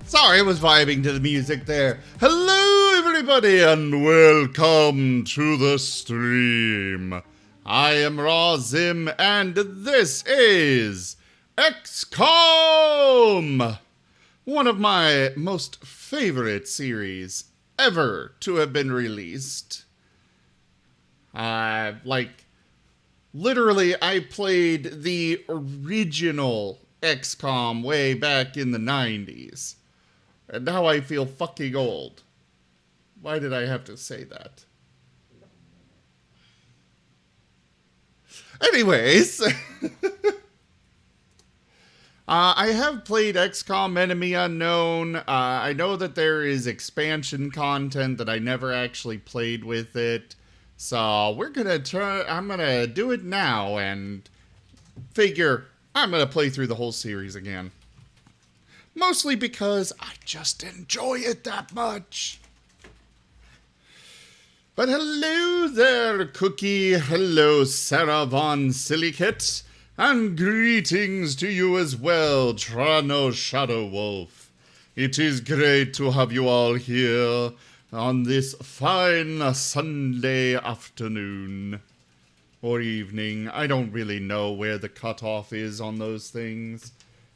Sorry, I was vibing to the music there. Hello, everybody, and welcome to the stream. I am Razim, and this is XCOM! One of my most favorite series ever to have been released. Literally, I played the original XCOM way back in the 90s. And now I feel fucking old. Why did I have to say that? Anyways. I have played XCOM Enemy Unknown. I know that there is expansion content that I never actually played with it. So we're gonna I'm gonna do it now and figure I'm gonna play through the whole series again. Mostly because I just enjoy it that much. But hello there, Cookie. Hello, Sarah Von Silicate. And greetings to you as well, Trano Shadow Wolf. It is great to have you all here on this fine Sunday afternoon. Or evening. I don't really know where the cutoff is on those things.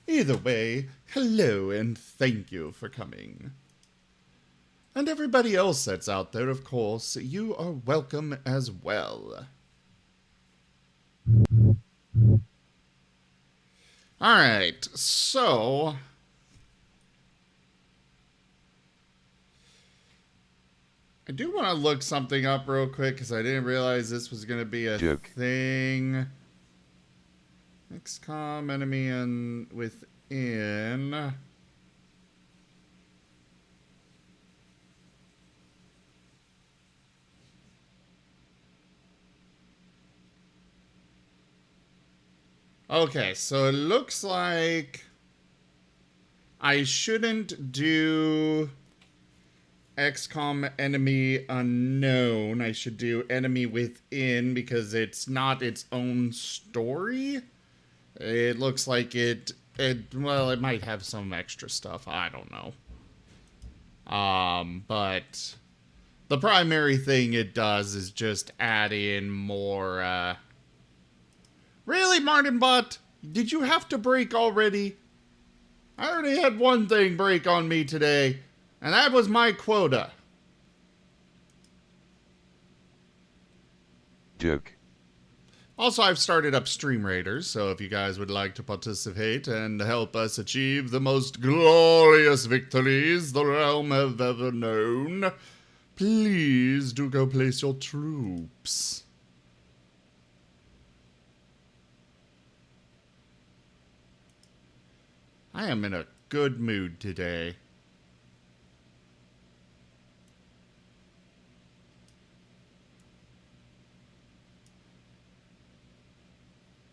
Either way, hello and thank you for coming. And everybody else that's out there, of course, you are welcome as well. Alright, so I do want to look something up real quick because I didn't realize this was going to be a thing. XCOM Enemy and Within. Okay, so it looks like I shouldn't do XCOM Enemy Unknown. I should do Enemy Within because it's not its own story. It looks like it might have some extra stuff. I don't know. But the primary thing it does is just add in more, Really, Martin Bot? Did you have to break already? I already had one thing break on me today, and that was my quota. Joke. Also, I've started up Stream Raiders, so if you guys would like to participate and help us achieve the most glorious victories the realm have ever known, please do go place your troops. I am in a good mood today.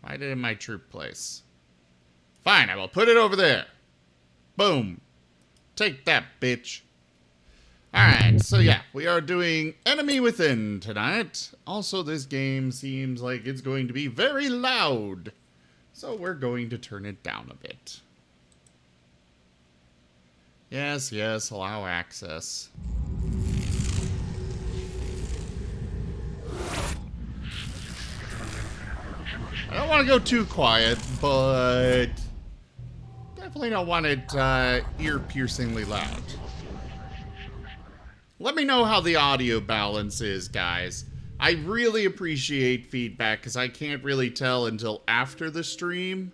Why did my troop place? Fine, I will put it over there. Boom. Take that, bitch. Alright, so yeah, we are doing Enemy Within tonight. Also, this game seems like it's going to be very loud. So we're going to turn it down a bit. Yes, yes, allow access. I don't want to go too quiet, but definitely don't want it ear-piercingly loud. Let me know how the audio balance is, guys. I really appreciate feedback, because I can't really tell until after the stream.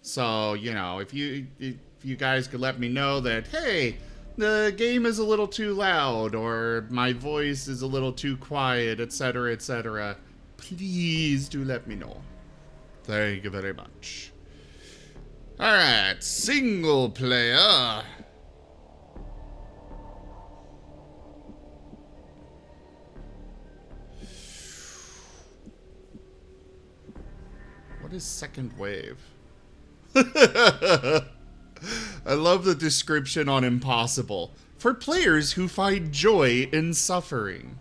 So, you know, if you guys could let me know that, hey, the game is a little too loud, or my voice is a little too quiet, etc., etc., please do let me know. Thank you very much. Alright, single player. What is second wave? I love the description on Impossible. For players who find joy in suffering.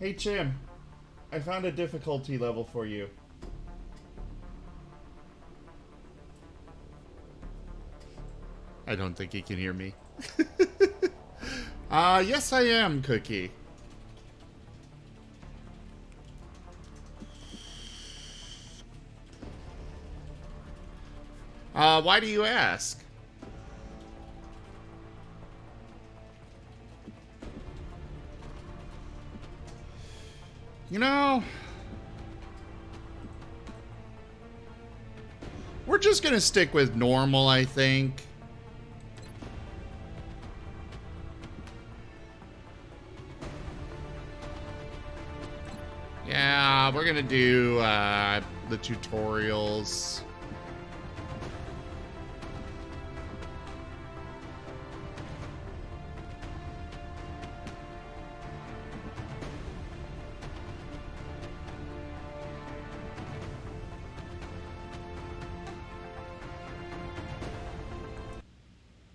Hey, Chim. I found a difficulty level for you. I don't think he can hear me. Yes, I am, Cookie. Why do you ask? You know, we're just gonna stick with normal, I think. Yeah, we're gonna do the tutorials.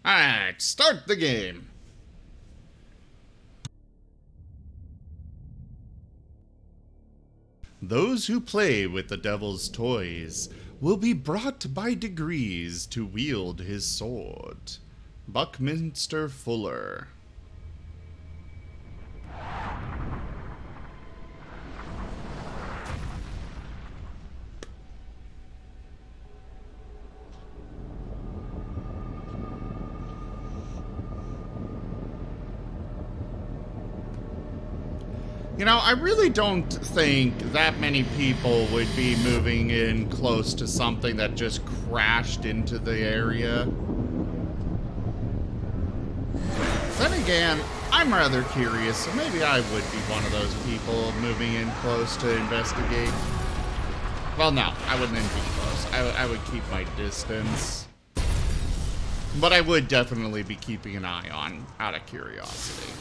Alright, start the game. Those who play with the devil's toys will be brought by degrees to wield his sword. Buckminster Fuller. You know, I really don't think that many people would be moving in close to something that just crashed into the area. Then again, I'm rather curious, so maybe I would be one of those people moving in close to investigate. Well, no, I wouldn't be close. I would keep my distance. But I would definitely be keeping an eye on, out of curiosity.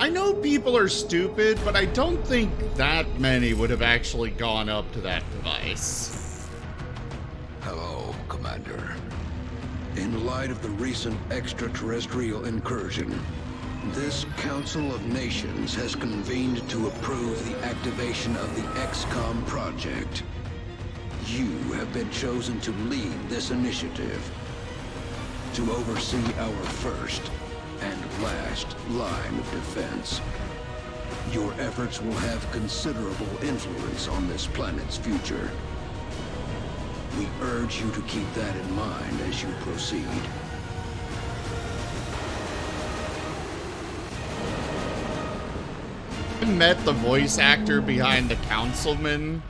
I know people are stupid, but I don't think that many would have actually gone up to that device. Hello, Commander. In light of the recent extraterrestrial incursion, this Council of Nations has convened to approve the activation of the XCOM project. You have been chosen to lead this initiative, to oversee our first and last line of defense. Your efforts will have considerable influence on this planet's future. We urge you to keep that in mind as you proceed. I met the voice actor behind the councilman.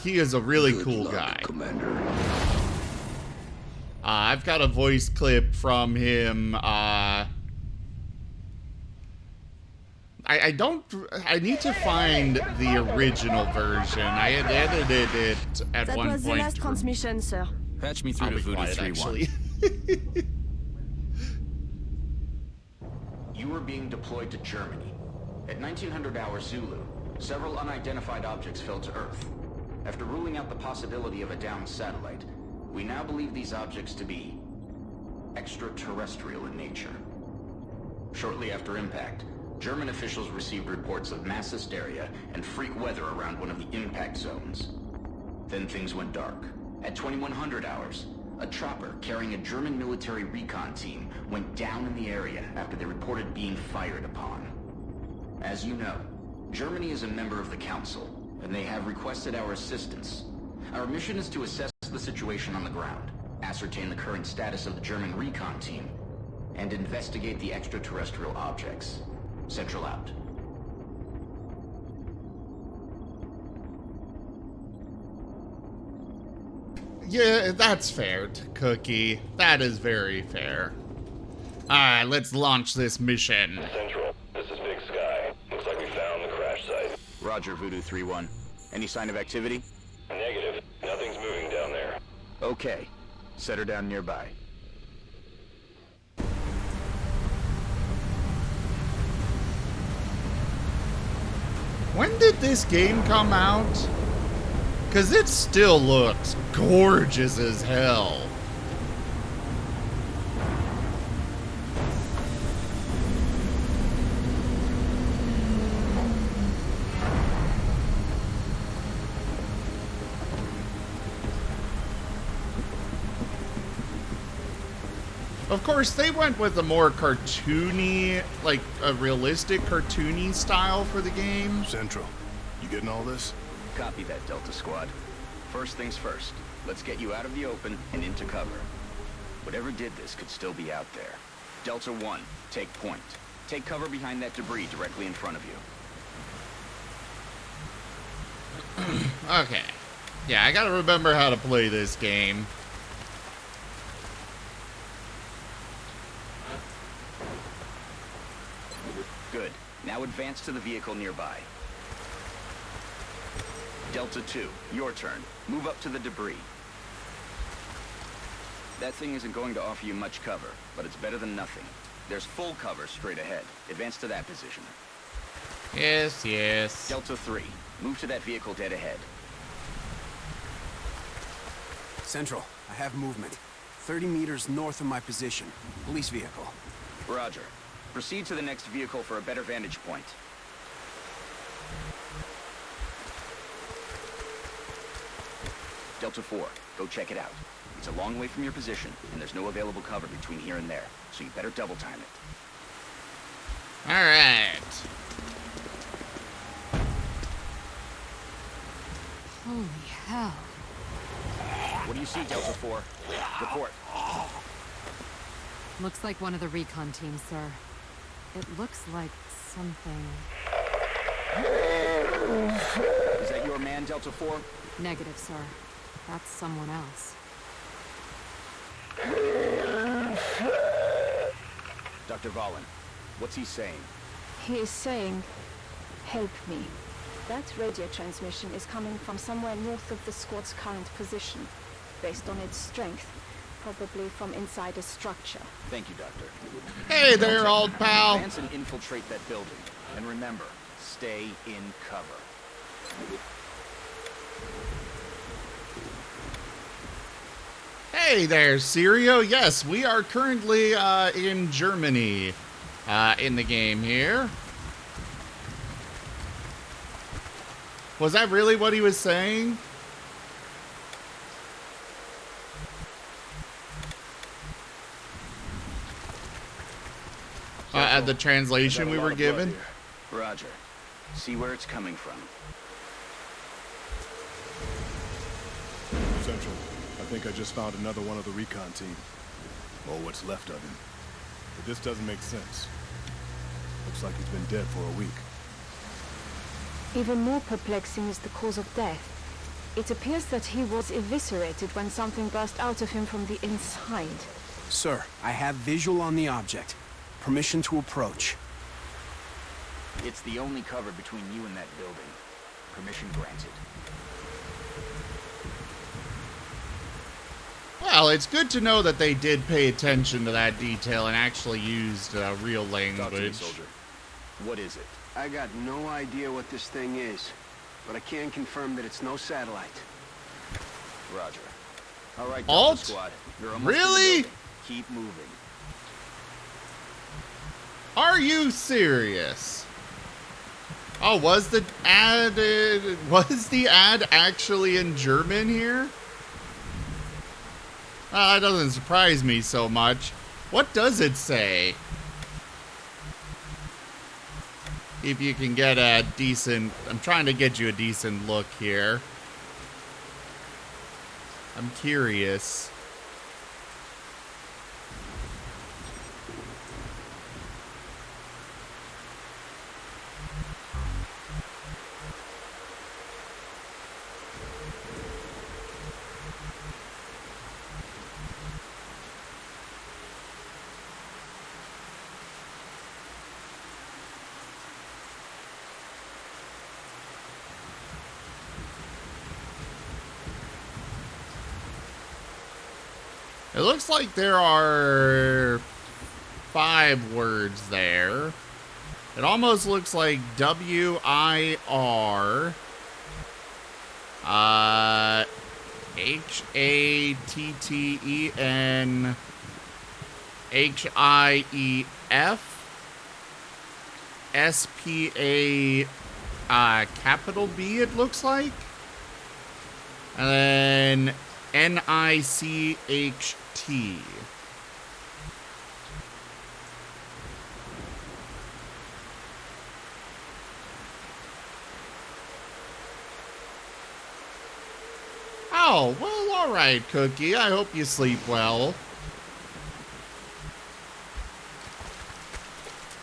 He is a really cool guy. Commander. I've got a voice clip from him. I need to find the original version. I had edited it at one point. That was the last transmission, sir. Patch me through to Voodoo 3-1. You were being deployed to Germany. At 1900 hours Zulu, several unidentified objects fell to Earth. After ruling out the possibility of a downed satellite, we now believe these objects to be extraterrestrial in nature. Shortly after impact, German officials received reports of mass hysteria and freak weather around one of the impact zones. Then things went dark. At 2100 hours, a chopper carrying a German military recon team went down in the area after they reported being fired upon. As you know, Germany is a member of the Council, and they have requested our assistance. Our mission is to assess the situation on the ground, ascertain the current status of the German recon team, and investigate the extraterrestrial objects. Central out. Yeah, that's fair, Cookie. That is very fair. Alright, let's launch this mission. Central, this is Big Sky. Looks like we found the crash site. Roger, Voodoo 3-1. Any sign of activity? Negative. Nothing's moving down there. Okay. Set her down nearby. When did this game come out? Because it still looks gorgeous as hell. Of course, they went with a more cartoony, like a realistic cartoony style for the game. Central, you getting all this? Copy that, Delta Squad. First things first, let's get you out of the open and into cover. Whatever did this could still be out there. Delta 1, take point. Take cover behind that debris directly in front of you. Okay. Yeah, I gotta remember how to play this game. Good. Now advance to the vehicle nearby. Delta 2, your turn. Move up to the debris. That thing isn't going to offer you much cover, but it's better than nothing. There's full cover straight ahead. Advance to that position. Yes, yes. Delta 3, move to that vehicle dead ahead. Central, I have movement. 30 meters north of my position. Police vehicle. Roger. Proceed to the next vehicle for a better vantage point. Delta 4, go check it out. It's a long way from your position, and there's no available cover between here and there, so you better double time it. Alright. Holy hell. What do you see, Delta 4? Report. Looks like one of the recon teams, sir. It looks like something... Is that your man, Delta 4? Negative, sir. That's someone else. Dr. Valen, what's he saying? He is saying, help me. That radio transmission is coming from somewhere north of the squad's current position. Based on its strength, probably from inside a structure. Thank you, Doctor. Hey there, old pal. Advance and infiltrate that building. And remember, stay in cover. Hey there, Sirio. Yes, we are currently in Germany in the game here. Was that really what he was saying? At the translation we were given? Roger. See where it's coming from. Central, I think I just found another one of the recon team. Or what's left of him. But this doesn't make sense. Looks like he's been dead for a week. Even more perplexing is the cause of death. It appears that he was eviscerated when something burst out of him from the inside. Sir, I have visual on the object. Permission to approach. It's the only cover between you and that building. Permission granted. Well, it's good to know that they did pay attention to that detail and actually used real Talk to me, language. soldier. What is it? I got no idea what this thing is, but I can confirm that it's no satellite. Roger. All right, Alt? Delta Squad. You're almost Really? in the building. Keep moving. Are you serious? Oh, was the ad actually in German here? That doesn't surprise me so much. What does it say? If you can get a decent... I'm trying to get you a decent look here. I'm curious. It looks like there are 5 words there. It almost looks like W-I-R H-A-T-T-E-N H-I-E-F S-P-A capital B, it looks like. And then N-I-C-H-T. Oh, well, alright, Cookie. I hope you sleep well.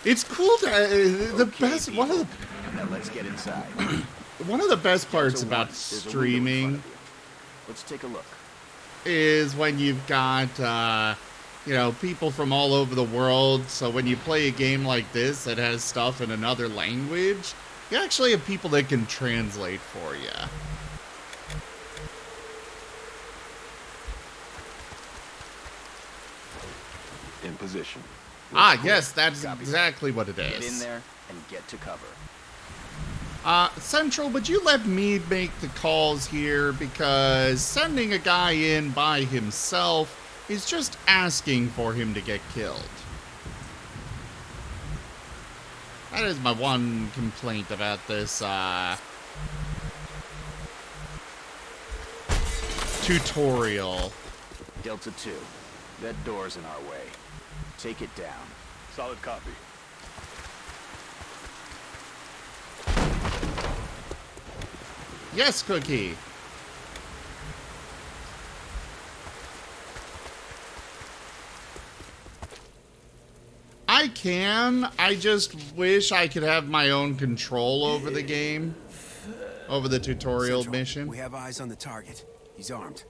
It's cool to the Okay, best people. one of Now let's get inside. the best parts So about one, there's a window in front streaming of you. Let's take a look. is when you've got you know, people from all over the world. So when you play a game like this that has stuff in another language, you actually have people that can translate for you. In position. Ah, yes, that's exactly what it is. Get in there and get to cover. Central, would you let me make the calls here? Because sending a guy in by himself is just asking for him to get killed. That is my one complaint about this, tutorial. Delta 2, that door's in our way. Take it down. Solid copy. Yes, Cookie. I can. I just wish I could have my own control over the game. Over the tutorial Central, mission. we have eyes on the target. He's armed.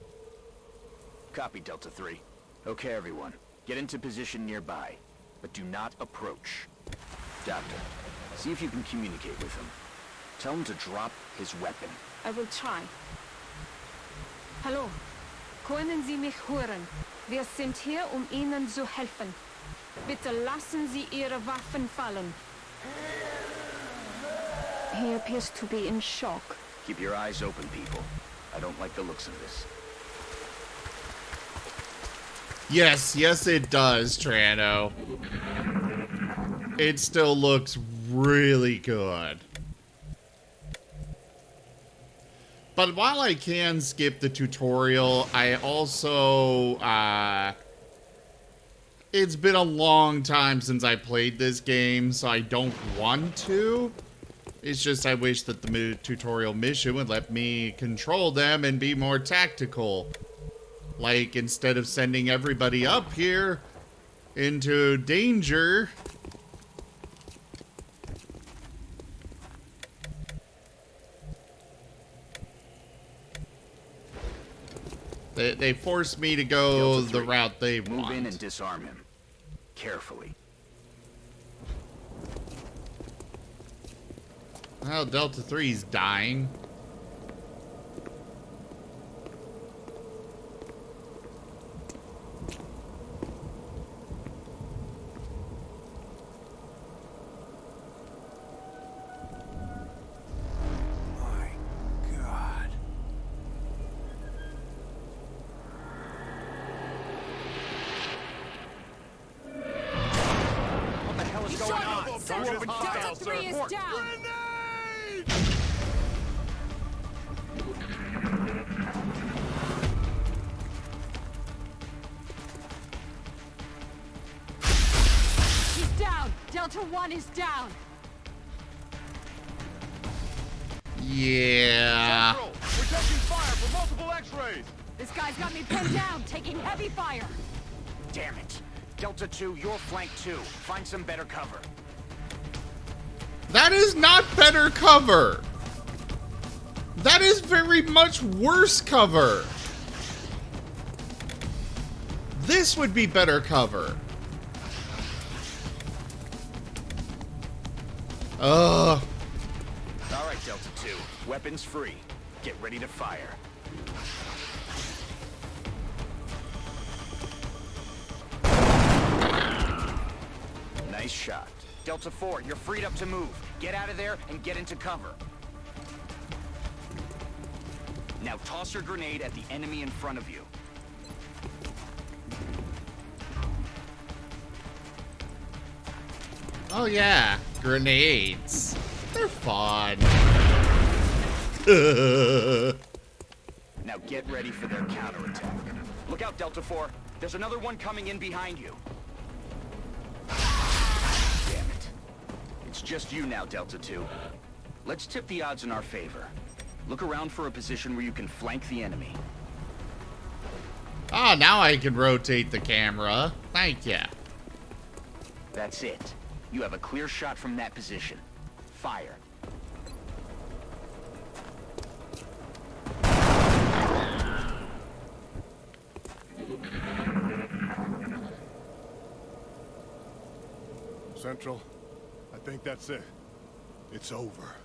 Copy, Delta 3. Okay, everyone. Get into position nearby, but do not approach. Doctor, see if you can communicate with him. Tell him to drop his weapon. I will try. Hallo. Können Sie mich hören? Wir sind hier, Ihnen zu helfen. Bitte lassen Sie Ihre Waffen fallen. He appears to be in shock. Keep your eyes open, people. I don't like the looks of this. Yes, yes it does, Trano. It still looks really good. But while I can skip the tutorial, I also, it's been a long time since I played this game, so I don't want to. It's just I wish that the tutorial mission would let me control them and be more tactical. Like, instead of sending everybody up here into danger, they forced me to go Delta 3, the route they move want. in and disarm him. Carefully. Well, Delta 3's dying. My God. What the hell is going on? Central, Delta 3 is down! He's down! Delta 1 is down! Yeah. Central, we're taking fire from multiple X-rays. This guy's got me pinned down, taking heavy fire! Damn it. Delta 2, you're flank 2. Find some better cover. That is not better cover. That is very much worse cover. This would be better cover. Ugh. All right, Delta 2. Weapons free. Get ready to fire. Nice shot. Delta 4, you're freed up to move. Get out of there and get into cover. Now toss your grenade at the enemy in front of you. Oh yeah, grenades. They're fun. Now get ready for their counterattack. Look out, Delta 4. There's another one coming in behind you. Damn it. It's just you now, Delta 2. Let's tip the odds in our favor. Look around for a position where you can flank the enemy. Oh, now I can rotate the camera. Thank you. That's it. You have a clear shot from that position. Fire. Central, I think that's it. It's over.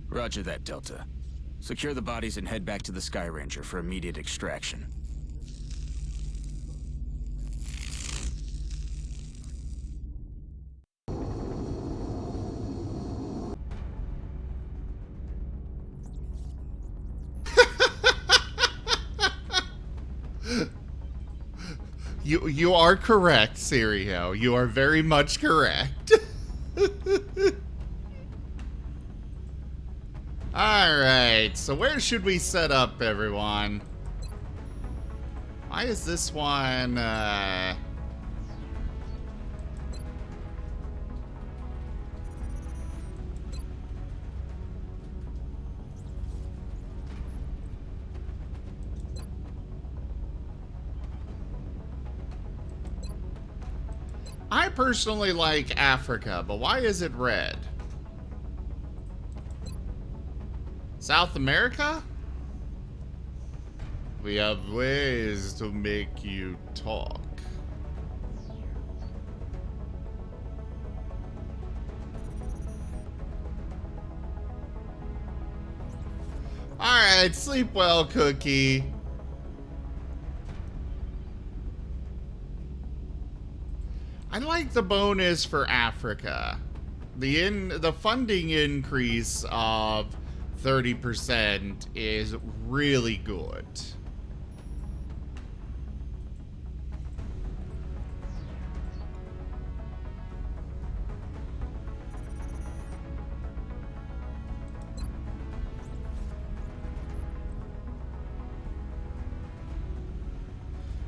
Roger that, Delta. Secure the bodies and head back to the Sky Ranger for immediate extraction. You are correct, Sirio. You are very much correct. Alright, so where should we set up, everyone? Why is this one, I personally like Africa, but why is it red? South America? We have ways to make you talk. Alright, sleep well, Cookie. I like the bonus for Africa. The funding increase of 30% is really good.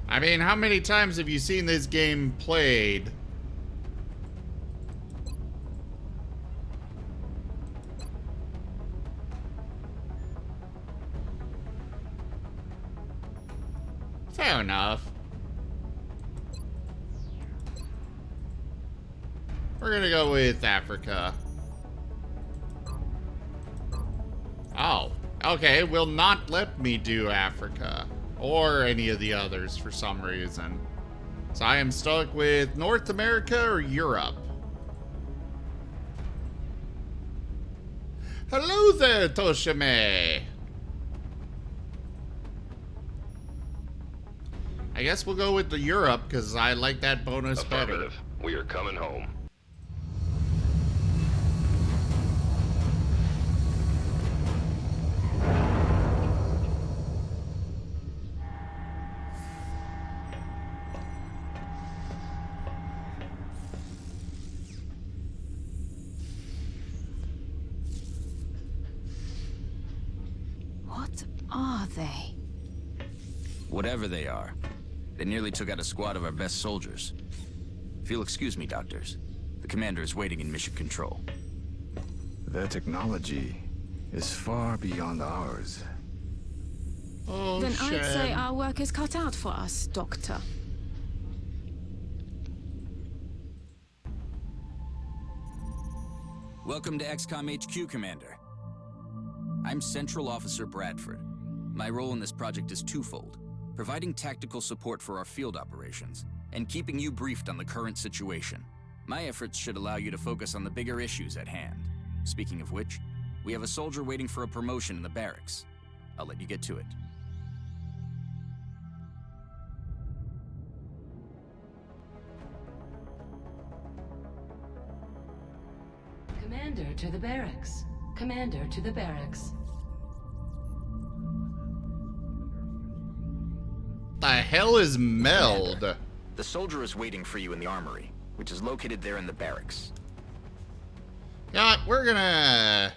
I mean, how many times have you seen this game played? Fair enough. We're gonna go with Africa. Oh, okay, will not let me do Africa. Or any of the others for some reason. So I am stuck with North America or Europe. Hello there, Toshime. I guess we'll go with the Europe because I like that bonus better. We are coming home. What are they? Whatever they are, they nearly took out a squad of our best soldiers. If you'll excuse me, doctors, the commander is waiting in mission control. Their technology is far beyond ours. Oh, Then I'd say our work is cut out for us, Doctor. Welcome to XCOM HQ, Commander. I'm Central Officer Bradford. My role in this project is twofold: providing tactical support for our field operations, and keeping you briefed on the current situation. My efforts should allow you to focus on the bigger issues at hand. Speaking of which, we have a soldier waiting for a promotion in the barracks. I'll let you get to it. Commander to the barracks. Commander to the barracks. The hell is Meld? Commander, the soldier is waiting for you in the armory, which is located there in the barracks. Yeah, we're gonna...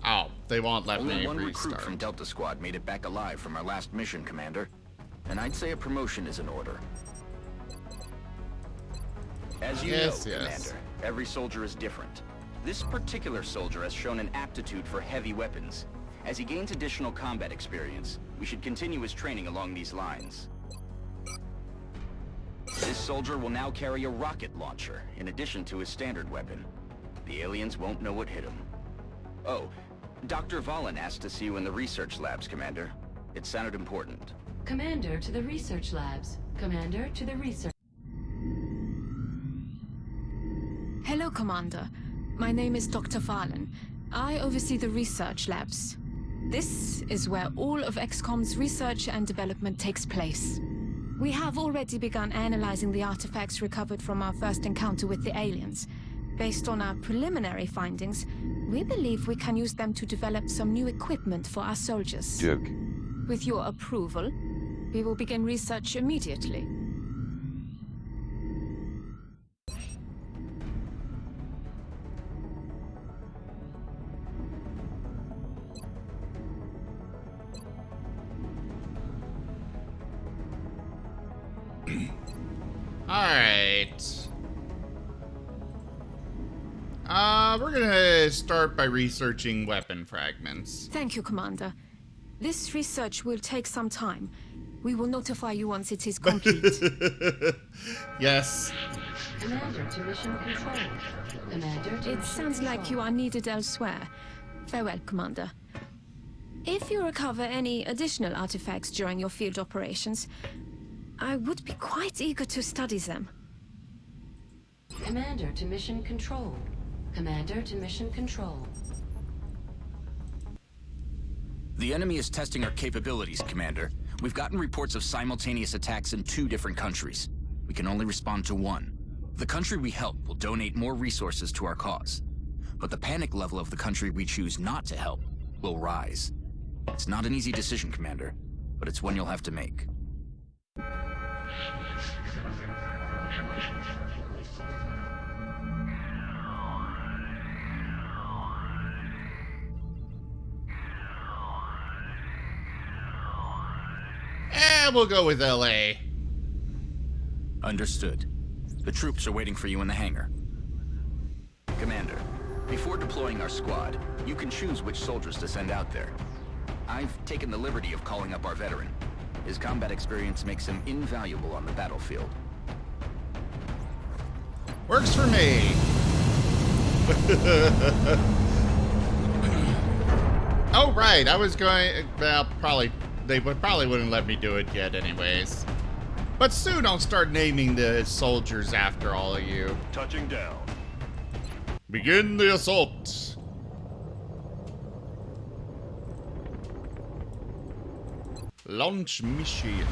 Oh, they won't let Only me one restart. recruit from Delta Squad made it back alive from our last mission, Commander. And I'd say a promotion is in order. As you know, Commander, every soldier is different. This particular soldier has shown an aptitude for heavy weapons. As he gains additional combat experience, we should continue his training along these lines. This soldier will now carry a rocket launcher, in addition to his standard weapon. The aliens won't know what hit him. Oh, Dr. Valen asked to see you in the research labs, Commander. It sounded important. Commander to the research labs. Commander to the research... Hello, Commander. My name is Dr. Valen. I oversee the research labs. This is where all of XCOM's research and development takes place. We have already begun analyzing the artifacts recovered from our first encounter with the aliens. Based on our preliminary findings, we believe we can use them to develop some new equipment for our soldiers. Joke. With your approval, we will begin research immediately. Alright. We're gonna start by researching weapon fragments. Thank you, Commander. This research will take some time. We will notify you once it is complete. Yes. Commander to mission control. Commander to It sounds like you are needed elsewhere. Farewell, Commander. If you recover any additional artifacts during your field operations, I would be quite eager to study them. Commander to mission control. Commander to mission control. The enemy is testing our capabilities, Commander. We've gotten reports of simultaneous attacks in 2 different countries. We can only respond to one. The country we help will donate more resources to our cause. But the panic level of the country we choose not to help will rise. It's not an easy decision, Commander, but it's one you'll have to make. We'll go with LA. Understood. The troops are waiting for you in the hangar. Commander, before deploying our squad, you can choose which soldiers to send out there. I've taken the liberty of calling up our veteran. His combat experience makes him invaluable on the battlefield. Works for me. Oh, right. I was going... Well, they probably wouldn't let me do it yet anyways. But soon I'll start naming the soldiers after all of you. Touching down. Begin the assault. Launch mission.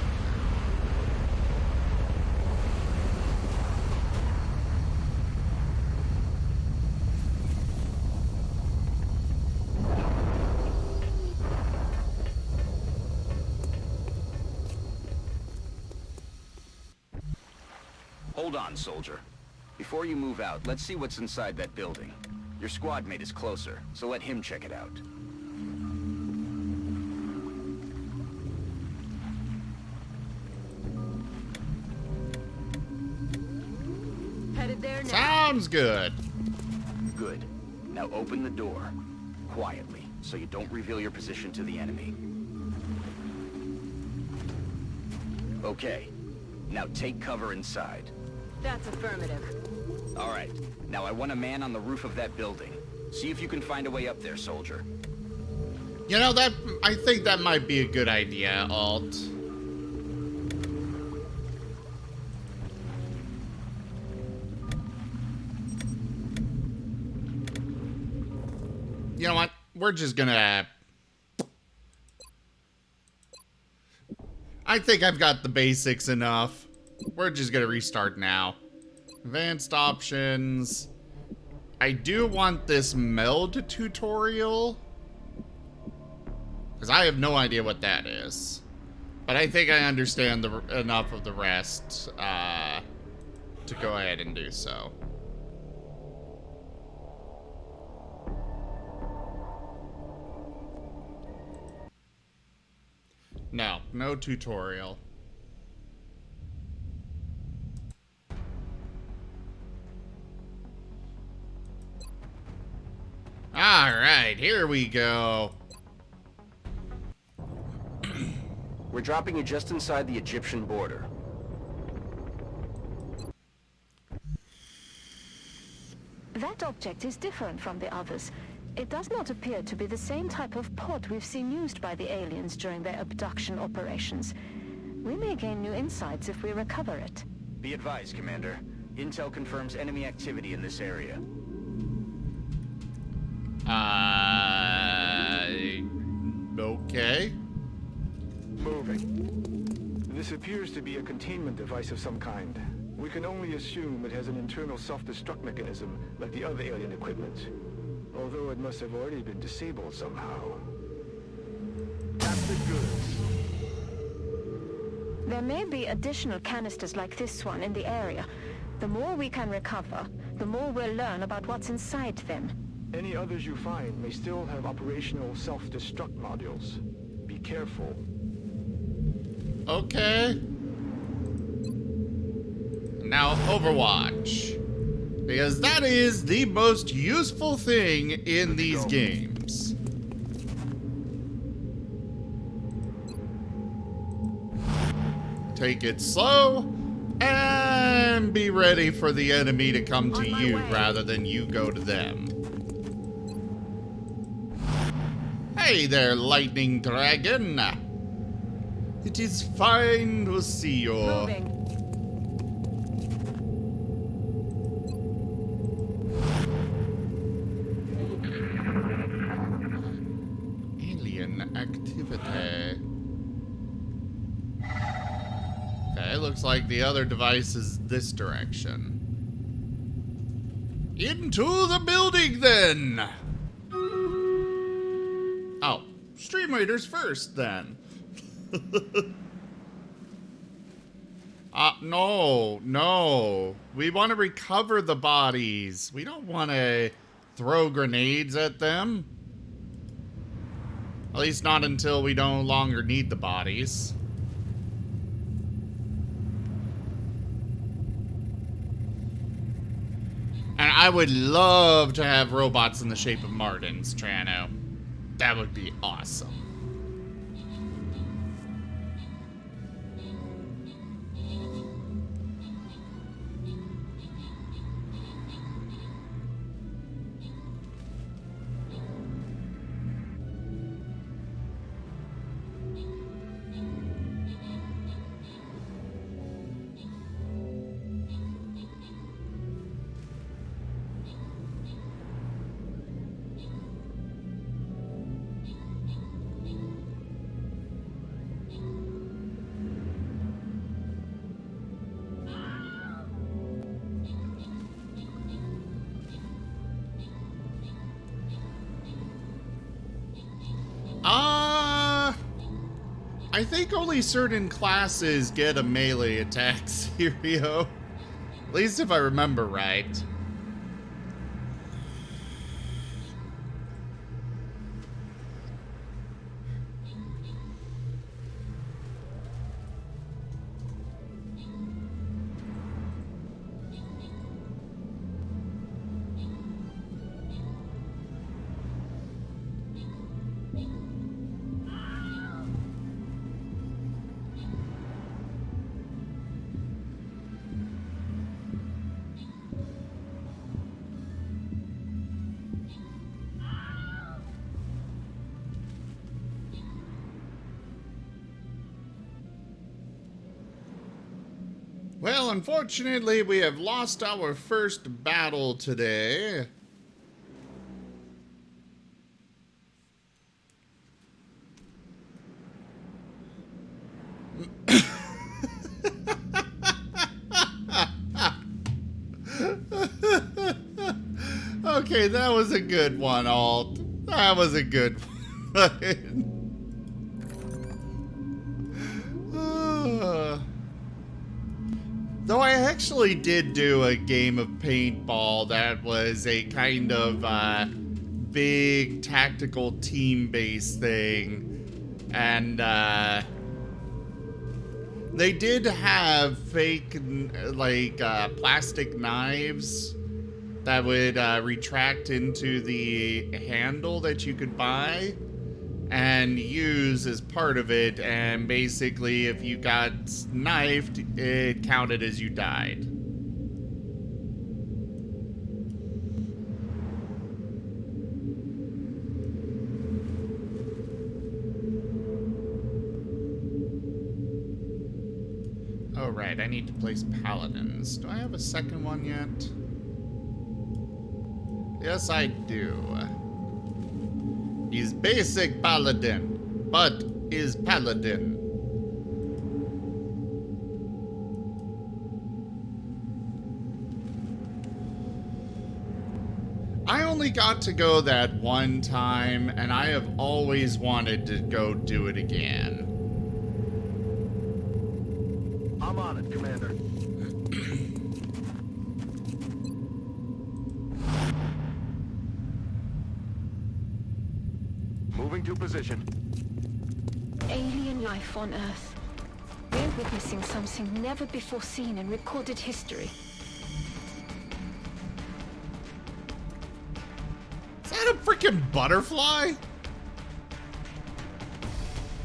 Hold on, soldier. Before you move out, let's see what's inside that building. Your squad mate is closer, so let him check it out. Headed there now. Sounds good. Good. Now open the door. Quietly, so you don't reveal your position to the enemy. Okay. Now take cover inside. That's affirmative. All right. Now I want a man on the roof of that building. See if you can find a way up there, soldier. You know, I think that might be a good idea, Alt. You know what? We're just gonna... I think I've got the basics enough. We're just gonna restart now. Advanced options. I do want this meld tutorial. Because I have no idea what that is. But I think I understand enough of the rest to go ahead and do so. No, no tutorial. Alright, here we go. We're dropping you just inside the Egyptian border. That object is different from the others. It does not appear to be the same type of pod we've seen used by the aliens during their abduction operations. We may gain new insights if we recover it. Be advised, Commander. Intel confirms enemy activity in this area. Okay. Moving. This appears to be a containment device of some kind. We can only assume it has an internal self-destruct mechanism like the other alien equipment. Although it must have already been disabled somehow. Captain Goods. There may be additional canisters like this one in the area. The more we can recover, the more we'll learn about what's inside them. Any others you find may still have operational self-destruct modules. Be careful. Okay. Now, Overwatch. Because that is the most useful thing in these games. Take it slow, and be ready for the enemy to come to you rather than you go to them. Hey there, lightning dragon. It is fine to see you. Moving. Alien activity. Okay, looks like the other device is this direction. Into the building, then! Oh, Stream Raiders first, then. No. We want to recover the bodies. We don't want to throw grenades at them. At least not until we no longer need the bodies. And I would love to have robots in the shape of Martins, Trano. That would be awesome. I think only certain classes get a melee attack, Sirio. At least if I remember right. Well, unfortunately, we have lost our first battle today. Okay, that was a good one, Alt. That was a good one. Though I actually did do a game of paintball that was a kind of big tactical team-based thing. And they did have fake, like, plastic knives that would retract into the handle that you could buy and use as part of it, and basically if you got knifed, it counted as you died. Oh right, I need to place paladins. Do I have a second one yet? Yes, I do. He's basic paladin, but is paladin. I only got to go that one time, and I have always wanted to go do it again. I'm on it, Commander. Moving to position. Alien life on Earth. We're witnessing something never before seen in recorded history. Is that a freaking butterfly?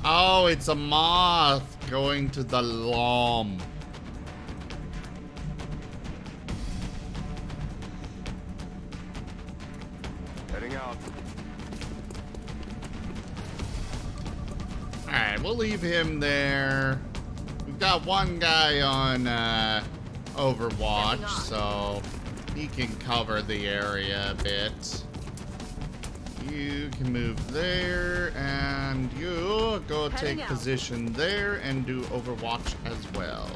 Oh, it's a moth going to the LOM. Heading out. Alright, we'll leave him there. We've got one guy on Overwatch, so he can cover the area a bit. You can move there, and you go take position there and do Overwatch as well.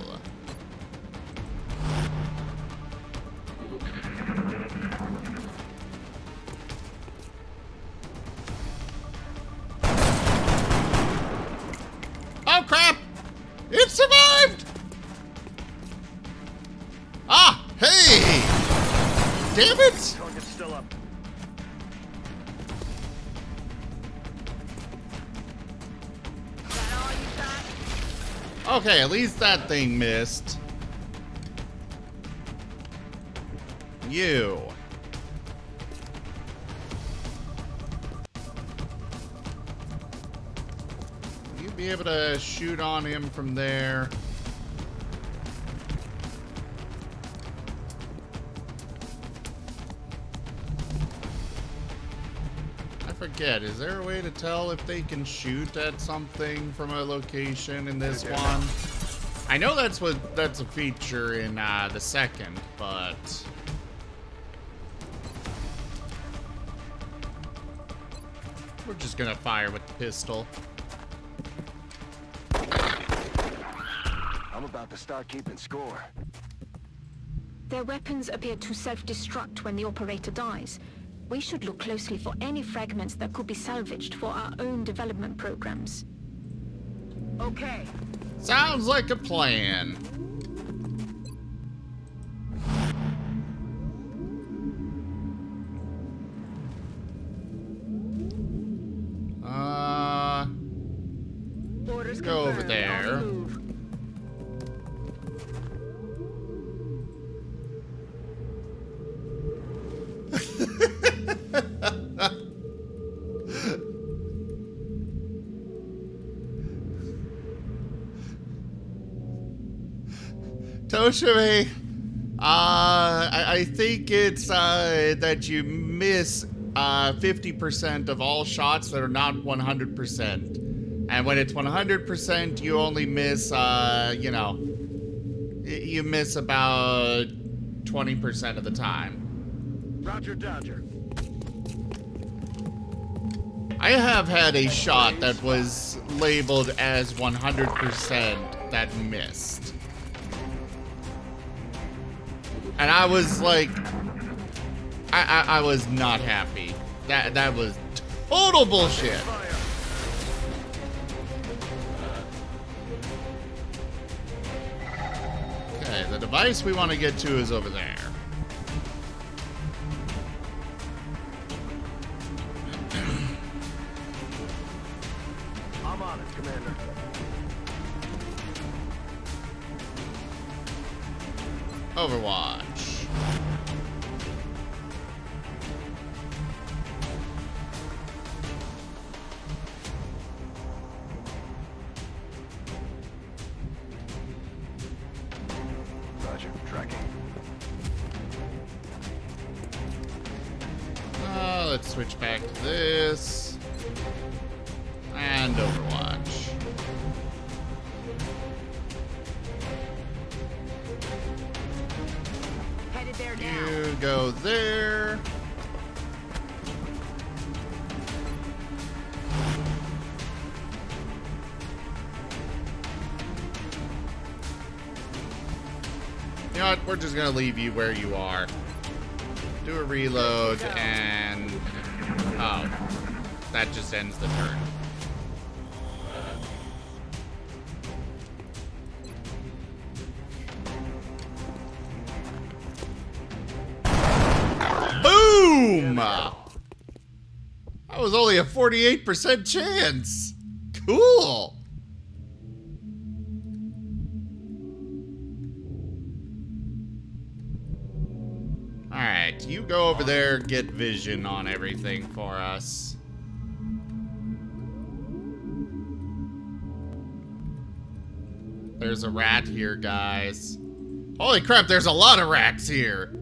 Oh crap! It survived! Ah! Hey! Damn it! Target's still up. Okay, at least that thing missed. You. You'd be able to shoot on him from there. I forget, is there a way to tell if they can shoot at something from a location in this one? I know that's a feature in the second, but we're just gonna fire with the pistol. I'm about to start keeping score. Their weapons appear to self-destruct when the operator dies. We should look closely for any fragments that could be salvaged for our own development programs. Okay. Sounds like a plan. Orders go over there. Toshime, I think it's that you miss 50% of all shots that are not 100%. And when it's 100%, you only miss, you know, you miss about 20% of the time. Roger, Dodger. I have had a shot that was labeled as 100% that missed. And I was like, I was not happy. That was total bullshit. Okay, the device we want to get to is over there. I'm on it, Commander. Overwatch. Roger, tracking. Let's switch back to this. And Overwatch. Headed there now. You go there. You know what? We're just gonna leave you where you are. Do a reload and... Oh. That just ends the turn. Boom! That was only a 48% chance. Cool. Alright, you go over there, get vision on everything for us. There's a rat here, guys. Holy crap, there's a lot of rats here.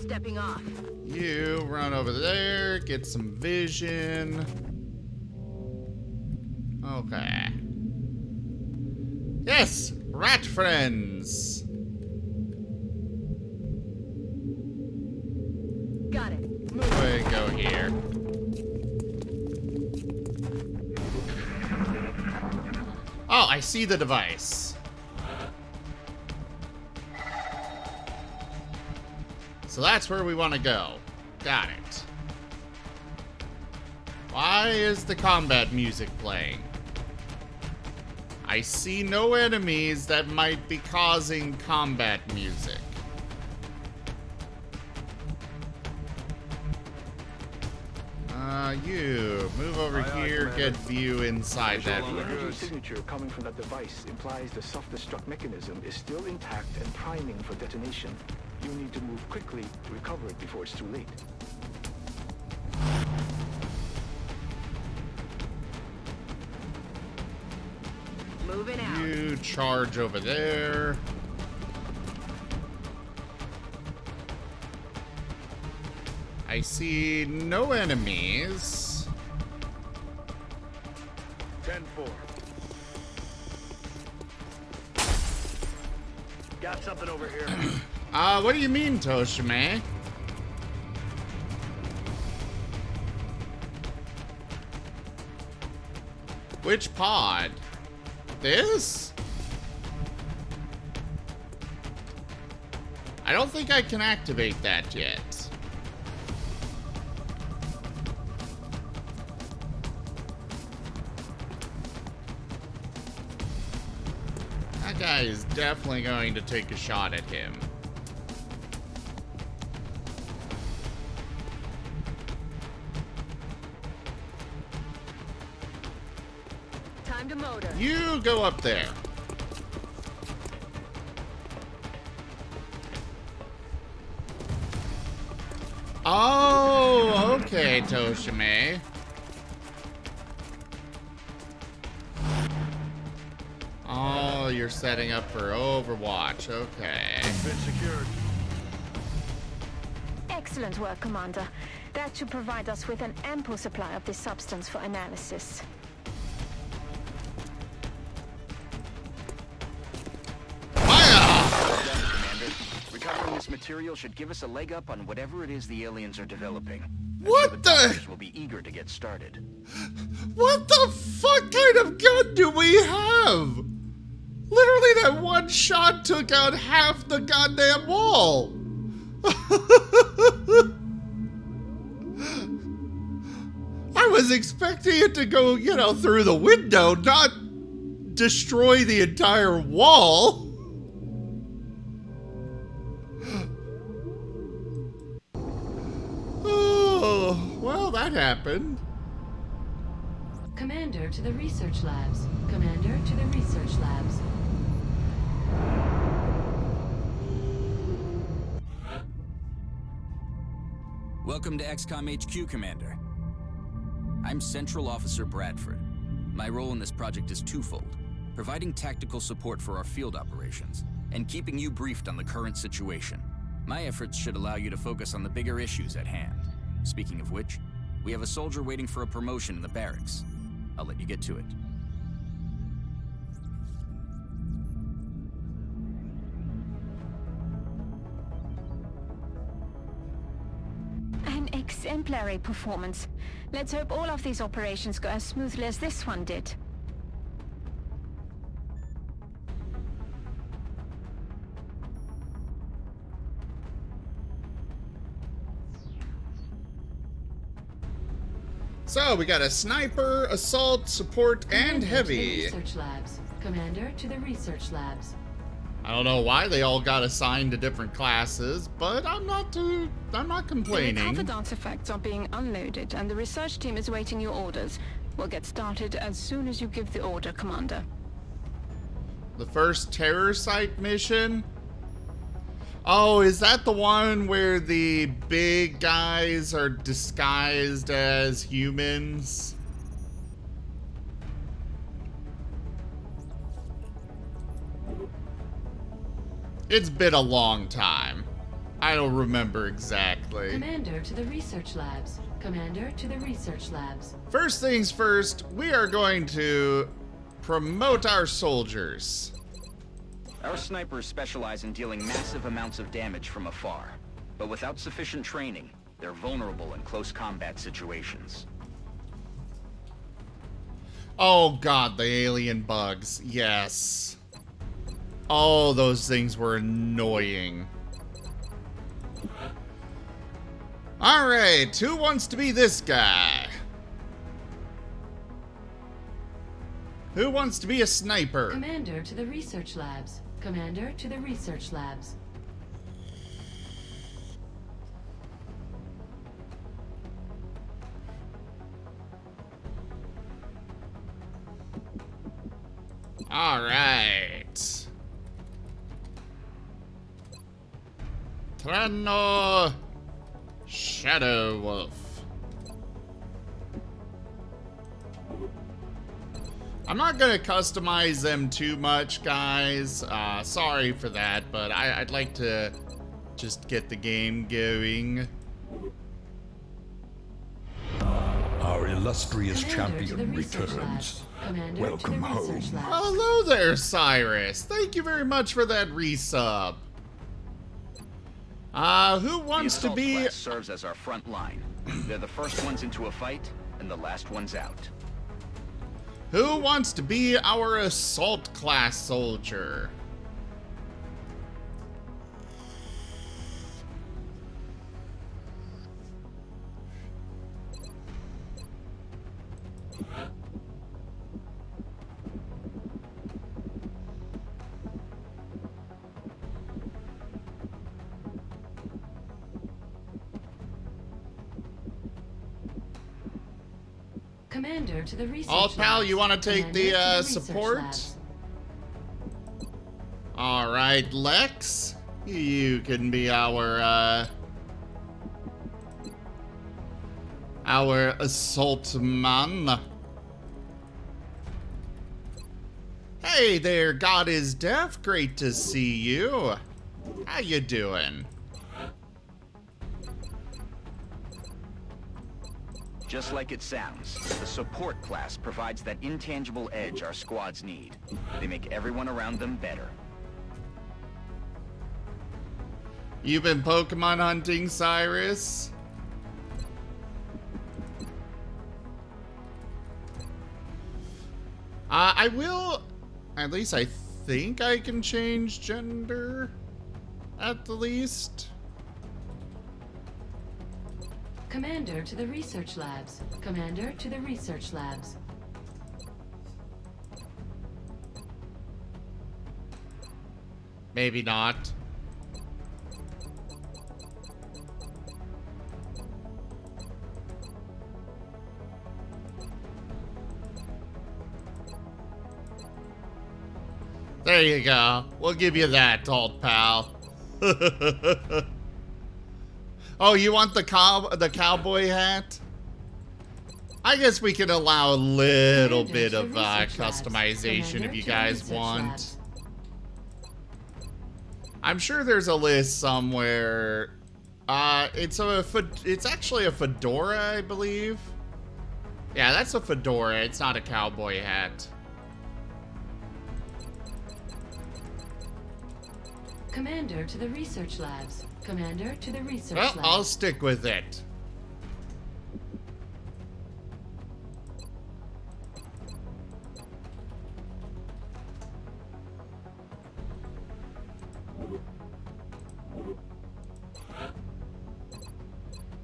Stepping off. You run over there, get some vision. Okay. Yes, rat friends. Got it. We go here. Oh, I see the device. So that's where we want to go. Got it. Why is the combat music playing? I see no enemies that might be causing combat music. You move over here, get view inside that The room. energy signature coming from that device implies the self-destruct mechanism is still intact and priming for detonation. You need to move quickly to recover it before it's too late. Moving out. You charge over there. I see no enemies. 10-4. Got something over here. What do you mean, Toshime? Which pod? This? I don't think I can activate that yet. That guy is definitely going to take a shot at him. Time to motor. You go up there. Oh, okay, Toshime. Oh, you're setting up for Overwatch. Okay. Been secured. Excellent work, Commander. That should provide us with an ample supply of this substance for analysis. Well done, Commander. Recovering this material should give us a leg up on whatever it is the aliens are developing. What the? Will be eager to get started. What the fuck kind of gun do we have? Literally, that one shot took out half the goddamn wall. I was expecting it to go, you know, through the window, not destroy the entire wall. Oh, well, that happened. Commander to the research labs. Commander to the research labs. Welcome to XCOM HQ, Commander. I'm Central Officer Bradford. My role in this project is twofold: providing tactical support for our field operations, and keeping you briefed on the current situation. My efforts should allow you to focus on the bigger issues at hand. Speaking of which, we have a soldier waiting for a promotion in the barracks. I'll let you get to it. An exemplary performance. Let's hope all of these operations go as smoothly as this one did. So we got a sniper, assault, support, and Commander heavy. To the research labs. Commander to the research labs. I don't know why they all got assigned to different classes, but I'm not complaining. The recovered artifacts are being unloaded, and the research team is waiting your orders. We'll get started as soon as you give the order, Commander. The first terror site mission? Oh, is that the one where the big guys are disguised as humans? It's been a long time. I don't remember exactly. Commander to the research labs. Commander to the research labs. First things first, we are going to promote our soldiers. Our snipers specialize in dealing massive amounts of damage from afar, but without sufficient training, they're vulnerable in close combat situations. Oh god, the alien bugs. Yes. Oh, those things were annoying. Alright, who wants to be this guy? Who wants to be a sniper? Commander to the research labs. Commander to the research labs. All right. Trano Shadow Wolf. I'm not gonna customize them too much, guys. Sorry for that, but I'd like to just get the game going. Our illustrious Commander champion returns. Commander Welcome to the home. research labs. Hello there, Cyrus. Thank you very much for that resub. Who wants to be... The assault class serves as our front line. They're the first ones into a fight, and the last ones out. Who wants to be our assault class soldier? Commander to the research Alt pal, labs. you want to take Commander to the research support? labs. All right, Lex, you can be our assault man. Hey there, God is Deaf. Great to see you. How you doing? Just like it sounds, the support class provides that intangible edge our squads need. They make everyone around them better. You've been Pokemon hunting, Cyrus? I will, at least I think I can change gender, at the least. Commander to the research labs. Commander to the research labs. Maybe not. There you go. We'll give you that, old pal. Oh, you want the cowboy hat? I guess we can allow a little bit of customization if you guys want. I'm sure there's a list somewhere. It's actually a fedora, I believe. Yeah, that's a fedora. It's not a cowboy hat. Commander to the research labs. Commander to the research labs. Well, I'll stick with it.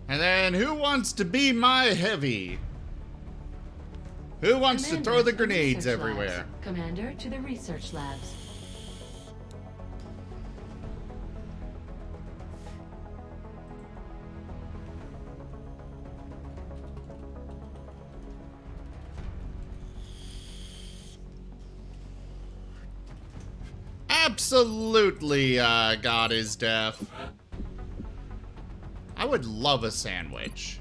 And then, who wants to be my heavy? Who wants to throw the grenades everywhere? Commander to the research labs. Absolutely, God is deaf. I would love a sandwich.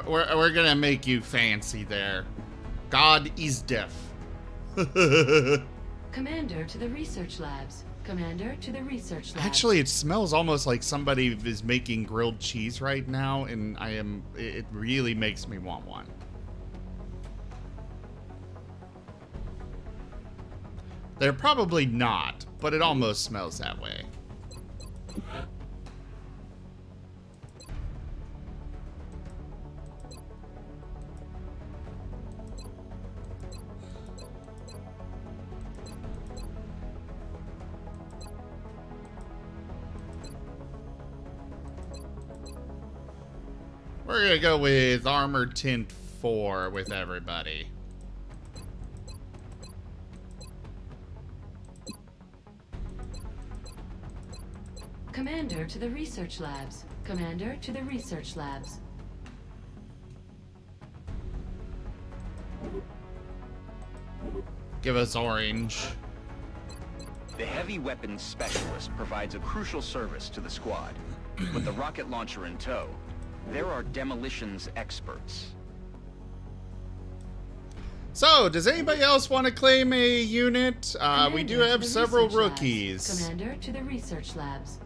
We're gonna make you fancy there. God is deaf. Commander to the research labs. Commander to the research labs. Actually, it smells almost like somebody is making grilled cheese right now, and it really makes me want one. They're probably not, but it almost smells that way. We're gonna go with Armor Tint 4 with everybody. Commander to the research labs. Commander to the research labs. Give us orange. The heavy weapons specialist provides a crucial service to the squad. With the rocket launcher in tow, there are demolitions experts. So, does anybody else want to claim a unit? We do have several rookies. Labs. Commander to the research labs.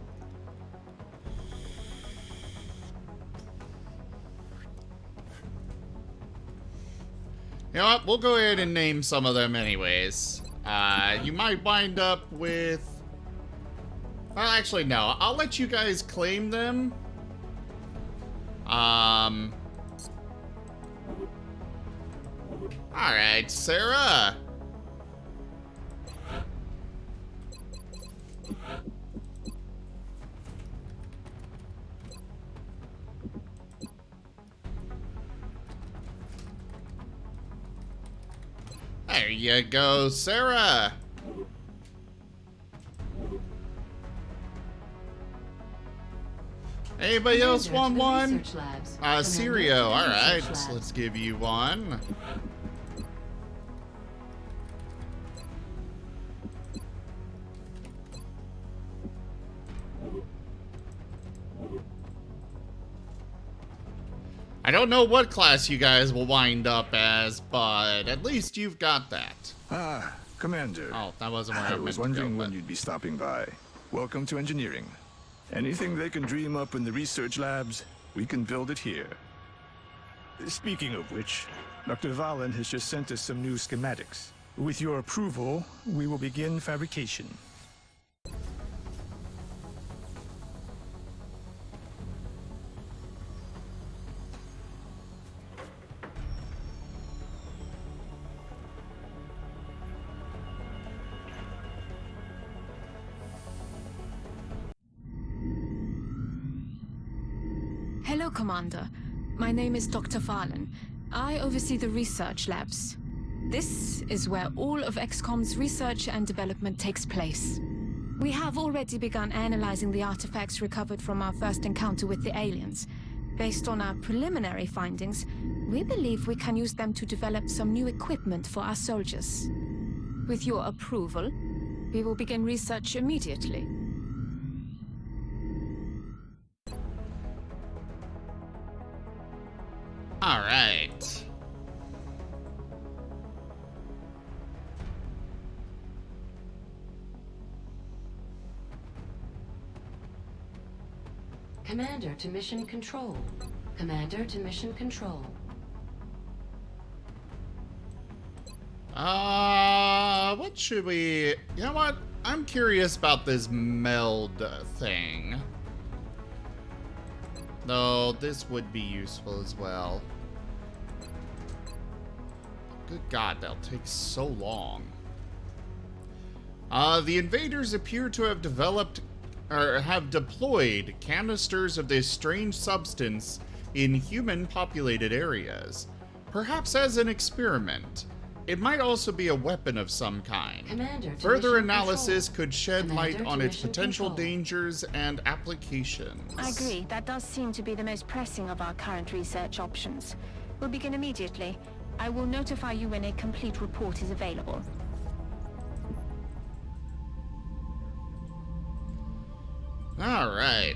You know what? We'll go ahead and name some of them anyways. You might wind up with... Well, actually, no. I'll let you guys claim them. Alright, Sarah. There you go, Sarah. Anybody else want one? Sirio, alright. Let's give you one. I don't know what class you guys will wind up as, but at least you've got that. Ah, Commander. Oh, that wasn't where I was wondering when you'd be stopping by. Welcome to engineering. Anything they can dream up in the research labs, we can build it here. Speaking of which, Dr. Valen has just sent us some new schematics. With your approval, we will begin fabrication. Hello, Commander. My name is Dr. Farlan. I oversee the research labs. This is where all of XCOM's research and development takes place. We have already begun analyzing the artifacts recovered from our first encounter with the aliens. Based on our preliminary findings, we believe we can use them to develop some new equipment for our soldiers. With your approval, we will begin research immediately. All right. Commander to mission control. Commander to mission control. What should we... You know what? I'm curious about this meld thing. Though this would be useful as well. Good God, that'll take so long. The invaders appear to have developed... or have deployed canisters of this strange substance in human-populated areas. Perhaps as an experiment. It might also be a weapon of some kind. Further analysis could shed light on its potential dangers and applications. I agree. That does seem to be the most pressing of our current research options. We'll begin immediately. I will notify you when a complete report is available. All right.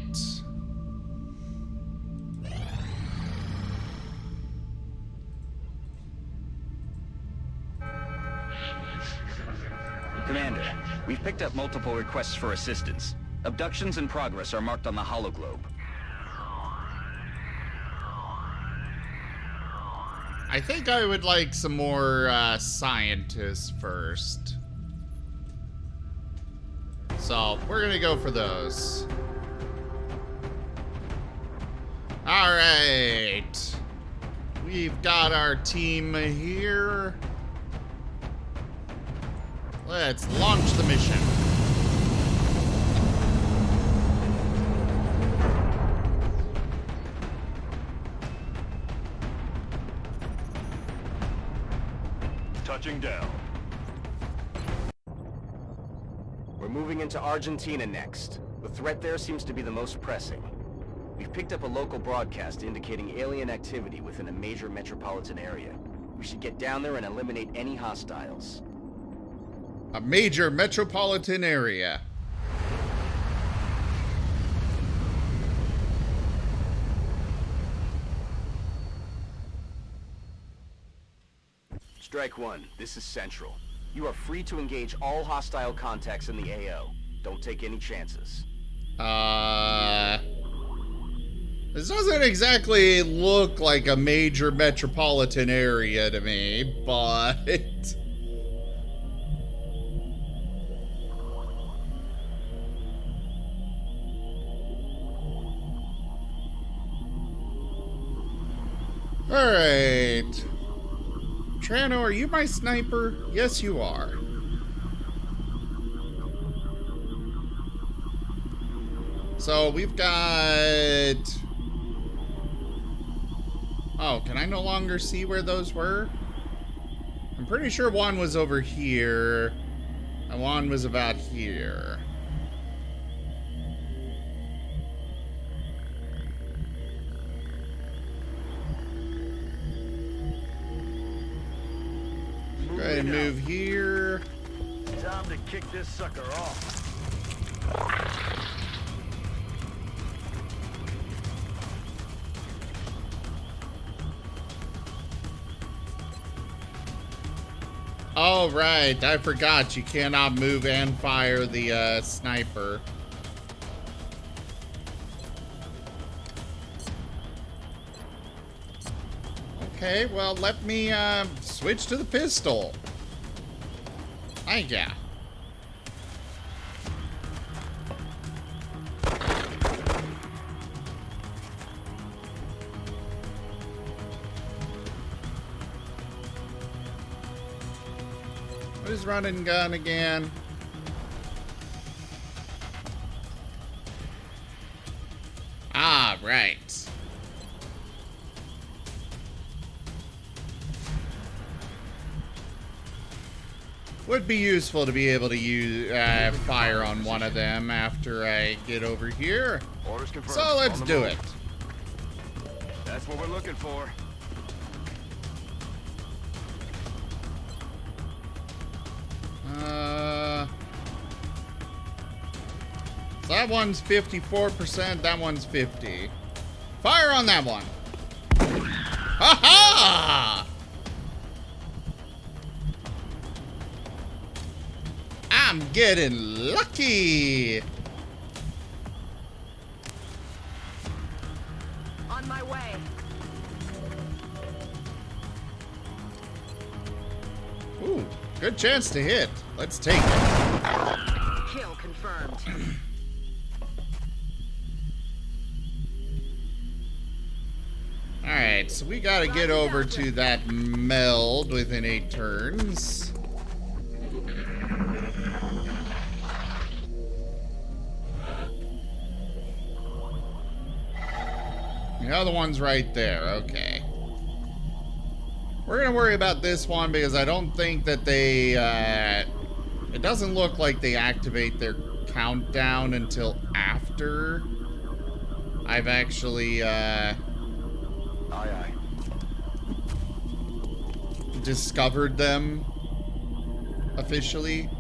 Commander, we've picked up multiple requests for assistance. Abductions in progress are marked on the hologlobe. I think I would like some more scientists first. So, we're gonna go for those. Alright. We've got our team here. Let's launch the mission. Touching down. We're moving into Argentina next. The threat there seems to be the most pressing. We've picked up a local broadcast indicating alien activity within a major metropolitan area. We should get down there and eliminate any hostiles. A major metropolitan area. Strike one, this is Central. You are free to engage all hostile contacts in the AO. Don't take any chances. This doesn't exactly look like a major metropolitan area to me, but... Alright. Trano, are you my sniper? Yes, you are. So, we've got... Oh, can I no longer see where those were? I'm pretty sure one was over here, and one was about here. Go ahead and move here. Time to kick this sucker off. Oh, right. I forgot. You cannot move and fire the sniper. Okay, well, let me switch to the pistol. Thank ya. What is run and gun again? Ah, right. Would be useful to be able to use fire on one of them after I get over here. Orders confirmed. So let's do it. That's what we're looking for. So that one's 54%, that one's 50. Fire on that one. Ha ha! I'm getting lucky. On my way. Ooh, good chance to hit. Let's take it. Kill confirmed. Alright, so we gotta get over to that meld within 8 turns. The other one's right there, okay. We're gonna worry about this one because I don't think that they, it doesn't look like they activate their countdown until after I've actually, Aye, aye. discovered them officially.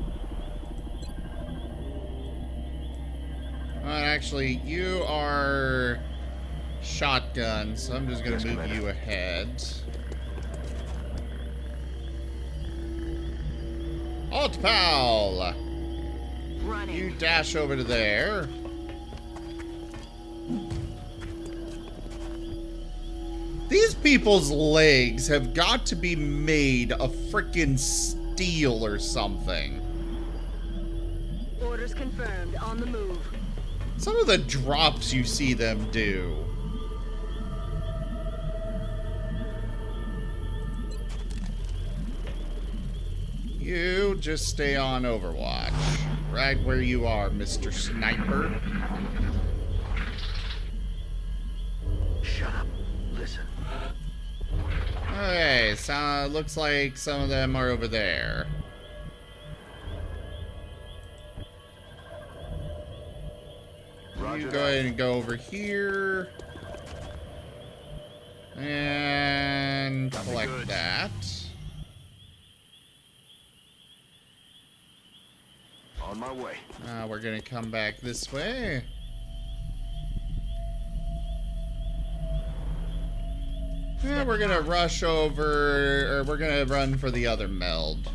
Actually, you are shotgun, so I'm just gonna move you ahead. Alt pal! Running. You dash over to there. These people's legs have got to be made of frickin' steel or something. Orders confirmed. On the move. Some of the drops you see them do. You just stay on Overwatch. Right where you are, Mr. Sniper. Shut up. Listen. Okay, so looks like some of them are over there. You go ahead and go over here. And collect that. On my way. We're gonna come back this way. Yeah, we're gonna rush over, or we're gonna run for the other meld.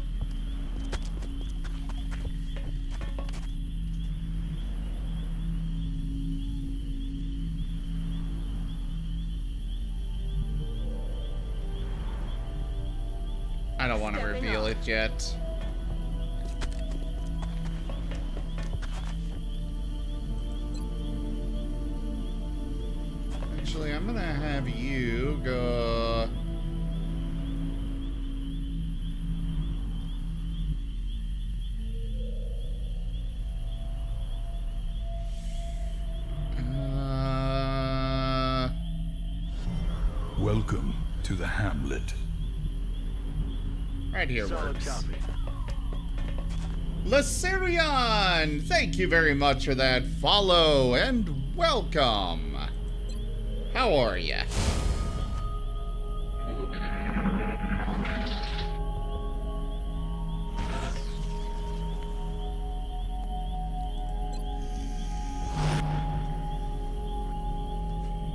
I don't want to reveal it yet. Actually, I'm gonna have you go. Welcome to the hamlet. Right here Solid works. copy. Laserion! Thank you very much for that follow and welcome. How are ya?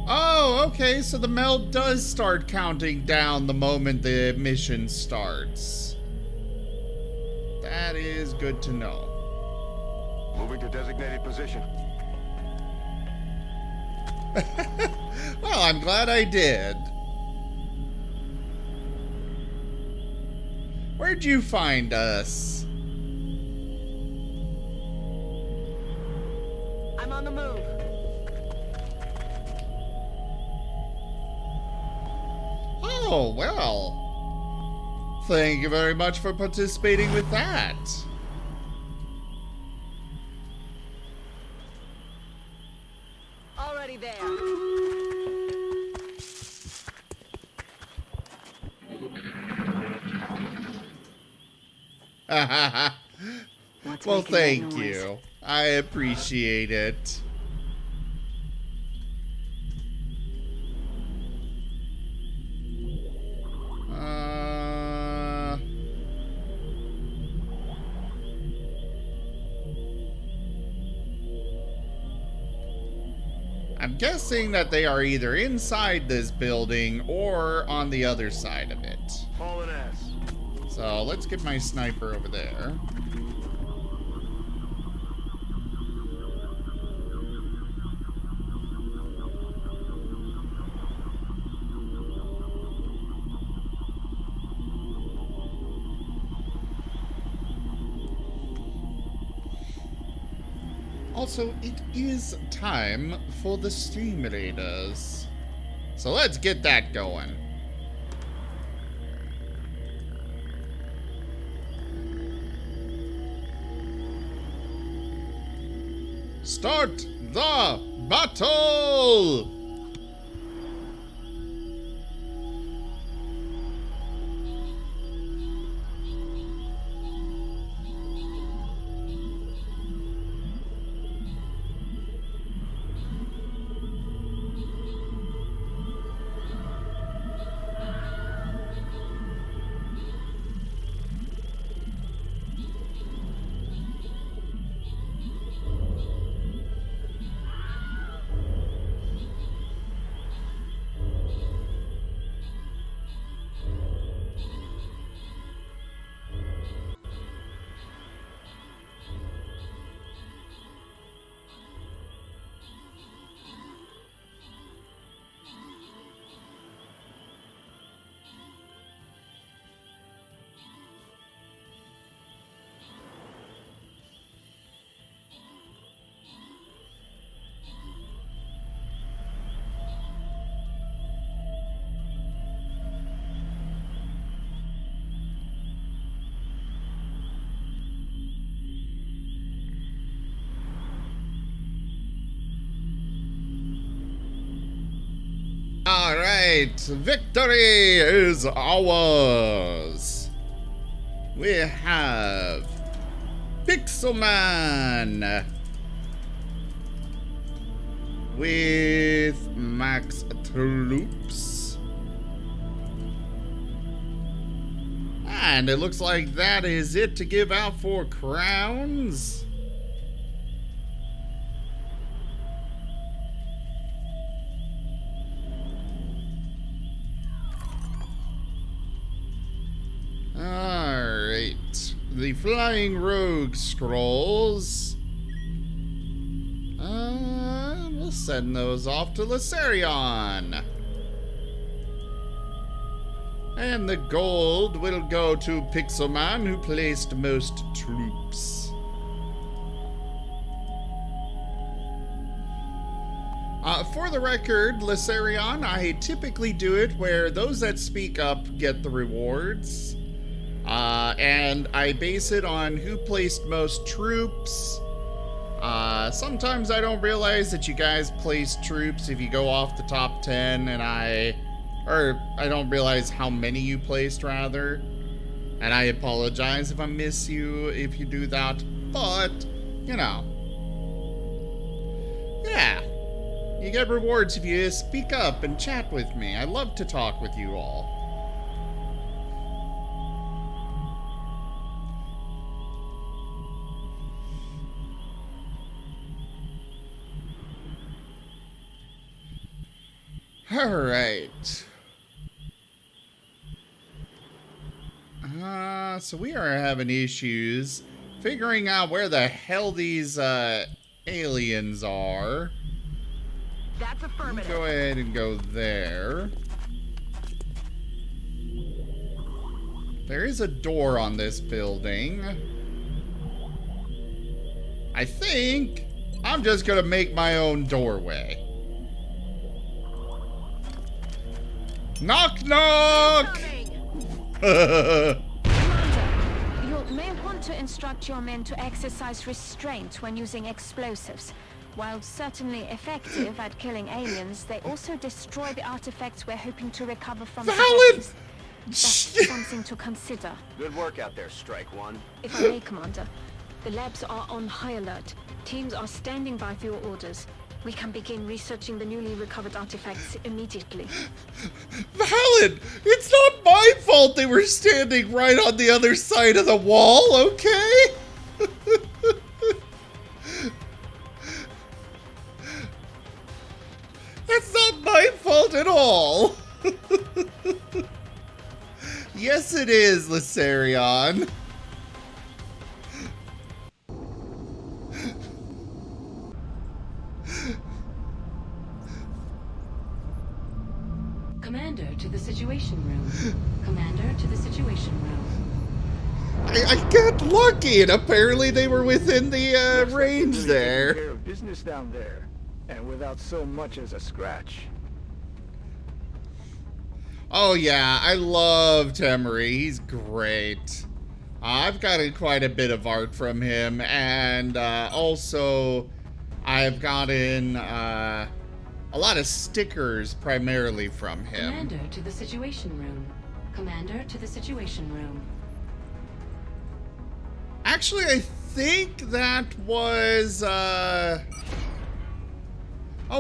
Oh, okay, so the meld does start counting down the moment the mission starts. That is good to know. Moving to designated position. Well, I'm glad I did. Where'd you find us? I'm on the move. Oh, well. Thank you very much for participating with that. Already there. Well, thank you. I appreciate it. I'm guessing that they are either inside this building or on the other side of it. Hauling ass. So let's get my sniper over there. Also, it is time for the stream raiders. So let's get that going. Start the battle! Alright, victory is ours. We have Pixelman with max troops. And it looks like that is it to give out for crowns. Alright. The Flying Rogue Scrolls. We'll send those off to Lysarion. And the gold will go to Pixelman, who placed most troops. For the record, Lysarion, I typically do it where those that speak up get the rewards. And I base it on who placed most troops. Sometimes I don't realize that you guys place troops if you go off the top 10, and I don't realize how many you placed, rather. And I apologize if I miss you if you do that, but, you know. Yeah. You get rewards if you speak up and chat with me. I love to talk with you all. Alright. So we are having issues figuring out where the hell these aliens are. That's affirmative. Go ahead and go there. There is a door on this building. I think I'm just gonna make my own doorway. Knock, knock! Commander, you may want to instruct your men to exercise restraint when using explosives. While certainly effective at killing aliens, they also destroy the artifacts we're hoping to recover from Valid! That's something to consider. Good work out there, Strike One. If I may, Commander. The labs are on high alert. Teams are standing by for your orders. We can begin researching the newly recovered artifacts immediately. Valen, it's not my fault they were standing right on the other side of the wall, okay? That's not my fault at all. Yes, it is, Lysarion. Commander to the Situation Room. Commander to the Situation Room. I got lucky, and apparently they were within the range Really there. taking care of business down there, and without so much as a scratch. Oh yeah, I love Temery. He's great. I've gotten quite a bit of art from him, and also I've gotten a lot of stickers primarily from him. Commander to the Situation Room. Commander to the Situation Room. Actually, I think that was oh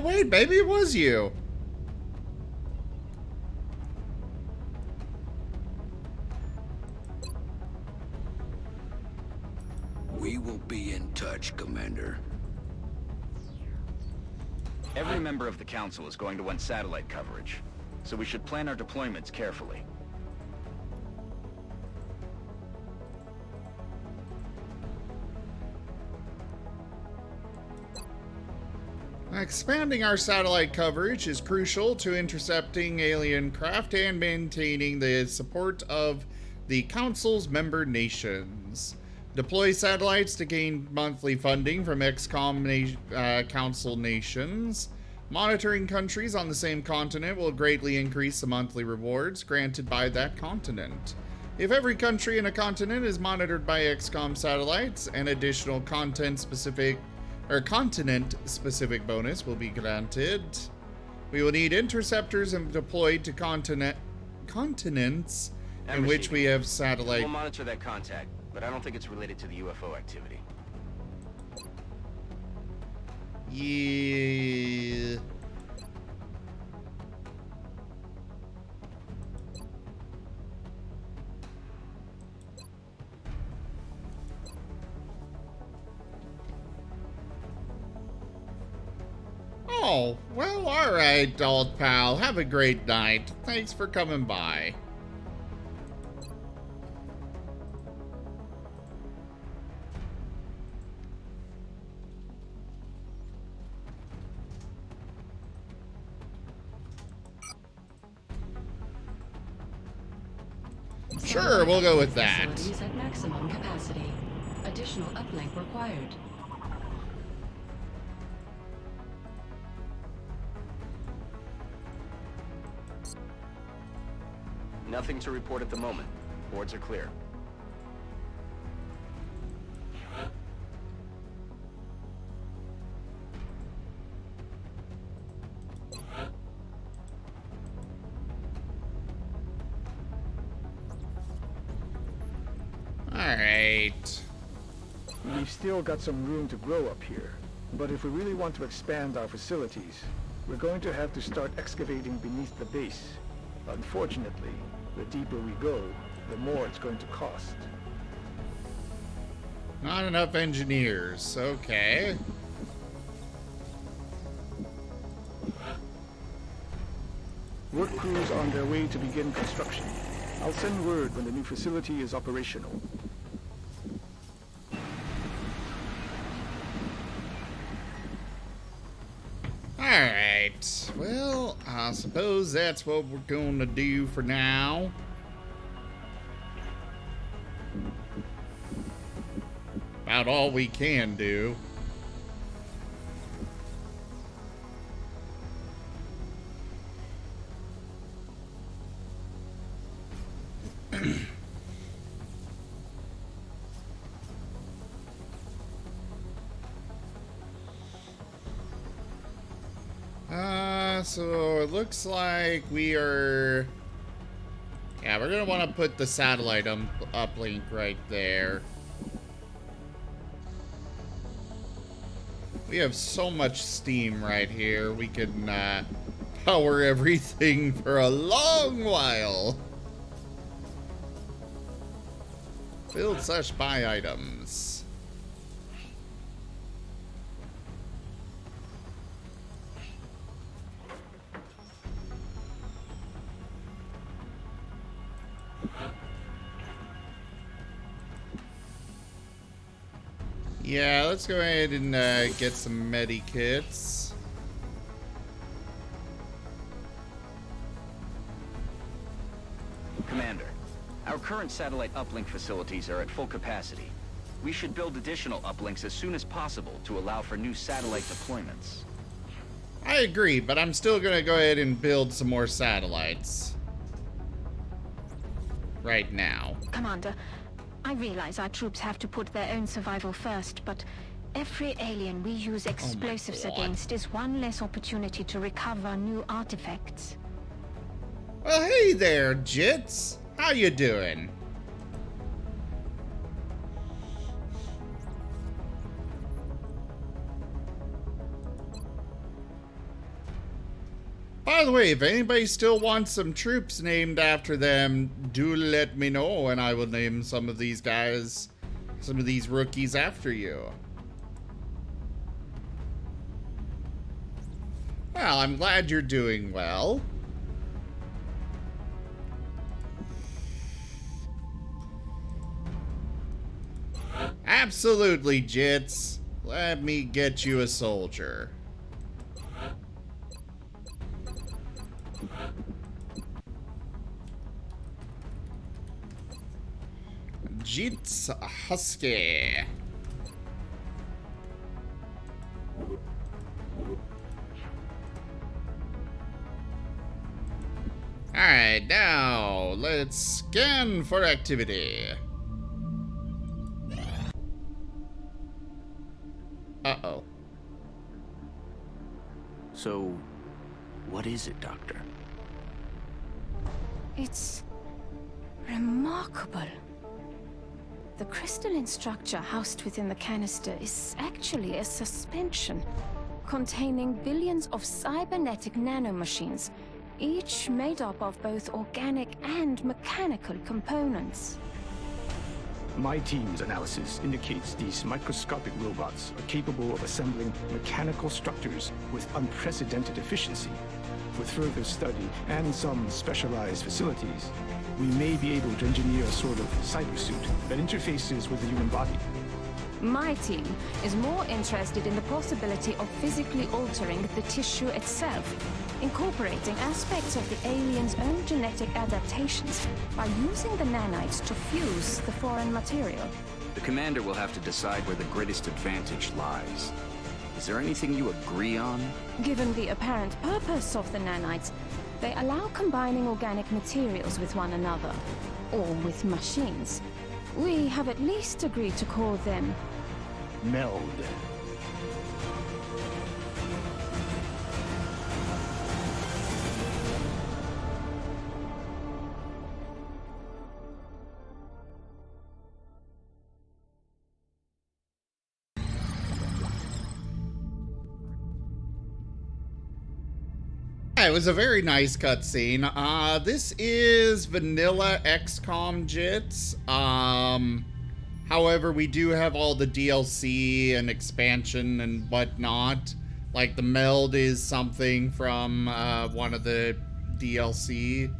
wait, maybe it was you. We will be in touch, Commander. Every member of the Council is going to want satellite coverage, so we should plan our deployments carefully. Expanding our satellite coverage is crucial to intercepting alien craft and maintaining the support of the Council's member nations. Deploy satellites to gain monthly funding from XCOM Council nations. Monitoring countries on the same continent will greatly increase the monthly rewards granted by that continent. If every country in a continent is monitored by XCOM satellites, an additional continent-specific bonus will be granted. We will need interceptors and deployed to continents in which we have satellite. We'll monitor that contact, but I don't think it's related to the UFO activity. Yeah. Oh, well, alright, old pal. Have a great night. Thanks for coming by. Sure, we'll go with that. Facilities at maximum capacity. Additional uplink required. Nothing to report at the moment. Boards are clear. Alright. We've still got some room to grow up here, but if we really want to expand our facilities, we're going to have to start excavating beneath the base. Unfortunately, the deeper we go, the more it's going to cost. Not enough engineers. Okay. Work crews on their way to begin construction. I'll send word when the new facility is operational. Alright. Well, I suppose that's what we're going to do for now. About all we can do. So it looks like we are Yeah, we're gonna want to put the satellite uplink right there. We have so much steam right here. We can power everything for a long while. Build/buy items. Yeah, let's go ahead and get some medikits. Commander, our current satellite uplink facilities are at full capacity. We should build additional uplinks as soon as possible to allow for new satellite deployments. I agree, but I'm still gonna go ahead and build some more satellites. Right now. Commander, I realize our troops have to put their own survival first, but every alien we use explosives against is one less opportunity to recover new artifacts. Well, hey there, Jits. How you doing? By the way, if anybody still wants some troops named after them, do let me know and I will name some of these guys, some of these rookies after you. Well, I'm glad you're doing well. Absolutely, Jits. Let me get you a soldier. Jits Husky. Alright, now let's scan for activity. Uh-oh. So, what is it, Doctor? It's remarkable. The crystalline structure housed within the canister is actually a suspension containing billions of cybernetic nanomachines, each made up of both organic and mechanical components. My team's analysis indicates these microscopic robots are capable of assembling mechanical structures with unprecedented efficiency. With further study and some specialized facilities, we may be able to engineer a sort of cybersuit that interfaces with the human body. My team is more interested in the possibility of physically altering the tissue itself, incorporating aspects of the alien's own genetic adaptations by using the nanites to fuse the foreign material. The Commander will have to decide where the greatest advantage lies. Is there anything you agree on? Given the apparent purpose of the nanites, they allow combining organic materials with one another, or with machines. We have at least agreed to call them Meld. It was a very nice cutscene. This is vanilla XCOM Jits. However, we do have all the DLC and expansion and whatnot. Like the meld is something from one of the DLC.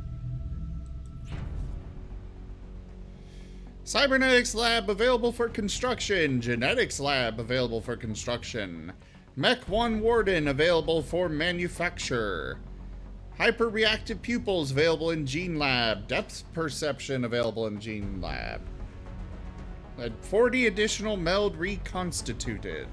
Cybernetics Lab available for construction. Genetics Lab available for construction. Mech 1 Warden available for manufacture. Hyper-reactive pupils available in Gene Lab. Depth perception available in Gene Lab. 40 additional meld reconstituted.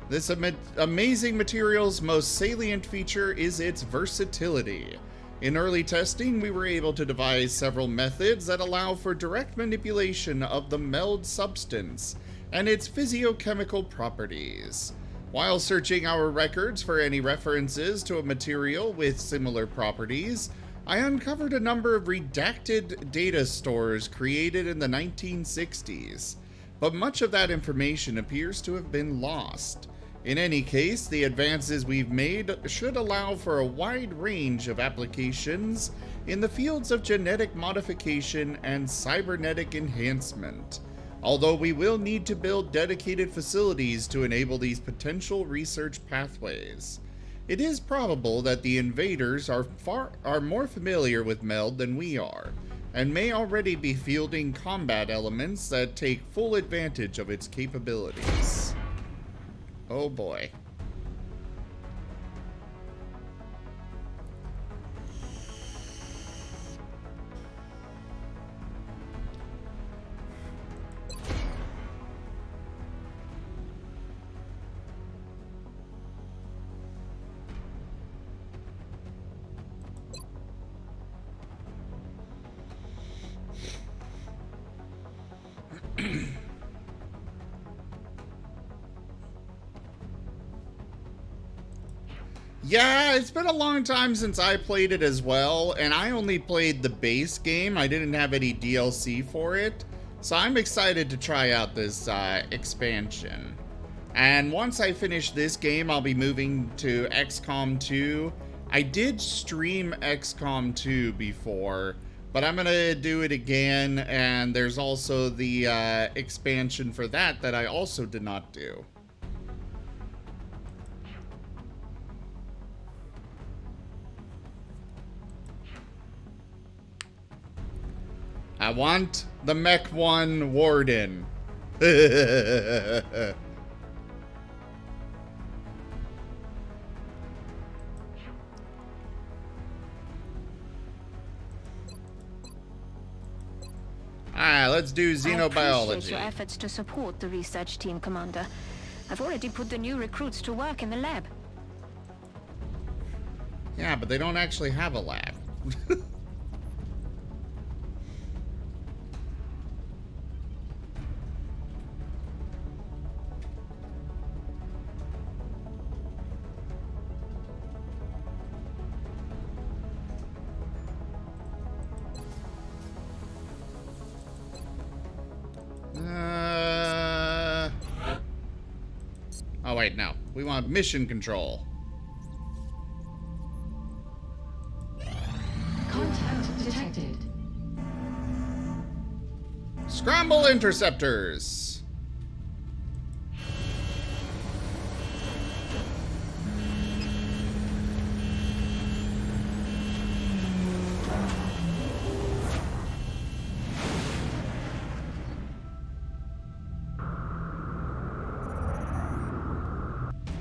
This amazing material's most salient feature is its versatility. In early testing, we were able to devise several methods that allow for direct manipulation of the meld substance and its physiochemical properties. While searching our records for any references to a material with similar properties, I uncovered a number of redacted data stores created in the 1960s, but much of that information appears to have been lost. In any case, the advances we've made should allow for a wide range of applications in the fields of genetic modification and cybernetic enhancement, although we will need to build dedicated facilities to enable these potential research pathways. It is probable that the invaders are more familiar with MELD than we are, and may already be fielding combat elements that take full advantage of its capabilities. Oh boy. Yeah, it's been a long time since I played it as well, and I only played the base game. I didn't have any DLC for it, so I'm excited to try out this expansion. And once I finish this game, I'll be moving to XCOM 2. I did stream XCOM 2 before, but I'm gonna do it again, and there's also the expansion for that I also did not do. I want the Mech 1 Warden. Alright, let's do xenobiology. I appreciate your efforts to support the research team, Commander. I've already put the new recruits to work in the lab. Yeah, but they don't actually have a lab. Oh wait, no. We want mission control. Contact detected. Scramble interceptors.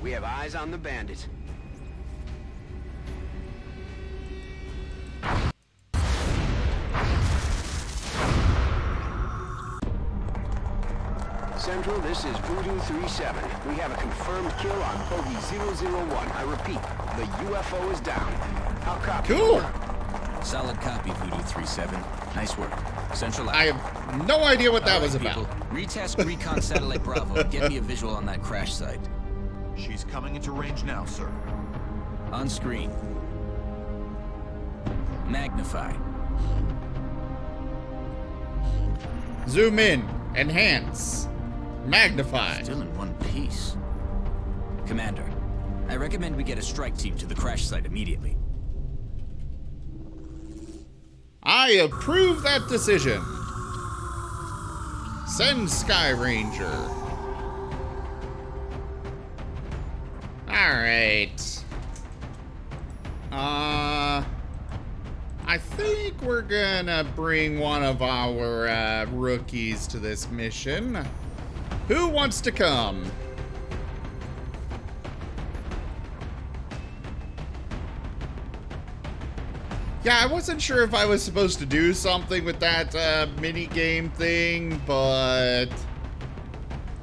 We have eyes on the bandit. Central, this is Voodoo 37. We have a confirmed kill on Bogey 001. I repeat, the UFO is down. How copy? Cool. Solid copy, Voodoo 37. Nice work. Central. I have no idea what that was about. Retask Recon Satellite Bravo. Get me a visual on that crash site. She's coming into range now, sir. On screen. Magnify. Zoom in. Enhance. Magnify. Still in one piece. Commander, I recommend we get a strike team to the crash site immediately. I approve that decision. Send Sky Ranger. Alright. I think we're gonna bring one of our rookies to this mission. Who wants to come? Yeah, I wasn't sure if I was supposed to do something with that mini game thing, but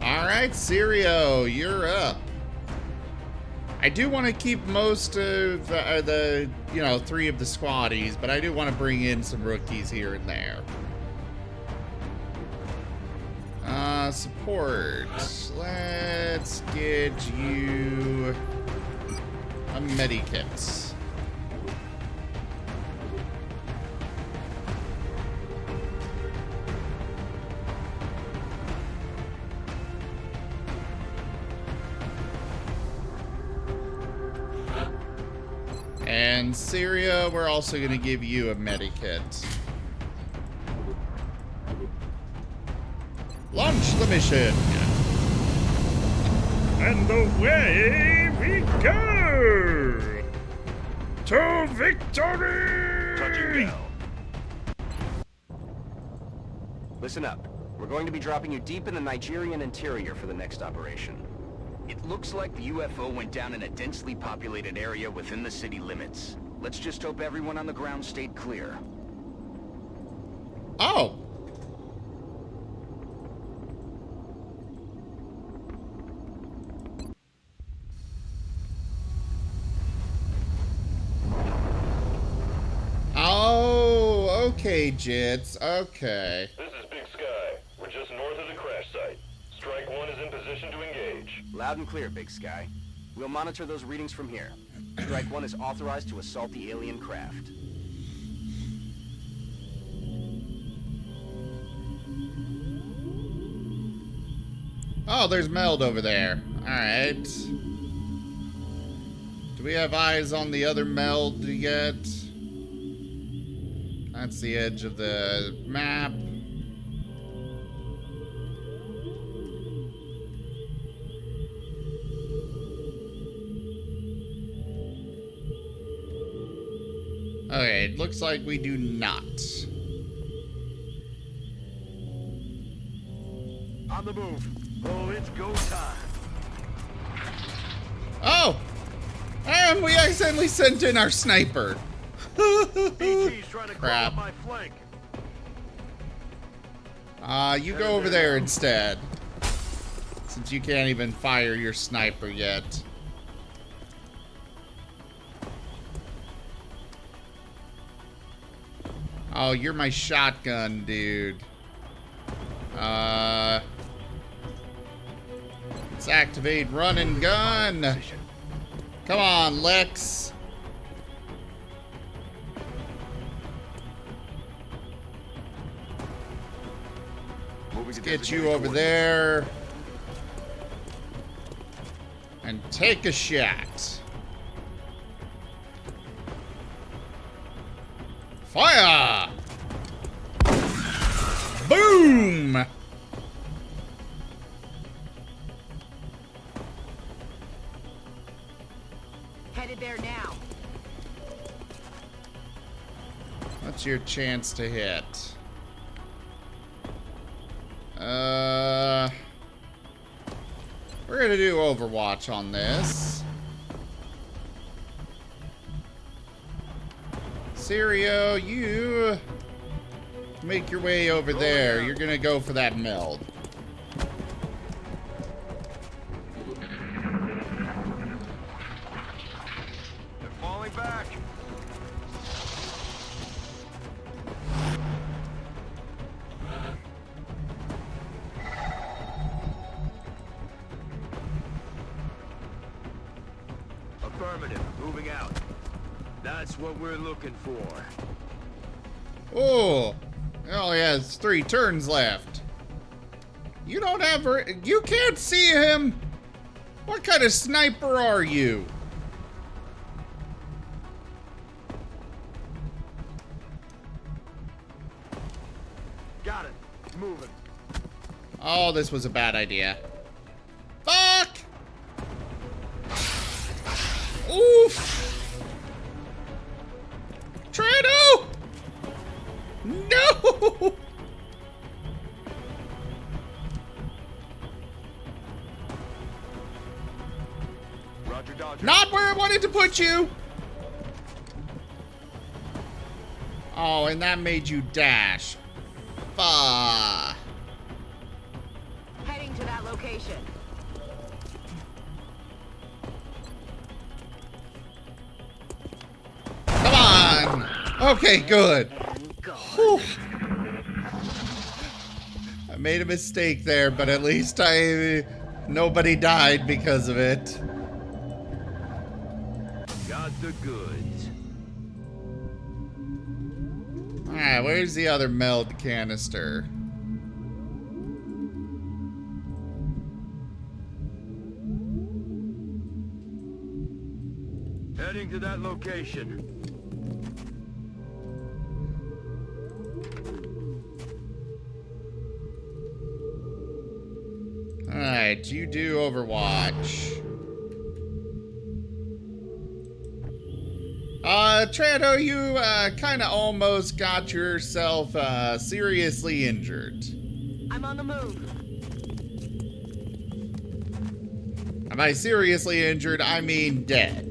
alright, Sirio, you're up. I do want to keep most of the, 3 of the squaddies, but I do want to bring in some rookies here and there. Support. Let's get you a medikit. And Syria, we're also going to give you a medikit. Launch the mission! And away we go! To victory! Touching down. Listen up. We're going to be dropping you deep in the Nigerian interior for the next operation. It looks like the UFO went down in a densely populated area within the city limits. Let's just hope everyone on the ground stayed clear. Oh! Oh, okay, Jits. Okay. This is Big Sky. We're just north of the crash site. Strike 1 is in position to engage. Loud and clear, Big Sky. We'll monitor those readings from here. Strike 1 is authorized to assault the alien craft. Oh, there's Meld over there. Alright. Do we have eyes on the other Meld yet? That's the edge of the map. Okay, it looks like we do not. On the move. Oh, it's go time. Oh! And we accidentally sent in our sniper. ET's trying to crawl Crap. up my flank. You go over there instead. Since you can't even fire your sniper yet. Oh, you're my shotgun, dude. Let's activate run and gun. Come on, Lex. Let's get you over there. And take a shot. Fire! Boom! Headed there now. What's your chance to hit? We're gonna do Overwatch on this. Serio, you make your way over there. You're gonna go for that meld. They're falling back. Affirmative. Moving out. That's what we're looking for. Oh, oh yeah, it's 3 turns left. You don't have, you can't see him. What kind of sniper are you? Got it. Moving. Oh, this was a bad idea. Fuck! Oof! Trano! No! Roger, Dodger. Not where I wanted to put you! Oh, and that made you dash. Fuck. Heading to that location. Come on! Okay, good. Whew. I made a mistake there, but at least nobody died because of it. Got the goods. Alright, where's the other meld canister? Heading to that location. Alright, you do Overwatch. Trano, you kinda almost got yourself seriously injured. I'm on the move. And by seriously injured, I mean dead.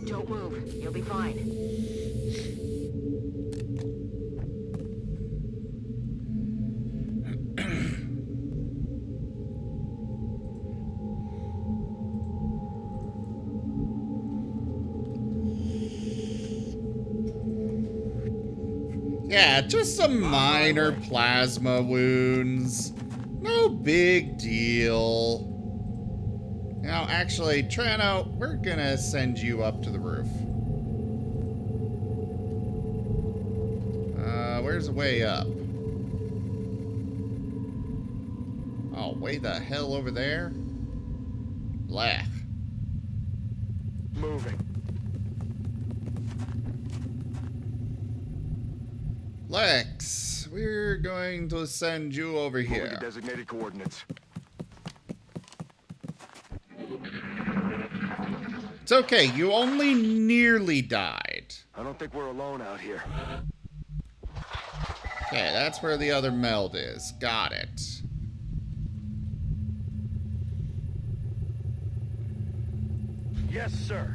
Don't move. You'll be fine. Yeah, just some minor plasma wounds. No big deal. Now, actually, Trano, we're gonna send you up to the roof. Where's the way up? Oh, way the hell over there? Left. Moving. Lex, we're going to send you over here. Moving to designated coordinates. It's okay, you only nearly died. I don't think we're alone out here. Okay, that's where the other meld is. Got it. Yes, sir.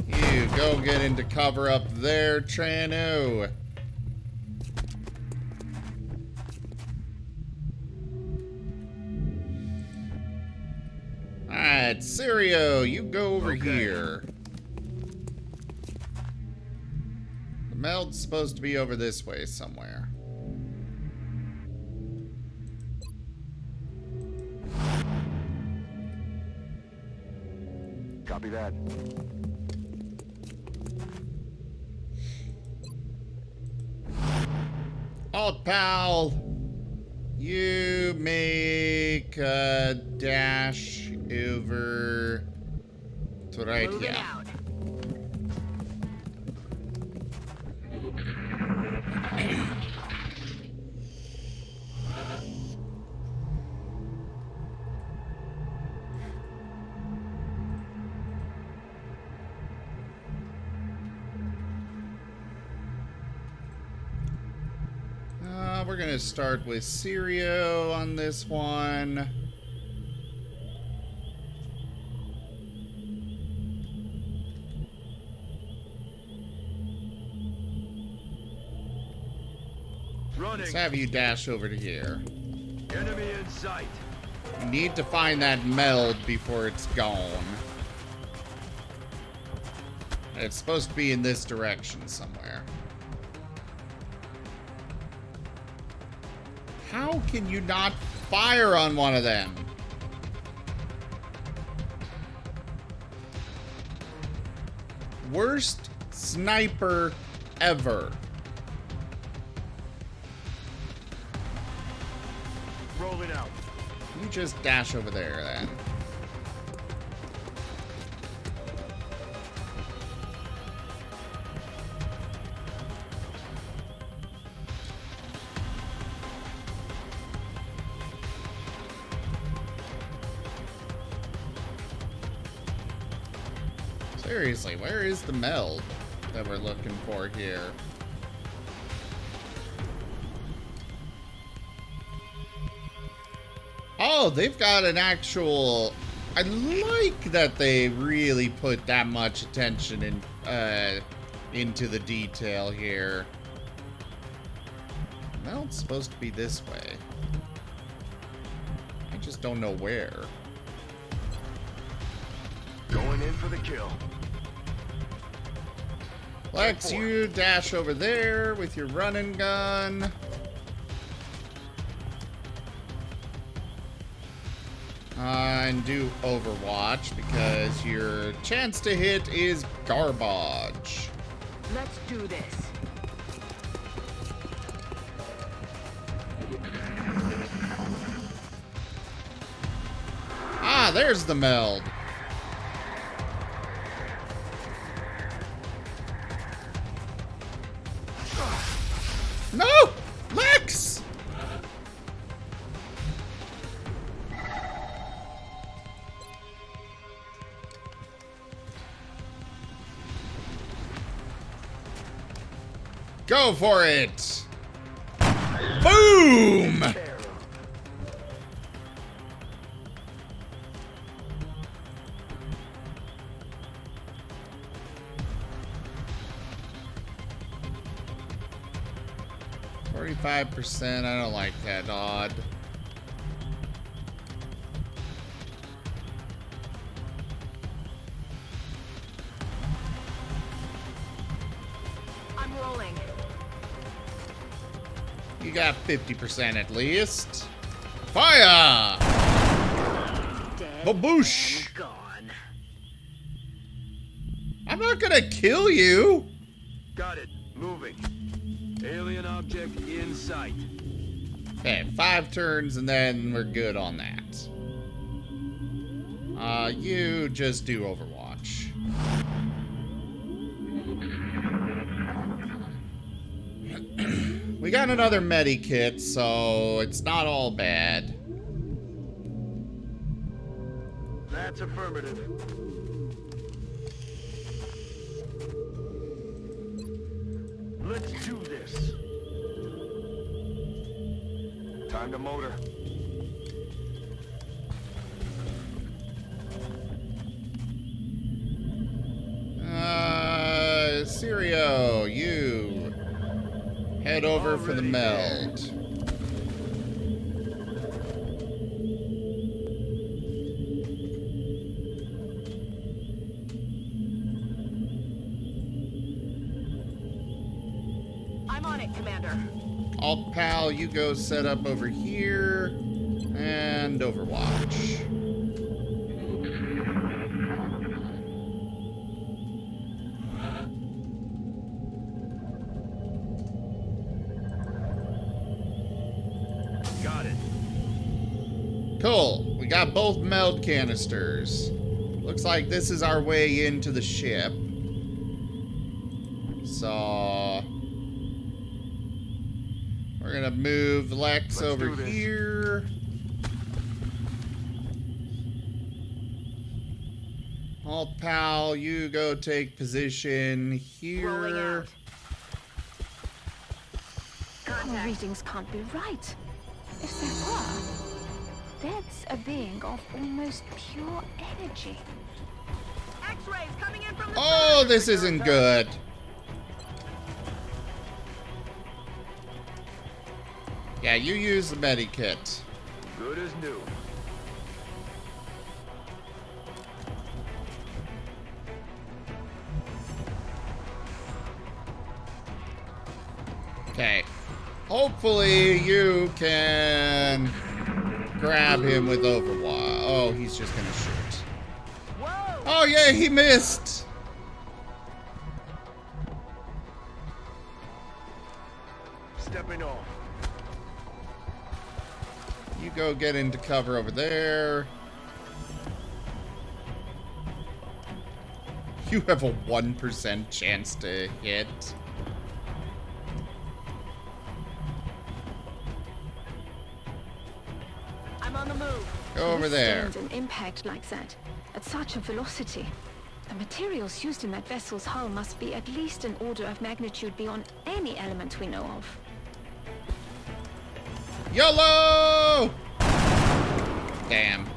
You go get into cover up there, Trano. Alright, Sirio, you go over here. The meld's supposed to be over this way somewhere. Copy that. Alt pal, you make a dash over to right Moving here. out. We're gonna start with Sirio on this one. Running. Let's have you dash over to here. Enemy in sight. You need to find that meld before it's gone. It's supposed to be in this direction somewhere. How can you not fire on one of them? Worst sniper ever. Rolling out. You just dash over there then. Seriously, where is the meld that we're looking for here? Oh, they've got an actual... I like that they really put that much attention into the detail here. Meld's supposed to be this way. I just don't know where. Going in for the kill. Lex, you dash over there with your running gun. And do Overwatch because your chance to hit is garbage. Let's do this. Ah, there's the meld. No! Lex! Go for it! Boom! %. I don't like that, odd. I'm rolling. You got 50% at least. Fire! Baboosh! Gone. I'm not gonna kill you. Got it. Moving. Alien object in sight. Okay, 5 turns and then we're good on that. You just do Overwatch. We got another medikit, so it's not all bad. That's affirmative. Let's do this. Time to motor. Sirio, you head over for the meld. I'm on it, Commander. Alt Pal, you go set up over here and Overwatch. Got it. Cool. We got both meld canisters. Looks like this is our way into the ship. So we're gonna move Lex over here. Alt Pal, you go take position here. Our readings can't be right. If they were, that's a being of almost pure energy. X-rays coming in from the Oh, this isn't good. Yeah, you use the medikit. Good as new. Okay. Hopefully you can grab him with Overwatch. Oh, he's just gonna shoot. Whoa. Oh yeah, he missed. Stepping off. You go get into cover over there. You have a 1% chance to hit. I'm on the move. Go over there. Withstand an impact like that at such a velocity. The materials used in that vessel's hull must be at least an order of magnitude beyond any element we know of. YOLO! Damn.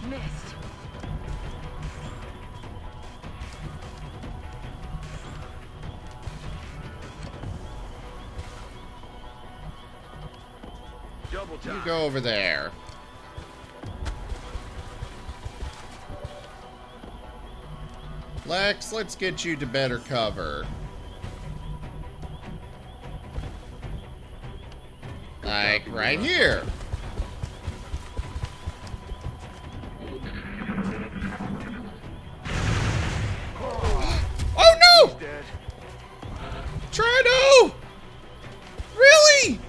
Missed. Double time. You go over there. Lex, let's get you to better cover. Like right here. Oh no! Trino! Really?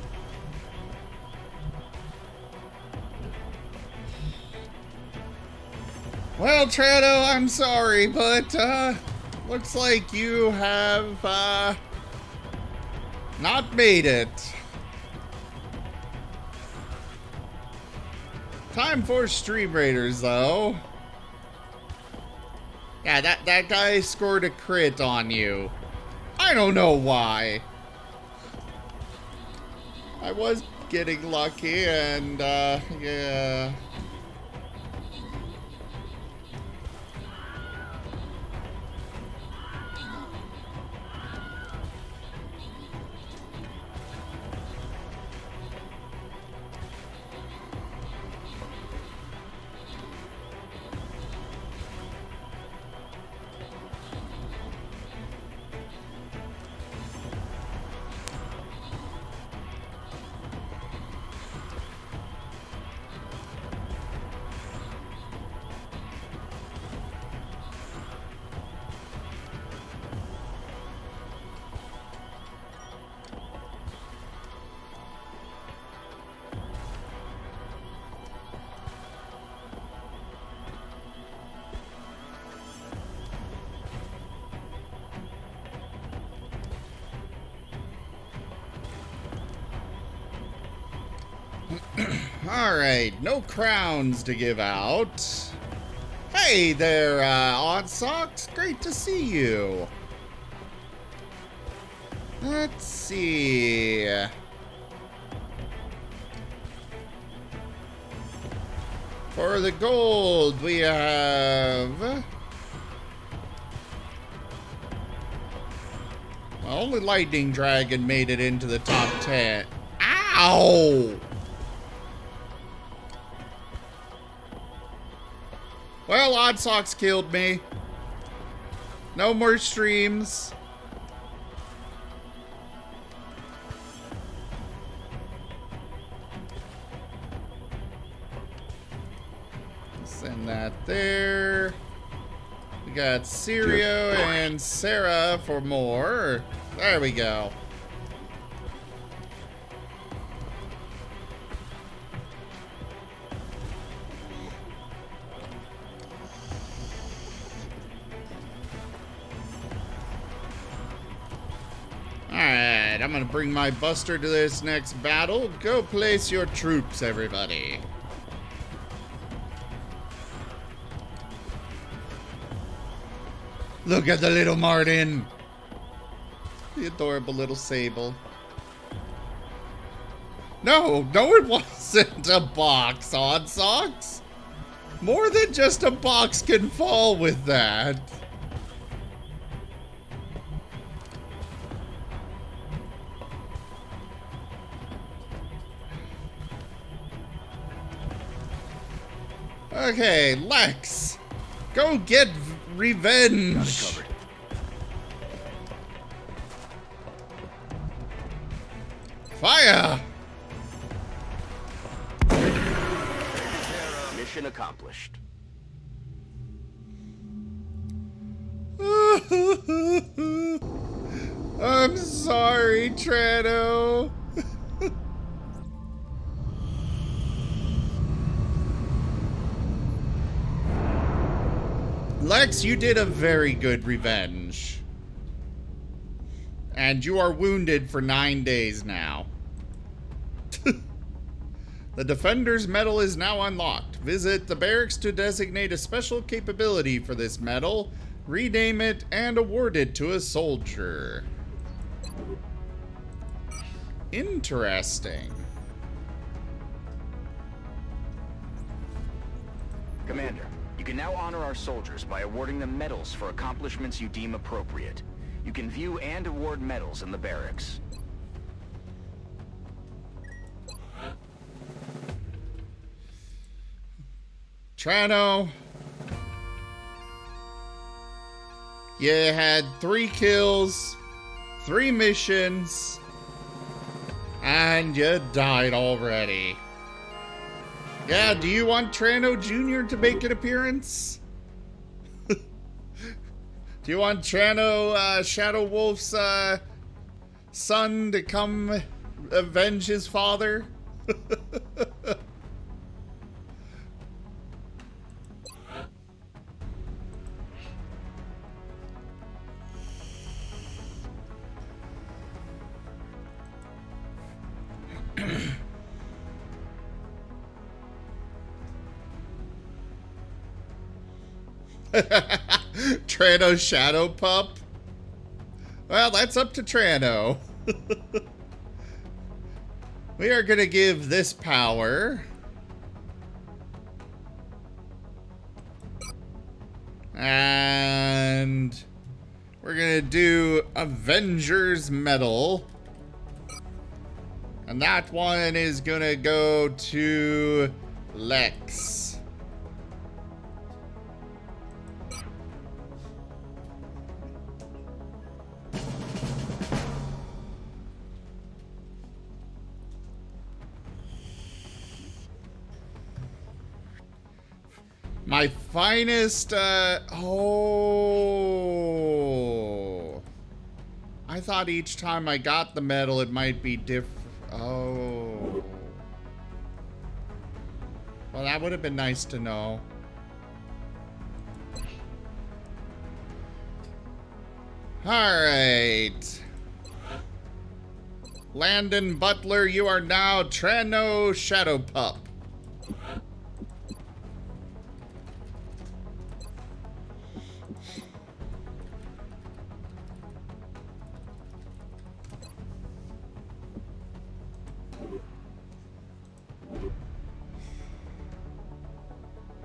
Well, Trino, I'm sorry, but looks like you have Not made it. Time for Stream Raiders, though. Yeah, that guy scored a crit on you. I don't know why. I was getting lucky, and, yeah. Alright, no crowns to give out. Hey there, Odd Socks. Great to see you. Let's see. For the gold, we have... Well, only Lightning Dragon made it into the top 10. Ow! Well, Odd Socks killed me. No more streams. Send that there. We got Sirio and Sarah for more. There we go. Alright, I'm gonna bring my Buster to this next battle. Go place your troops, everybody. Look at the little Martin. The adorable little Sable. No, it wasn't a box, Odd Socks. More than just a box can fall with that. Okay, Lex, go get revenge. Got it covered. Fire! Mission accomplished. I'm sorry, Trano. Lex, you did a very good revenge. And you are wounded for 9 days now. The Defender's Medal is now unlocked. Visit the barracks to designate a special capability for this medal, rename it, and award it to a soldier. Interesting. Commander, you can now honor our soldiers by awarding them medals for accomplishments you deem appropriate. You can view and award medals in the barracks. Trano, you had 3 kills, 3 missions, and you died already. Yeah, do you want Trano Jr. to make an appearance? Do you want Trano, Shadow Wolf's son to come avenge his father? Trano Shadow Pup? Well, that's up to Trano. We are going to give this power. And we're going to do Avengers Medal. And that one is going to go to Lex. My finest, oh. I thought each time I got the medal it might be different. Oh. Well, that would have been nice to know. Alright. Landon Butler, you are now Trano Shadow Pup.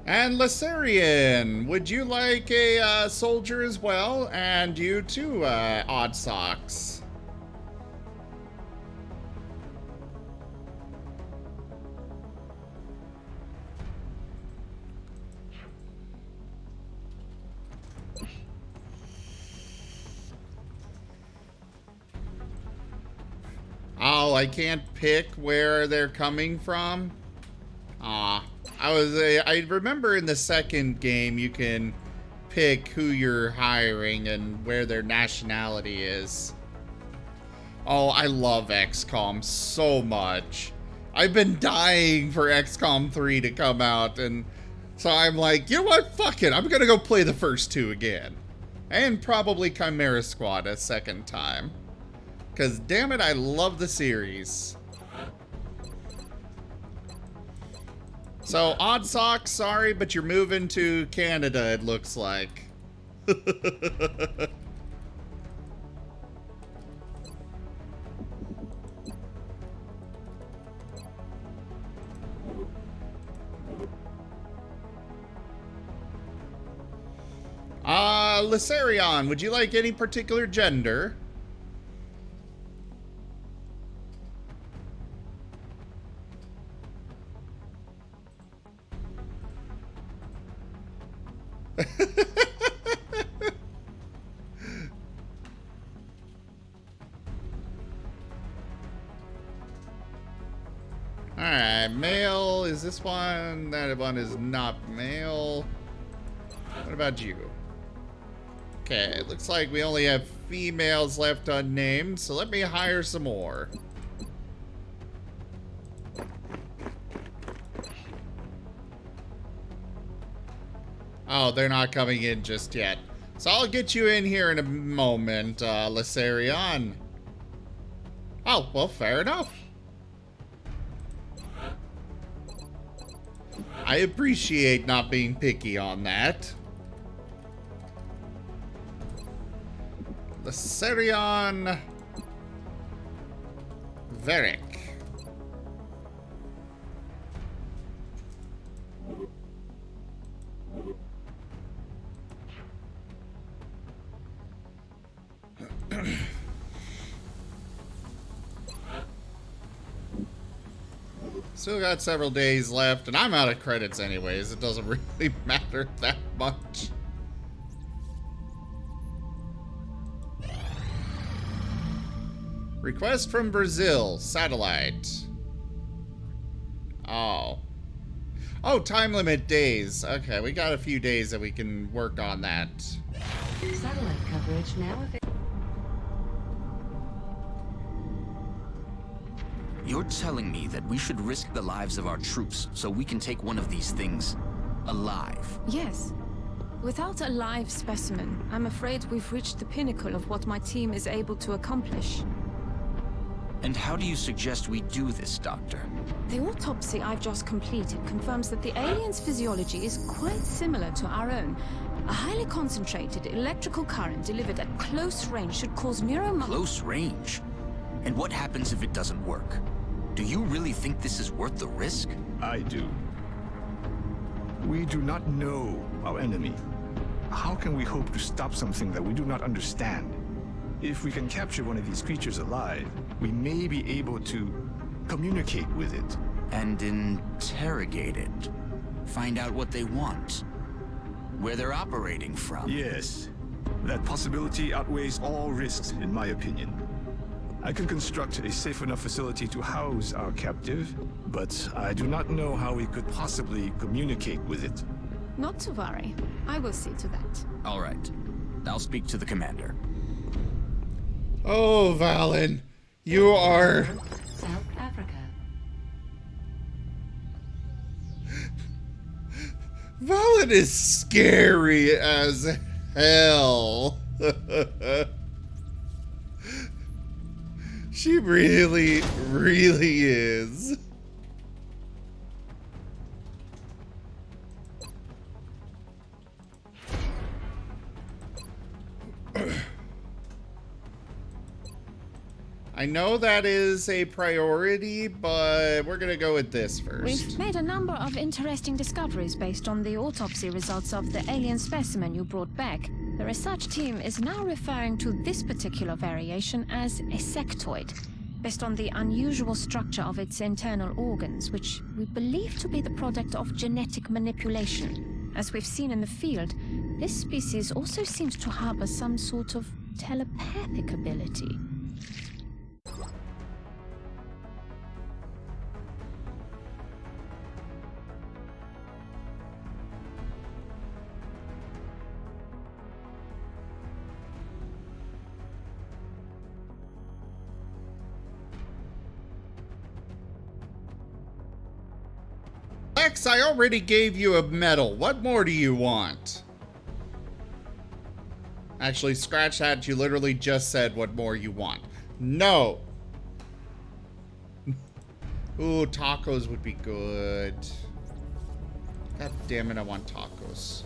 And Lacerian, would you like a soldier as well? And you too, Odd Socks. Oh, I can't pick where they're coming from? Aw. I remember in the second game you can pick who you're hiring and where their nationality is. Oh, I love XCOM so much. I've been dying for XCOM 3 to come out, and so I'm like, you know what? Fuck it. I'm gonna go play the first two again. And probably Chimera Squad a second time. Because damn it, I love the series. So, Odd Socks, sorry, but you're moving to Canada, it looks like. Lacerion, would you like any particular gender? Alright, male. Is this one? That one is not male. What about you? Okay, it looks like we only have females left unnamed, so let me hire some more. Oh, they're not coming in just yet. So I'll get you in here in a moment, Lacerion. Oh, well, fair enough. I appreciate not being picky on that. Lacerion Varric. Still got several days left, and I'm out of credits anyways. It doesn't really matter that much. Request from Brazil. Satellite. Oh. Oh, time limit days. Okay, we got a few days that we can work on that. Satellite coverage now available. You're telling me that we should risk the lives of our troops so we can take one of these things alive? Yes. Without a live specimen, I'm afraid we've reached the pinnacle of what my team is able to accomplish. And how do you suggest we do this, Doctor? The autopsy I've just completed confirms that the alien's physiology is quite similar to our own. A highly concentrated electrical current delivered at close range should cause Close range? And what happens if it doesn't work? Do you really think this is worth the risk? I do. We do not know our enemy. How can we hope to stop something that we do not understand? If we can capture one of these creatures alive, we may be able to communicate with it. And interrogate it. Find out what they want. Where they're operating from. Yes. That possibility outweighs all risks, in my opinion. I can construct a safe enough facility to house our captive, but I do not know how we could possibly communicate with it. Not to worry. I will see to that. All right. I'll speak to the commander. Oh, Valen, you are... South Africa. Valen is scary as hell. She really, really is. I know that is a priority, but we're gonna go with this first. We've made a number of interesting discoveries based on the autopsy results of the alien specimen you brought back. The research team is now referring to this particular variation as a sectoid, based on the unusual structure of its internal organs, which we believe to be the product of genetic manipulation. As we've seen in the field, this species also seems to harbor some sort of telepathic ability. Lex, I already gave you a medal. What more do you want? Actually, scratch that. You literally just said what more you want. No. Ooh, tacos would be good. God damn it, I want tacos.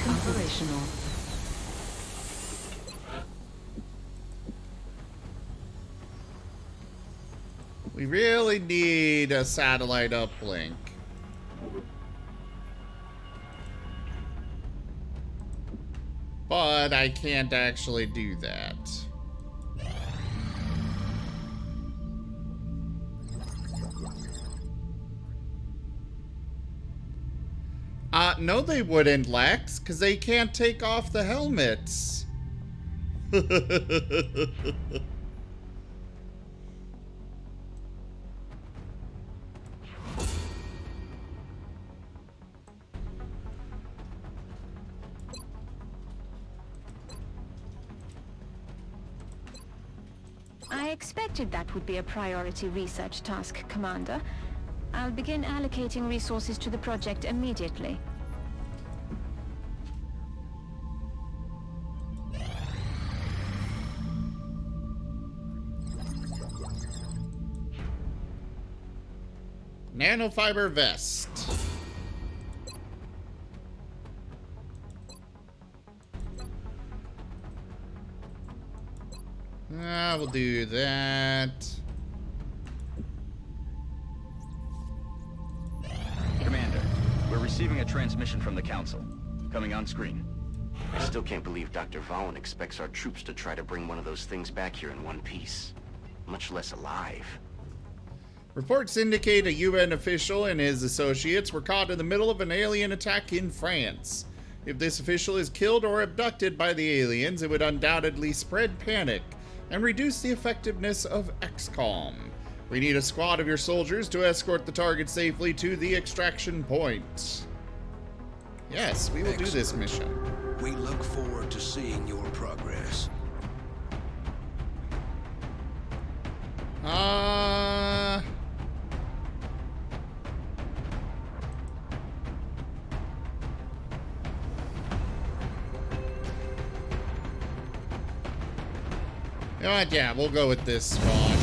Operational. We really need a satellite uplink. But I can't actually do that. No they wouldn't, Lex, because they can't take off the helmets. I expected that would be a priority research task, Commander. I'll begin allocating resources to the project immediately. Nanofiber vest. We'll do that. Commander, we're receiving a transmission from the Council. Coming on screen. I still can't believe Dr. Valen expects our troops to try to bring one of those things back here in one piece. Much less alive. Reports indicate a UN official and his associates were caught in the middle of an alien attack in France. If this official is killed or abducted by the aliens, it would undoubtedly spread panic and reduce the effectiveness of XCOM. We need a squad of your soldiers to escort the target safely to the extraction point. Yes, we will do this mission. We look forward to seeing your progress. You know what? Yeah, we'll go with this spawn.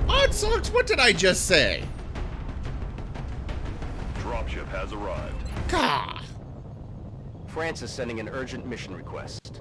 Odd socks, what did I just say? Dropship has arrived. Gah! France is sending an urgent mission request.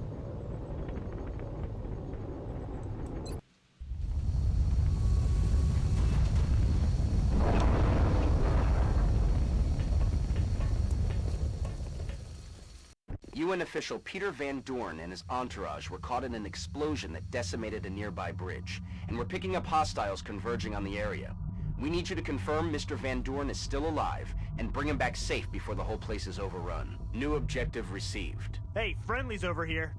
UN official Peter Van Dorn and his entourage were caught in an explosion that decimated a nearby bridge, and we're picking up hostiles converging on the area. We need you to confirm Mr. Van Dorn is still alive, and bring him back safe before the whole place is overrun. New objective received. Hey, friendly's over here.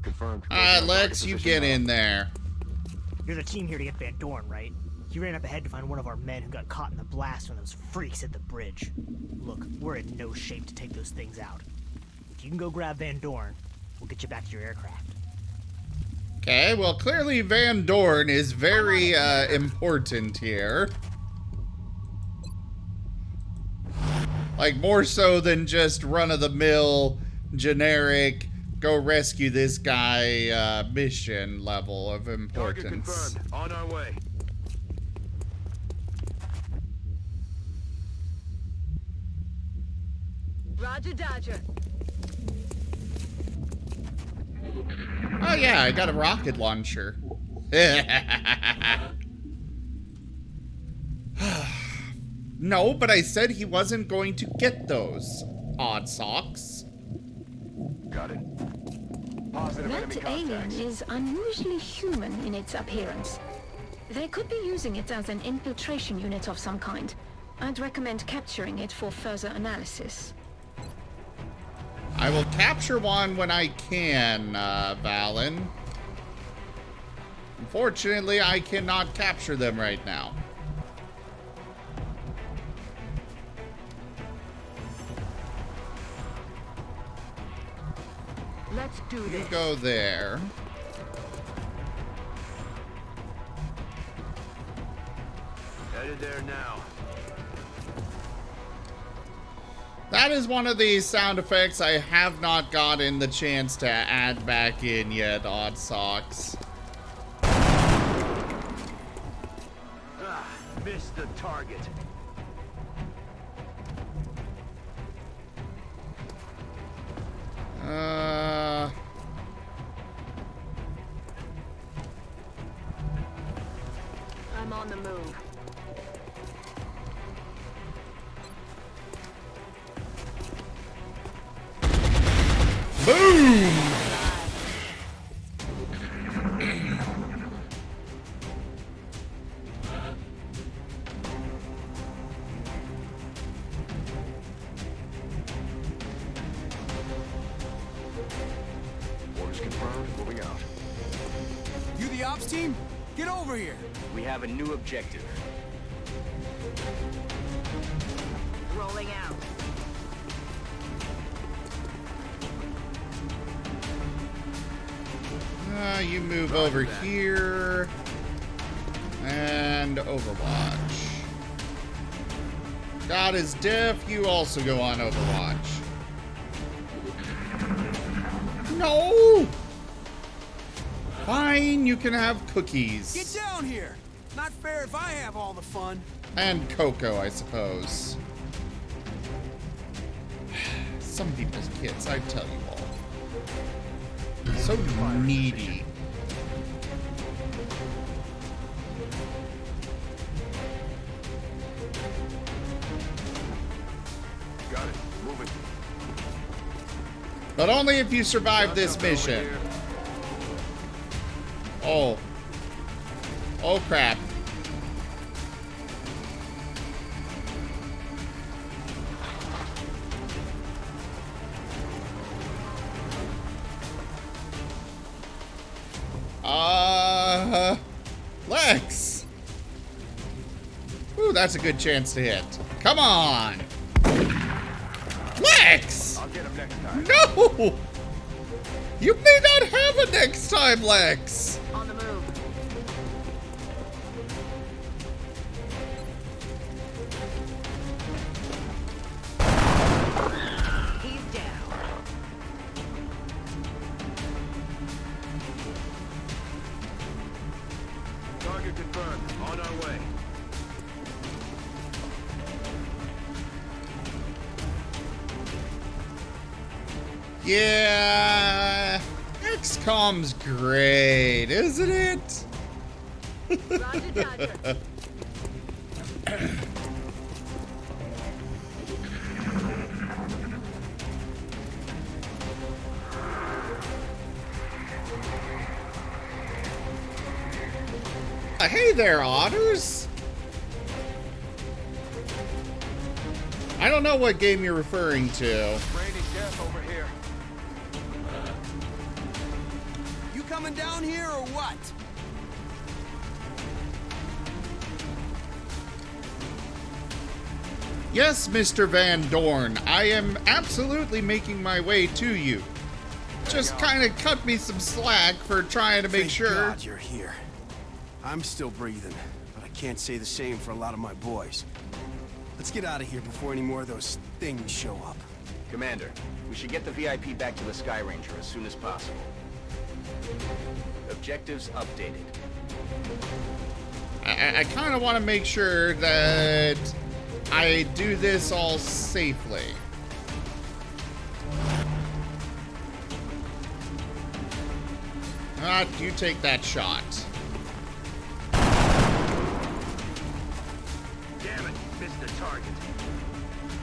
Confirmed. Lex, you get in there. You're the team here to get Van Dorn, right? You ran up ahead to find one of our men who got caught in the blast when those freaks hit the bridge. Look, we're in no shape to take those things out. If you can go grab Van Dorn, we'll get you back to your aircraft. Okay, well, clearly Van Dorn is very important here. Like, more so than just run-of-the-mill, generic, go rescue this guy mission level of importance. Target confirmed. On our way. Roger, Dodger. Oh yeah, I got a rocket launcher. No, but I said he wasn't going to get those. Odd socks. Got it. That alien is unusually human in its appearance. They could be using it as an infiltration unit of some kind. I'd recommend capturing it for further analysis. I will capture one when I can, Valen. Unfortunately, I cannot capture them right now. Let's do this. You go there. Headed there now. That is one of the sound effects I have not gotten the chance to add back in yet, Odd Socks. Ah, missed the target. I'm on the move. Boom! Orders confirmed. Moving out. You the ops team? Get over here. We have a new objective. Rolling out. You move over here. And Overwatch. God is deaf, you also go on Overwatch. No! Fine, you can have cookies. Get down here. Not fair if I have all the fun. And Cocoa, I suppose. Some people's kids, I tell you all. So needy. Got it. Moving. But only if you survive this mission. Oh. Oh crap. Lex! Ooh, that's a good chance to hit. Come on! Lex! I'll get him next time. No! You may not have a next time, Lex! On the move. He's down. Target confirmed. On our way. Yeah, XCOM's great, isn't it? Roger, Dodger. Hey there, otters. I don't know what game you're referring to. Rainy death over here. You coming down here or what? Yes, Mr. Van Dorn, I am absolutely making my way to you. Just kind of cut me some slack for trying to make Thank sure. God you're here. I'm still breathing, but I can't say the same for a lot of my boys. Let's get out of here before any more of those things show up. Commander, we should get the VIP back to the Sky Ranger as soon as possible. Objectives updated. I kind of want to make sure that I do this all safely. You take that shot. Damn it, missed the target.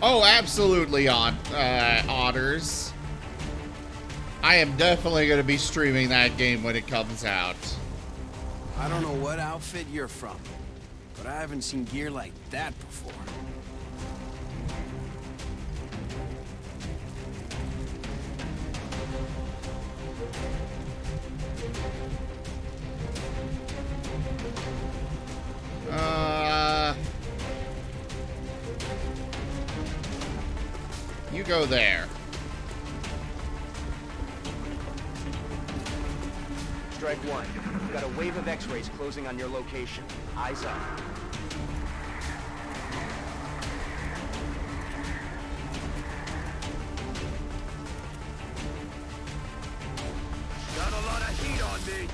Oh, absolutely, otters. I am definitely going to be streaming that game when it comes out. I don't know what outfit you're from, but I haven't seen gear like that before. You go there. Strike one. We've got a wave of X-rays closing on your location. Eyes up. Got a lot of heat on me.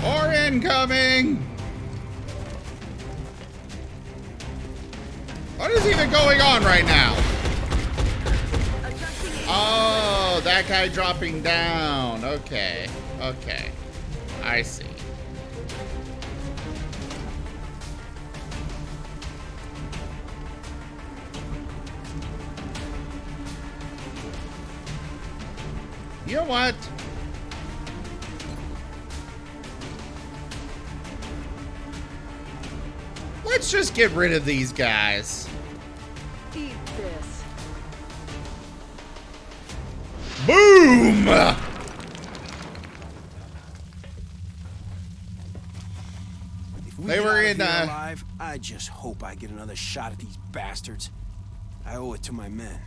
Or incoming! What is even going on right now? Oh, that guy dropping down. Okay. Okay. I see. You know what? Let's just get rid of these guys. Eat this. Boom! If we They get were out of in, here alive, I just hope I get another shot at these bastards. I owe it to my men.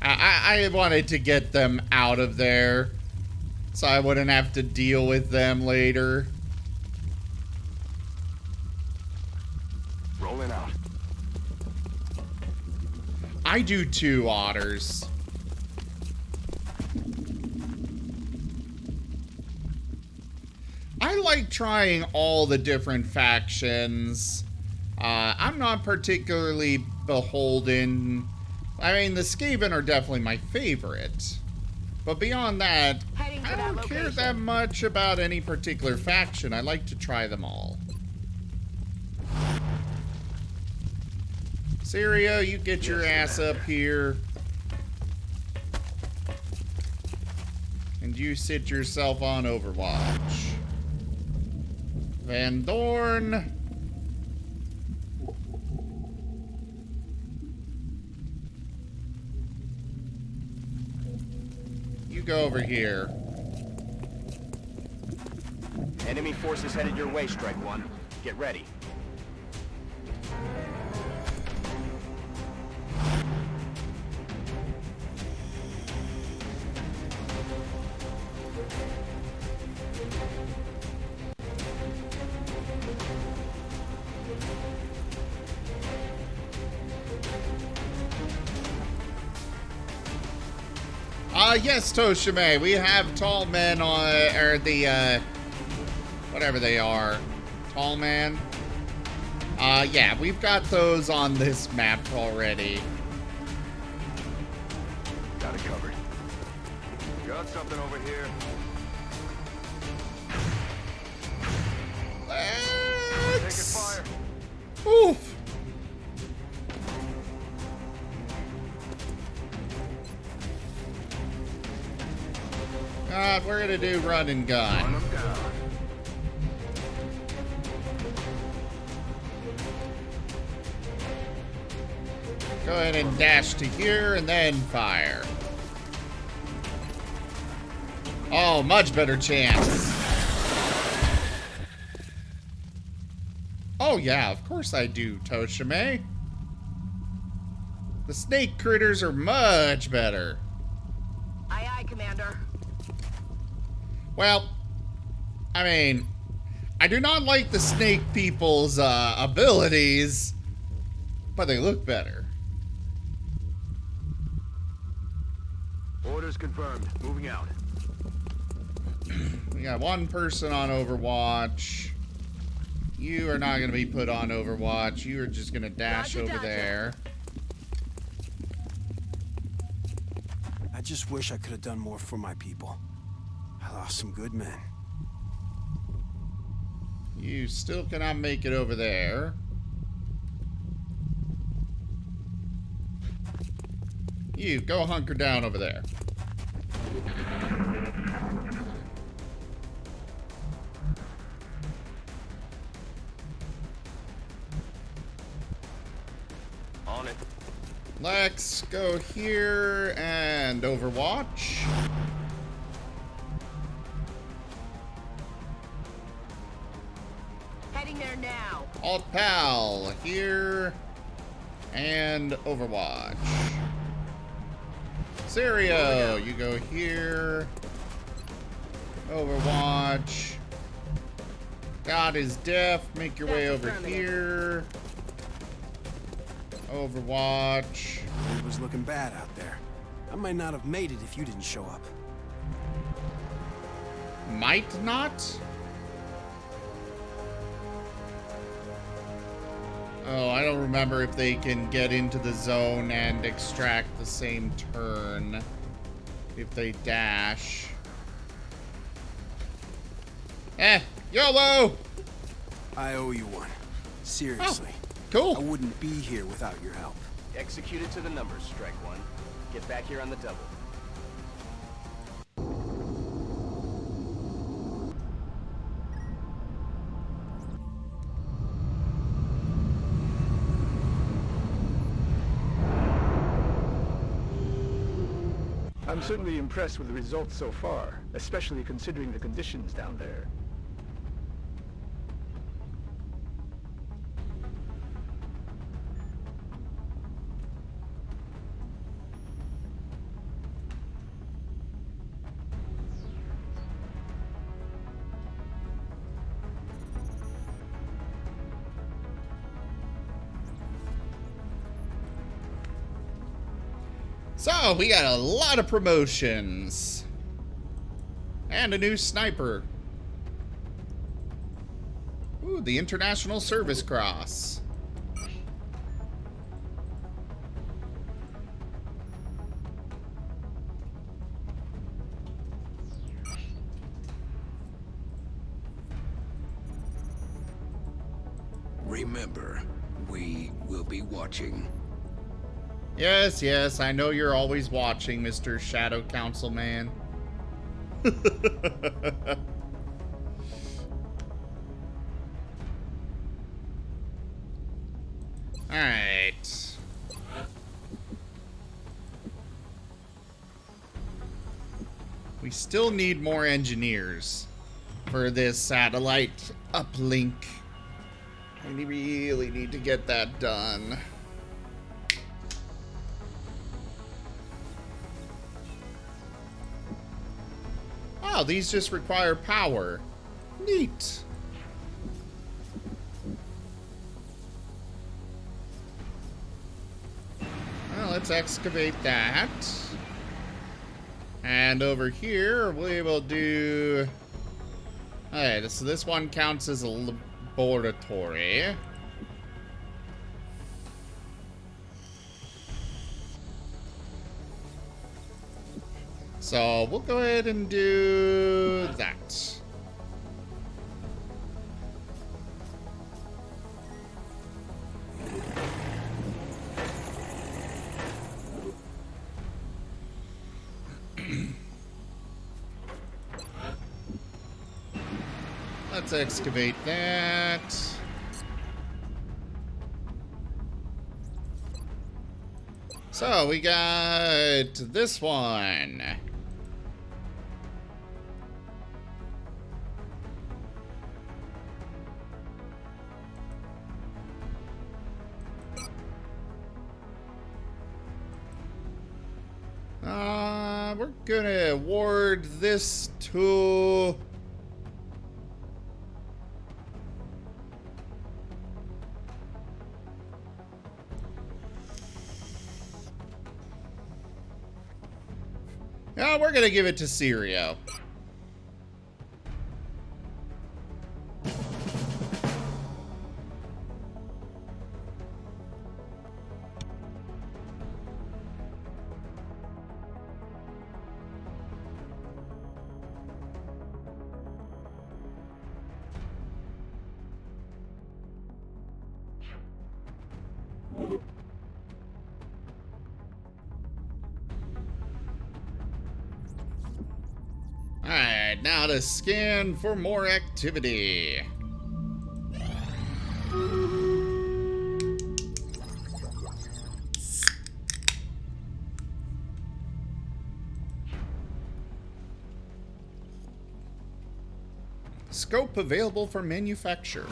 I wanted to get them out of there so I wouldn't have to deal with them later. Rolling out. I do too, otters. I like trying all the different factions. I'm not particularly beholden. I mean, the Skaven are definitely my favorite. But beyond that, I don't care that much about any particular faction. I like to try them all. Syria, you get your ass up here. And you sit yourself on Overwatch. Van Dorn. go over here. Enemy forces headed your way, Strike One. Get ready. Yes, Toshime, we have tall men on, or the, whatever they are. Tall man? Yeah, we've got those on this map already. Got it covered. Got something over here. Let's... Taking fire. Oof. God, we're gonna do run and gun. Go ahead and dash to here and then fire. Oh, much better chance. Oh yeah, of course I do, Toshime. The snake critters are much better. Aye, aye, Commander. Well, I mean, I do not like the snake people's abilities, but they look better. Orders confirmed. Moving out. We got one person on Overwatch. You are not going to be put on Overwatch. You are just going to dash over there. I just wish I could have done more for my people. I lost some good men. You still cannot make it over there. You, go hunker down over there. On it. Let's go here and Overwatch. Heading there now. Alt Pal here and Overwatch. Serio, you go here. Overwatch. God is deaf. Make your way over here. Overwatch. It was looking bad out there. I might not have made it if you didn't show up. Might not? Oh, I don't remember if they can get into the zone and extract the same turn if they dash. YOLO! I owe you one. Seriously. Oh, cool. I wouldn't be here without your help. Executed to the numbers, Strike One. Get back here on the double. I'm certainly impressed with the results so far, especially considering the conditions down there. So, we got a lot of promotions. And a new sniper. Ooh, the International Service Cross. Remember, we will be watching. Yes, yes, I know you're always watching, Mr. Shadow Council Man. Alright. We still need more engineers for this satellite uplink. I really need to get that done. Oh, these just require power. Neat. Well, let's excavate that. And over here, we will do... Alright, so this one counts as a laboratory. So we'll go ahead and do that. Let's excavate that. So we got this one. We're gonna award this to... No, we're gonna give it to Sirio. Alright, now to scan for more activity. Scope available for manufacture.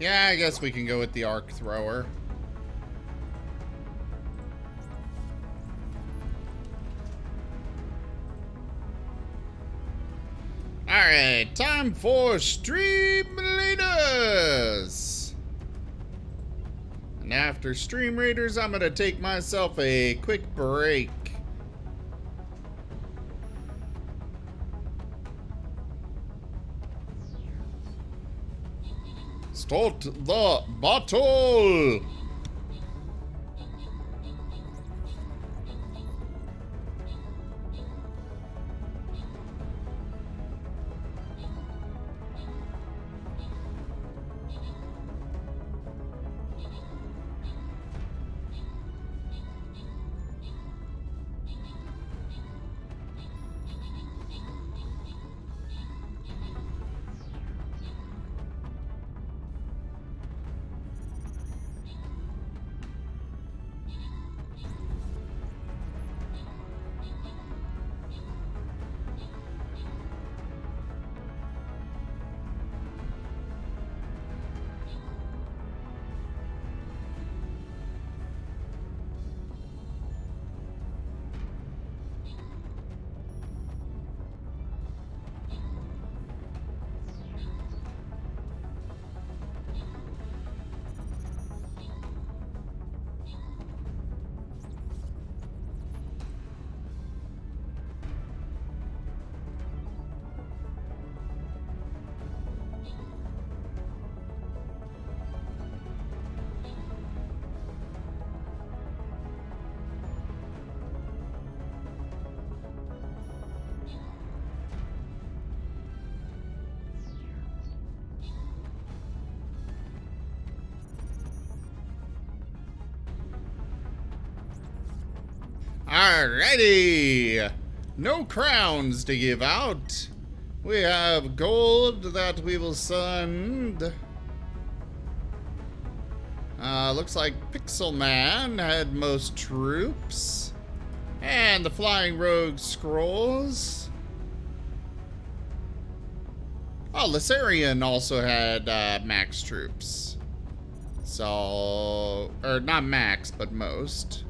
Yeah, I guess we can go with the arc thrower. Alright, time for Stream Leaders! And after Stream Raiders, I'm gonna take myself a quick break. Start the battle! Alrighty! No crowns to give out. We have gold that we will send. Looks like Pixel Man had most troops. And the Flying Rogue Scrolls. Oh, Lysarian also had max troops. So, or not max, but most.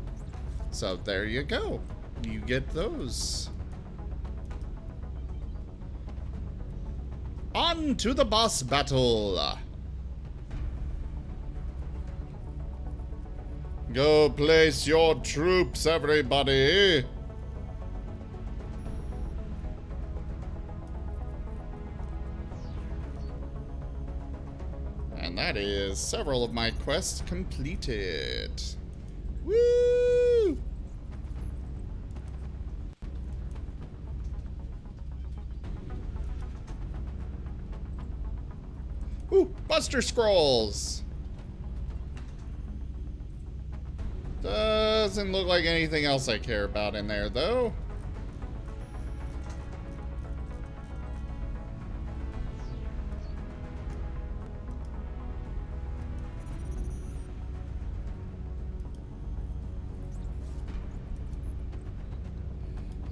So there you go. You get those. On to the boss battle. Go place your troops, everybody. And that is several of my quests completed. Woo! Ooh, Buster Scrolls! Doesn't look like anything else I care about in there, though.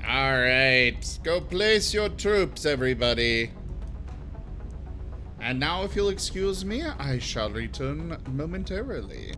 Alright, go place your troops, everybody. And now, if you'll excuse me, I shall return momentarily.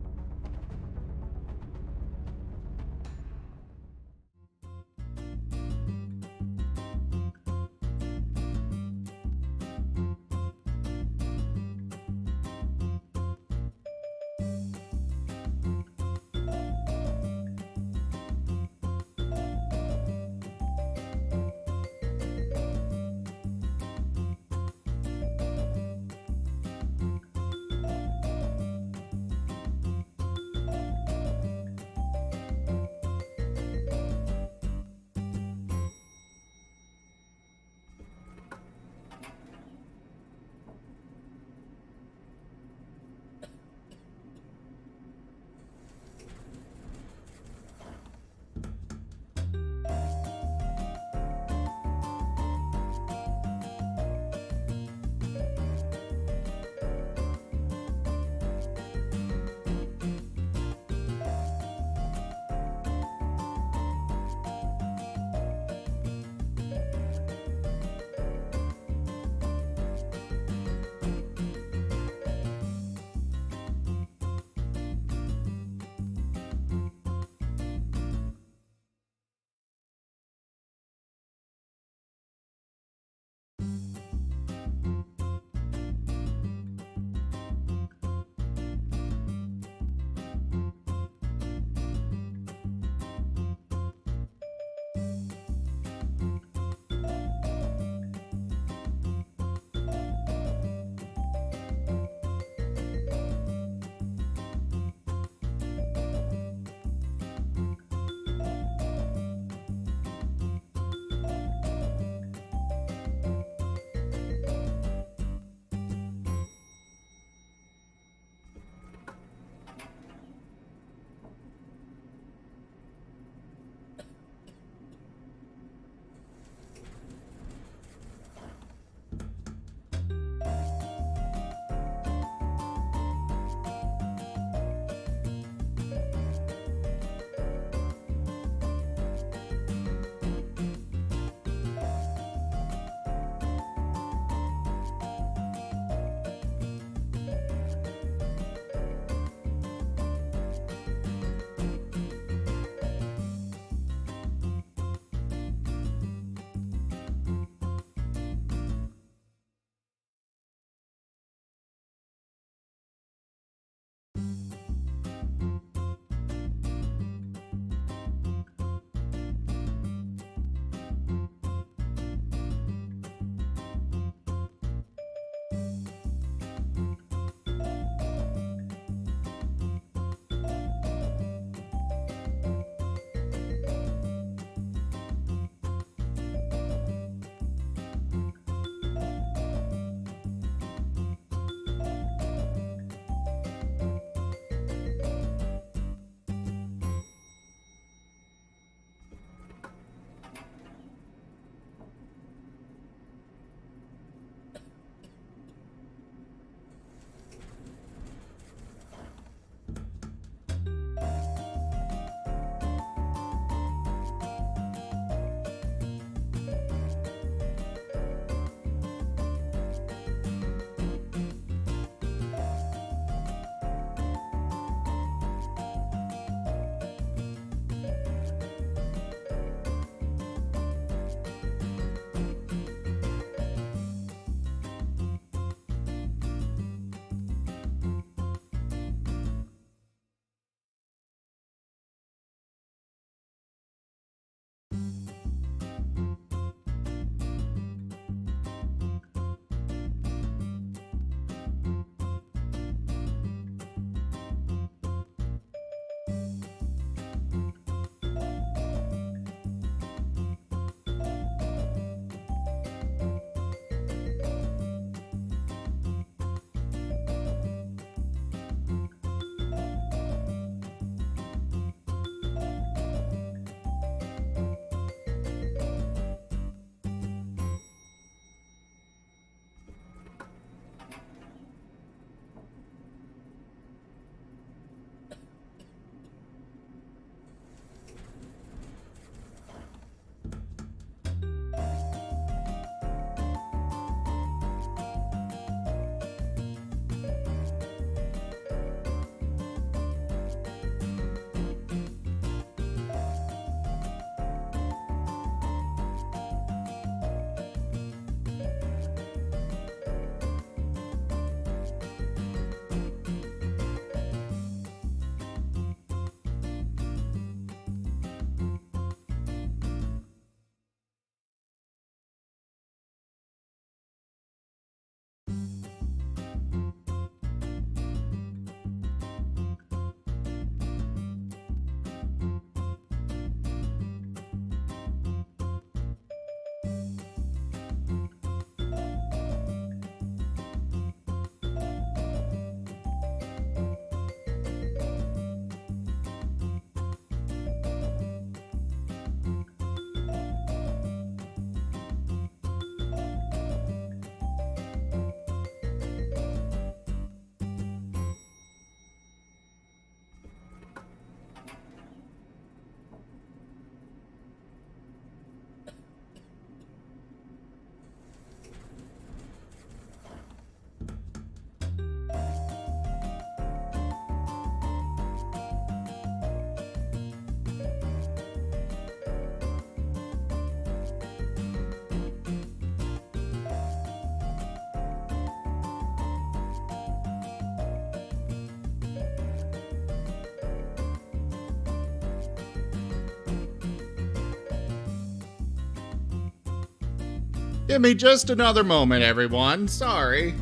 Give me just another moment, everyone. Sorry.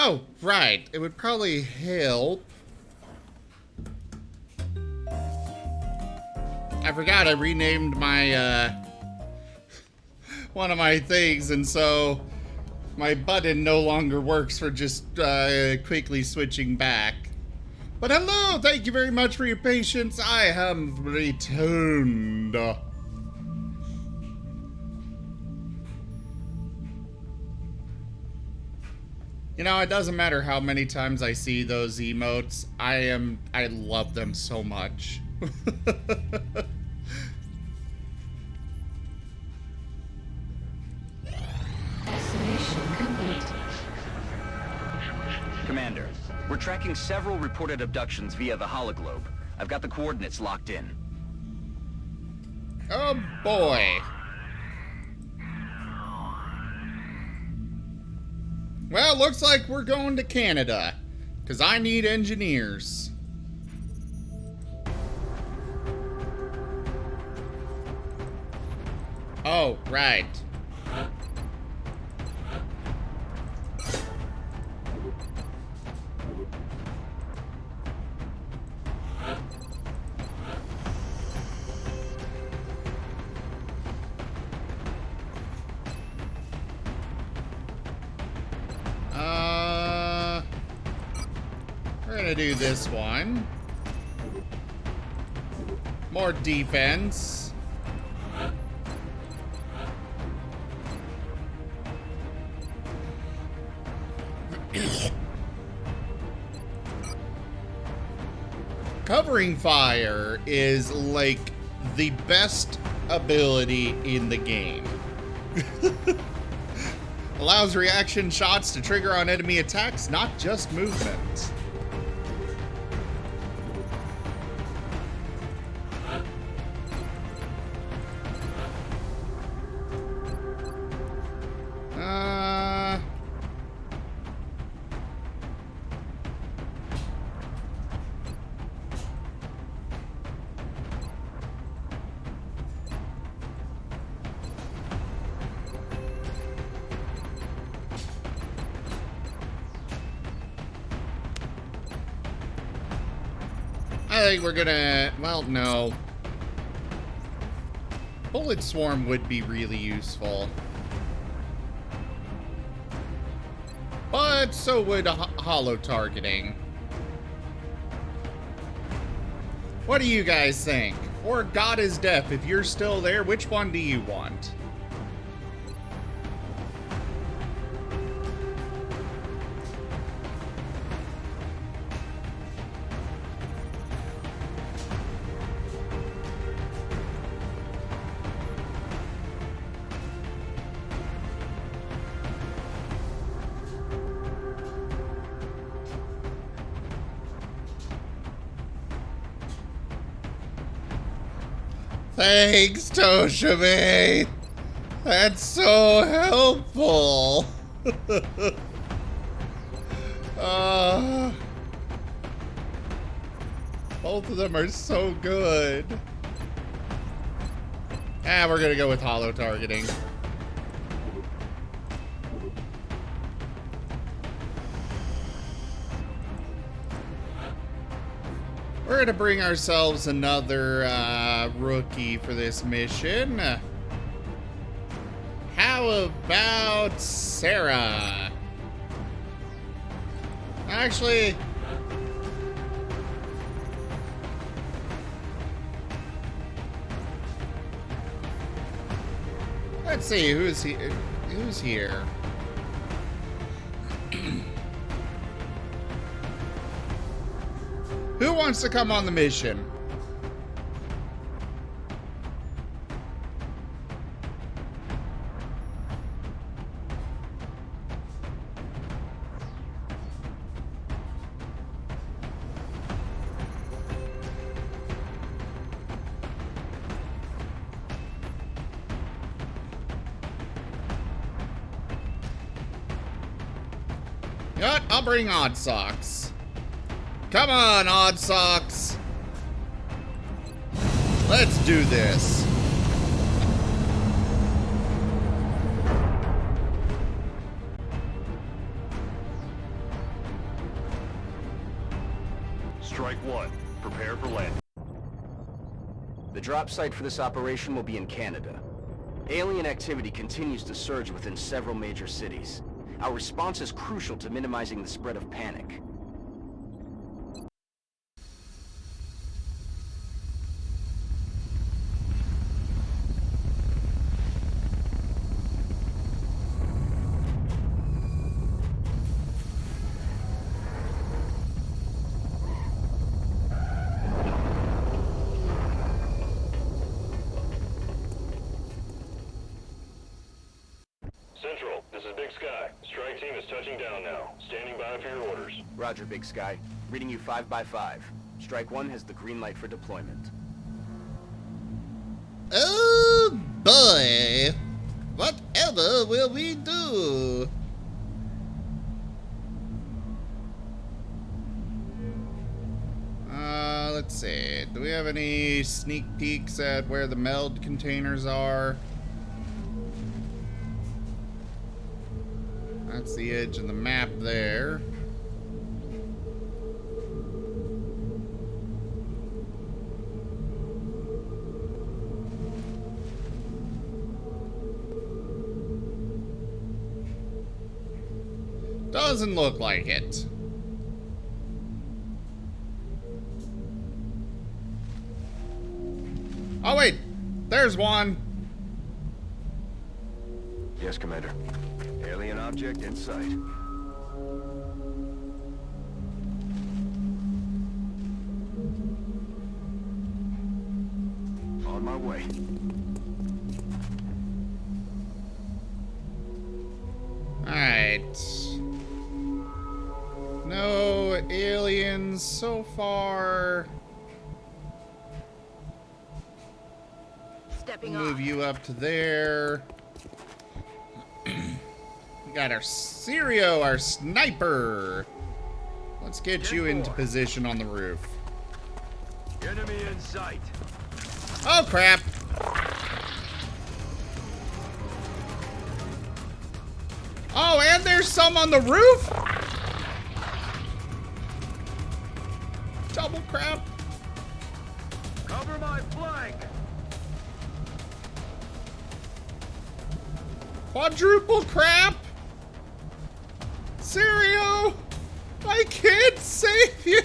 Oh, right. It would probably help. I forgot I renamed my, one of my things, and so my button no longer works for just quickly switching back. But hello, thank you very much for your patience. I have returned. You know, it doesn't matter how many times I see those emotes. I love them so much. Destination complete. Commander, we're tracking several reported abductions via the hologlobe. I've got the coordinates locked in. Oh boy. Well, looks like we're going to Canada, because I need engineers. Oh, right. gonna do this one. More defense. Covering fire is like the best ability in the game. Allows reaction shots to trigger on enemy attacks, not just movement. I think we're gonna, well, no. Bullet Swarm would be really useful. But so would hollow targeting. What do you guys think? Or God is Deaf, if you're still there, which one do you want? Thanks, Toshime! That's so helpful! Both of them are so good. We're gonna go with hollow targeting. We're going to bring ourselves another rookie for this mission. How about Sarah? Actually, let's see who's here. Who wants to come on the mission? You know what? I'll bring Odd Socks. Come on, Odd Socks. Let's do this. Strike one. Prepare for landing. The drop site for this operation will be in Canada. Alien activity continues to surge within several major cities. Our response is crucial to minimizing the spread of panic. Central, this is Big Sky. Strike team is touching down now. Standing by for your orders. Roger, Big Sky. Reading you 5x5. Strike 1 has the green light for deployment. Oh boy! Whatever will we do? Let's see. Do we have any sneak peeks at where the meld containers are? That's the edge of the map there. Doesn't look like it. Oh, wait. There's one. Yes, Commander. Alien object in sight. On my way. Alright. No aliens so far. Move you up to there. We got our Sirio, our sniper. Let's get you into position on the roof. Enemy in sight. Oh, crap. Oh, and there's some on the roof? Double crap. Cover my flank. Quadruple crap. Sirio, I can't save you.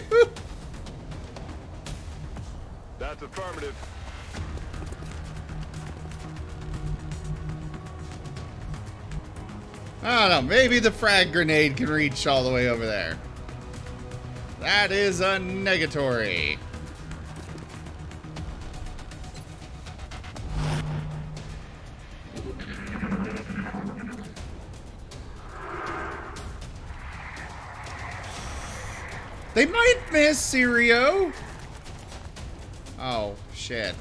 That's affirmative. I don't know, maybe the frag grenade can reach all the way over there. That is a negatory. They might miss, Sirio. Oh, shit.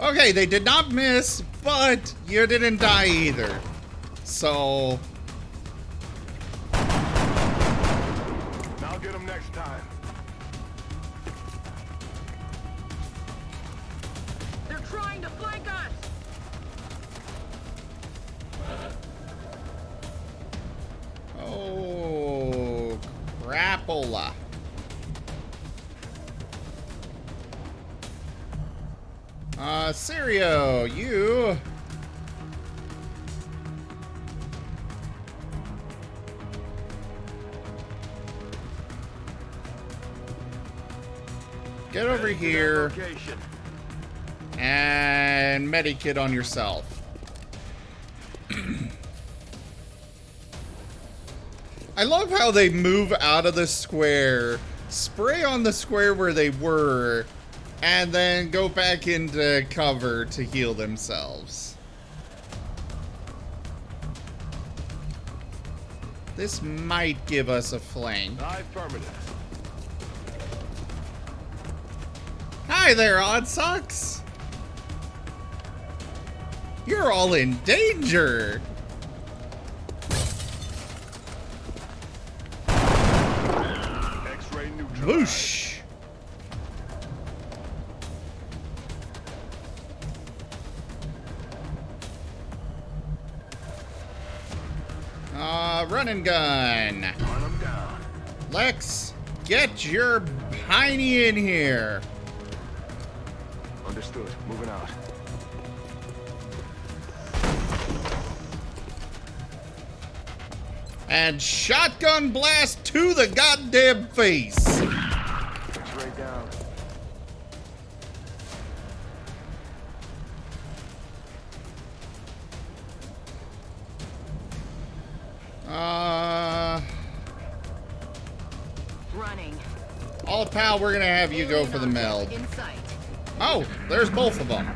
Okay, they did not miss, but you didn't die either. So... I'll get him next time. They're trying to flank us! Oh, crapola. Sirio, you... Get over here and medikit on yourself. I love how they move out of the square, spray on the square where they were, and then go back into cover to heal themselves. This might give us a flank. Affirmative. Hi there, Odd Socks. You're all in danger. X-ray neutral. Whoosh. Run and gun. Run 'em down. Lex, get your hiney in here. Understood. Moving out. And shotgun blast to the goddamn face. X-ray down. Running. All pal, we're gonna have you go for the meld. In sight. Oh, there's both of them.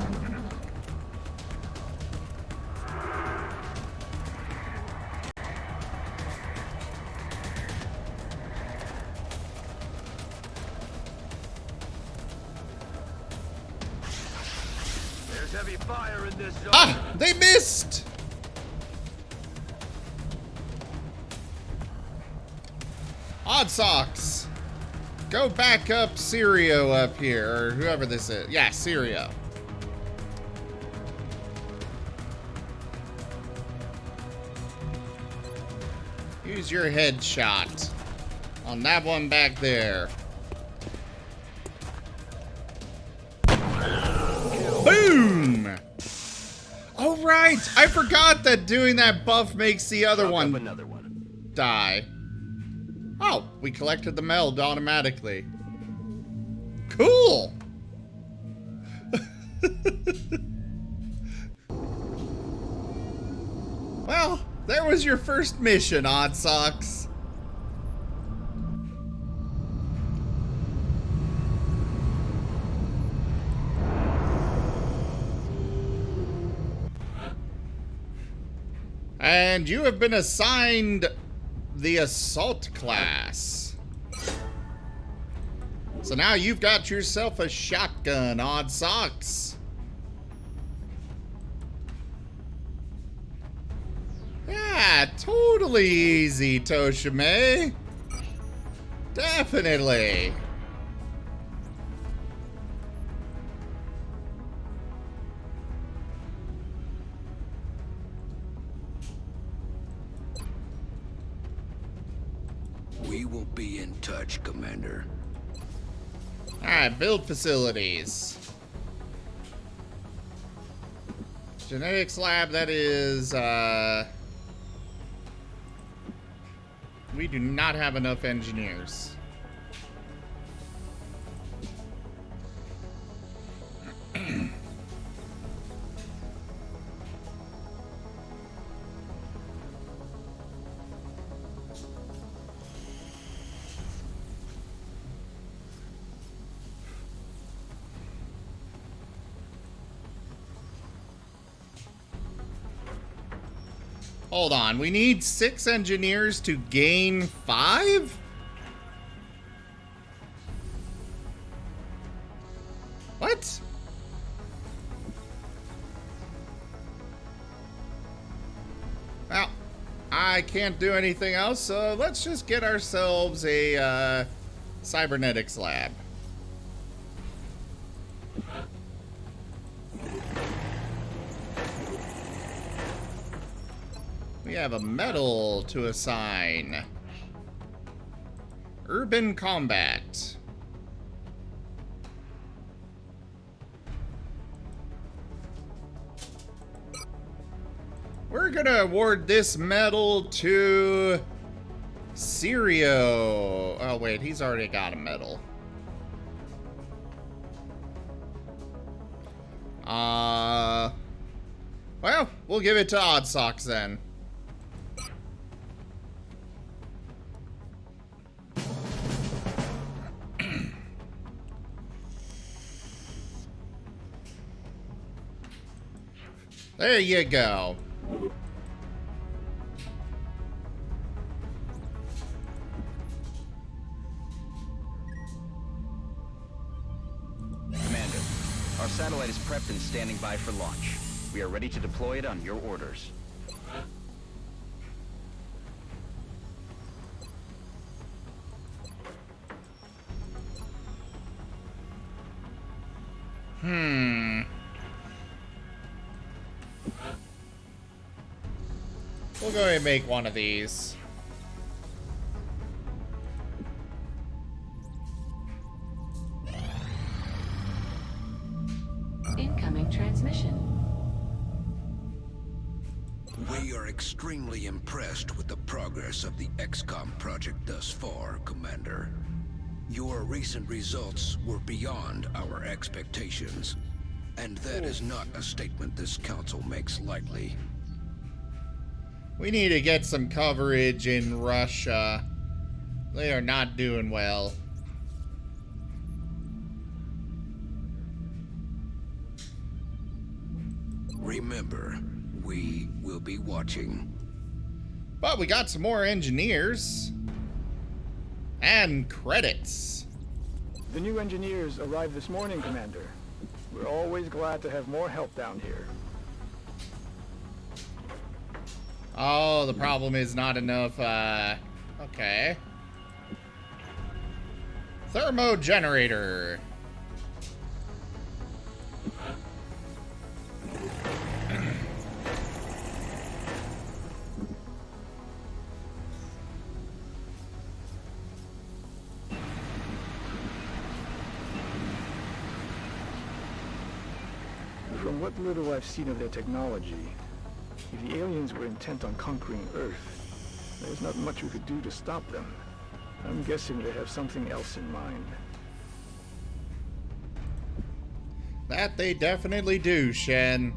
There's heavy fire in this zone. Ah, they missed. Odd Socks. Go back up Sirio up here, or whoever this is. Yeah, Sirio. Use your headshot on that one back there. Boom! Oh, right! I forgot that doing that buff makes the other one die. Oh, we collected the meld automatically. Cool! Well, there was your first mission, Odd Socks. And you have been assigned the Assault class. So now you've got yourself a shotgun, Odd Socks. Yeah, totally easy, Toshime. Definitely. We will be in touch, Commander. Alright, build facilities. Genetics Lab, that is, we do not have enough engineers. Hold on, we need 6 engineers to gain 5? What? Well, I can't do anything else, so let's just get ourselves a Cybernetics Lab. We have a medal to assign. Urban Combat. We're gonna award this medal to Sirio. Oh wait, he's already got a medal. Well, we'll give it to Odd Socks then. There you go. Commander, our satellite is prepped and standing by for launch. We are ready to deploy it on your orders. We'll go ahead and make one of these. Incoming transmission. We are extremely impressed with the progress of the XCOM project thus far, Commander. Your recent results were beyond our expectations, and that is not a statement this council makes lightly. We need to get some coverage in Russia. They are not doing well. Remember, we will be watching. But we got some more engineers. And credits. The new engineers arrived this morning, Commander. We're always glad to have more help down here. Oh, the problem is not enough, okay. Thermogenerator. From what little I've seen of their technology, if the aliens were intent on conquering Earth, there's not much we could do to stop them. I'm guessing they have something else in mind. That they definitely do, Shen.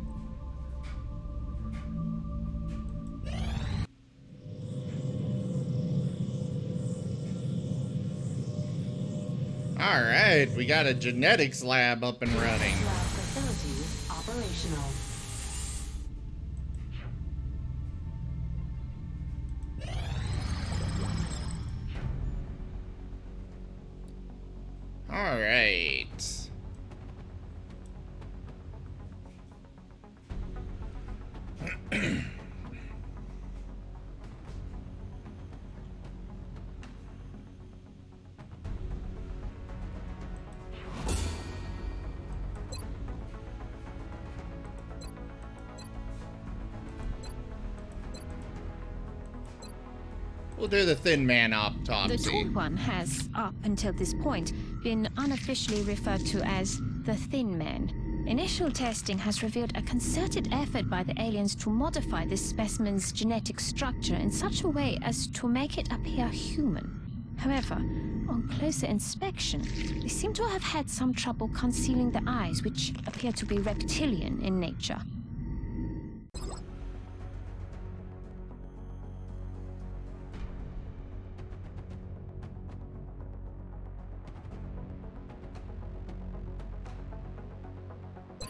Alright, we got a genetics lab up and running. Lab facilities operational. Alright. We'll do the Thin Man autopsy. The Tall One has, up until this point, been unofficially referred to as the Thin Man. Initial testing has revealed a concerted effort by the aliens to modify this specimen's genetic structure in such a way as to make it appear human. However, on closer inspection, they seem to have had some trouble concealing the eyes, which appear to be reptilian in nature.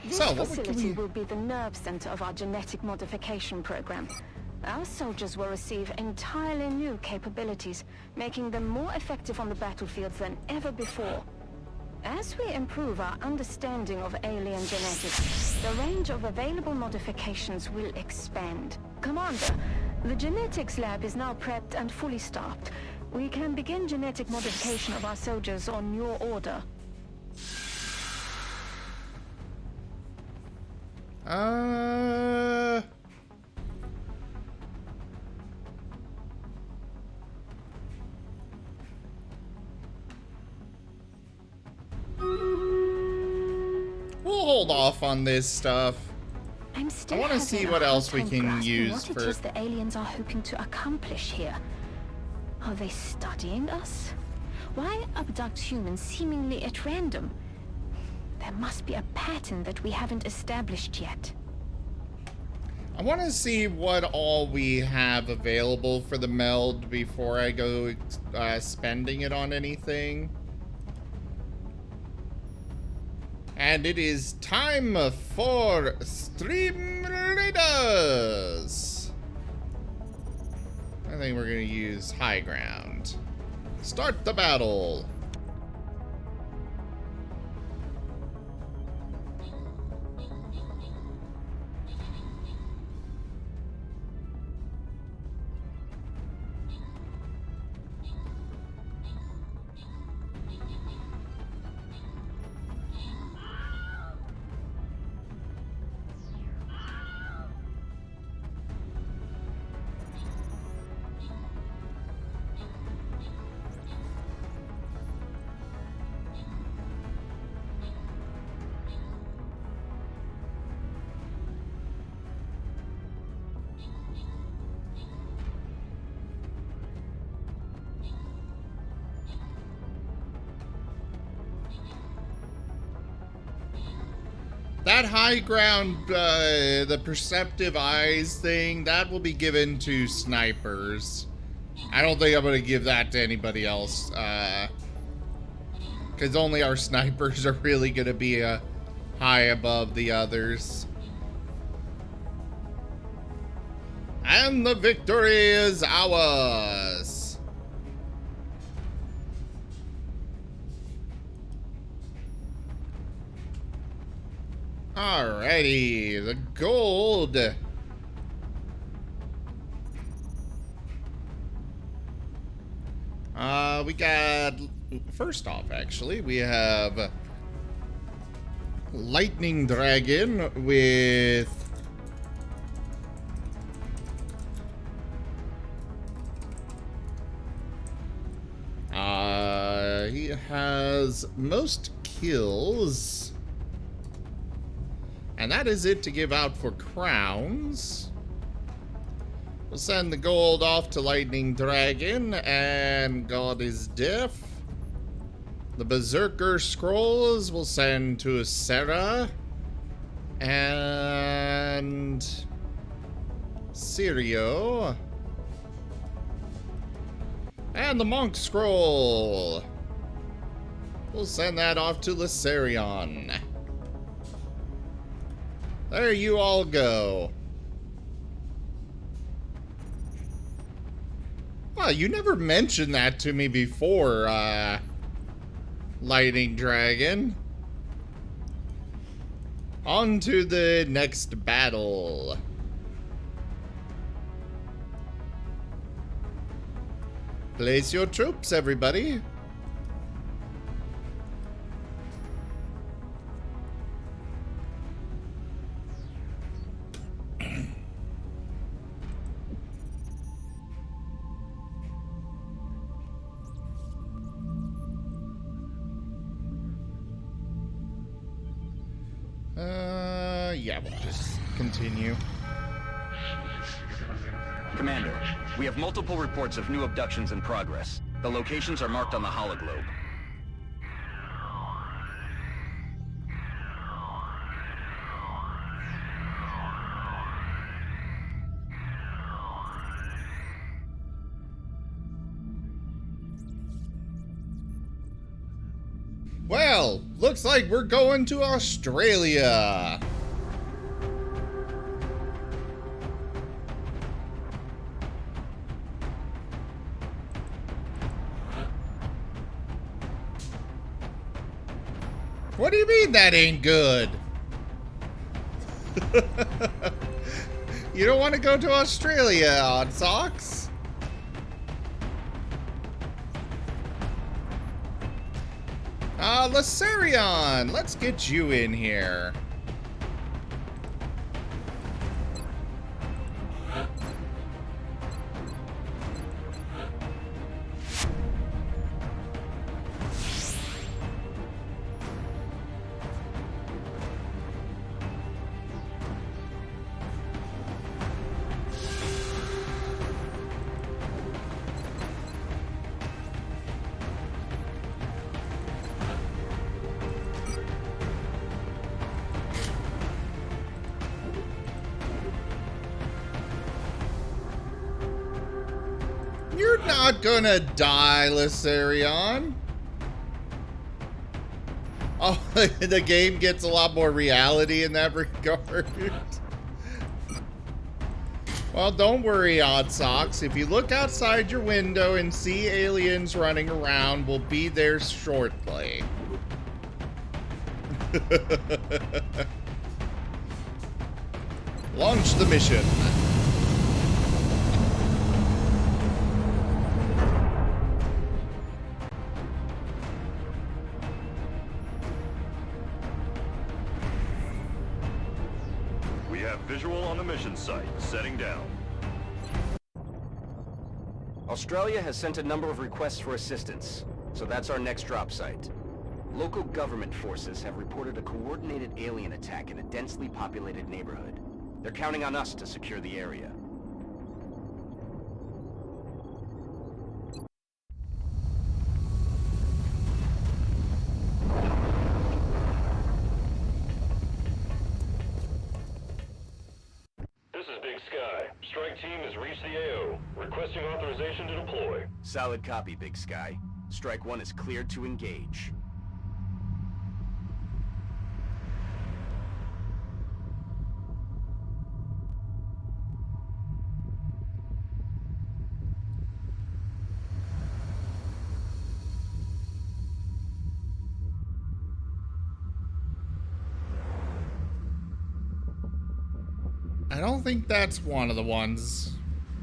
This facility will be the nerve center of our genetic modification program. Our soldiers will receive entirely new capabilities, making them more effective on the battlefields than ever before. As we improve our understanding of alien genetics, the range of available modifications will expand. Commander, the Genetics Lab is now prepped and fully staffed. We can begin genetic modification of our soldiers on your order. We'll hold off on this stuff. I'm still I want to see what else we can use what it is the aliens are hoping to accomplish here. Are they studying us? Why abduct humans seemingly at random? There must be a pattern that we haven't established yet. I want to see what all we have available for the meld before I go spending it on anything. And it is time for Stream Raiders. I think we're going to use high ground. Start the battle. That high ground, the perceptive eyes thing, that will be given to snipers. I don't think I'm going to give that to anybody else. Because only our snipers are really going to be high above the others. And the victory is ours. Alrighty, the gold. We got, first off, actually, we have Lightning Dragon with he has most kills. And that is it to give out for crowns. We'll send the gold off to Lightning Dragon, and God is deaf. The Berserker Scrolls we'll send to Sarah. And Sirio. And the Monk Scroll. We'll send that off to Lysarion. There you all go. Well, you never mentioned that to me before, Lightning Dragon. On to the next battle. Place your troops, everybody. Yeah, we'll just continue. Commander, we have multiple reports of new abductions in progress. The locations are marked on the hologlobe. Well, looks like we're going to Australia. What do you mean that ain't good? You don't want to go to Australia, Odd Socks? Lysarion, let's get you in here. You're not gonna die, Lysarion. Oh, the game gets a lot more reality in that regard. Well, don't worry, Odd Socks. If you look outside your window and see aliens running around, we'll be there shortly. Launch the mission. Visual on the mission site. Setting down. Australia has sent a number of requests for assistance, so that's our next drop site. Local government forces have reported a coordinated alien attack in a densely populated neighborhood. They're counting on us to secure the area. Strike team has reached the AO. Requesting authorization to deploy. Solid copy, Big Sky. Strike 1 is cleared to engage. I don't think that's one of the ones.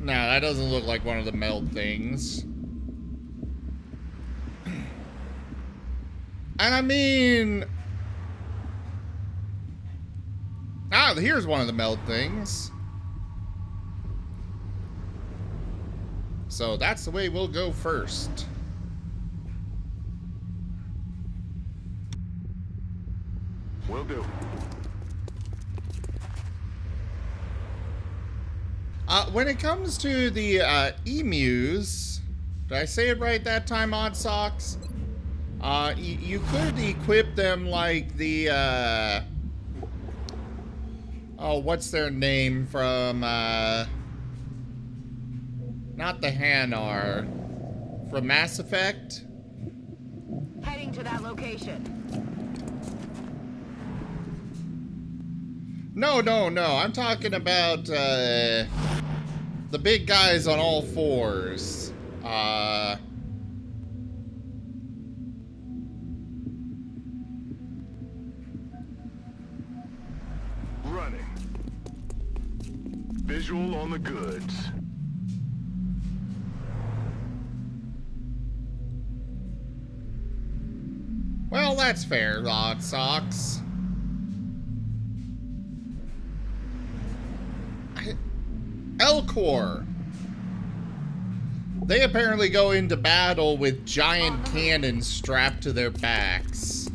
No, that doesn't look like one of the meld things. And I mean... Ah, here's one of the meld things. So that's the way we'll go first. Will do. When it comes to the emus, did I say it right that time, Odd Socks? You could equip them like the, oh, what's their name from, not the Hanar, from Mass Effect? Heading to that location. No, I'm talking about, the big guys on all fours. Running. Visual on the goods. Well, that's fair, Rod Socks. Elcor. They apparently go into battle with giant cannons strapped to their backs.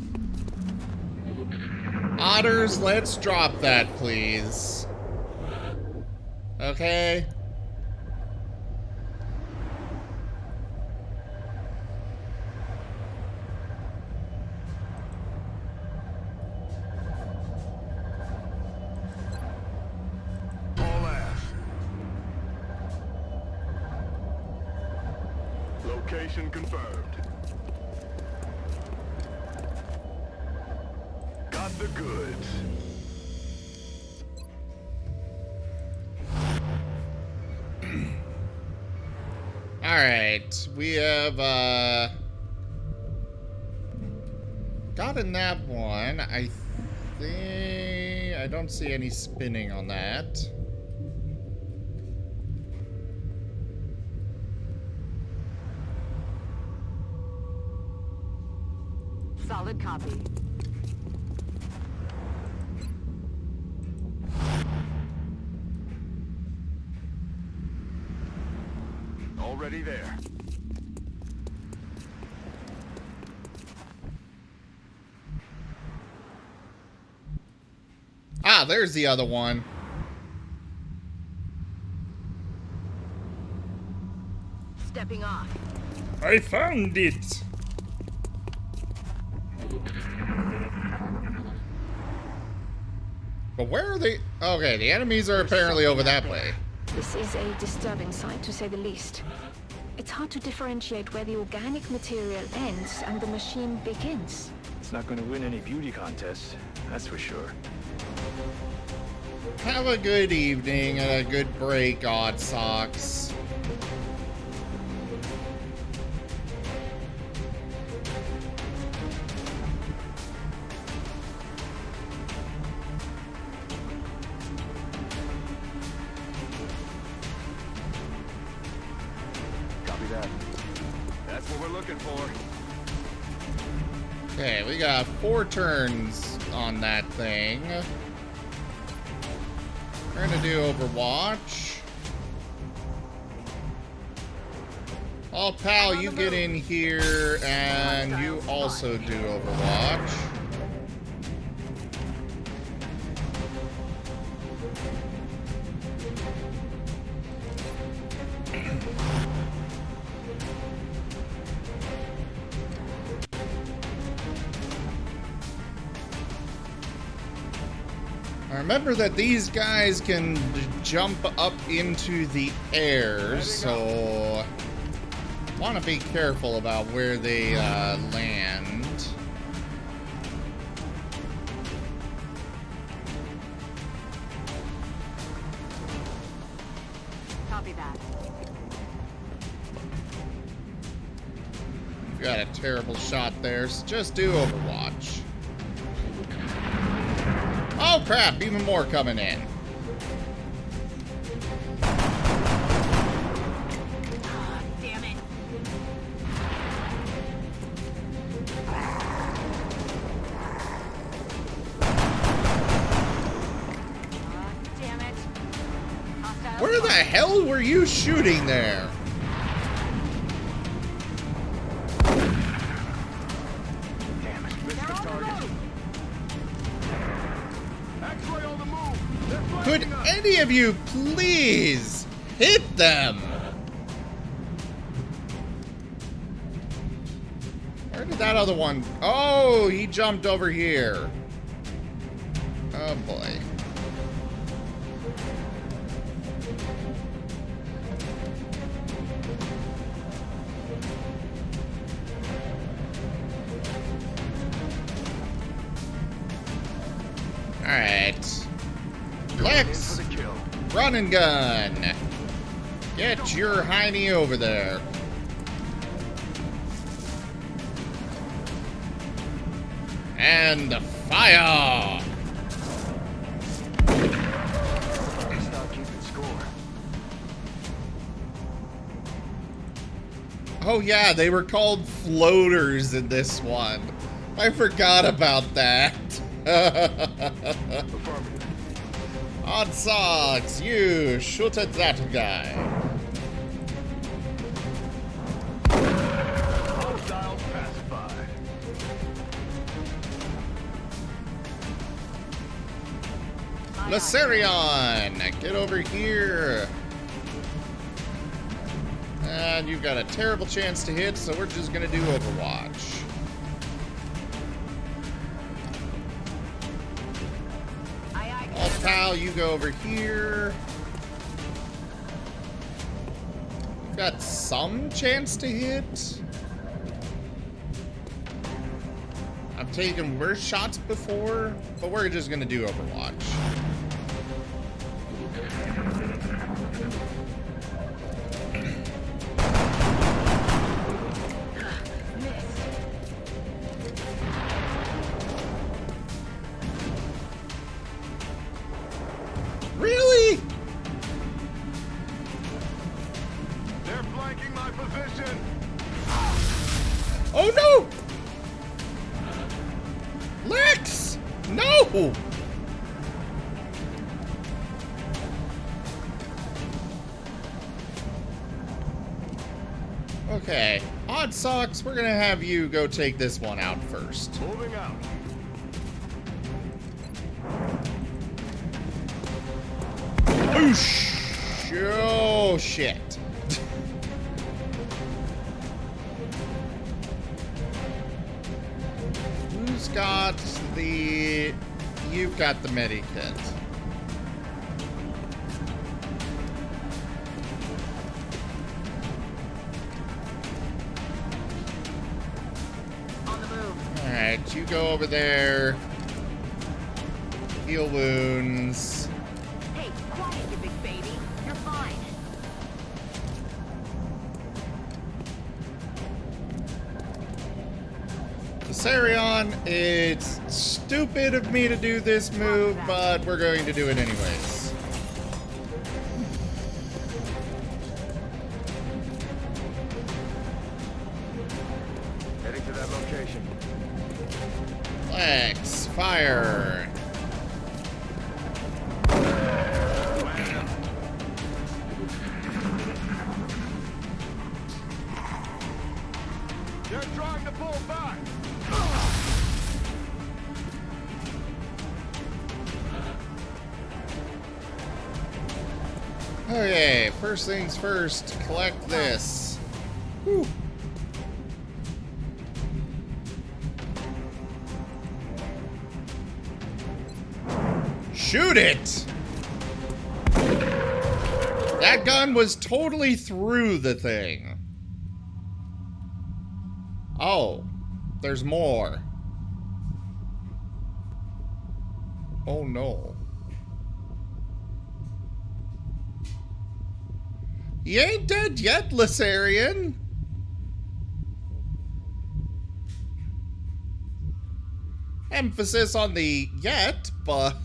Otters, let's drop that, please. Okay? All ass. Location confirmed. Got the goods. Alright, we have, gotten that one. I think I don't see any spinning on that. Solid copy. Already there. Ah, there's the other one. Stepping off. I found it. But where are they? Okay, the enemies are apparently over that way. This is a disturbing sight, to say the least. It's hard to differentiate where the organic material ends and the machine begins. It's not going to win any beauty contests, that's for sure. Have a good evening and a good break, Odd Socks. Copy that. That's what we're looking for. Okay, we got 4 turns on that thing. We're gonna do Overwatch. Oh, pal, you get in here and you also do Overwatch. Remember that these guys can jump up into the air, so want to be careful about where they land. Copy that. You got a terrible shot there, so just do Overwatch. Oh crap, even more coming in. Damn it. Damn it. Hostile Where the hell were you shooting there? Damn it, missed the target. X-ray on the move. They're Could flanking us. any of you please hit them? Where Where did that other one... Oh, he jumped over here. Oh, boy. Alright. Lex! Run and gun! Get your hiney over there. And fire! Stop keeping score. Oh yeah, they were called floaters in this one. I forgot about that. Odd socks, you shoot at that guy. Hostiles pacified. Laserion, get over here. And you've got a terrible chance to hit, so we're just gonna do Overwatch. Alt Pal, you go over here. You've got some chance to hit. I've taken worse shots before, but we're just gonna do Overwatch. Really? They're flanking my position. Oh no! Lex! No! Okay, Odd Socks, we're gonna have you go take this one out first. Moving out. Boosh! Oh, shit. Who's got the... You've got the medikit. On the move. Alright, you go over there. Heal wounds. Hey, quiet, you big baby. You're fine. Viserion, it's stupid of me to do this move, but we're going to do it anyways. Heading to that location. Lex, fire. They're trying to pull back. Okay, first things first, collect this. Whew. Shoot it! That gun was totally through the thing. Oh, there's more. Oh no. You ain't dead yet, Laserion. Emphasis on the yet, but...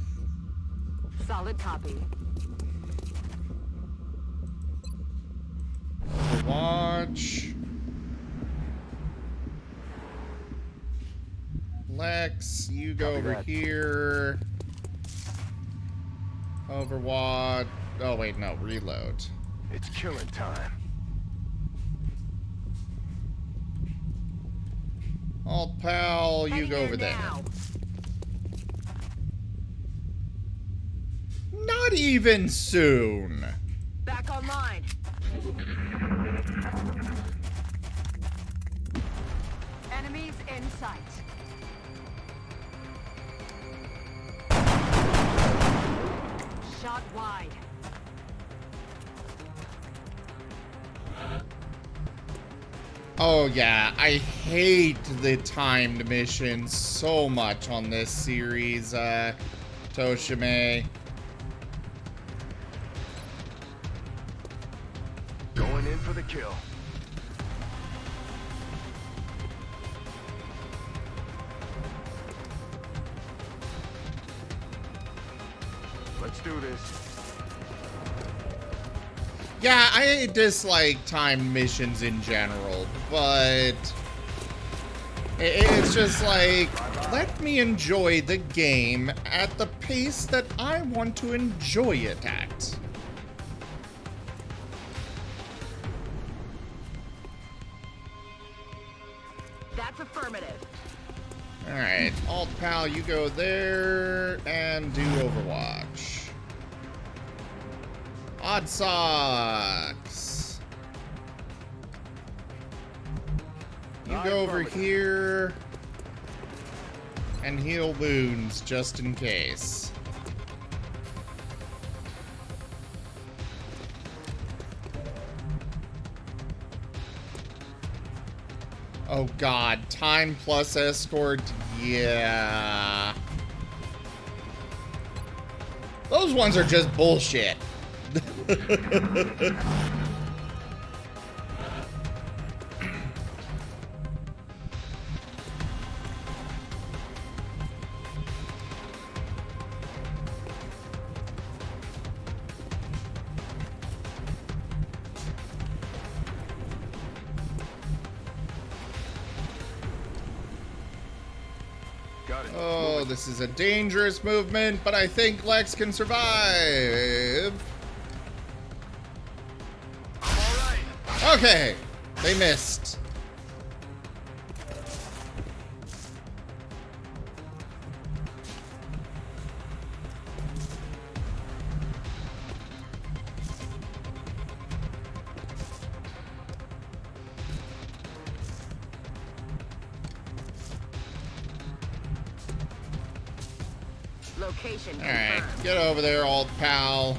Solid copy. Watch. Lex, you go over here. Overwatch. Oh, wait, no, reload. It's killing time. Alt Pal, you go over there. Not even soon. Back online. Enemies in sight. Shot wide. Oh yeah, I hate the timed missions so much on this series, Toshime. Going in for the kill. Let's do this. Yeah, I dislike timed missions in general, but it's just like, let me enjoy the game at the pace that I want to enjoy it at. That's affirmative. Alright, Alt Pal, you go there and do Overwatch. Odd Socks. You go over here and heal wounds just in case. Oh god, time plus escort, yeah. Those ones are just bullshit. Oh, this is a dangerous movement, but I think Lex can survive. Okay, they missed. Location Alright, confirmed. get over there, Alt Pal.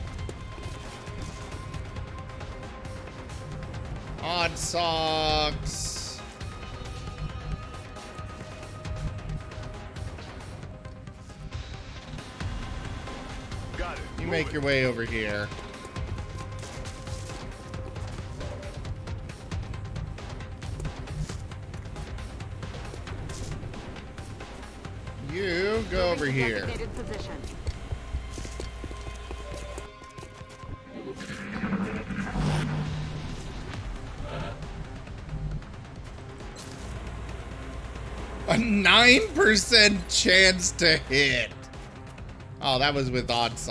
Odd Socks. Got it. You make your way over here. You go over here. Designated position. A 9% chance to hit. Oh, that was with Lex.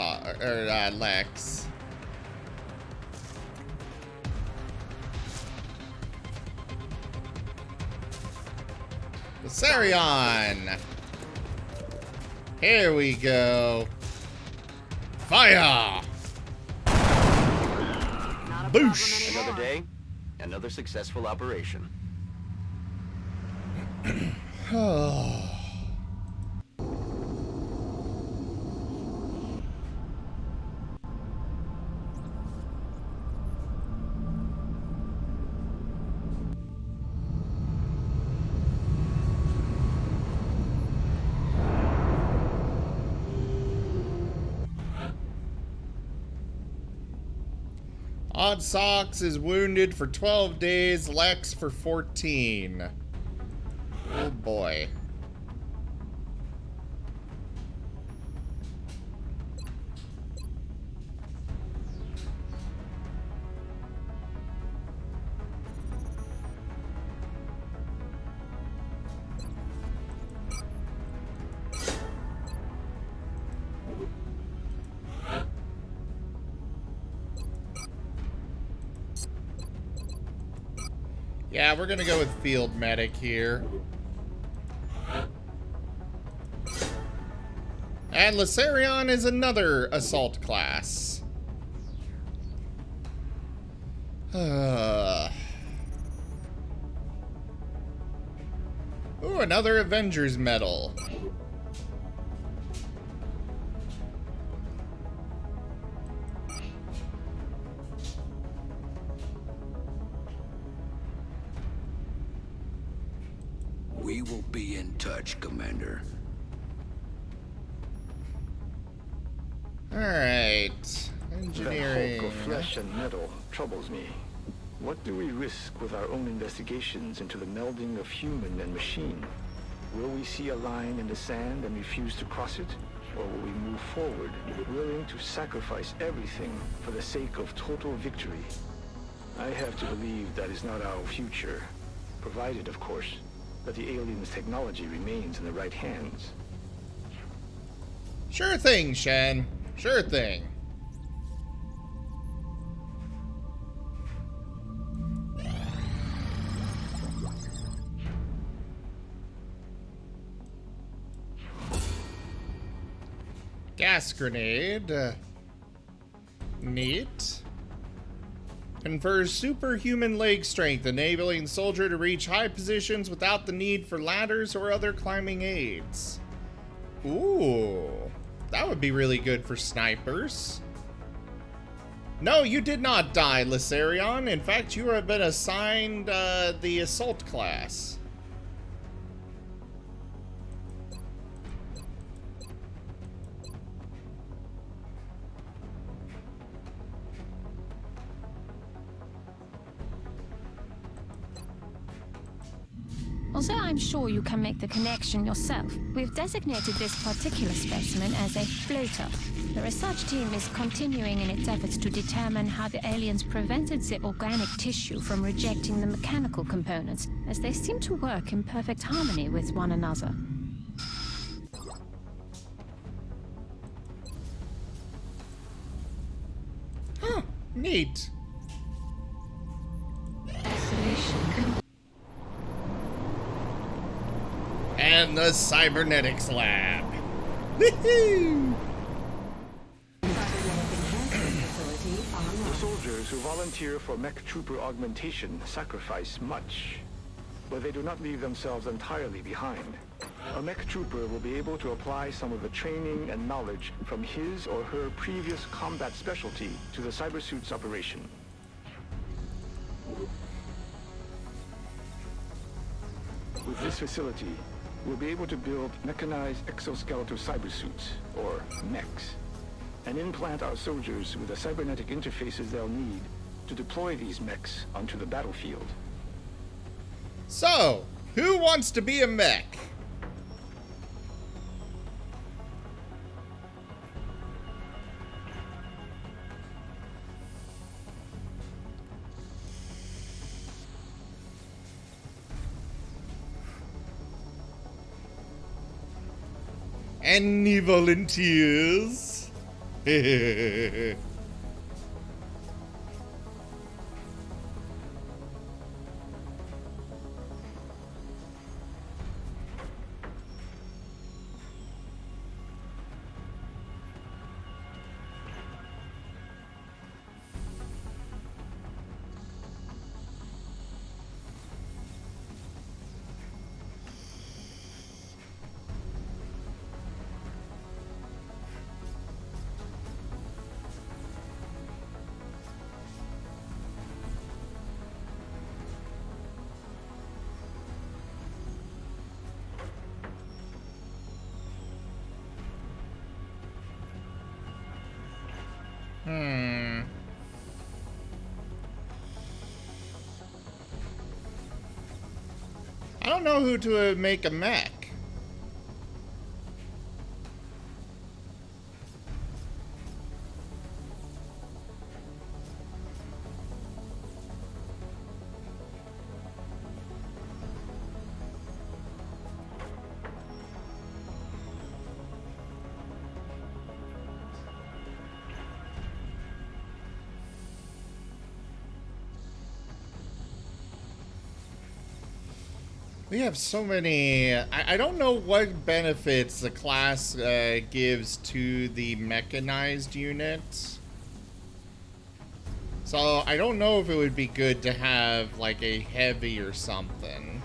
Viserion. Here we go. Fire! Boosh! Another day, another successful operation. Odd Socks is wounded for 12 days, Lex for 14. Oh boy. Yeah, we're gonna go with Field Medic here. And Viserion is another assault class. another Avengers medal. We will be in touch, Commander. Alright. Engineering. That hulk of flesh and metal troubles me. What do we risk with our own investigations into the melding of human and machine? Will we see a line in the sand and refuse to cross it? Or will we move forward, willing to sacrifice everything for the sake of total victory? I have to believe that is not our future, provided, of course, that the aliens' technology remains in the right hands. Sure thing, Shen. Sure thing. Gas grenade. Neat. Confers superhuman leg strength, enabling soldier to reach high positions without the need for ladders or other climbing aids. Ooh, that would be really good for snipers. No, you did not die, Lysarion. In fact, you have been assigned the assault class. Although I'm sure you can make the connection yourself, we've designated this particular specimen as a floater. The research team is continuing in its efforts to determine how the aliens prevented the organic tissue from rejecting the mechanical components, as they seem to work in perfect harmony with one another. Huh, neat. And the Cybernetics Lab. Woohoo! The soldiers who volunteer for mech trooper augmentation sacrifice much, but they do not leave themselves entirely behind. A mech trooper will be able to apply some of the training and knowledge from his or her previous combat specialty to the cybersuit's operation. With this facility, we'll be able to build mechanized exoskeletal cybersuits, or mechs, and implant our soldiers with the cybernetic interfaces they'll need to deploy these mechs onto the battlefield. So, who wants to be a mech? Any volunteers? I don't know who to make a mech. We have so many. I don't know what benefits the class gives to the mechanized units. So I don't know if it would be good to have like a heavy or something.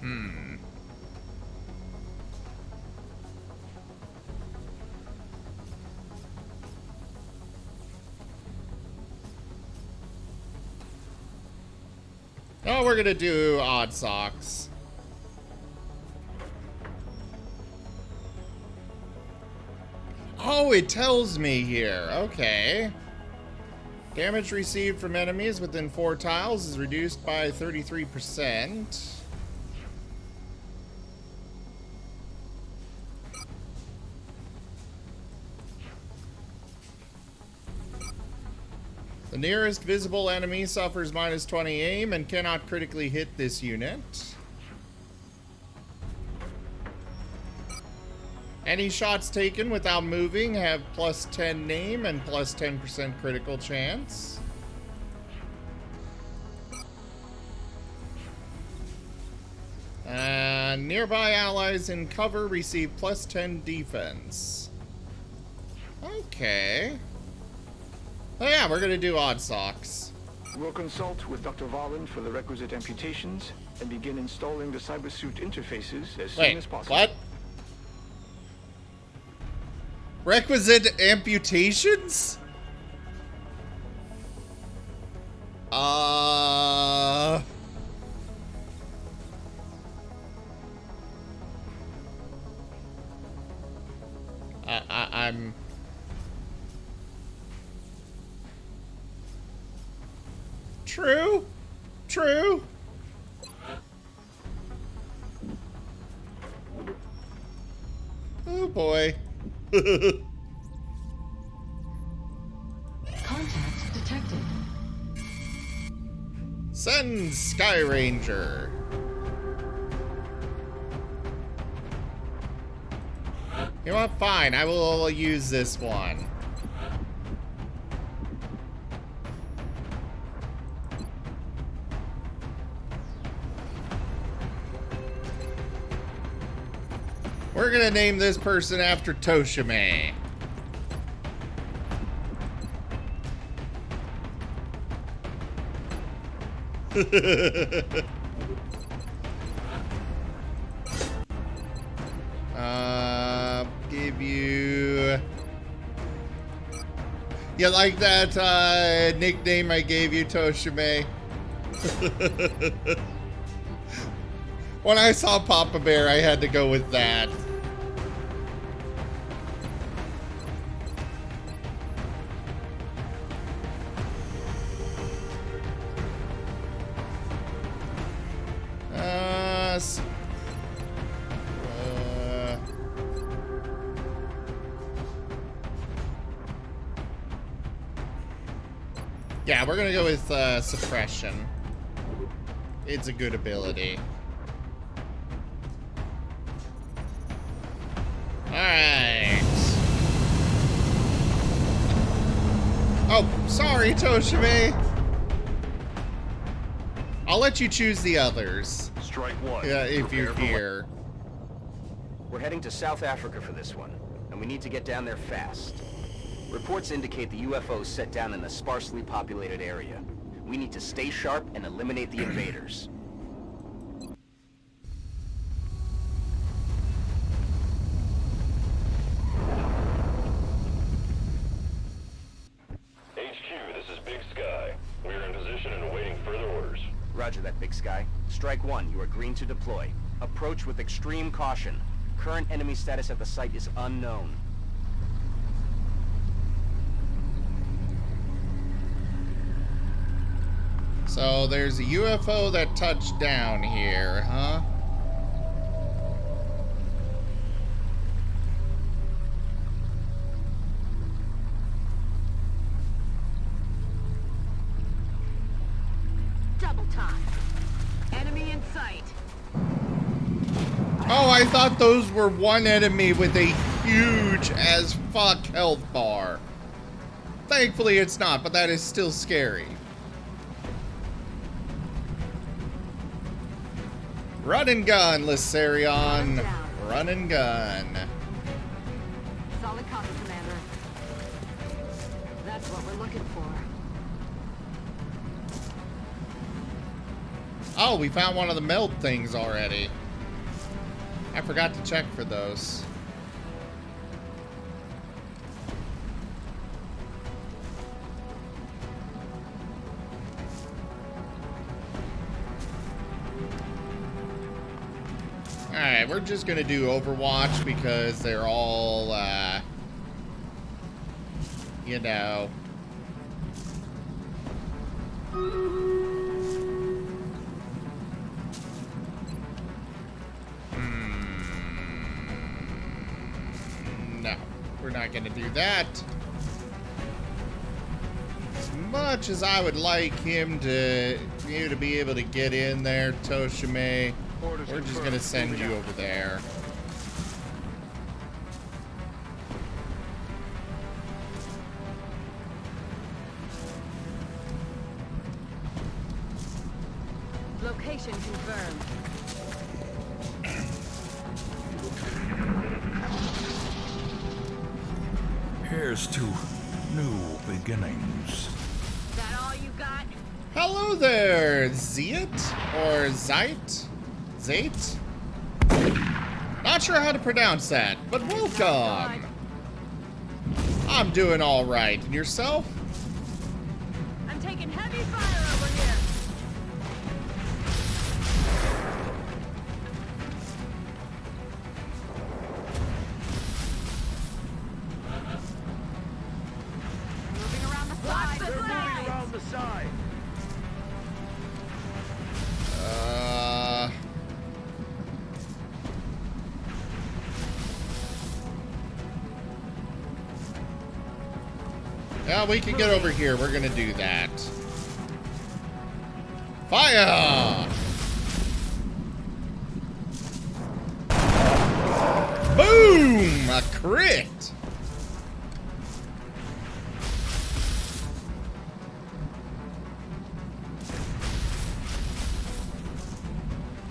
Oh, we're gonna do odd socks. Oh, it tells me here. Okay. Damage received from enemies within 4 tiles is reduced by 33%. The nearest visible enemy suffers -20 aim and cannot critically hit this unit. Any shots taken without moving have +10 aim and +10% critical chance. Nearby allies in cover receive +10 defense. Okay. Oh yeah, we're gonna do odd socks. We'll consult with Dr. Varlin for the requisite amputations and begin installing the cybersuit interfaces as soon as possible. What? Requisite amputations? I'm... True. True. Oh boy. Contact detected. Send Sky Ranger. You know what? Fine. I will use this one. We're gonna name this person after Toshime. Give you... You like that nickname I gave you, Toshime? When I saw Papa Bear, I had to go with that. Yeah, we're gonna go with suppression. It's a good ability. Alright. Oh, sorry, Toshime. I'll let you choose the others. Strike one. Yeah, if you're here. We're heading to South Africa for this one, and we need to get down there fast. Reports indicate the UFO set down in a sparsely populated area. We need to stay sharp and eliminate the invaders. HQ, this is Big Sky. We are in position and awaiting further orders. Roger that, Big Sky. Strike one, you are green to deploy. Approach with extreme caution. Current enemy status at the site is unknown. So there's a UFO that touched down here, huh? Double time. Enemy in sight. Oh, I thought those were one enemy with a huge as fuck health bar. Thankfully it's not, but that is still scary. Run and gun, Lissarion. Run and gun. Solid copy, Commander. That's what we're looking for. Oh, we found one of the meld things already. I forgot to check for those. Alright, we're just gonna do Overwatch because they're all, you know. No, we're not gonna do that. As much as I would like him to, you to be able to get in there, Toshime, we're just gonna send you over there. Location confirmed. Here's to new beginnings. That all you got? Hello there, Ziet or Zite? Zate? Not sure how to pronounce that, but welcome. I'm doing all right. And yourself? I'm taking heavy fire over here. Moving around the side. They're moving around the side. Yeah, we can get over here. We're gonna do that. Fire! Boom! A crit!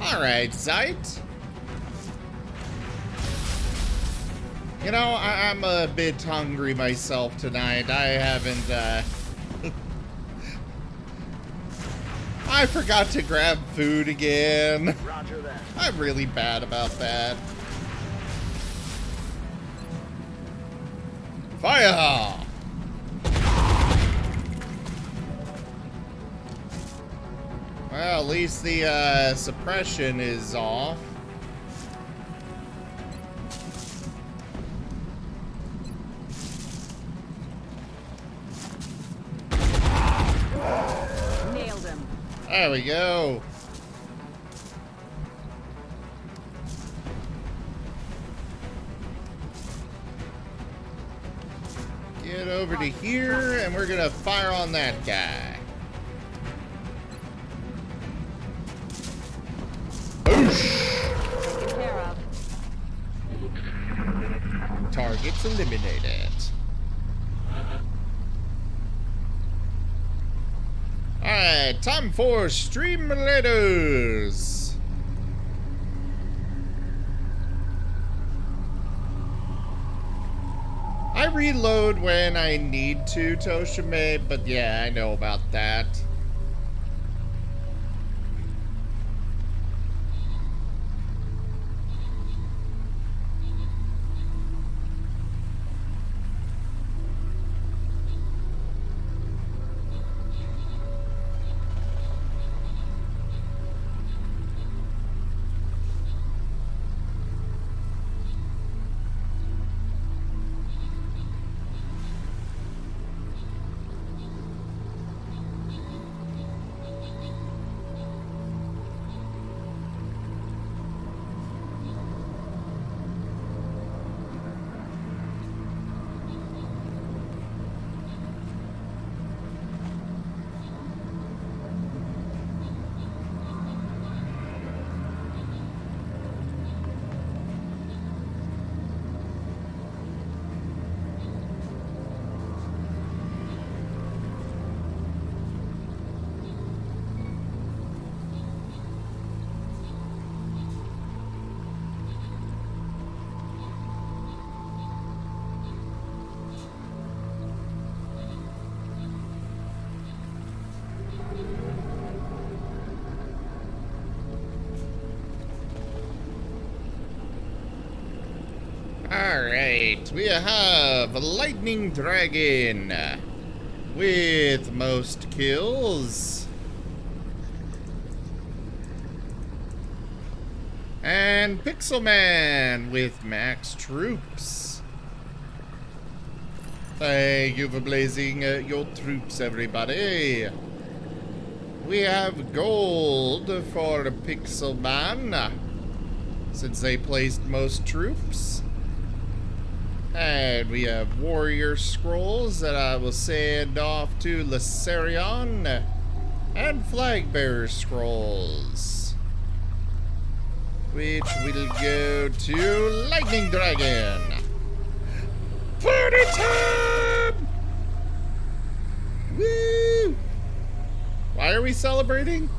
Alright, Zite. You know, I'm a bit hungry myself tonight. I haven't, I forgot to grab food again. Roger that. I'm really bad about that. Fire! Well, at least the, suppression is off. Nailed him. There we go. Get over to here, and we're gonna fire on that guy. Boosh! Taken care of. Targets eliminated. Alright, time for Streamlators. I reload when I need to, Toshime, but yeah, I know about that. Alright, we have a Lightning Dragon with most kills. And Pixel Man with max troops. Thank you for blazing your troops, everybody. We have gold for Pixel Man, since they placed most troops. And we have warrior scrolls that I will send off to Lacerion, and flag bearer scrolls, which will go to Lightning Dragon. Party time! Woo! Why are we celebrating?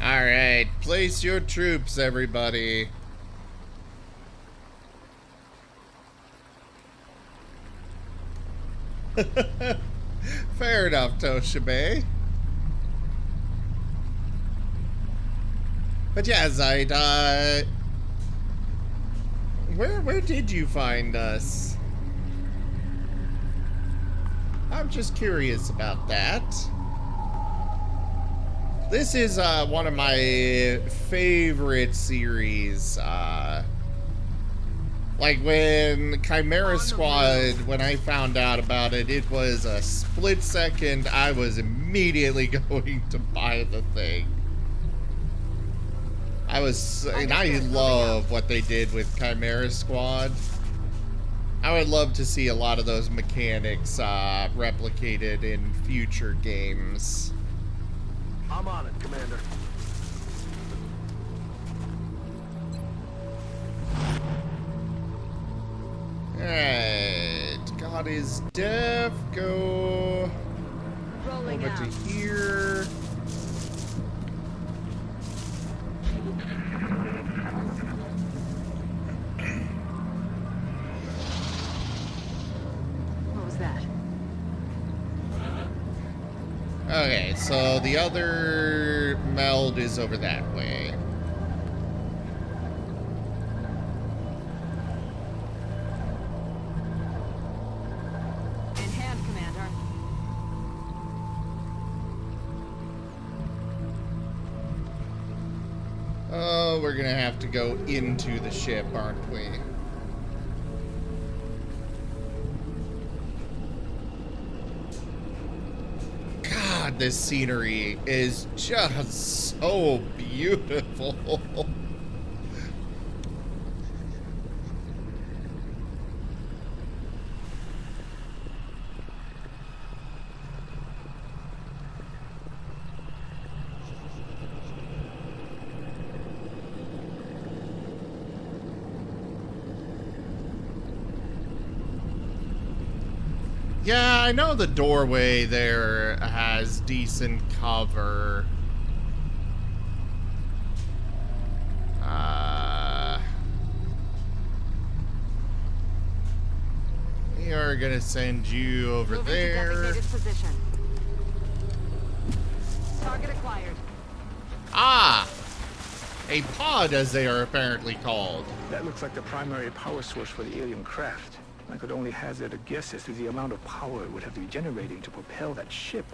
Alright, place your troops, everybody. Fair enough, Toshibe. But yeah, Zaid, where did you find us? I'm just curious about that. This is one of my favorite series. Like when Chimera Squad, when I found out about it, it was a split second. I was immediately going to buy the thing. And I love what they did with Chimera Squad. I would love to see a lot of those mechanics replicated in future games. I'm on it, Commander. Alright, God is deaf. Go over to here. What was that? Okay, so the other meld is over that way. In hand, Commander. Oh, we're gonna have to go into the ship, aren't we? God, this scenery is just so beautiful. Yeah, I know the doorway there has decent cover. We are gonna send you over there. Designated position. Target acquired. Ah! A pod, as they are apparently called. That looks like the primary power source for the alien craft. I could only hazard a guess as to the amount of power it would have to be generating to propel that ship.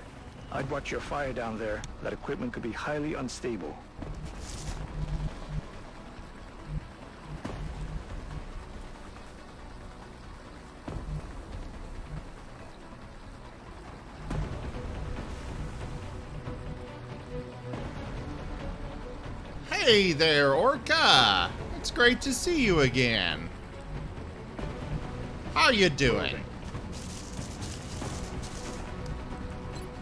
I'd watch your fire down there. That equipment could be highly unstable. Hey there, Orca! It's great to see you again. How you doing?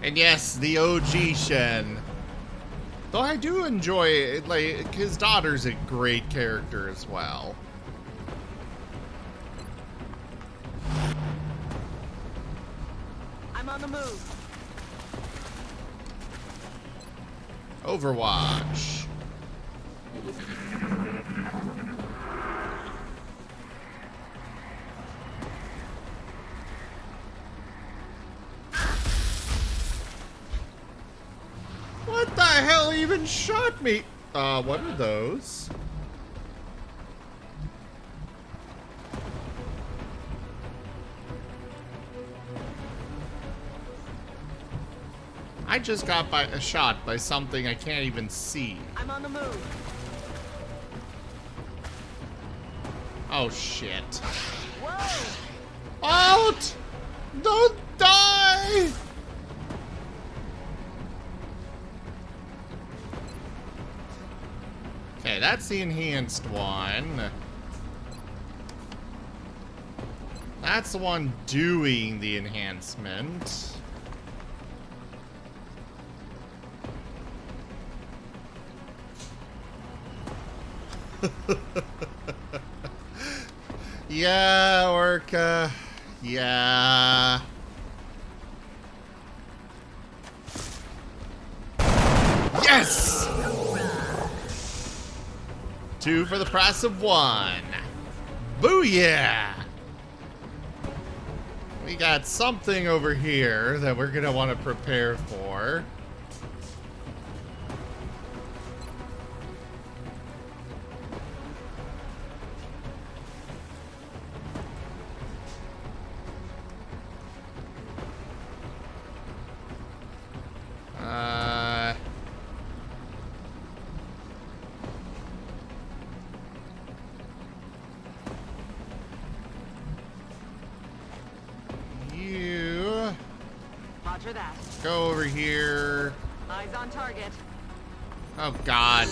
And yes, the OG Shen. Though I do enjoy it, like, his daughter's a great character as well. I'm on the move. Overwatch. What the hell even shot me? What are those? I just got shot by something I can't even see. I'm on the move. Oh shit. Whoa! Out! Don't die! Okay, that's the enhanced one. That's the one doing the enhancement. Yeah, Orca. Yeah. Yes! 2 for the price of 1. Booyah! We got something over here that we're gonna want to prepare for. You Roger that. go over here. Eyes on target. Oh God.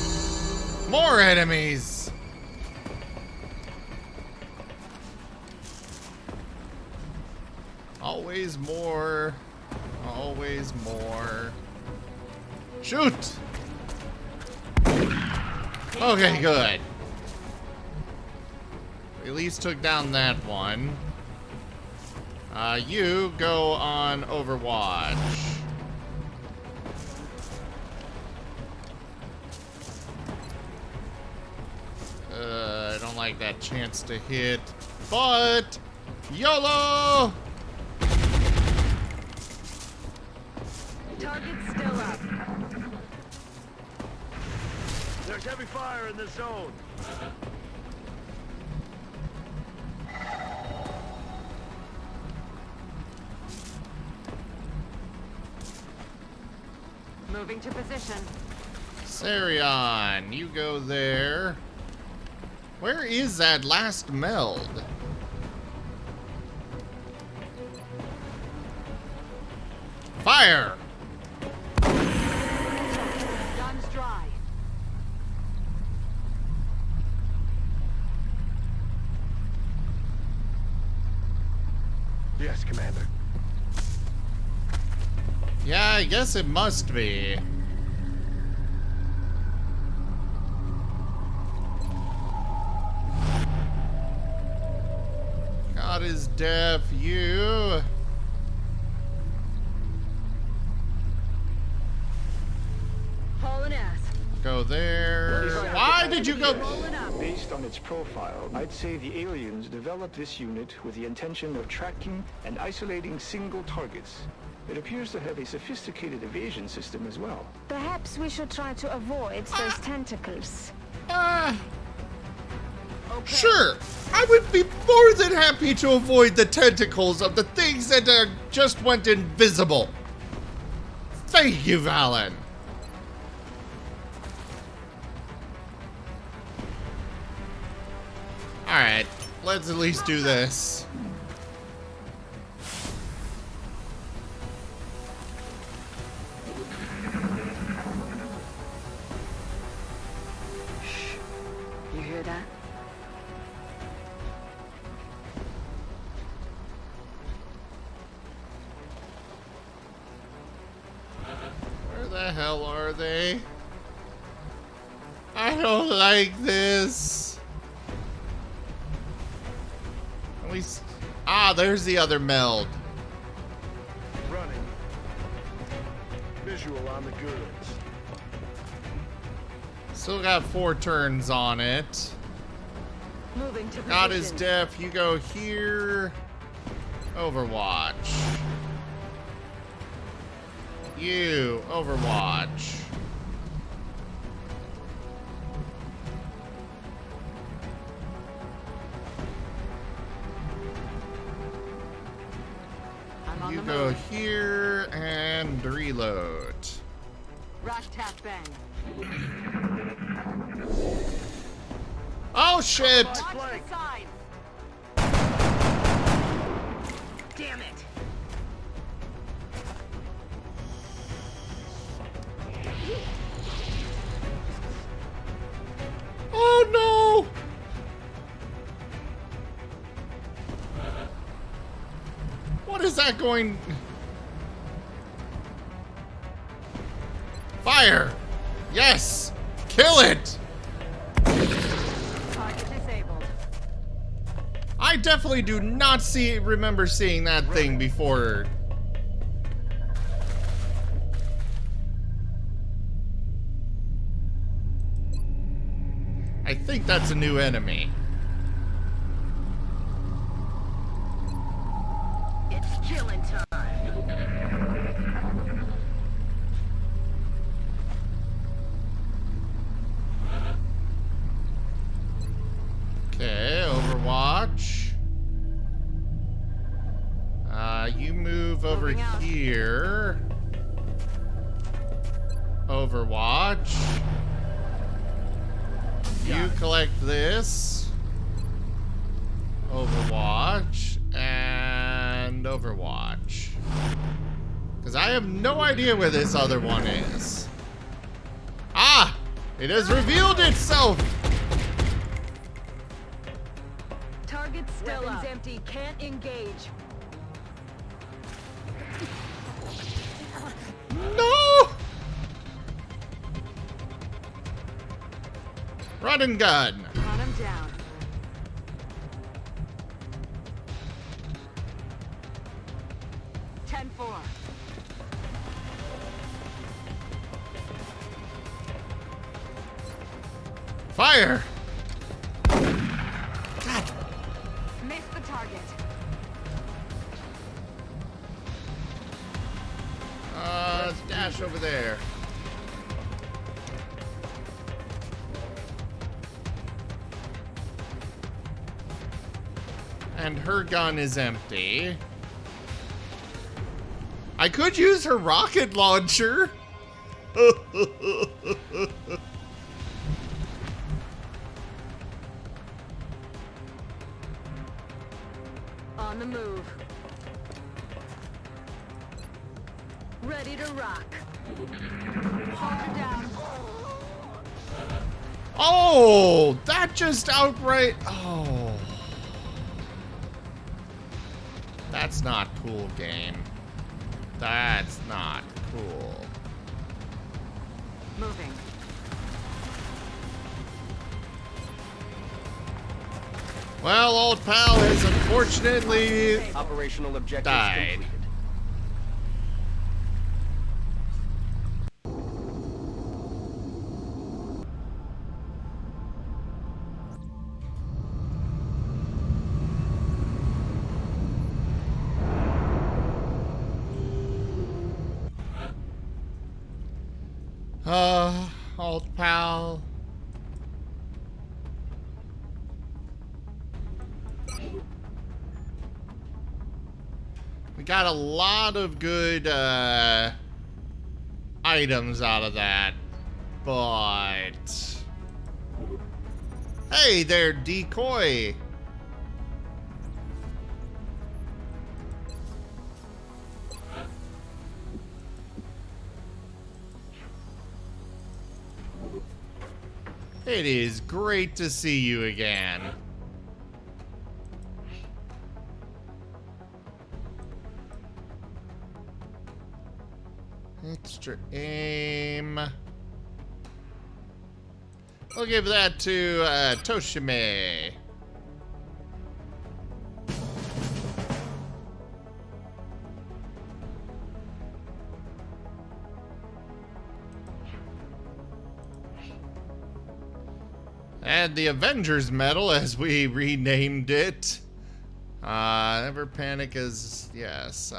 More enemies. Always more. Always more. Shoot! Okay, good. We at least took down that one. You go on Overwatch. I don't like that chance to hit, but YOLO! Target's still up. There's heavy fire in the zone. Moving to position. Sarion, you go there. Where is that last meld? Fire! Guns dry. Yes, Commander. Yeah, I guess it must be. God is deaf, you. Hauling ass. Go there. Why did you go? Based on its profile, I'd say the aliens developed this unit with the intention of tracking and isolating single targets. It appears to have a sophisticated evasion system as well. Perhaps we should try to avoid those tentacles. Sure. I would be more than happy to avoid the tentacles of the things that just went invisible. Thank you, Valen. Alright, let's at least do this. You hear that? Where the hell are they? I don't like this. At least... Ah, there's the other meld. Running. Visual on the goods. Still got 4 turns on it. Moving to God is position. deaf. You go here. Overwatch. You, Overwatch. reload. Rush tap bang. Oh shit! Watch the side. Damn it. Oh no! What is that going? Fire! Yes! Kill it! Target disabled. I definitely do not remember seeing that thing before. I think that's a new enemy. It's killing time. Okay, Overwatch. You move over here. Overwatch. You collect this. Overwatch. And Overwatch. Because I have no idea where this other one is. Ah! It has revealed itself! Target Weapons empty. Can't engage. No! Run and gun. Got him down. Fire! Missed the target. Dash over there. And her gun is empty. I could use her rocket launcher. On the move. Ready to rock. Soldier down. Oh, that just outright. Oh. That's not cool, game. That's not cool. Moving. Well, old pal has unfortunately operational objectives died. completed. Old pal. We got a lot of good items out of that, but hey there, decoy. It is great to see you again. Extra aim. We'll give that to Toshime. And the Avengers Medal, as we renamed it. Never panic is, yes.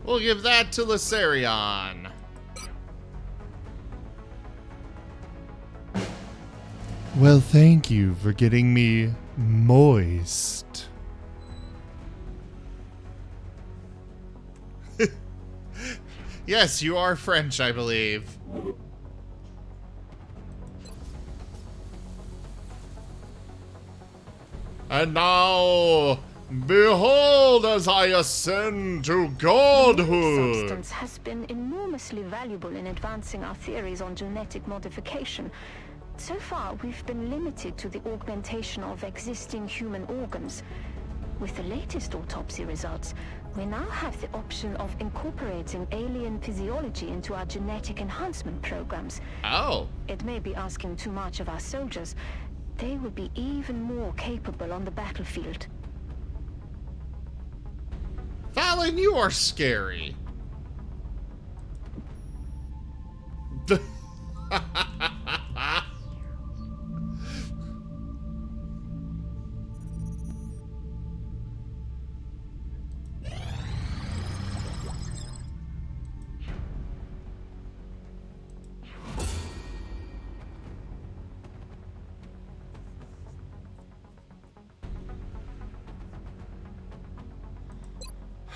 We'll give that to Lacerion. Well, thank you for getting me moist. Yes, you are French, I believe. And now, behold as I ascend to godhood! The substance has been enormously valuable in advancing our theories on genetic modification. So far, we've been limited to the augmentation of existing human organs. With the latest autopsy results, we now have the option of incorporating alien physiology into our genetic enhancement programs. Oh. It may be asking too much of our soldiers. They will be even more capable on the battlefield. Fallon, you are scary.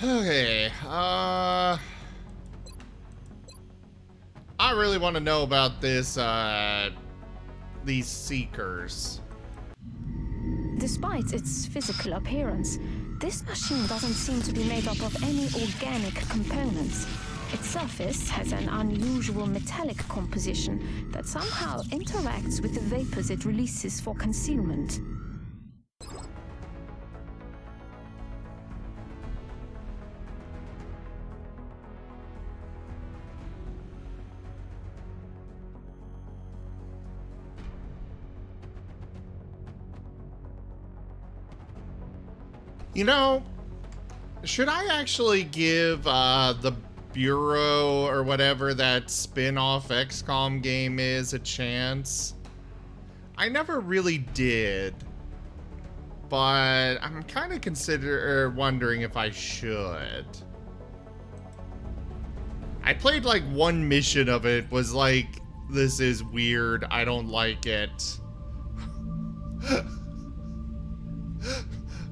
Okay, I really want to know about this, these Seekers. Despite its physical appearance, this machine doesn't seem to be made up of any organic components. Its surface has an unusual metallic composition that somehow interacts with the vapors it releases for concealment. You know, should I actually give the Bureau or whatever that spin-off XCOM game is a chance? I never really did, but I'm kind of wondering if I should. I played like one mission of it, was like, this is weird, I don't like it.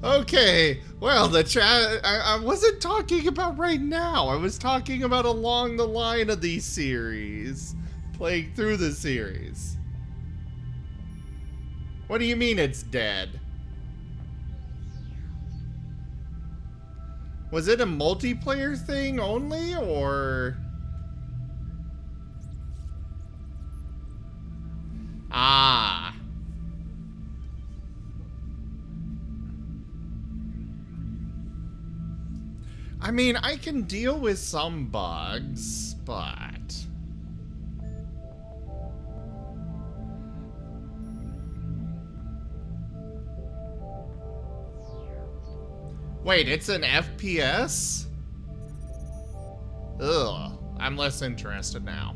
Okay, well, the chat, I wasn't talking about right now. I was talking about along the line of these series. Playing through the series. What do you mean it's dead? Was it a multiplayer thing only, or? Ah. I mean, I can deal with some bugs, but... Wait, it's an FPS? Ugh, I'm less interested now.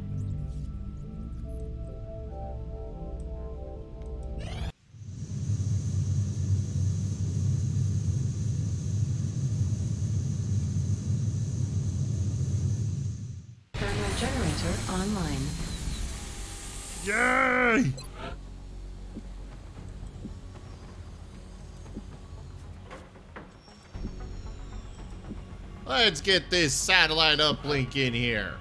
Generator online. Yay! Let's get this satellite uplink in here.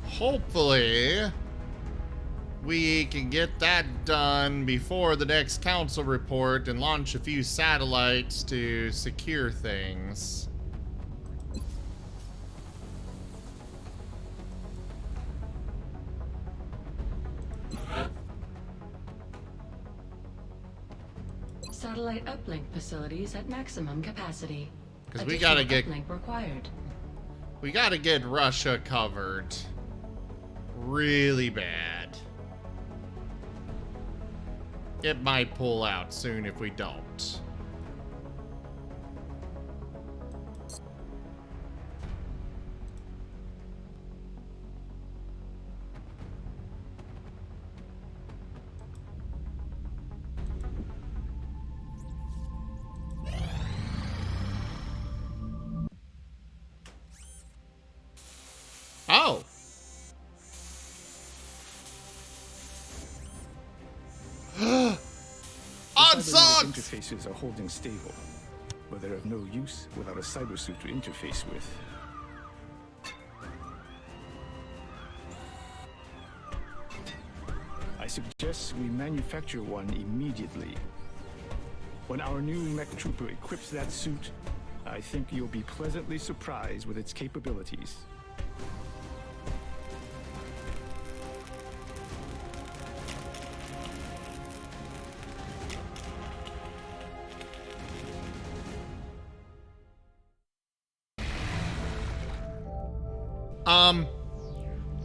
Hopefully, we can get that done before the next council report and launch a few satellites to secure things. Satellite uplink facilities at maximum capacity. Because we gotta get uplink required. We gotta get Russia covered really bad. It might pull out soon if we don't. interfaces are holding stable, but they're of no use without a cybersuit to interface with. I suggest we manufacture one immediately. When our new mech trooper equips that suit, I think you'll be pleasantly surprised with its capabilities.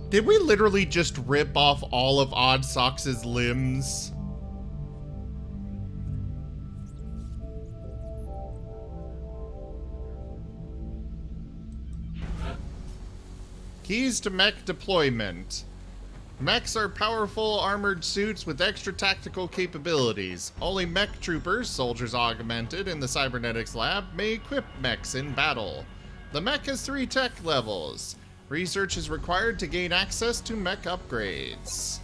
Did we literally just rip off all of Odd Socks' limbs? Keys to mech deployment. Mechs are powerful armored suits with extra tactical capabilities. Only mech troopers, soldiers augmented in the Cybernetics Lab, may equip mechs in battle. The mech has 3 tech levels. Research is required to gain access to mech upgrades.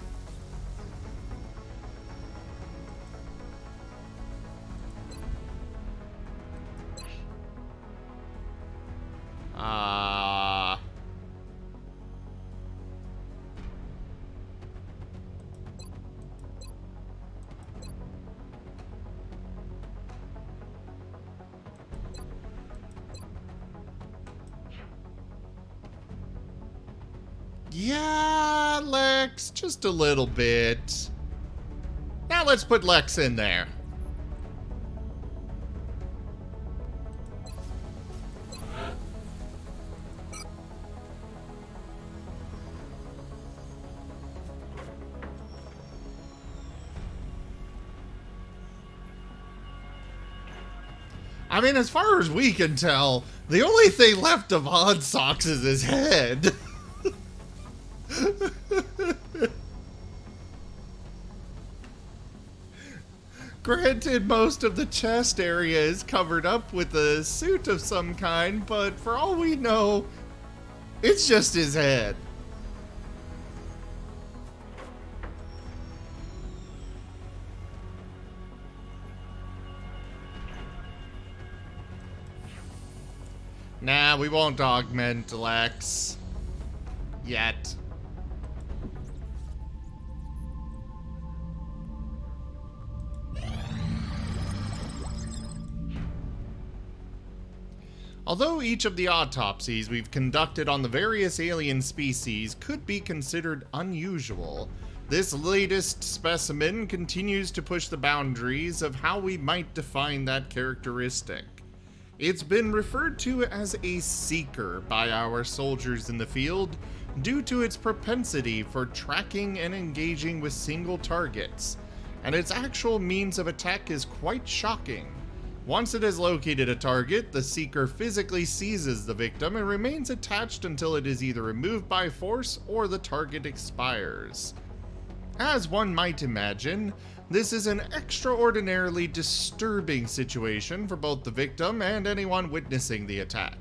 Yeah, Lex, just a little bit. Now let's put Lex in there. I mean, as far as we can tell, the only thing left of Odd Socks is his head. Granted, most of the chest area is covered up with a suit of some kind, but for all we know, it's just his head. Nah, we won't augment Lex. Yet. Although each of the autopsies we've conducted on the various alien species could be considered unusual, this latest specimen continues to push the boundaries of how we might define that characteristic. It's been referred to as a seeker by our soldiers in the field due to its propensity for tracking and engaging with single targets, and its actual means of attack is quite shocking. Once it has located a target, the Seeker physically seizes the victim and remains attached until it is either removed by force or the target expires. As one might imagine, this is an extraordinarily disturbing situation for both the victim and anyone witnessing the attack.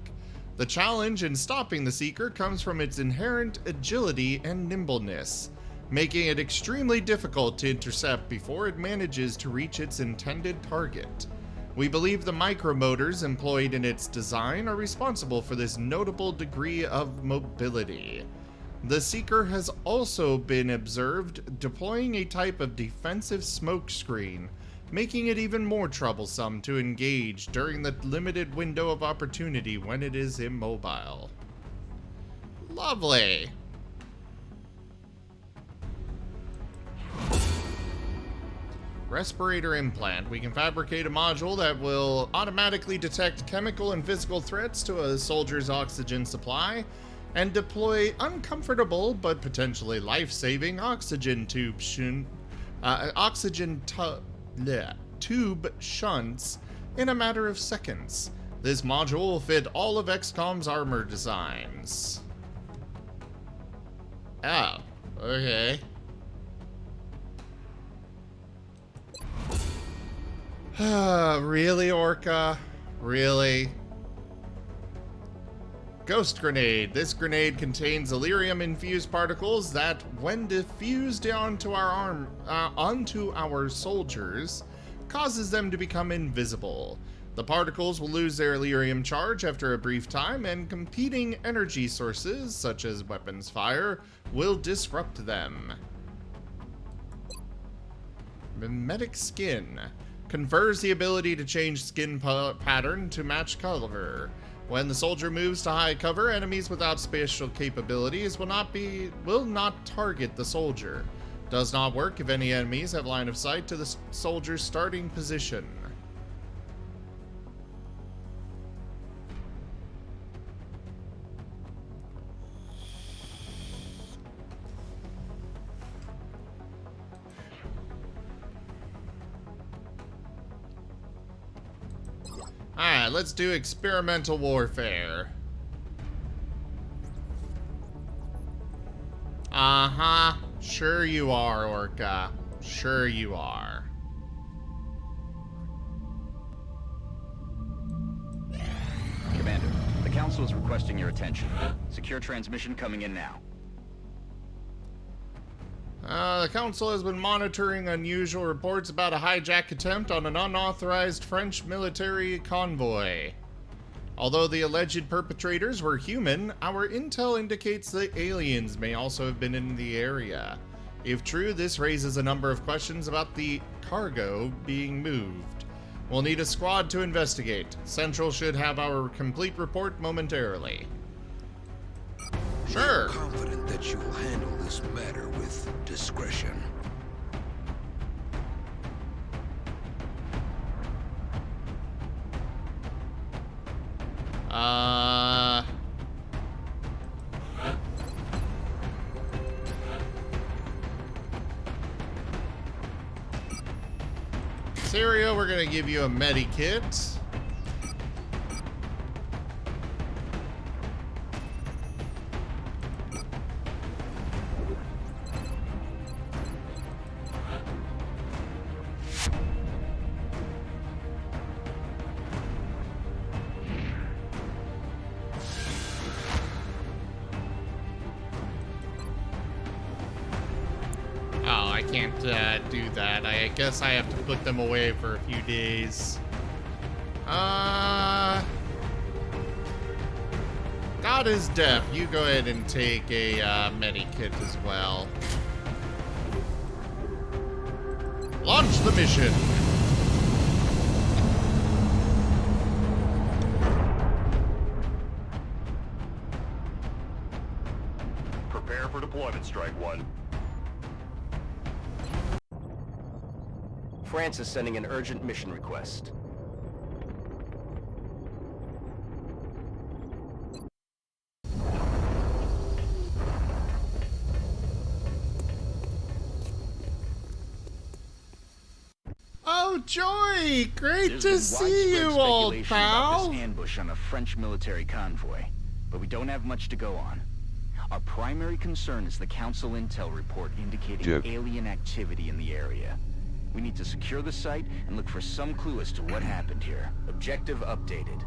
The challenge in stopping the Seeker comes from its inherent agility and nimbleness, making it extremely difficult to intercept before it manages to reach its intended target. We believe the micromotors employed in its design are responsible for this notable degree of mobility. The Seeker has also been observed deploying a type of defensive smokescreen, making it even more troublesome to engage during the limited window of opportunity when it is immobile. Lovely. Respirator implant. We can fabricate a module that will automatically detect chemical and physical threats to a soldier's oxygen supply and deploy uncomfortable but potentially life-saving oxygen tube shunts in a matter of seconds. This module will fit all of XCOM's armor designs. Oh, okay. Really, Orca? Really? Ghost grenade. This grenade contains Elerium-infused particles that, when diffused onto our soldiers, causes them to become invisible. The particles will lose their Elerium charge after a brief time, and competing energy sources, such as weapons fire, will disrupt them. Mimetic Skin confers the ability to change skin pattern to match cover. When the soldier moves to high cover, enemies without spatial capabilities will not target the soldier. Does not work if any enemies have line of sight to the soldier's starting position. Alright, let's do experimental warfare. Uh-huh. Sure you are, Orca. Sure you are. Commander, the Council is requesting your attention. Secure transmission coming in now. The Council has been monitoring unusual reports about a hijack attempt on an unauthorized French military convoy. Although the alleged perpetrators were human, our intel indicates that aliens may also have been in the area. If true, this raises a number of questions about the cargo being moved. We'll need a squad to investigate. Central should have our complete report momentarily. Sure. I'm confident that you will handle this matter with discretion. Syria, we're gonna give you a medikit. Do that. I guess I have to put them away for a few days. God is deaf. You go ahead and take a medikit as well. Launch the mission. Prepare for deployment, Strike One. France is sending an urgent mission request. Oh, Joy! Great to There's been see you, widespread old speculation pal! about this ambush on a French military convoy, but we don't have much to go on. Our primary concern is the Council intel report indicating alien activity in the area. We need to secure the site and look for some clue as to what happened here. Objective updated.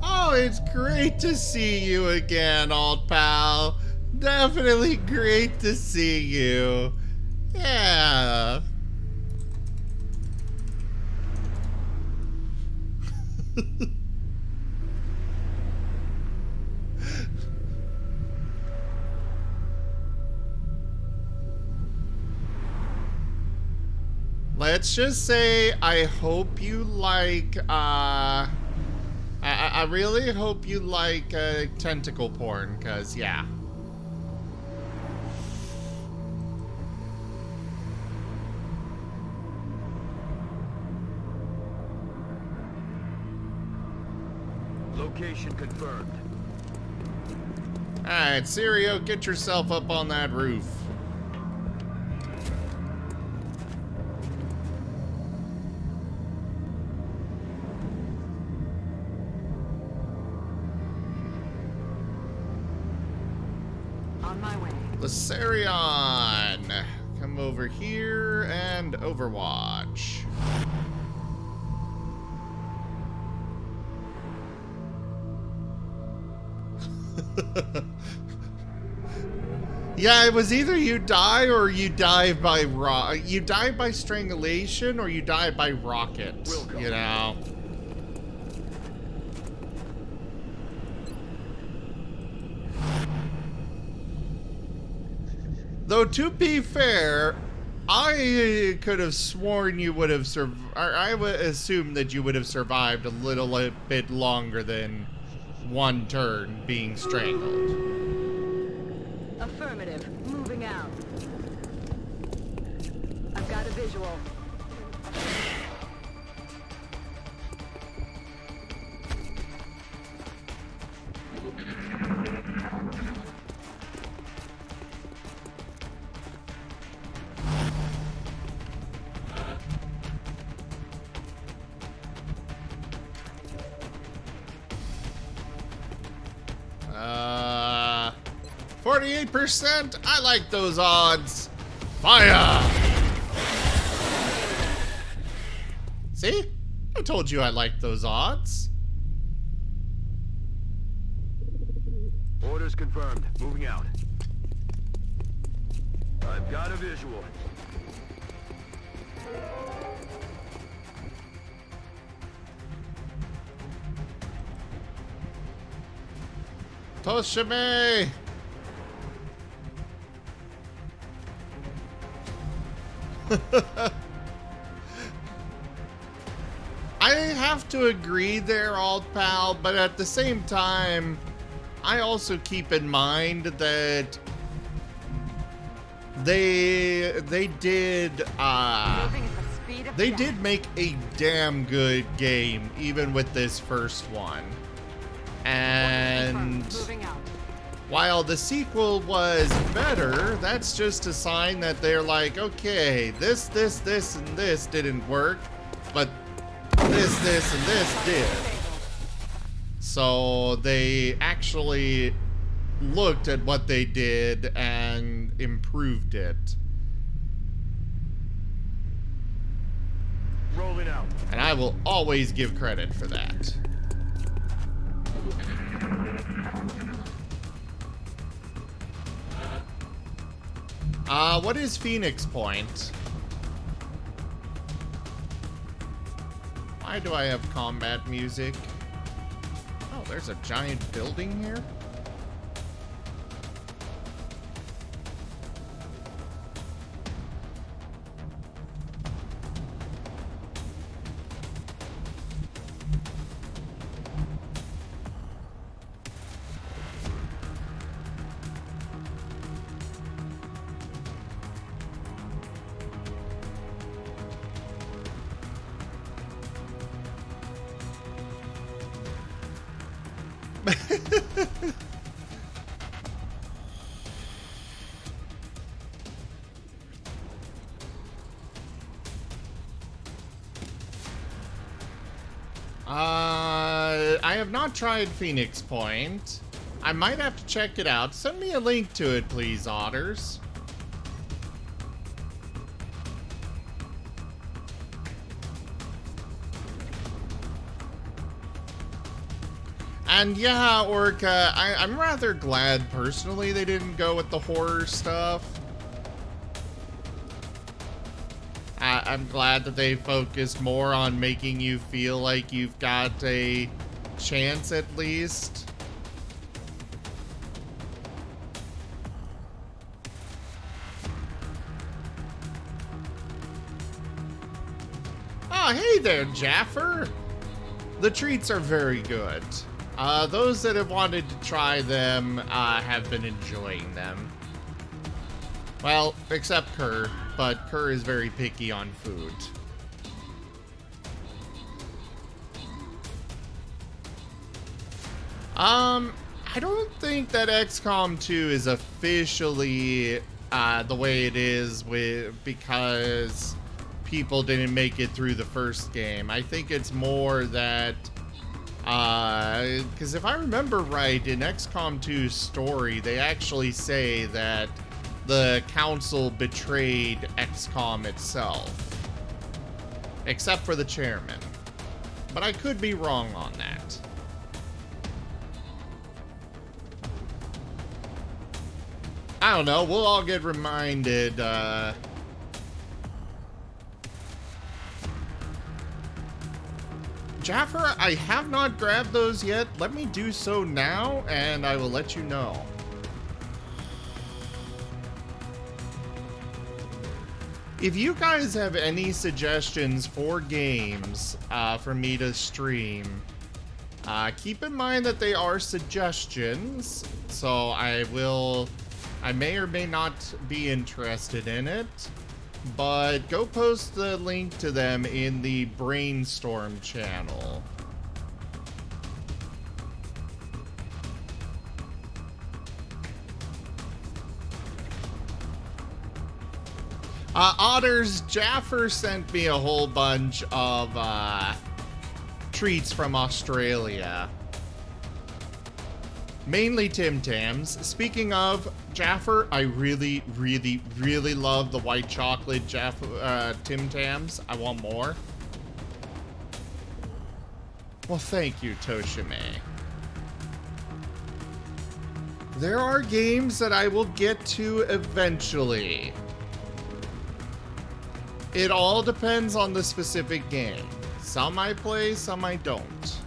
Oh, it's great to see you again, old pal. Definitely great to see you. Yeah. Let's just say I hope you like, I really hope you like tentacle porn, because, yeah. Location confirmed. Alright, Sirio, get yourself up on that roof. On my way. Lasarion, come over here and Overwatch. Yeah, it was either you die or you die by you die by strangulation or you die by rocket, you know. Though to be fair, I could have sworn you would have I would assume that you would have survived a little bit longer than one turn being strangled. Affirmative. Moving out. I've got a visual. Uh, 48%? I like those odds. Fire! See? I told you I liked those odds. Orders confirmed. Moving out. I've got a visual. Toshime! I have to agree there, Alt Pal, but at the same time, I also keep in mind that they did make a damn good game, even with this first one. And while the sequel was better, that's just a sign that they're like, okay, this, and this didn't work, but this, and this did. So they actually looked at what they did and improved it. Rolling out. And I will always give credit for that. What is Phoenix Point? Why do I have combat music? Oh, there's a giant building here? I have not tried Phoenix Point. I might have to check it out. Send me a link to it, please, Otters. And yeah, Orca, I'm rather glad personally they didn't go with the horror stuff. I'm glad that they focused more on making you feel like you've got a chance at least. Oh, hey there, Jaffer. The treats are very good. Those that have wanted to try them have been enjoying them. Well, except Kerr, but Kerr is very picky on food. I don't think that XCOM 2 is officially the way it is because people didn't make it through the first game. I think it's more that because if I remember right, in XCOM 2's story, they actually say that the council betrayed XCOM itself, except for the chairman. But I could be wrong on that. I don't know, we'll all get reminded, Jaffer, I have not grabbed those yet. Let me do so now, and I will let you know. If you guys have any suggestions for games for me to stream, keep in mind that they are suggestions, so I may or may not be interested in it, but go post the link to them in the Brainstorm channel. Otters, Jaffer sent me a whole bunch of treats from Australia. Mainly Tim Tams. Speaking of Jaffer, I really, really, really love the white chocolate Tim Tams. I want more. Well, thank you, Toshime. There are games that I will get to eventually. It all depends on the specific game. Some I play, some I don't.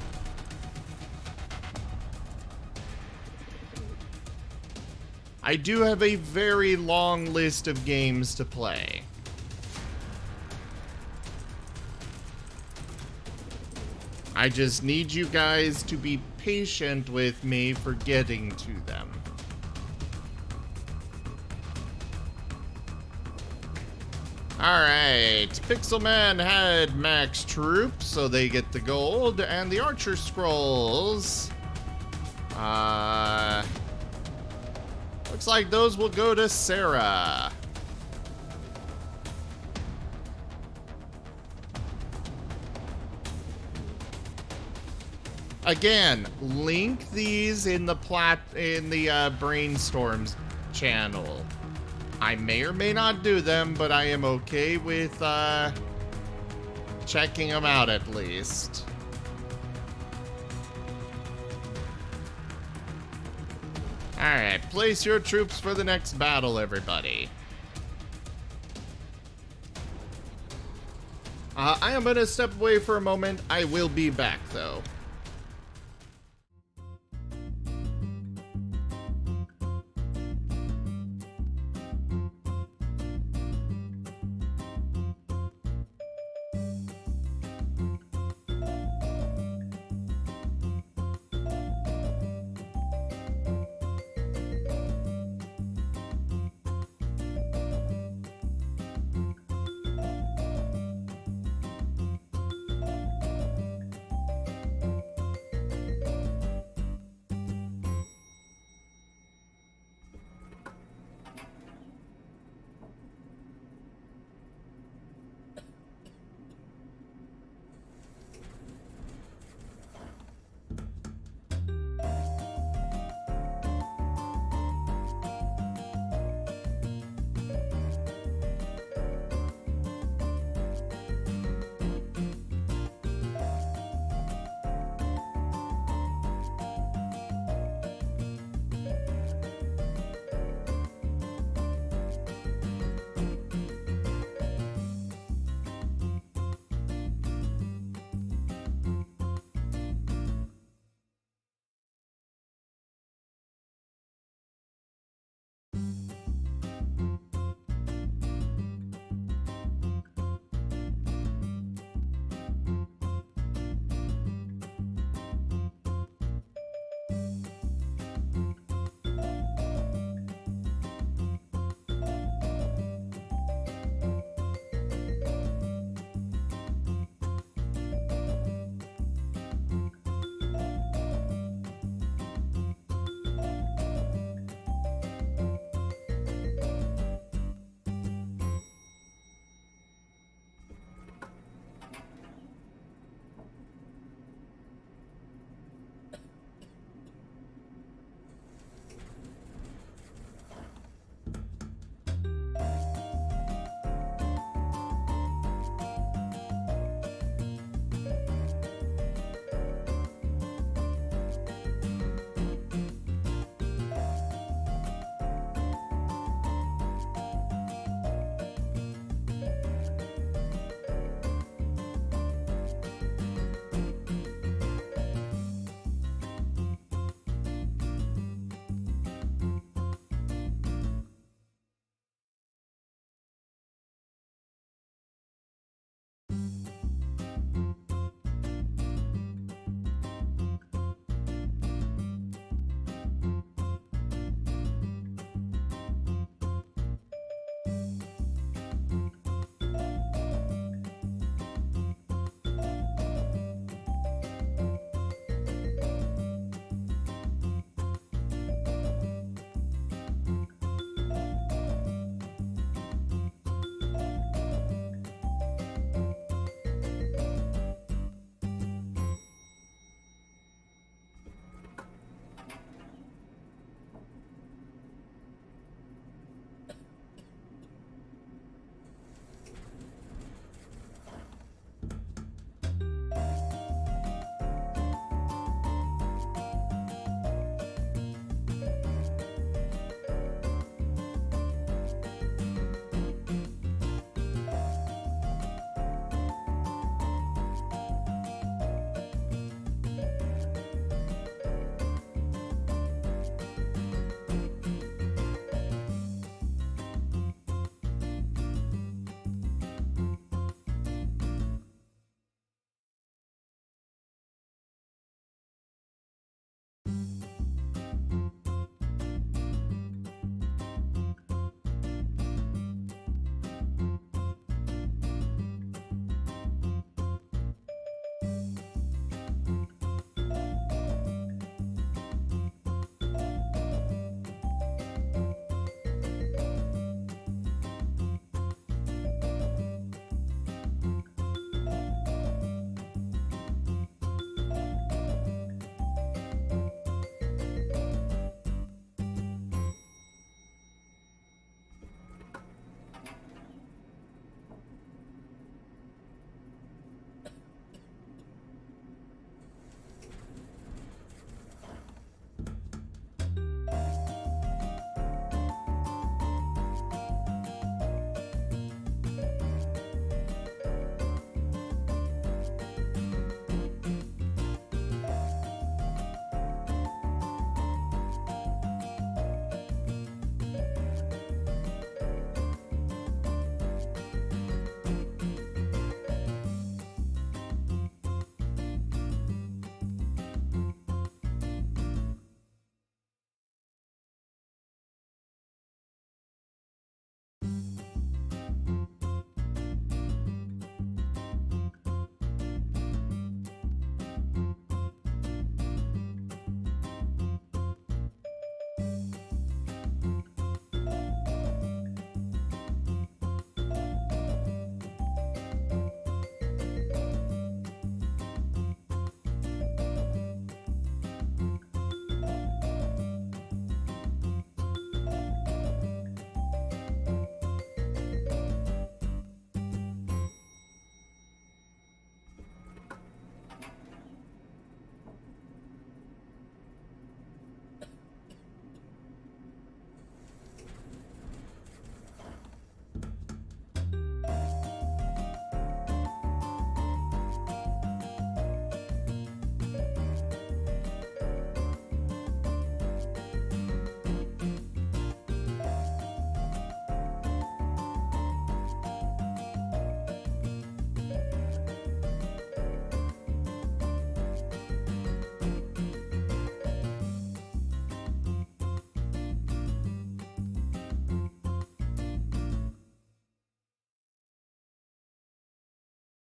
I do have a very long list of games to play. I just need you guys to be patient with me for getting to them. Alright, Pixelman had max troops, so they get the gold, and the Archer Scrolls. Looks like those will go to Sarah. Again, link these in the Brainstorms channel. I may or may not do them, but I am okay with checking them out at least. Alright, place your troops for the next battle, everybody. I am going to step away for a moment. I will be back, though.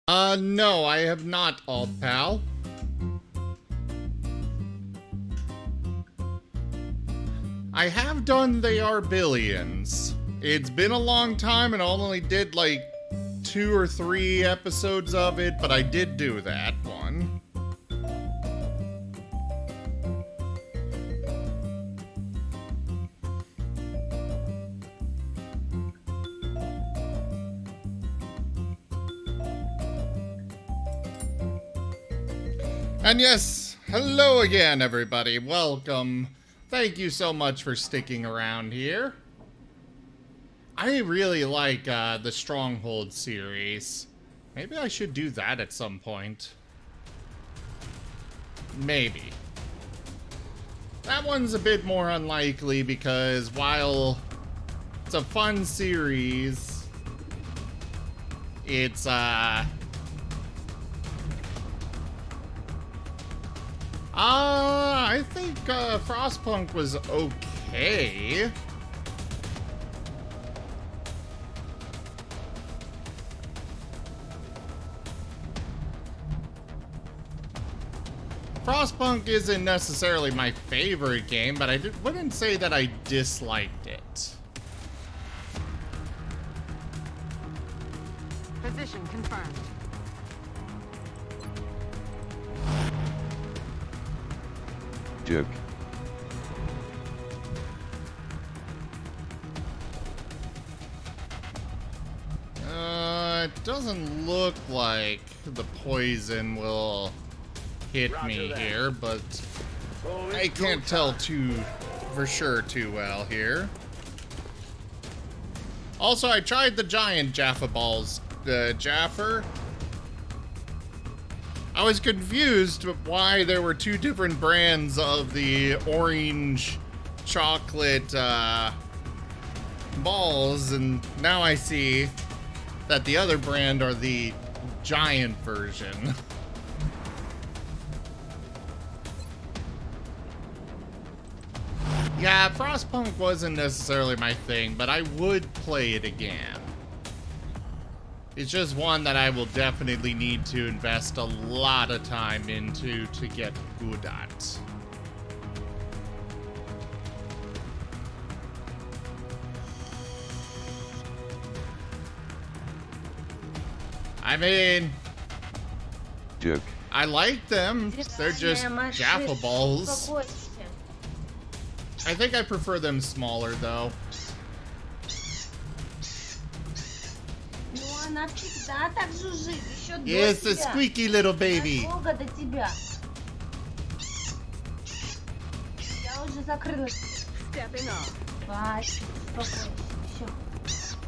No, I have not, old pal. I have done They Are Billions. It's been a long time and I only did like 2 or 3 episodes of it, but I did do that one. And yes, hello again, everybody. Welcome. Thank you so much for sticking around here. I really like the Stronghold series. Maybe I should do that at some point. Maybe. That one's a bit more unlikely because while it's a fun series, it's I think Frostpunk was okay. Frostpunk isn't necessarily my favorite game, but I wouldn't say that I disliked it. Position confirmed. Joke. It doesn't look like the poison will hit me here, but I can't tell for sure too well here. Also, I tried the giant Jaffa balls, Jaffer. I was confused why there were 2 different brands of the orange chocolate balls, and now I see that the other brand are the giant version. Yeah, Frostpunk wasn't necessarily my thing, but I would play it again. It's just one that I will definitely need to invest a lot of time into to get good at. I mean, Joke. I like them. They're just Jaffa balls. I think I prefer them smaller, though. Yes, a squeaky little baby. Stepping up.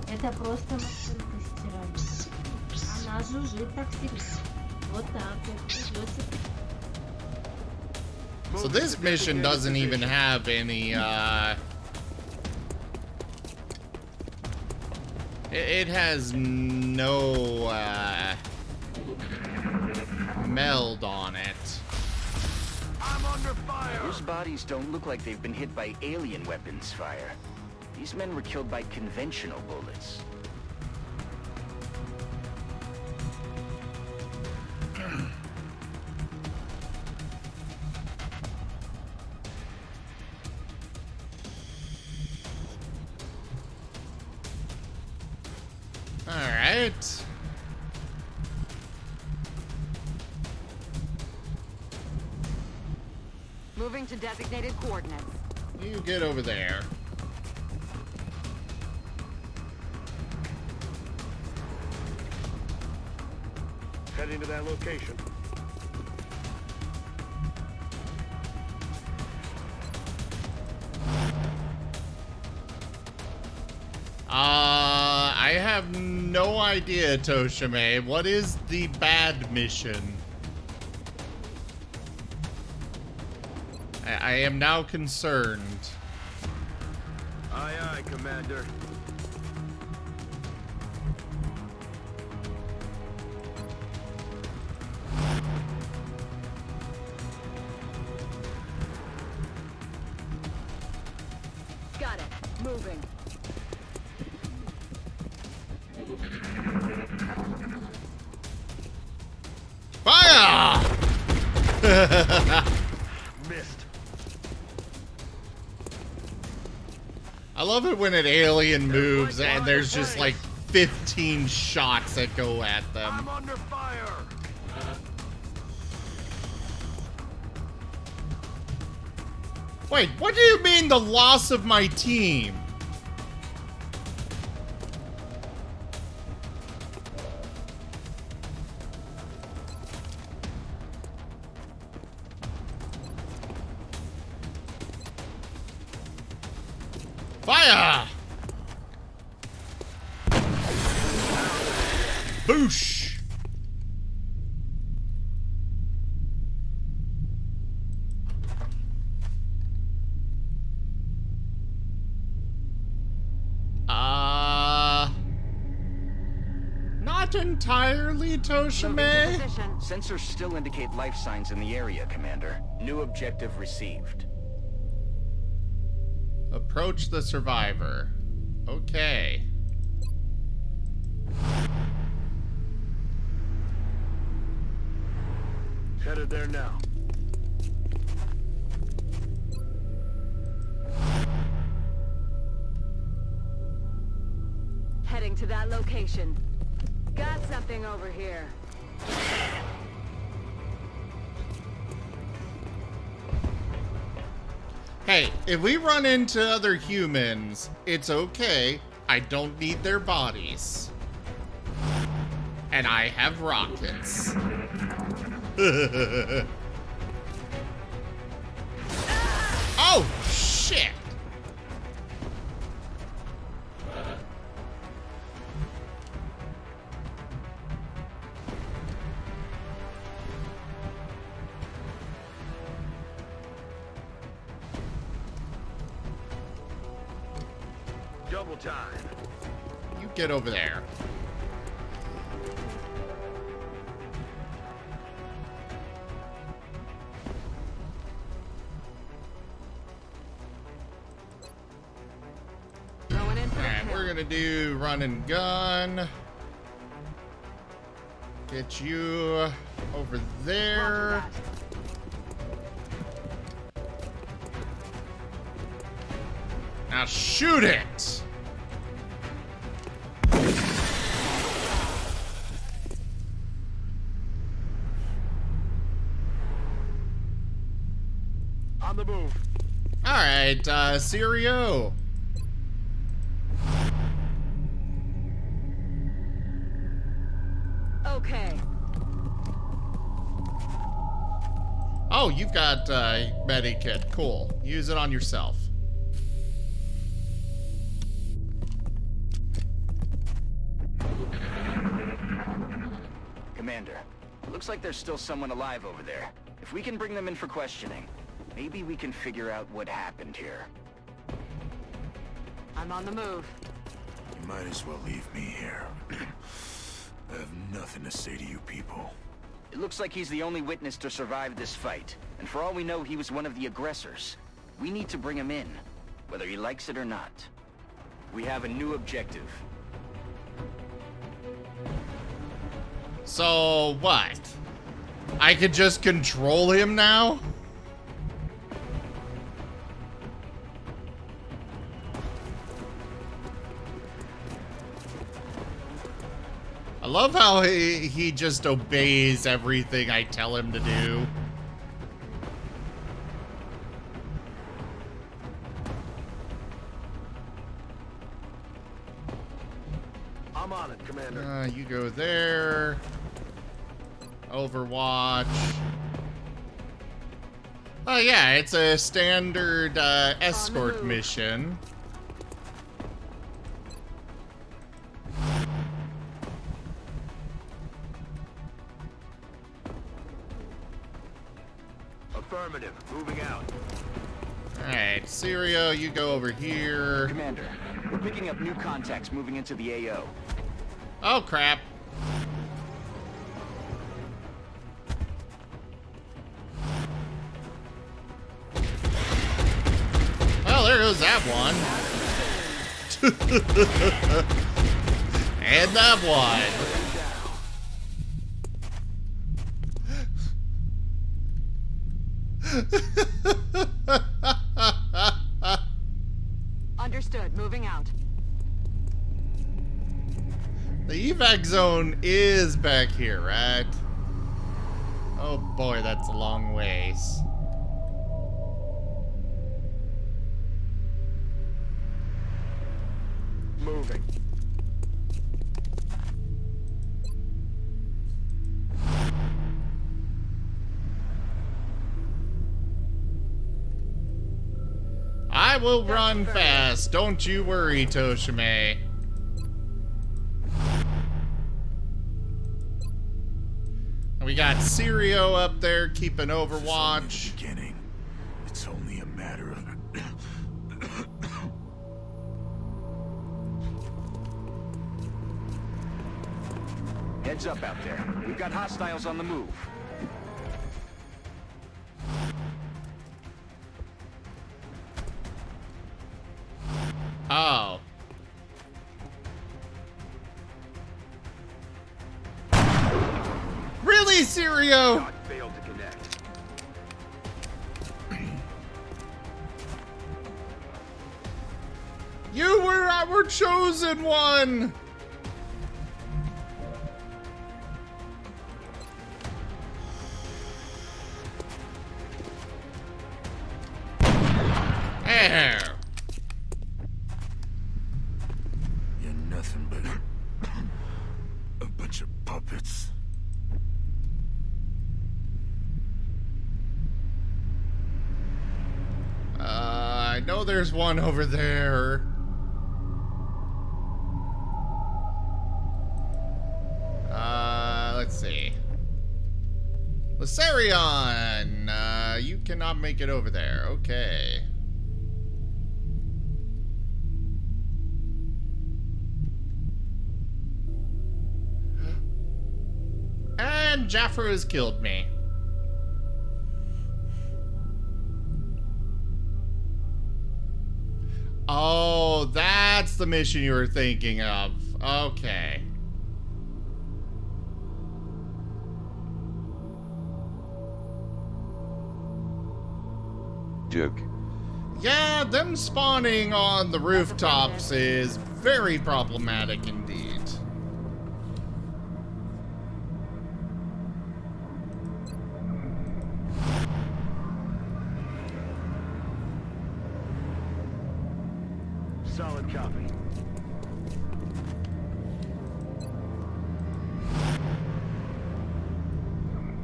Это просто машинка стиральная. Она жужжит так всегда. Вот так вот. So this mission doesn't even have any, it has no, meld on it. I'm under fire! Those bodies don't look like they've been hit by alien weapons fire. These men were killed by conventional bullets. Alright. Moving to designated coordinates. You get over there. Heading to that location. I have no idea, Toshime. What is the bad mission? I am now concerned. Aye, aye, Commander. Got it. Moving. Missed. I love it when an alien moves and there's just like 15 shots that go at them. I'm under fire. Wait, what do you mean the loss of my team? Fire! Boosh! Not entirely, Toshime. Sensors still indicate life signs in the area, Commander. New objective received. Approach the survivor. Okay. Headed there now. Heading to that location. Got something over here. Hey, if we run into other humans, it's okay. I don't need their bodies. And I have rockets. Oh, shit! Double time. You get over there. Alright, we're gonna do run and gun. Get you over there. Now shoot it! On the move. Alright, Sirio. Okay. Oh, you've got medikit. Cool. Use it on yourself. Commander, looks like there's still someone alive over there. If we can bring them in for questioning, maybe we can figure out what happened here. I'm on the move. You might as well leave me here. I have nothing to say to you people. It looks like he's the only witness to survive this fight, and for all we know, he was one of the aggressors. We need to bring him in, whether he likes it or not. We have a new objective. So, what? I could just control him now? I love how he just obeys everything I tell him to do. I'm on it, Commander. You go there. Overwatch. Oh yeah, it's a standard escort mission. Affirmative. Moving out. Alright, Sirio, you go over here. Commander, we're picking up new contacts moving into the AO. Oh, crap. Well, there goes that one. And that one. Understood. Moving out. The evac zone is back here, right? Oh boy, that's a long ways. Moving. I will run fast. Don't you worry, Toshime. We got Sirio up there keeping Overwatch. Beginning. It's only a matter of... Heads up out there. We've got hostiles on the move. Oh. Really, Sirio? God failed to connect. You were our chosen one! There. You're nothing but a bunch of puppets. I know there's one over there. Let's see. Lysarion, you cannot make it over there. Okay. And Jaffer has killed me. Oh, that's the mission you were thinking of. Okay. Joke. Yeah, them spawning on the rooftops is very problematic indeed. Solid copy.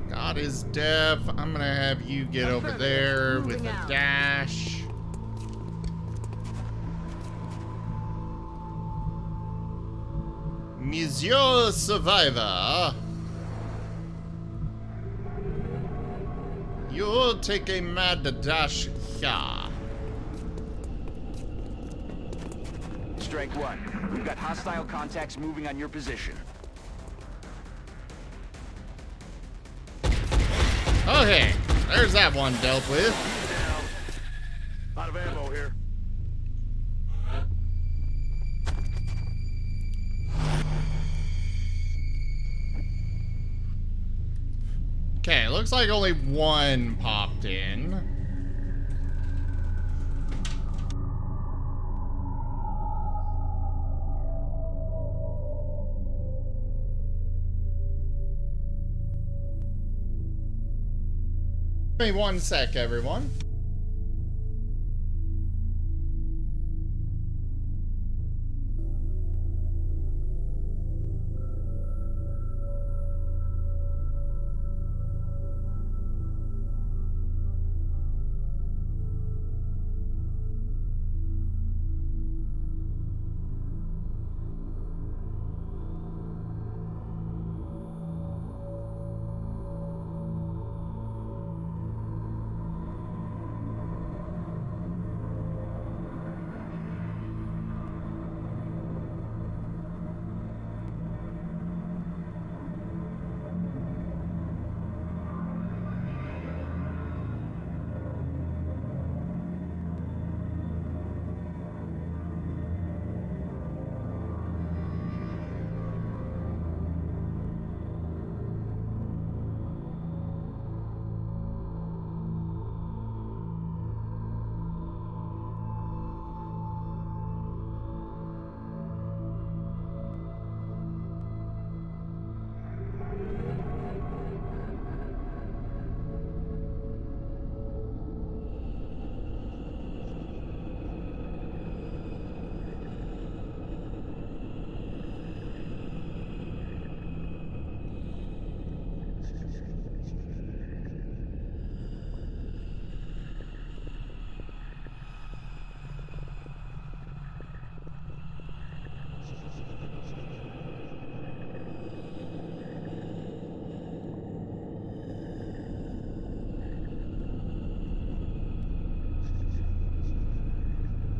God is deaf. I'm gonna have you get over there with a dash. Monsieur Survivor. You'll take a mad dash here. Strike one. We've got hostile contacts moving on your position. Okay, there's that one dealt with. Out of ammo here. Okay, looks like only one popped in. Give me 1 sec, everyone.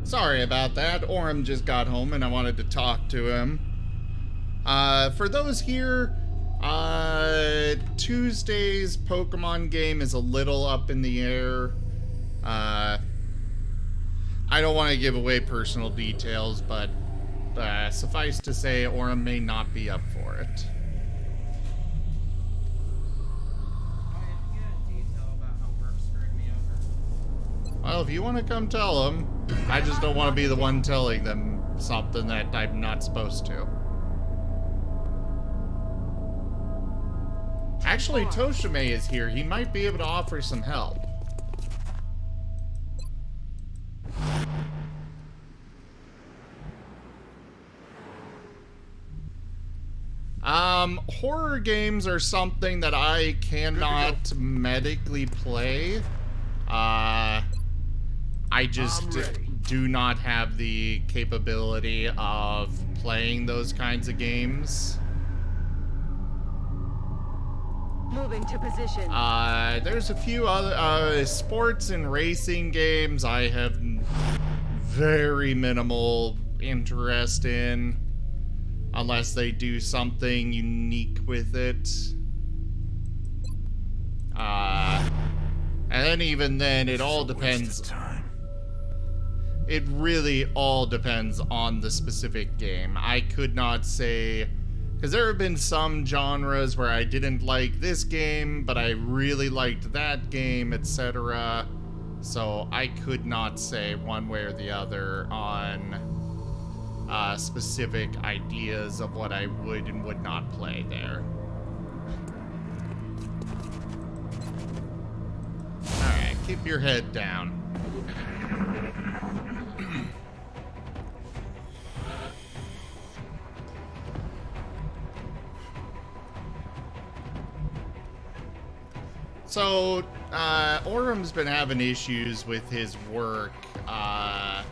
Sorry about that. Orem just got home and I wanted to talk to him. For those here, Tuesday's Pokemon game is a little up in the air. I don't want to give away personal details, but suffice to say, Orem may not be up for it. Well, if you want to come tell them, I just don't want to be the one telling them something that I'm not supposed to. Actually, Toshime is here. He might be able to offer some help. Horror games are something that I cannot medically play. I just do not have the capability of playing those kinds of games. Moving to position. There's a few other sports and racing games I have very minimal interest in, unless they do something unique with it. And then even then, it all depends. It really all depends on the specific game. I could not say, because there have been some genres where I didn't like this game, but I really liked that game, etc. So I could not say one way or the other on specific ideas of what I would and would not play there. Alright, keep your head down. So, Orem's been having issues with his work. I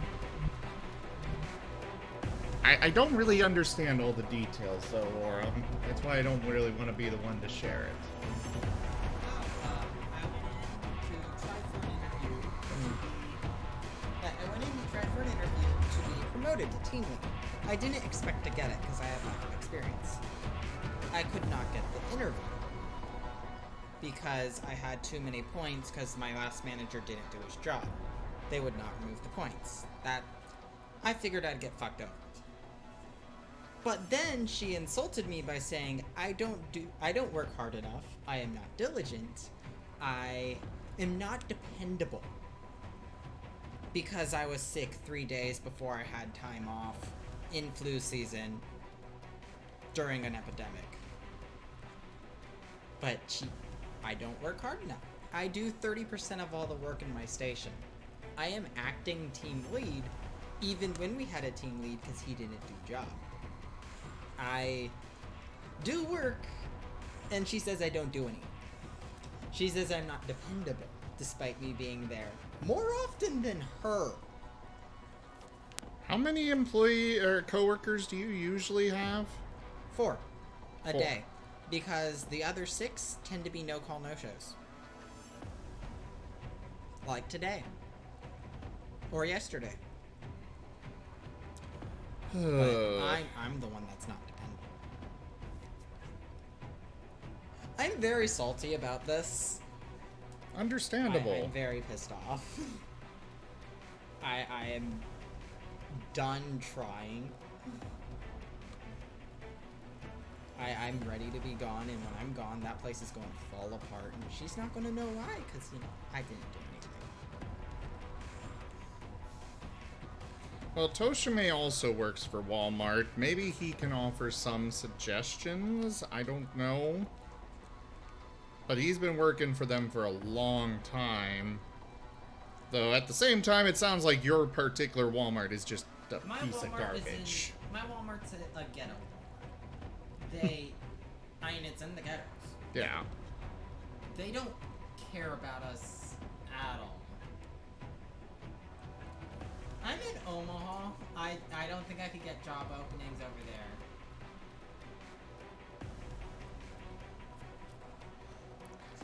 don't really understand all the details, though, Orem. That's why I don't really want to be the one to share it. I went in to try for an interview to be promoted to team lead. I didn't expect to get it because I had lack of experience. I could not get the interview because I had too many points because my last manager didn't do his job. They would not remove the points. That I figured I'd get fucked over. But then she insulted me by saying I don't work hard enough. I am not diligent. I am not dependable. Because I was sick 3 days before I had time off in flu season during an epidemic. But I don't work hard enough. I do 30% of all the work in my station. I am acting team lead even when we had a team lead because he didn't do job. I do work, and she says I don't do any. She says I'm not dependable, despite me being there more often than her. How many employee or coworkers do you usually have? 4 a day, because the other 6 tend to be no-call, no-shows. Like today. Or yesterday. But I'm the one that's not dependable. I'm very salty about this. Understandable. I'm very pissed off. I am done trying. I'm ready to be gone, and when I'm gone, that place is going to fall apart, and she's not going to know why, because, you know, I didn't do anything. Well, Toshime also works for Walmart. Maybe he can offer some suggestions. I don't know. But he's been working for them for a long time. Though at the same time, it sounds like your particular Walmart is just a piece of garbage. My Walmart's a ghetto Walmart. It's in the ghettos. Yeah. They don't care about us at all. I'm in Omaha. I don't think I could get job openings over there.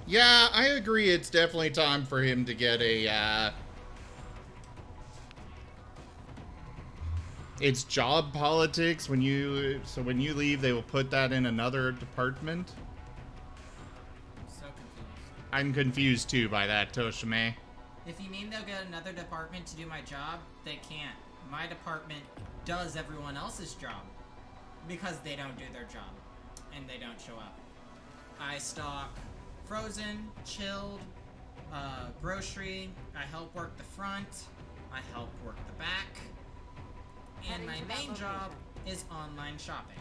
Yeah, I agree. It's definitely time for him to get a It's job politics. When you leave, they will put that in another department. I'm so confused. I'm confused too by that, Toshime. If you mean they'll get another department to do my job, they can't. My department does everyone else's job because they don't do their job and they don't show up. I stock frozen, chilled, grocery. I help work the front. I help work the back. And my main job is online shopping.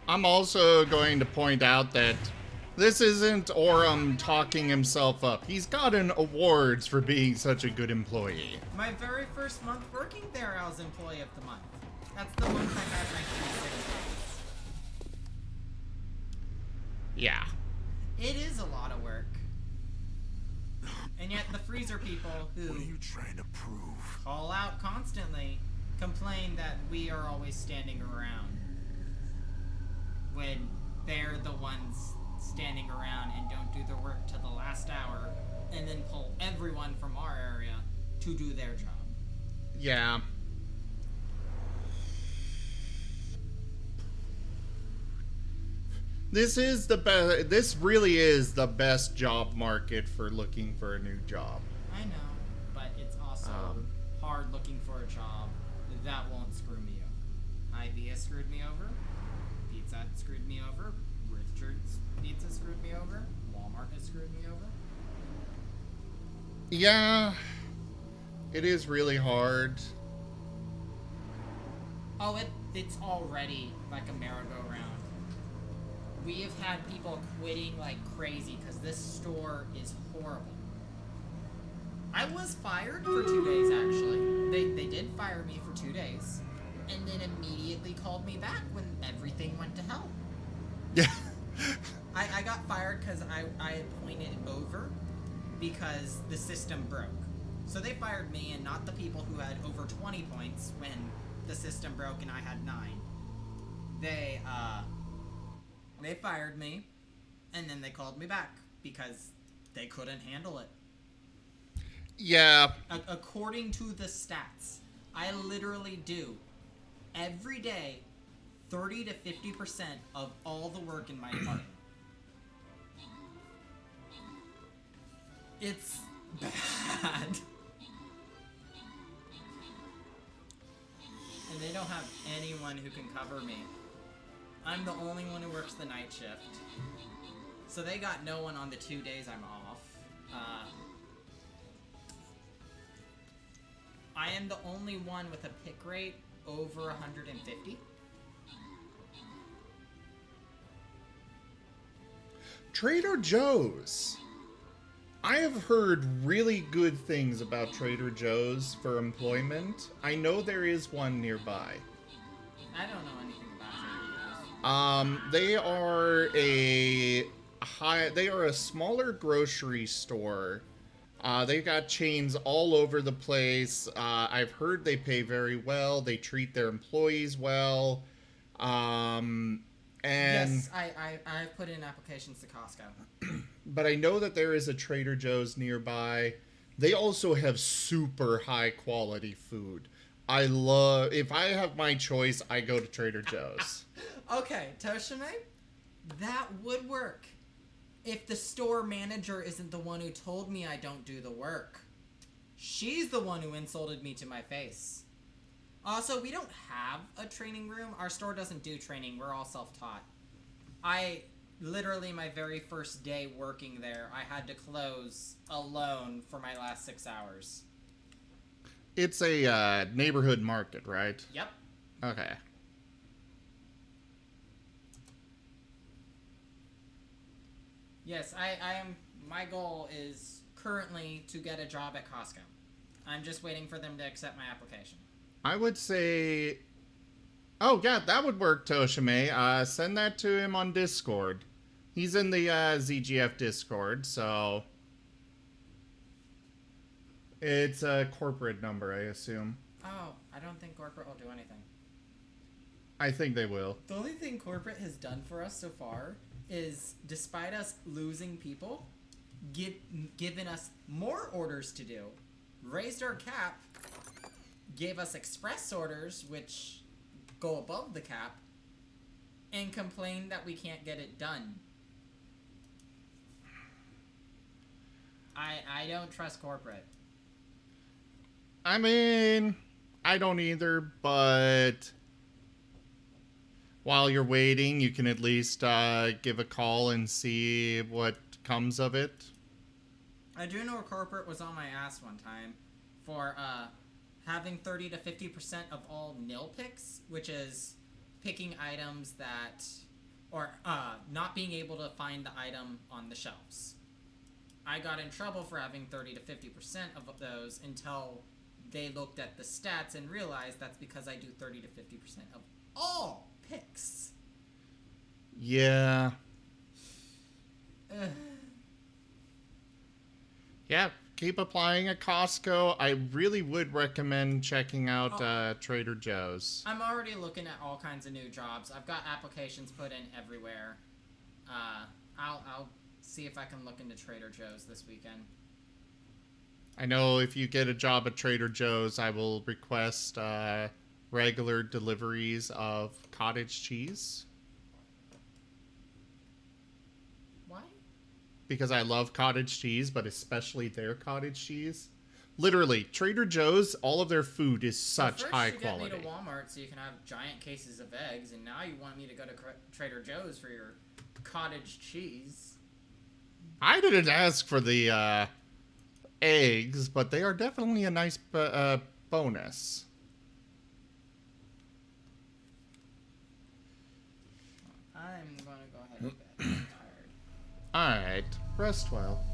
I'm also going to point out that this isn't Aurum talking himself up. He's gotten awards for being such a good employee. My very first month working there, I was Employee of the Month. That's the month I had my 3 days. Yeah. It is a lot of work. And yet the freezer people who What are you trying to prove? call out constantly complain that we are always standing around. When they're the ones standing around and don't do their work till the last hour and then pull everyone from our area to do their job. Yeah. This really is the best job market for looking for a new job. I know, but it's also hard looking for a job that won't screw me over. IB has screwed me over. Pizza Hut screwed me over. Richard's Pizza screwed me over. Walmart has screwed me over. Yeah. It is really hard. Oh, it's already like a merry-go-round. We have had people quitting like crazy because this store is horrible. I was fired for 2 days, actually. They did fire me for 2 days. And then immediately called me back when everything went to hell. Yeah. I got fired because I had pointed over because the system broke. So they fired me and not the people who had over 20 points when the system broke and I had 9. They fired me and then they called me back because they couldn't handle it. Yeah. According to the stats, I literally do every day 30 to 50% of all the work in my department. It's bad. And they don't have anyone who can cover me. I'm the only one who works the night shift. So they got no one on the 2 days I'm off. I am the only one with a pick rate over 150. Trader Joe's. I have heard really good things about Trader Joe's for employment. I know there is one nearby. I don't know anything about Trader Joe's. They are a smaller grocery store. They've got chains all over the place. I've heard they pay very well. They treat their employees well. And yes, I've put in applications to Costco. But I know that there is a Trader Joe's nearby. They also have super high quality food. If I have my choice, I go to Trader Joe's. Okay, Toshime, that would work if the store manager isn't the one who told me I don't do the work. She's the one who insulted me to my face. Also, we don't have a training room. Our store doesn't do training. We're all self-taught. Literally, my very first day working there, I had to close alone for my last 6 hours. It's a neighborhood market, right? Yep. Okay. Yes, my goal is currently to get a job at Costco. I'm just waiting for them to accept my application. I would say... Oh, yeah, that would work, Toshime. Send that to him on Discord. He's in the ZGF Discord, so... It's a corporate number, I assume. Oh, I don't think corporate will do anything. I think they will. The only thing corporate has done for us so far is, despite us losing people, given us more orders to do, raised our cap, gave us express orders, which go above the cap, and complained that we can't get it done. I don't trust corporate. I mean, I don't either, but while you're waiting, you can at least give a call and see what comes of it. I do know corporate was on my ass one time for having 30 to 50% of all nil picks, which is picking items that, or not being able to find the item on the shelves. I got in trouble for having 30 to 50% of those until they looked at the stats and realized that's because I do 30 to 50% of all picks. Yeah. Yeah, keep applying at Costco. I really would recommend checking out Trader Joe's. I'm already looking at all kinds of new jobs. I've got applications put in everywhere. I'll see if I can look into Trader Joe's this weekend. I know if you get a job at Trader Joe's, I will request regular deliveries of cottage cheese. Why? Because I love cottage cheese, but especially their cottage cheese. Literally, Trader Joe's, all of their food is such high quality. First you get me to Walmart so you can have giant cases of eggs, and now you want me to go to Trader Joe's for your cottage cheese. I didn't ask for the eggs, but they are definitely a nice bonus. I'm going to go ahead and bed. I'm tired. Alright, rest well.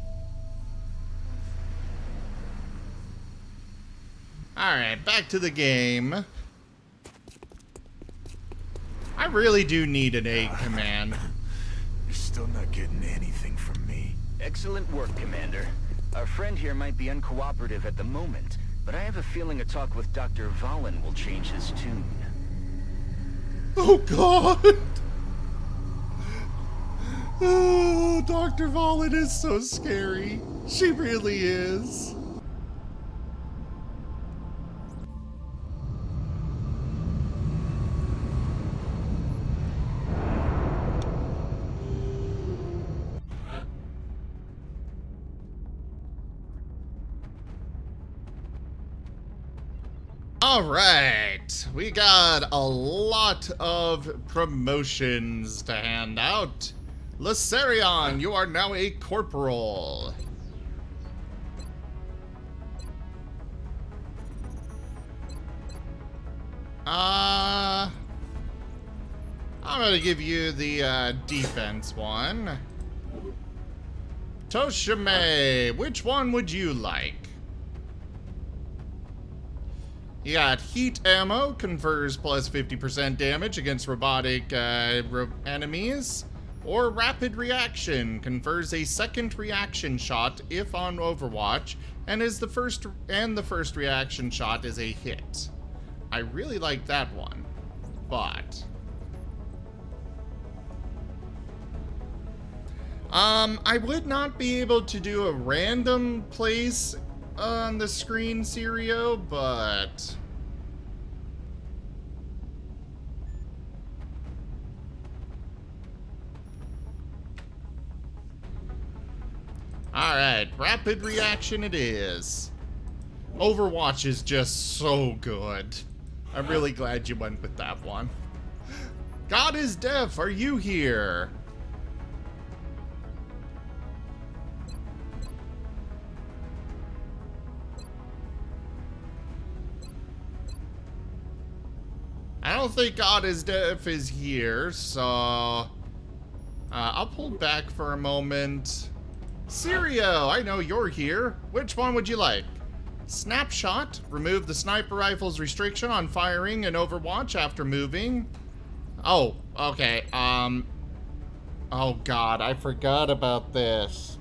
Alright, back to the game. I really do need an egg command. You're still not getting anything from me. Excellent work, Commander. Our friend here might be uncooperative at the moment, but I have a feeling a talk with Dr. Valen will change his tune. Oh, God! Oh, Dr. Valen is so scary. She really is. Alright, we got a lot of promotions to hand out. Lacerion, you are now a corporal. I'm gonna give you the defense one. Toshime, which one would you like? You got heat ammo, confers plus 50% damage against robotic enemies. Or rapid reaction, confers a second reaction shot if on Overwatch, and the first reaction shot is a hit. I really like that one, but I would not be able to do a random place on the screen, Sirio, but alright, rapid reaction it is. Overwatch is just so good. I'm really glad you went with that one. God is deaf, are you here? I don't think God is deaf is here, so I'll pull back for a moment. Sirio, I know you're here. Which one would you like? Snapshot, remove the sniper rifle's restriction on firing in Overwatch after moving. Oh, okay, oh God, I forgot about this.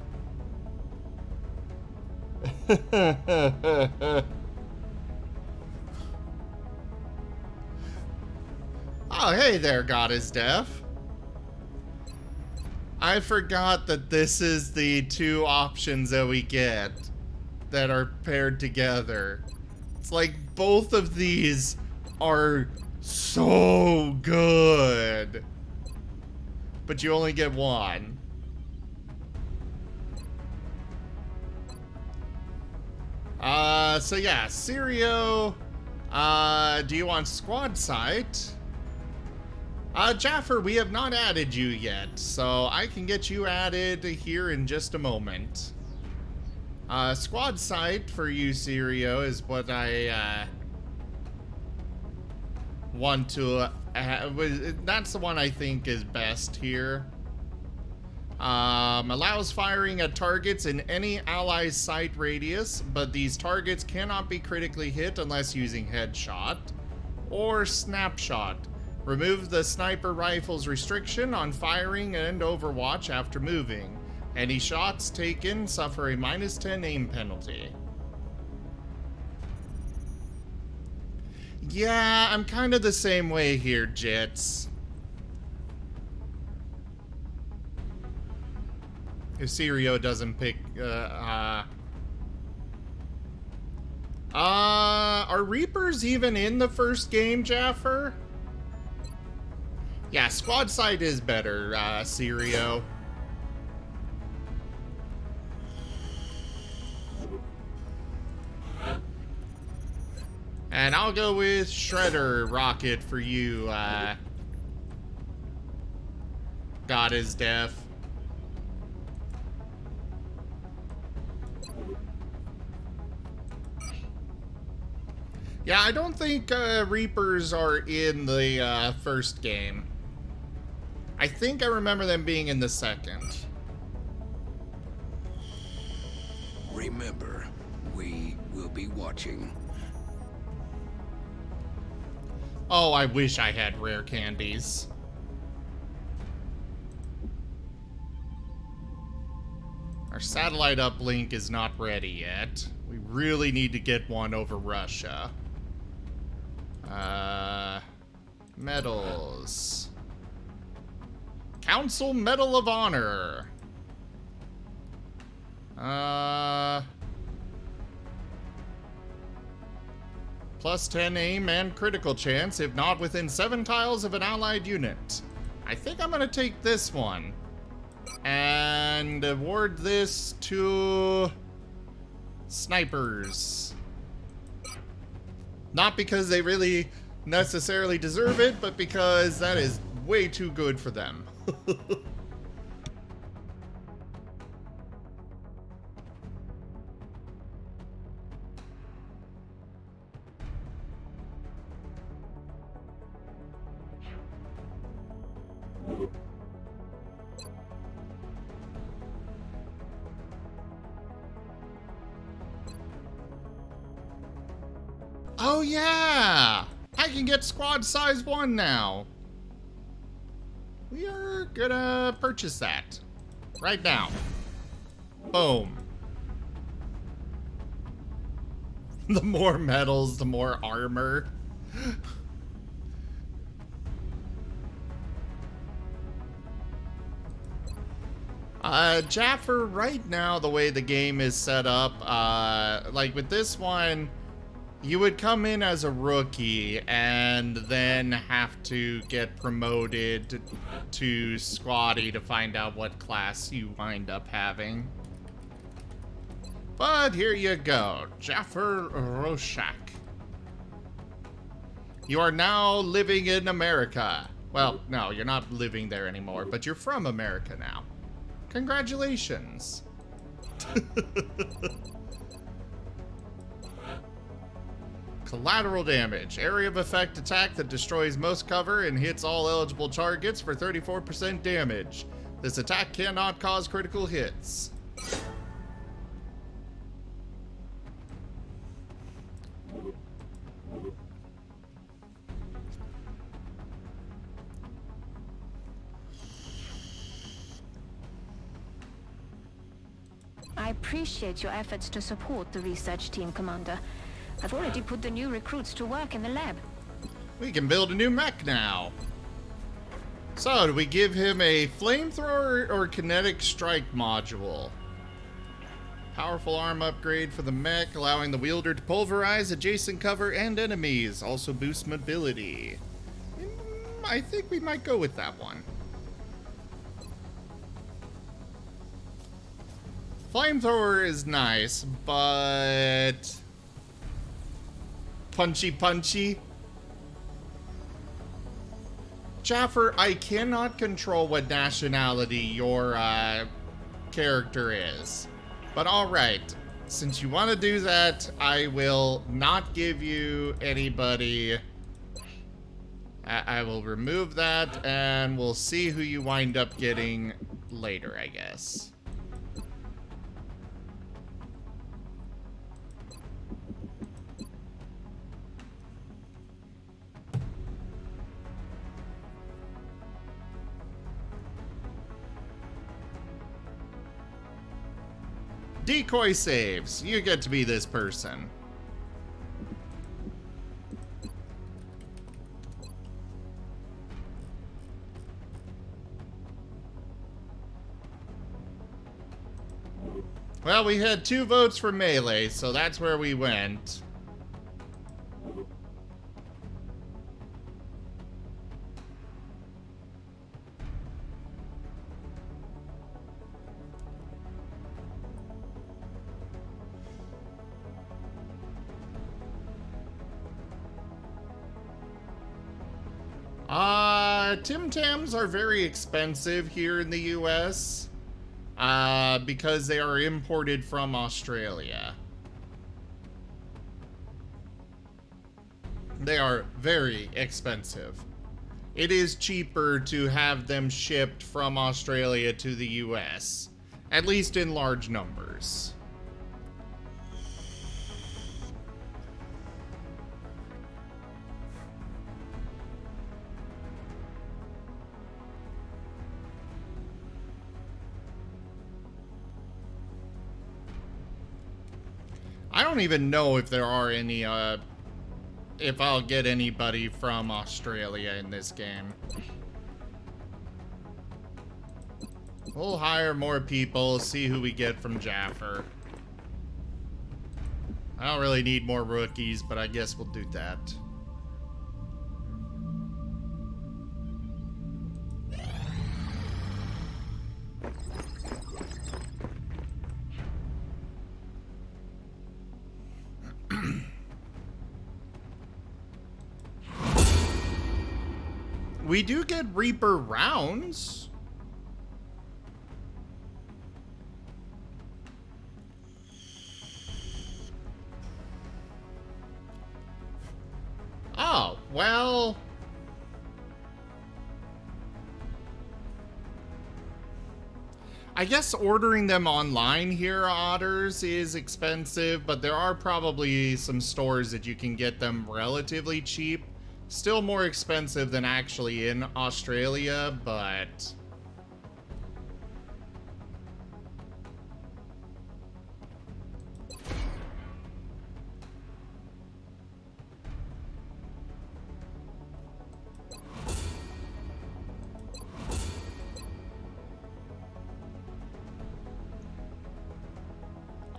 Oh, hey there, God is deaf. I forgot that this is the two options that we get that are paired together. It's like both of these are so good, but you only get one. So yeah, Sirio, do you want squad site? Jaffer, we have not added you yet, so I can get you added here in just a moment. Squad site for you, Sirio, is what I, want to have. That's the one I think is best here. Allows firing at targets in any ally's sight radius, but these targets cannot be critically hit unless using headshot or snapshot. Remove the sniper rifle's restriction on firing and overwatch after moving. Any shots taken suffer a -10 aim penalty. Yeah, I'm kind of the same way here, Jits. If Sirio doesn't pick, are Reapers even in the first game, Jaffer? Yeah, squad site is better, Sirio. And I'll go with Shredder Rocket for you, God is deaf. Yeah, I don't think Reapers are in the first game. I think I remember them being in the second. Remember, we will be watching. Oh, I wish I had rare candies. Our satellite uplink is not ready yet. We really need to get one over Russia. Medals. Council Medal of Honor. +10 aim and critical chance if not within 7 tiles of an allied unit. I think I'm gonna take this one and award this to snipers. Not because they really necessarily deserve it, but because that is way too good for them. Oh yeah! I can get squad size 1 now. We are gonna purchase that right now. Boom. The more medals, the more armor. Jaffer, right now, the way the game is set up, like with this one, you would come in as a rookie and then have to get promoted to squaddy to find out what class you wind up having. But here you go, Jaffer Roshak. You are now living in America. Well, no, you're not living there anymore, but you're from America now. Congratulations. Collateral damage. Area of effect attack that destroys most cover and hits all eligible targets for 34% damage. This attack cannot cause critical hits. I appreciate your efforts to support the research team, Commander. I've already put the new recruits to work in the lab. We can build a new mech now. So, do we give him a flamethrower or kinetic strike module? Powerful arm upgrade for the mech, allowing the wielder to pulverize adjacent cover and enemies. Also boost mobility. I think we might go with that one. Flamethrower is nice, but punchy. Jaffer, I cannot control what nationality your character is. But alright, since you want to do that, I will not give you anybody. I will remove that, and we'll see who you wind up getting later, I guess. Decoy saves. You get to be this person. Well, we had 2 votes for melee, so that's where we went. Tim Tams are very expensive here in the US because they are imported from Australia. They are very expensive. It is cheaper to have them shipped from Australia to the US, at least in large numbers. I don't even know if there are any, if I'll get anybody from Australia in this game. We'll hire more people, see who we get from Jaffer. I don't really need more rookies, but I guess we'll do that. We do get Reaper rounds. Oh, well. I guess ordering them online here, Otters, is expensive, but there are probably some stores that you can get them relatively cheap. Still more expensive than actually in Australia, but...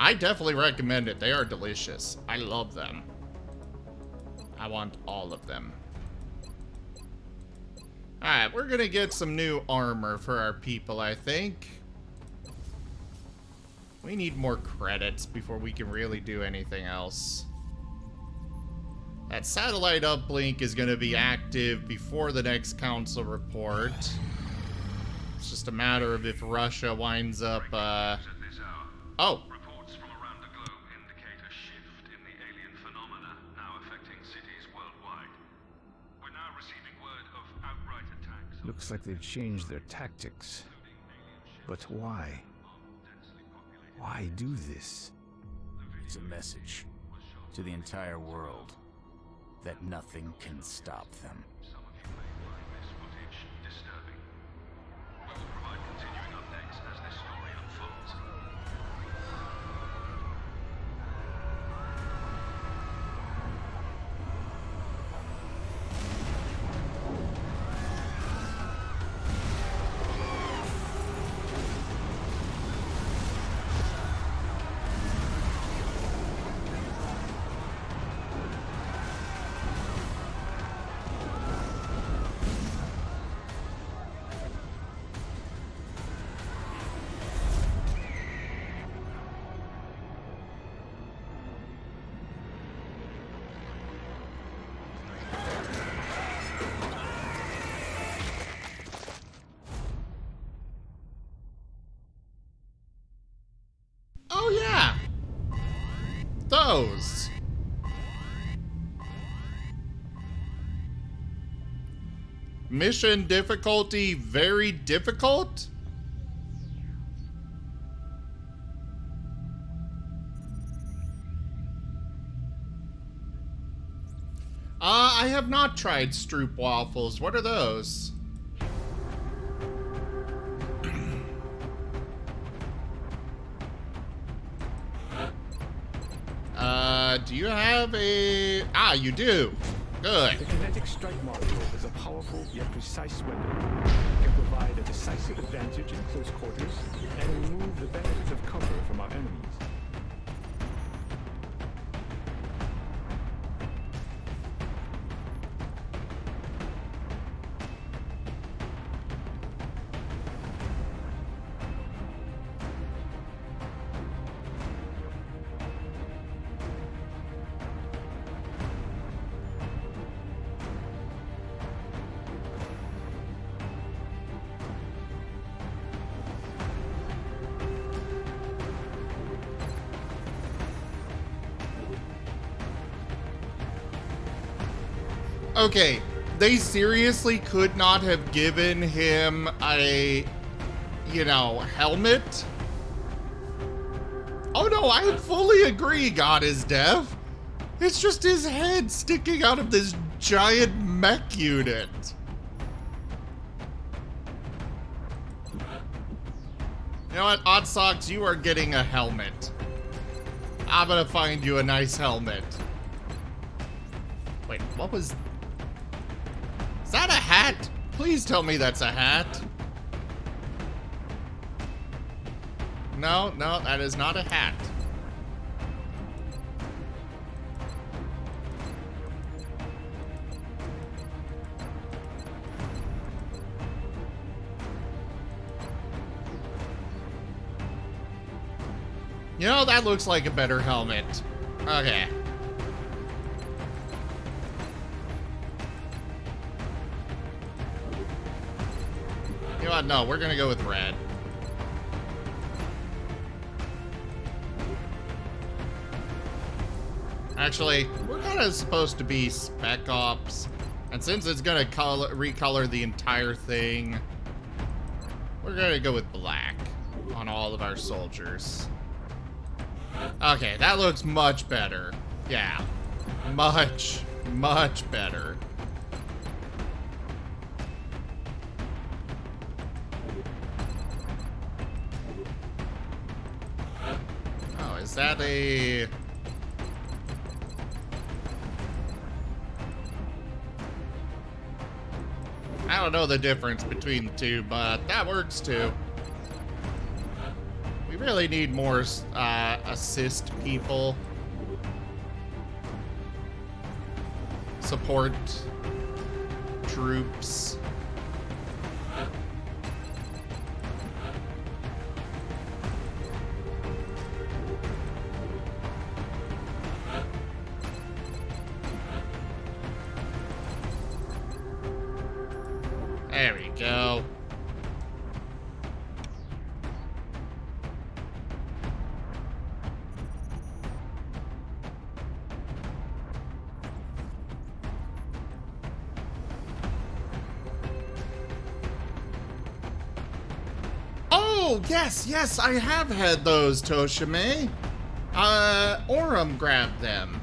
I definitely recommend it. They are delicious. I love them. I want all of them. Alright, we're gonna get some new armor for our people, I think. We need more credits before we can really do anything else. That satellite uplink is gonna be active before the next council report. It's just a matter of if Russia winds up, Oh! Looks like they've changed their tactics. But why? Why do this? It's a message to the entire world that nothing can stop them. those? Mission difficulty very difficult? I have not tried Stroop waffles. What are those? Do you have a... Ah, you do. Good. The kinetic strike module is a powerful yet precise weapon. It can provide a decisive advantage in close quarters and remove the benefits of cover from our enemies. Okay, they seriously could not have given him a, you know, helmet? Oh no, I fully agree God is deaf. It's just his head sticking out of this giant mech unit. You know what, Odd Socks, you are getting a helmet. I'm gonna find you a nice helmet. Wait, what was... Is that a hat? Please tell me that's a hat. No, no, that is not a hat. You know, that looks like a better helmet. Okay. You know what? No, we're gonna go with red. Actually, we're kind of supposed to be Spec Ops, and since it's gonna recolor the entire thing, we're gonna go with black on all of our soldiers. Okay, that looks much better. Yeah, much, much better. Oh, is that a... I don't know the difference between the two, but that works too. We really need more assist people. Support troops. There we go. Oh, yes, yes, I have had those, Toshime. Orem grabbed them.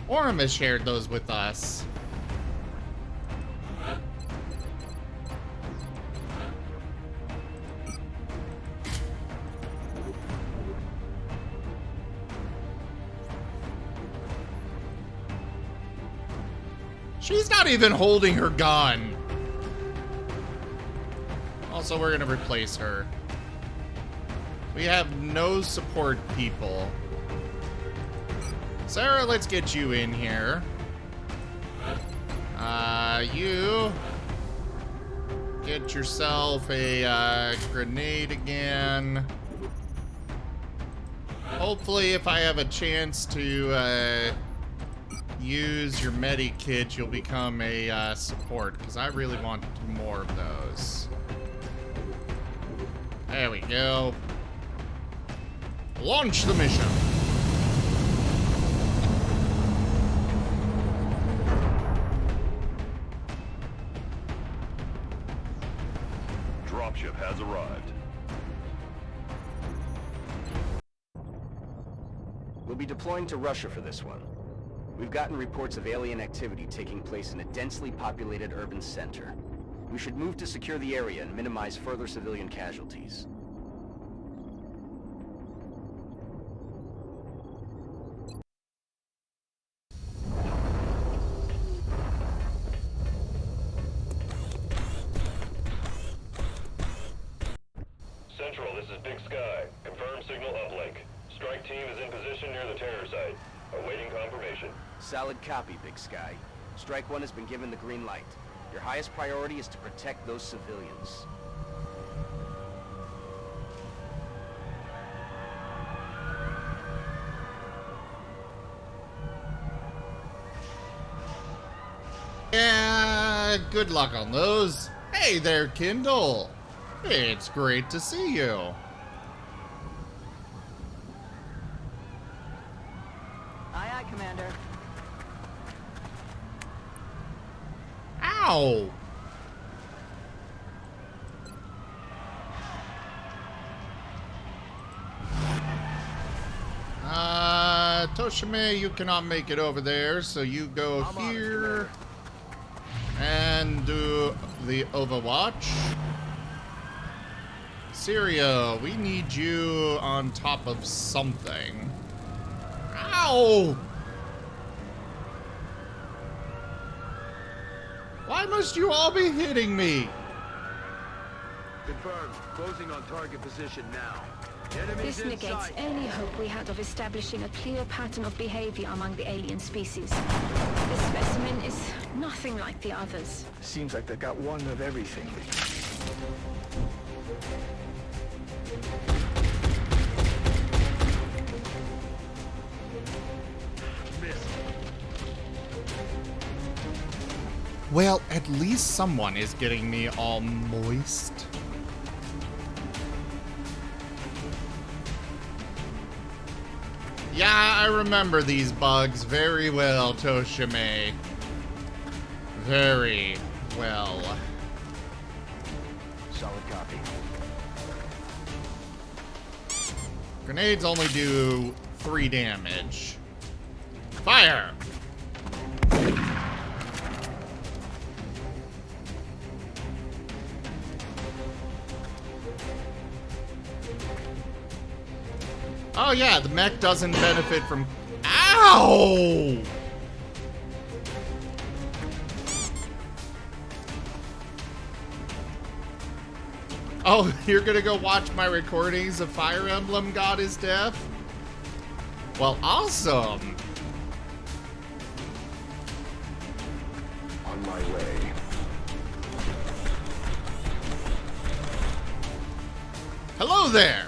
Orem has shared those with us. She's not even holding her gun. Also, we're gonna replace her. We have no support people. Sarah, let's get you in here. You get yourself a grenade again. Hopefully, if I have a chance to use your medi kit, you'll become a support, because I really want more of those. There we go. Launch the mission. Dropship has arrived. We'll be deploying to Russia for this one. We've gotten reports of alien activity taking place in a densely populated urban center. We should move to secure the area and minimize further civilian casualties. Central, this is Big Sky. Confirm signal uplink. Strike team is in position near the terror site. Awaiting confirmation. Solid copy, Big Sky. Strike 1 has been given the green light. Your highest priority is to protect those civilians. Yeah, good luck on those. Hey there, Kindle. It's great to see you. Aye, aye, Commander. Ow! Toshime, you cannot make it over there, so you go here and do the Overwatch. Syria, we need you on top of something. Ow! Why must you all be hitting me? Confirmed. Closing on target position now. Enemies This negates inside. any hope we had of establishing a clear pattern of behavior among the alien species. This specimen is nothing like the others. Seems like they got one of everything. Well, at least someone is getting me all moist. Yeah, I remember these bugs very well, Toshime. Very well. Solid copy. Grenades only do 3 damage. Fire! Oh yeah, the mech doesn't benefit from... Ow! Oh, you're gonna go watch my recordings of Fire Emblem God is Death? Well, awesome! On my way. Hello there!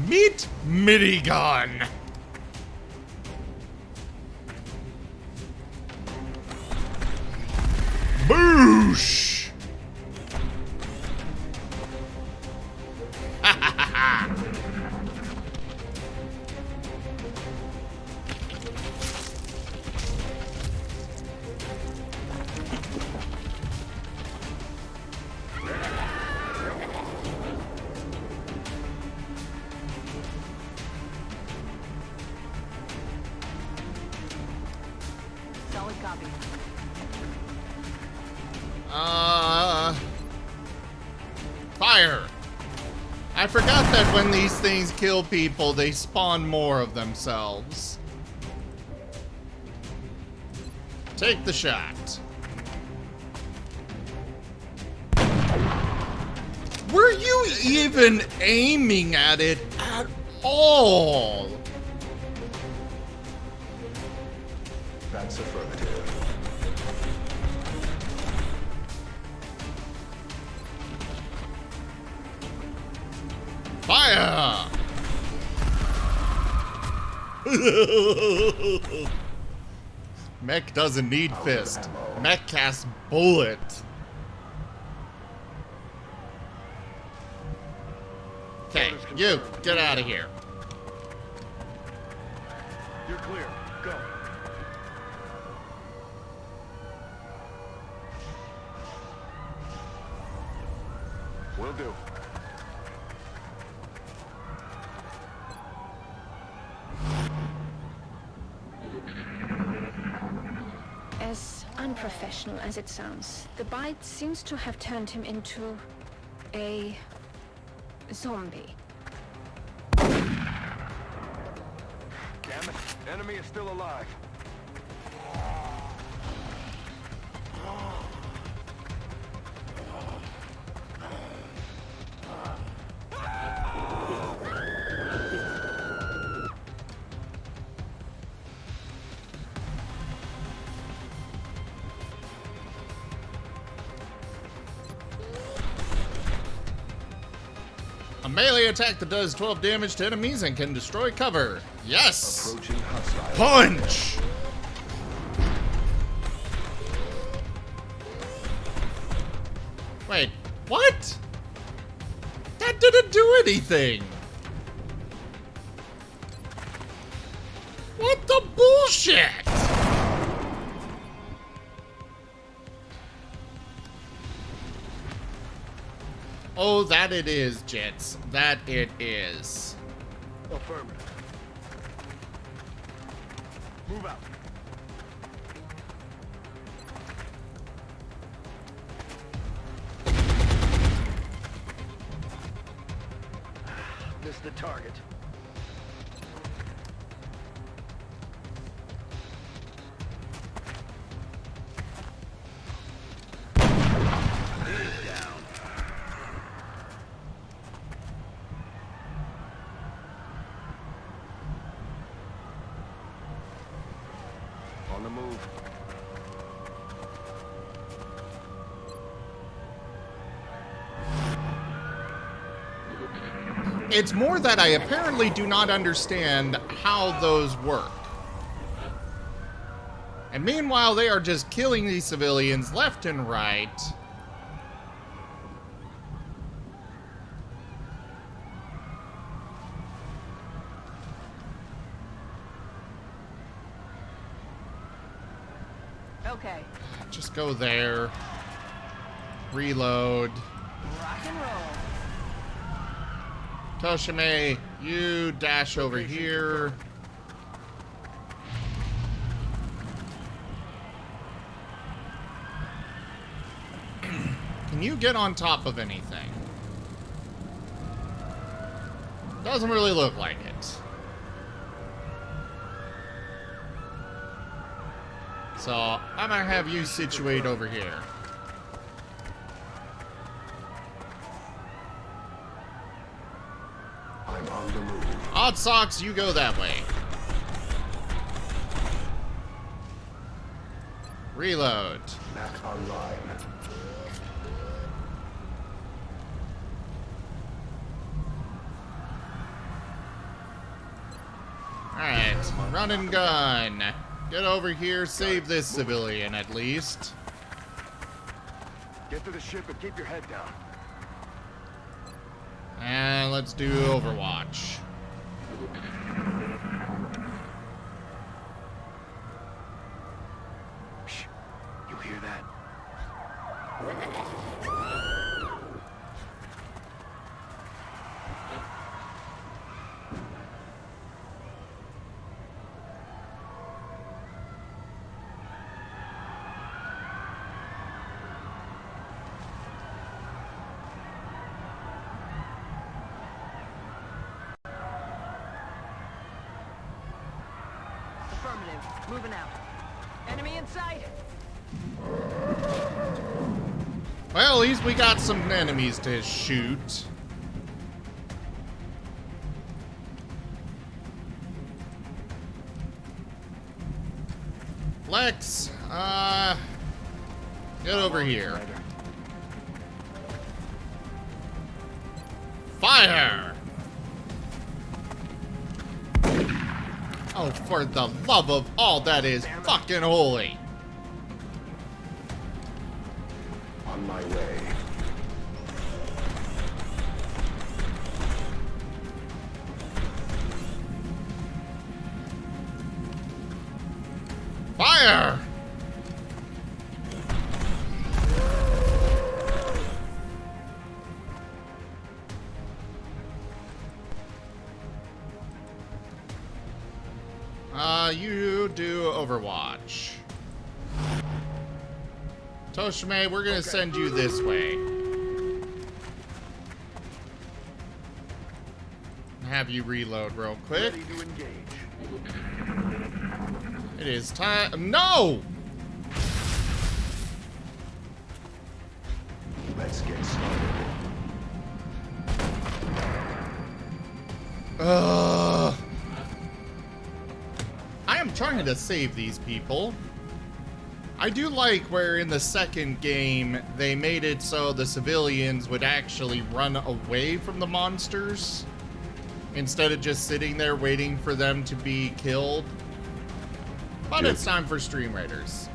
Meet Minigun! Boosh! Ha ha ha ha! Solid copy. Fire! I forgot that when these things kill people, they spawn more of themselves. Take the shot. Were you even aiming at it at all? That's affirmative. Fire! Mech doesn't need fist. Mech casts bullet. Okay, you, get out of here. Clear. Go. Will do. As unprofessional as it sounds, the bite seems to have turned him into a zombie. Damn it. Enemy is still alive. A melee attack that does 12 damage to enemies and can destroy cover. Yes! Approaching hostile. Punch! Wait, what? That didn't do anything! What the bullshit? Oh, that it is, Jets. That it is. Affirmative. Move out. Missed the target. On the move. It's more that I apparently do not understand how those work. And meanwhile, they are just killing these civilians left and right. Okay. Just go there. Reload. Rock and roll. Toshime, you dash over here. Can you get on top of anything? Doesn't really look like it. So, I'm gonna have you situate over here. I'm on the move. Odd Socks, you go that way. Reload. Back online. Alright, run and gun. Get over here, save this civilian at least. Get to the ship and keep your head down. And let's do Overwatch. Shh. You hear that? Affirmative. Moving out. Enemy in sight. Well, at least we got some enemies to shoot. Lex, get over here. Fire! Oh, for the love of all that is fucking holy. On my way. Fire! You do Overwatch. Toshime, we're gonna send you this way. Have you reload real quick. Ready to engage. It is time. No! Let's get started. I am trying to save these people. I do like where in the second game they made it so the civilians would actually run away from the monsters instead of just sitting there waiting for them to be killed. But it's time for Stream Raiders.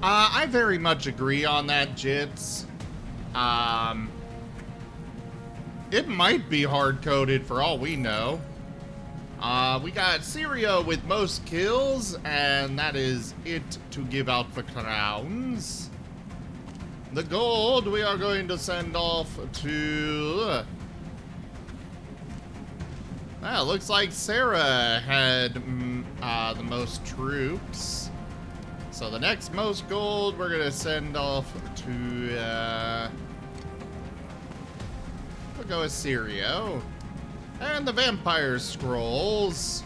I very much agree on that, Jits. It might be hard-coded for all we know. We got Syria with most kills, and that is it to give out the crowns. The gold we are going to send off to... Well, looks like Sarah had the most troops. So the next most gold we're gonna send off to, we'll go with Sirio. And the Vampire Scrolls.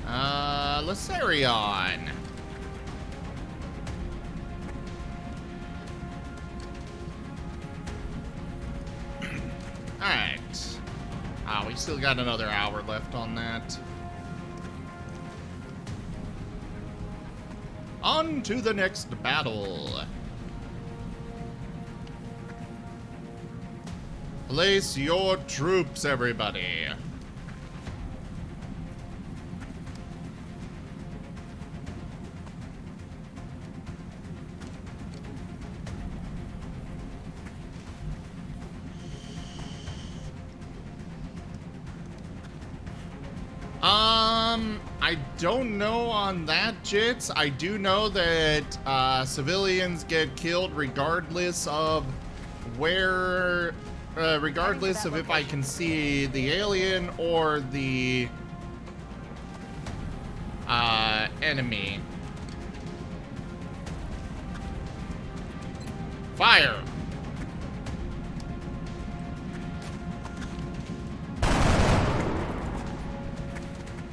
Lasarion. Alright. We still got another hour left on that. On to the next battle. Place your troops, everybody. I don't know on that, Jits. I do know that civilians get killed regardless of where, regardless of if I can see the alien or the enemy. Fire!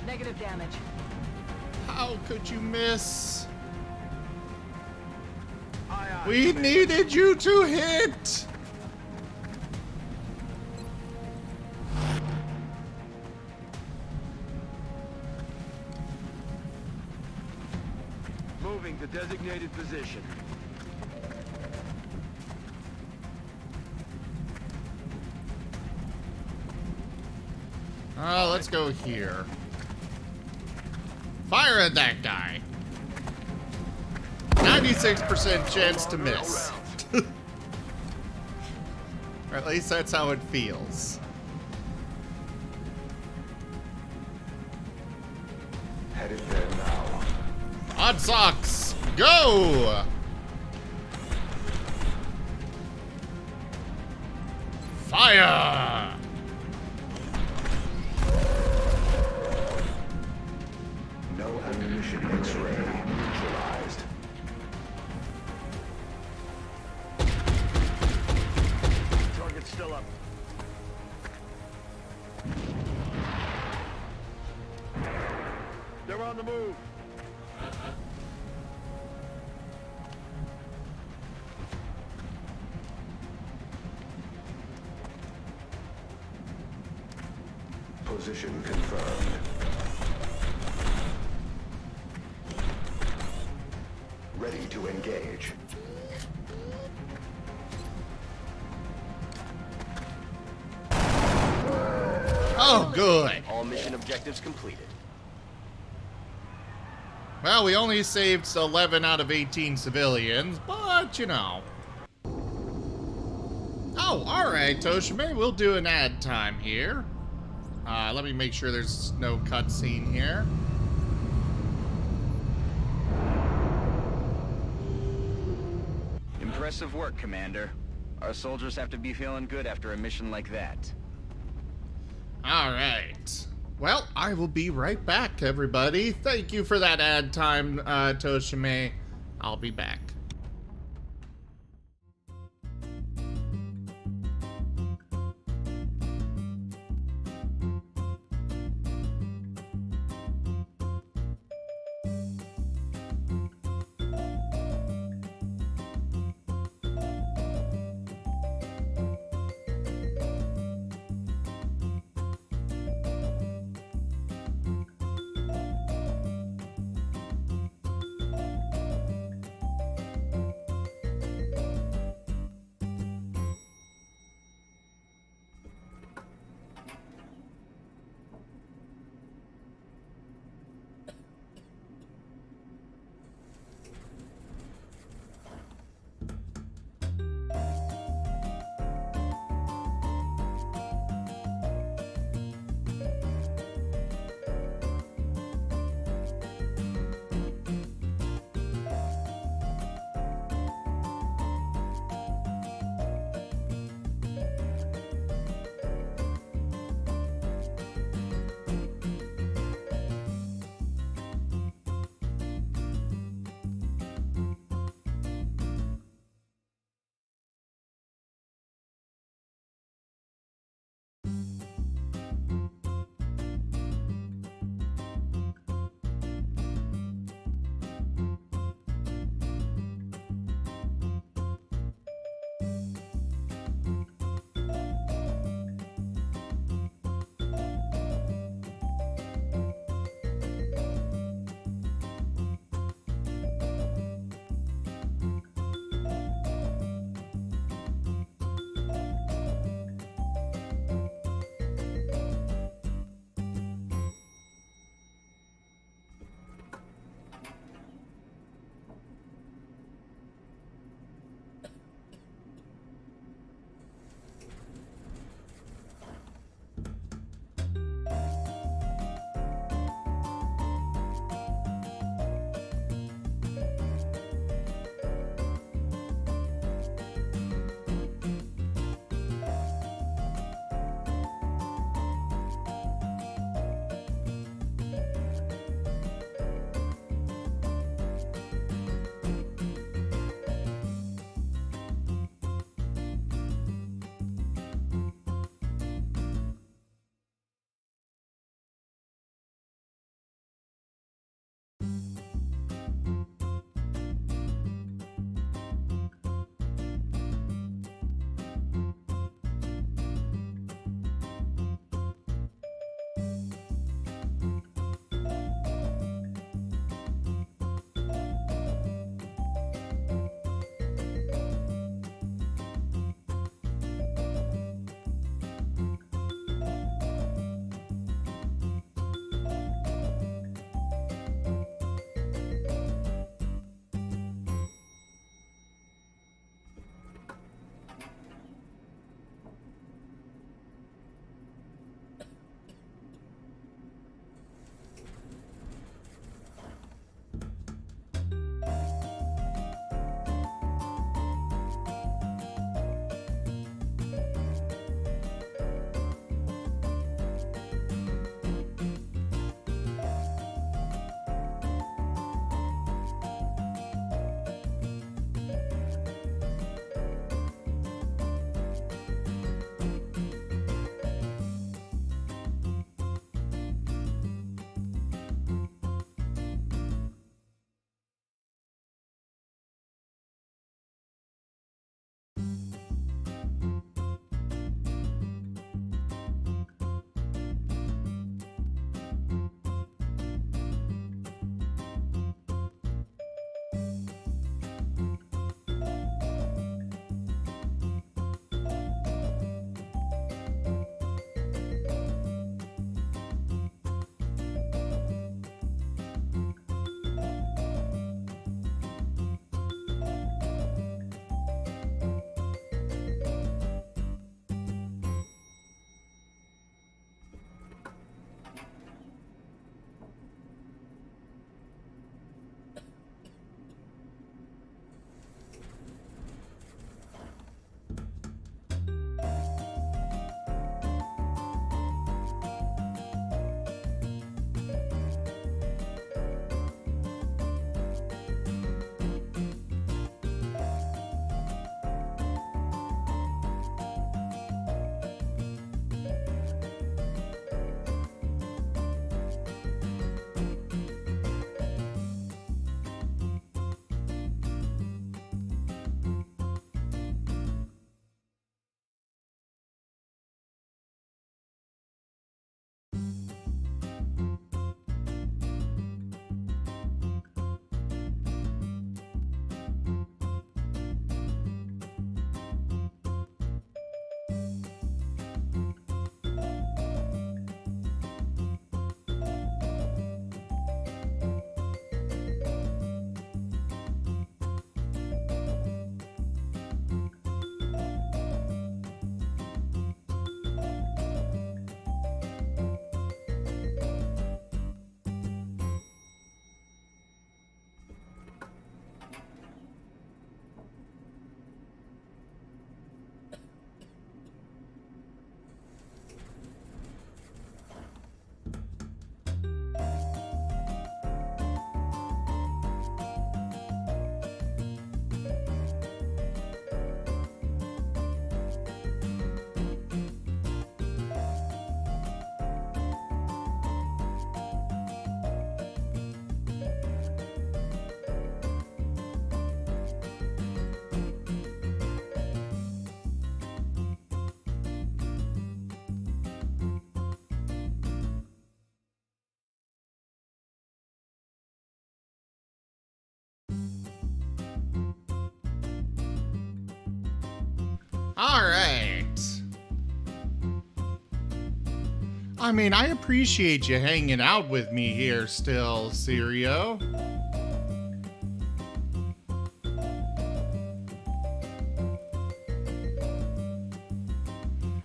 Negative damage. How could you miss? We needed you to hit! Moving to designated position. Let's go here. Fire at that guy. 96% chance to miss. Or at least that's how it feels. Hot socks, go! Fire! No ammunition X-ray neutralized. Target's still up. They're on the move. Position confirmed. Ready to engage. Oh, good. All mission objectives completed. Well, we only saved 11 out of 18 civilians, but you know. Oh, alright, Toshime, we'll do an ad time here. Let me make sure there's no cutscene here. Impressive work, Commander. Our soldiers have to be feeling good after a mission like that. Alright. Well, I will be right back, everybody. Thank you for that ad time, Toshime. I'll be back. Alright. I mean, I appreciate you hanging out with me here still, Sirio.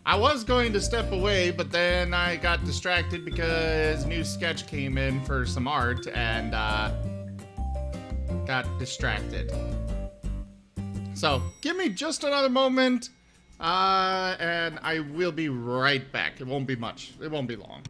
I was going to step away, but then I got distracted because new sketch came in for some art and got distracted. So, give me just another moment, and I will be right back. It won't be much. It won't be long.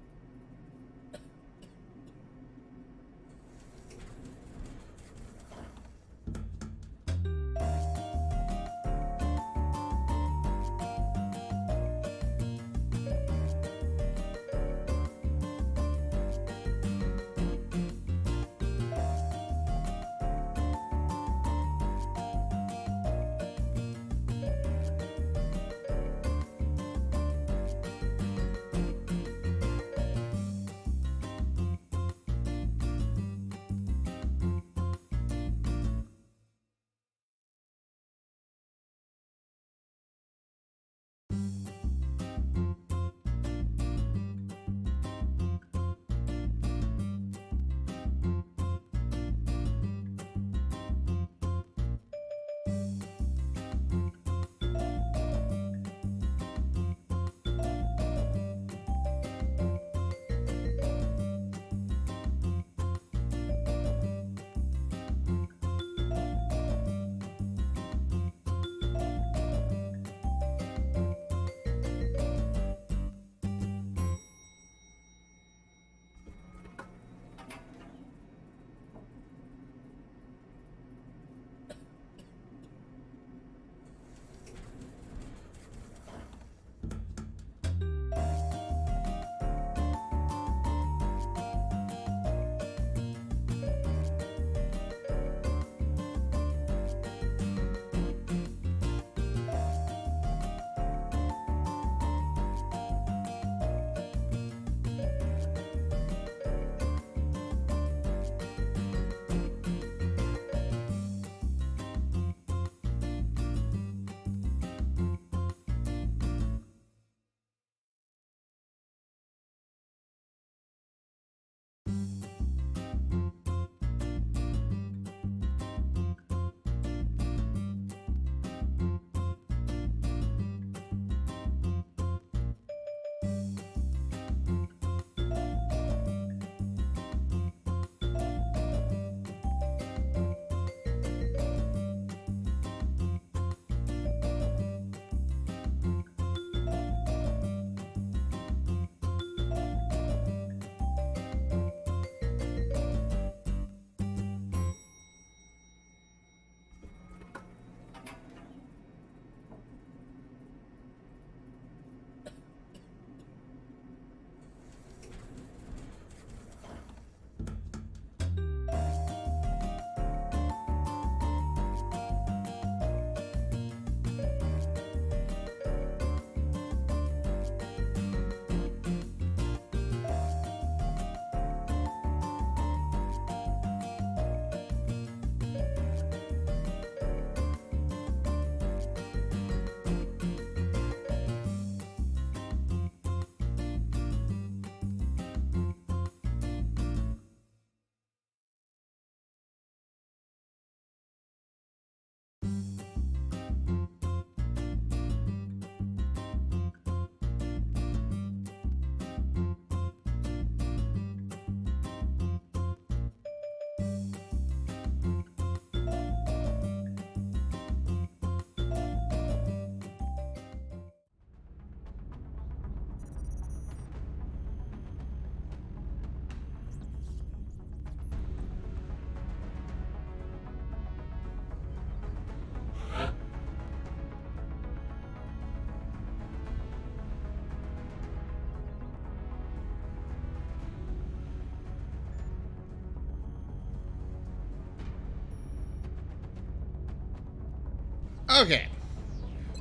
Okay.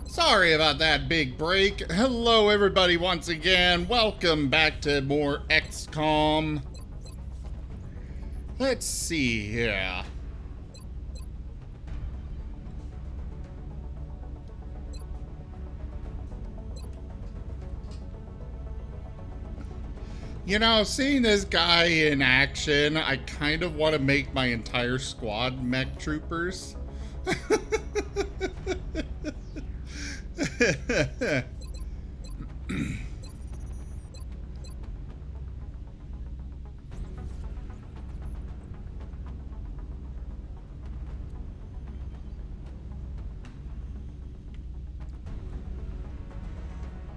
Sorry about that big break. Hello, everybody, once again. Welcome back to more XCOM. Let's see here. You know, seeing this guy in action, I kind of want to make my entire squad mech troopers.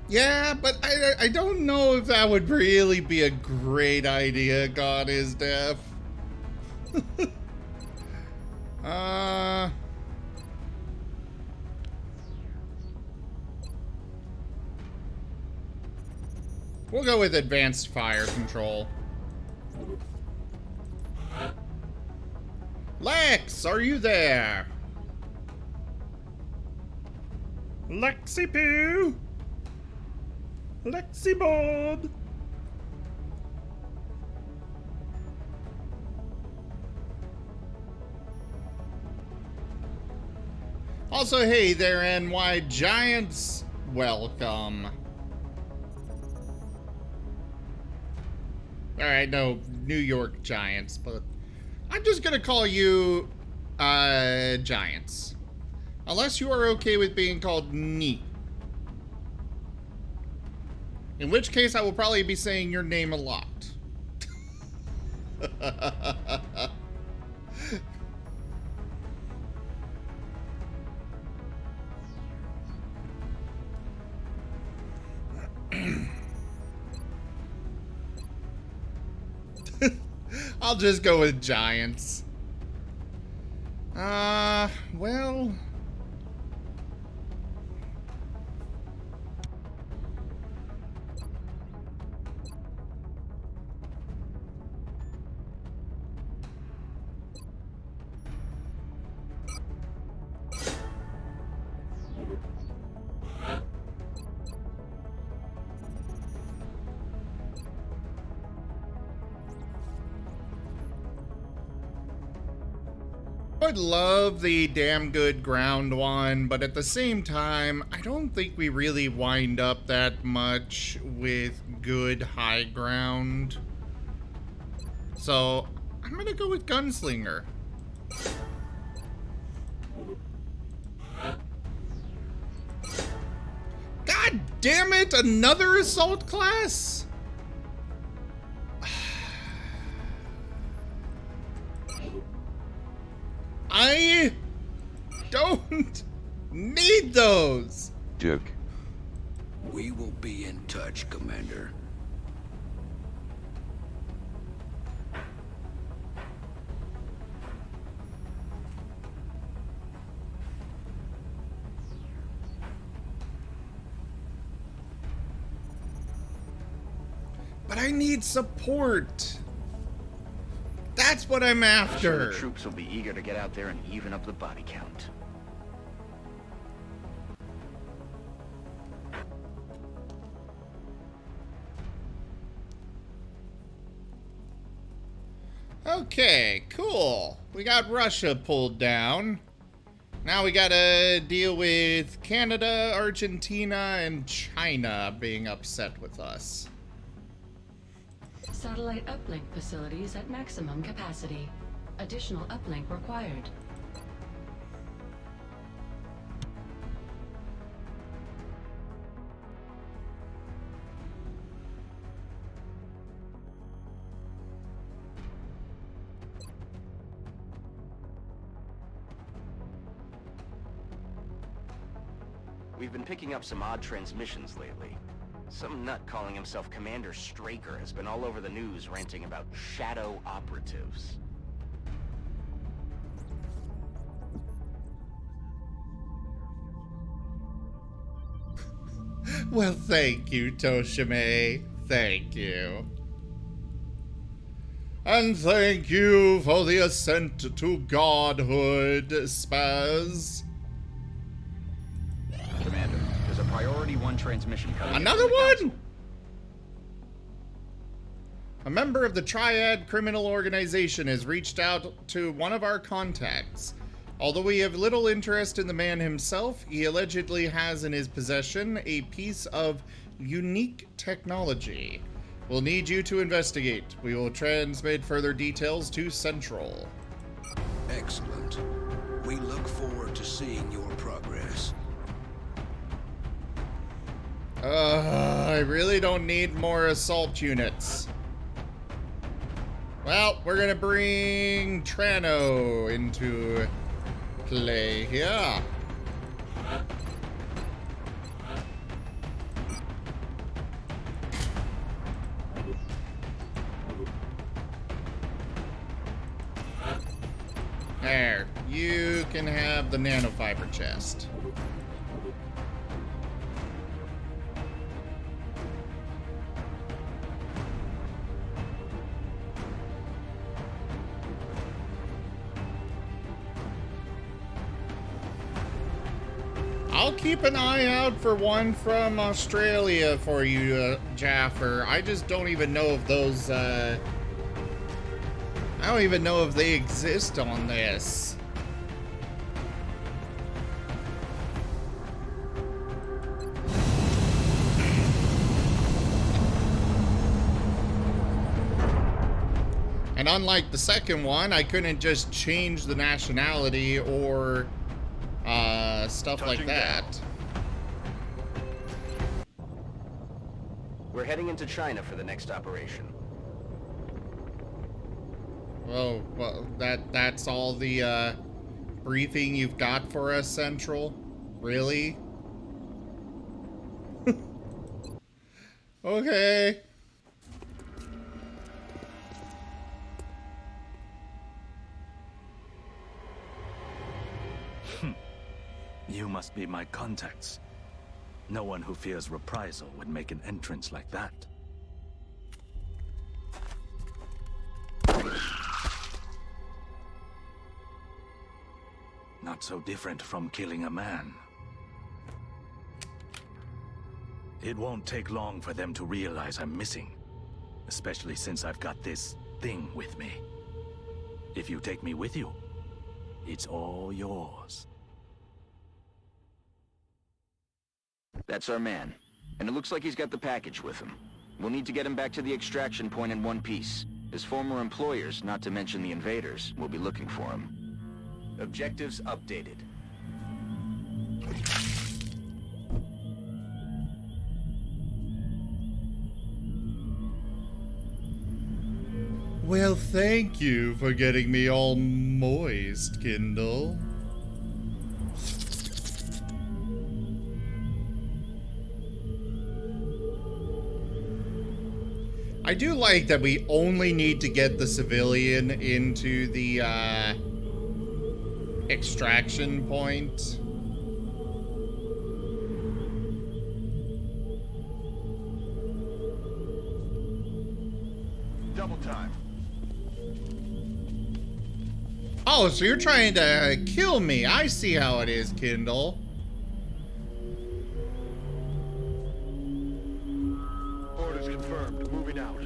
Yeah, but I don't know if that would really be a great idea, God is deaf. We'll go with advanced fire control. Lex, are you there? Lexi Poo? Lexi Bob? Also, hey there, NY Giants. Welcome. Alright, no, New York Giants, but I'm just gonna call you, Giants. Unless you are okay with being called Neat. In which case, I will probably be saying your name a lot. I'll just go with Giants. Well... I would love the damn good ground one, but at the same time, I don't think we really wind up that much with good high ground. So, I'm gonna go with Gunslinger. God damn it, another assault class? I don't need those. Joke. We will be in touch, Commander. But I need support. That's what I'm after. I'm sure the troops will be eager to get out there and even up the body count. Okay, cool. We got Russia pulled down. Now we gotta deal with Canada, Argentina, and China being upset with us. Satellite uplink facilities at maximum capacity. Additional uplink required. We've been picking up some odd transmissions lately. Some nut calling himself Commander Straker has been all over the news ranting about shadow operatives. Well, thank you, Toshime. Thank you. And thank you for the ascent to godhood, Spaz. Commander, there's a Priority 1 transmission coming. Another one? A member of the Triad criminal organization has reached out to one of our contacts. Although we have little interest in the man himself, he allegedly has in his possession a piece of unique technology. We'll need you to investigate. We will transmit further details to Central. Excellent. We look forward to seeing your progress. I really don't need more assault units. Well, we're gonna bring Trano into play here. There, you can have the nanofiber chest. I'll keep an eye out for one from Australia for you, Jaffer. I just don't even know if those, I don't even know if they exist on this. And unlike the second one, I couldn't just change the nationality or stuff like that. We're heading into China for the next operation. Oh, well, that's all the briefing you've got for us, Central? Really? Okay. You must be my contacts. No one who fears reprisal would make an entrance like that. Not so different from killing a man. It won't take long for them to realize I'm missing, especially since I've got this thing with me. If you take me with you, it's all yours. That's our man. And it looks like he's got the package with him. We'll need to get him back to the extraction point in one piece. His former employers, not to mention the invaders, will be looking for him. Objectives updated. Well, thank you for getting me all moist, Kindle. I do like that we only need to get the civilian into the extraction point. Double time. Oh, so you're trying to kill me. I see how it is, Kindle. Orders confirmed. Moving out.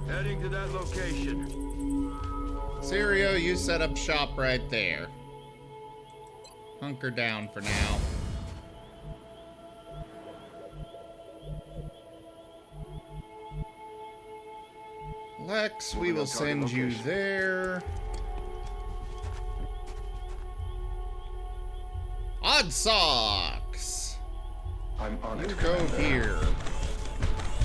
Heading to that location. Sirio, you set up shop right there. Hunker down for now. Lex, we will send you there. Odd Socks! I'm on it. You go here.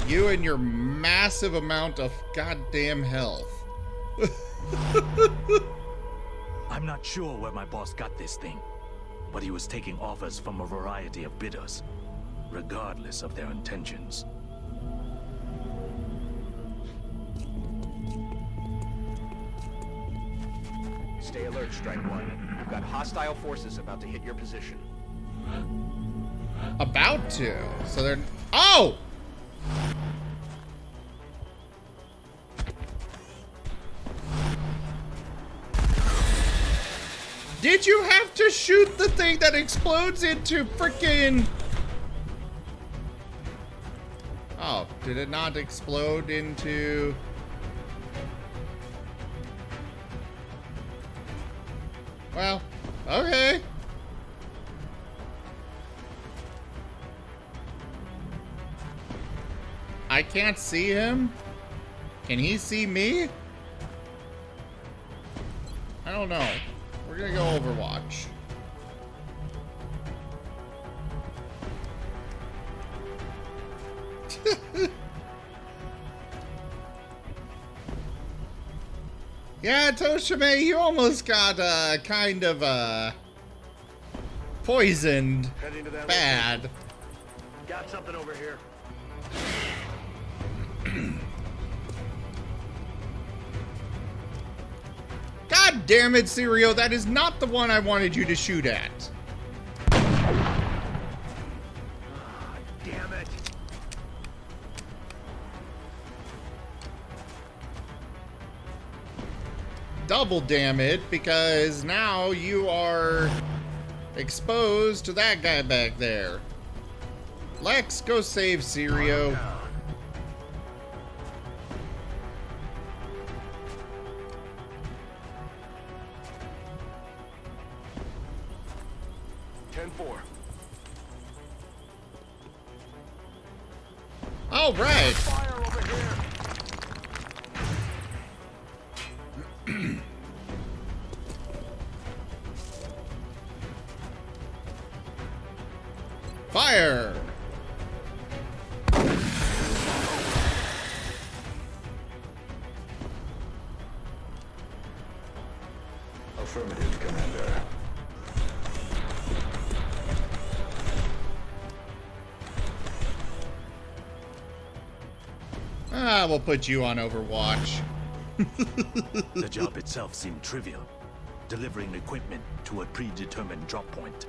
You and your massive amount of goddamn health. I'm not sure where my boss got this thing, but he was taking offers from a variety of bidders, regardless of their intentions. Stay alert, Strike One. We've got hostile forces about to hit your position. About to. So they're... Oh! Did you have to shoot the thing that explodes into frickin'... Oh, did it not explode into... Well, okay. I can't see him? Can he see me? I don't know. We're gonna go Overwatch. Yeah, Toshime, you almost got kind of poisoned. Bad. Location. Got something over here. God damn it, Sirio, that is not the one I wanted you to shoot at. Damn it. Double damn it, because now you are exposed to that guy back there. Lex, go save Sirio. 10-4. All right. Fire over here. Fire. Affirmative, Commander. We'll put you on Overwatch. The job itself seemed trivial. Delivering equipment to a predetermined drop point.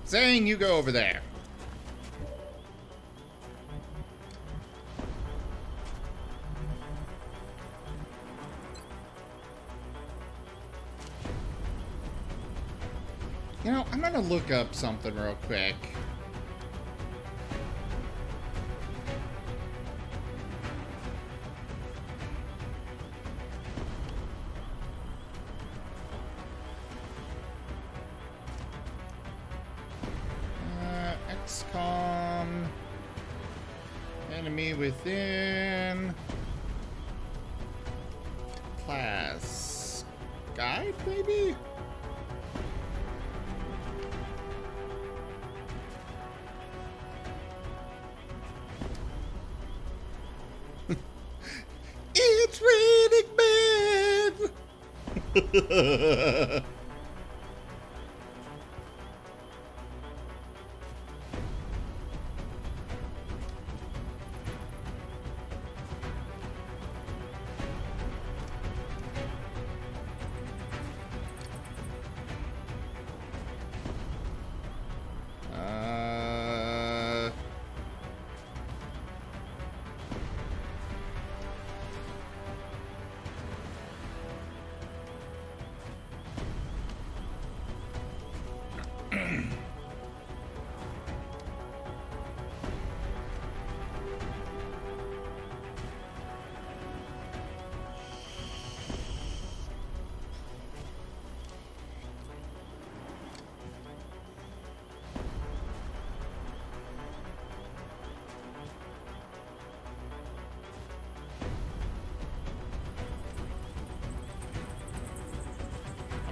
Zane, you go over there. You know, I'm gonna look up something real quick. XCOM. Enemy within. Class. Guide, maybe? It's raining men!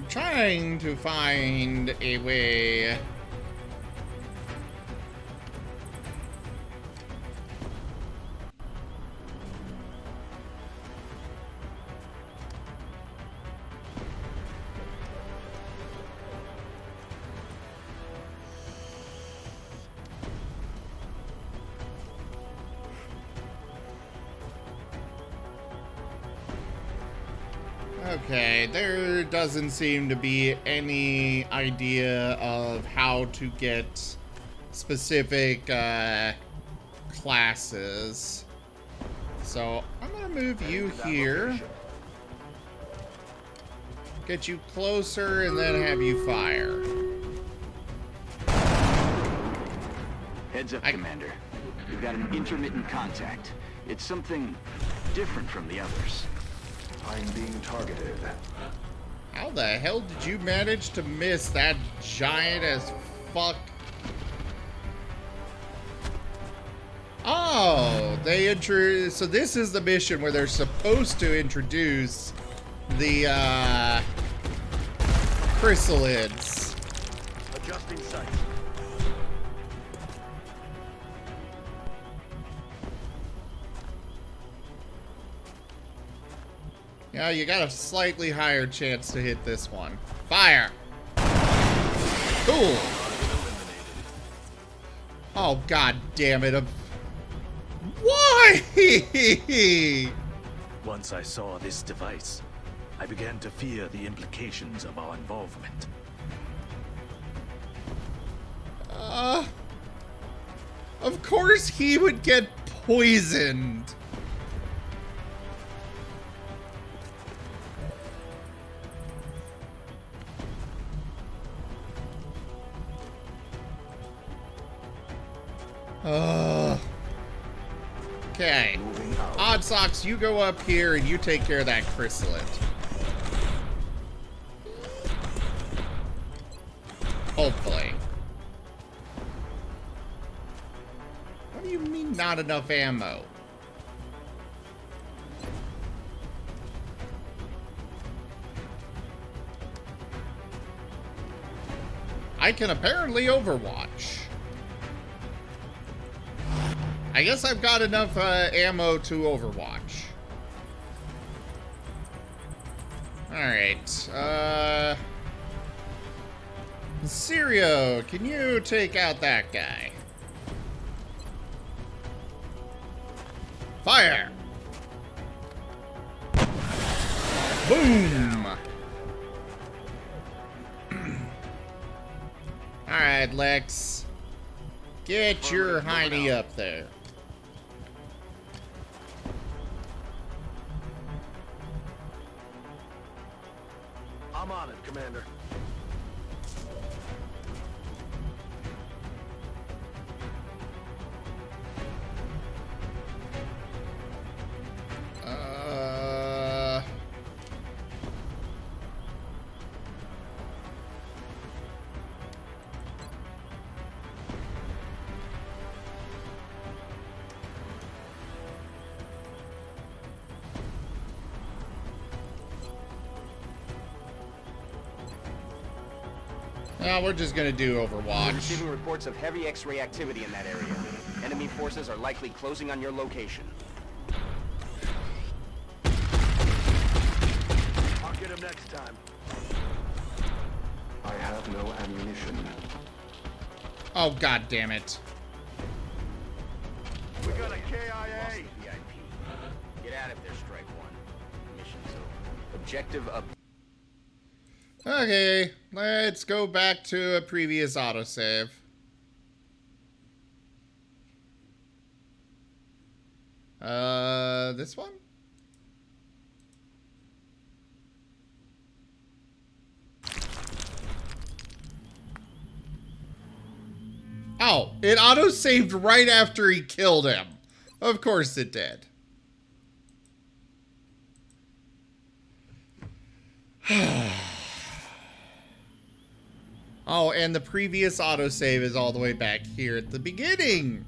Trying to find a way. Okay, there doesn't seem to be any idea of how to get specific classes. So I'm gonna move you here, get you closer, and then have you fire. Heads up, Commander. We've got an intermittent contact. It's something different from the others. I'm being targeted. How the hell did you manage to miss that giant as fuck? Oh, so this is the mission where they're supposed to introduce the chrysalids. Adjusting sights. Yeah, you got a slightly higher chance to hit this one. Fire! Cool! Oh, god damn it. Why? Once I saw this device, I began to fear the implications of our involvement. Of course he would get poisoned. Okay. Odd Socks, you go up here and you take care of that chrysalid. Hopefully. What do you mean not enough ammo? I can apparently overwatch. I guess I've got enough ammo to overwatch. Alright. Sirio, can you take out that guy? Fire! Boom! Alright, Lex. Get your hiney up there. I'm on it, Commander. No, we're just gonna do We're Overwatch. receiving reports of heavy X-ray activity in that area. Enemy forces are likely closing on your location. I'll get him next time. I have no ammunition. Oh, god damn it. We got a KIA. Get out of there, Strike One. Mission's over. Objective up. Okay, let's go back to a previous autosave. This one? Oh, it autosaved right after he killed him. Of course it did. Oh, and the previous autosave is all the way back here at the beginning.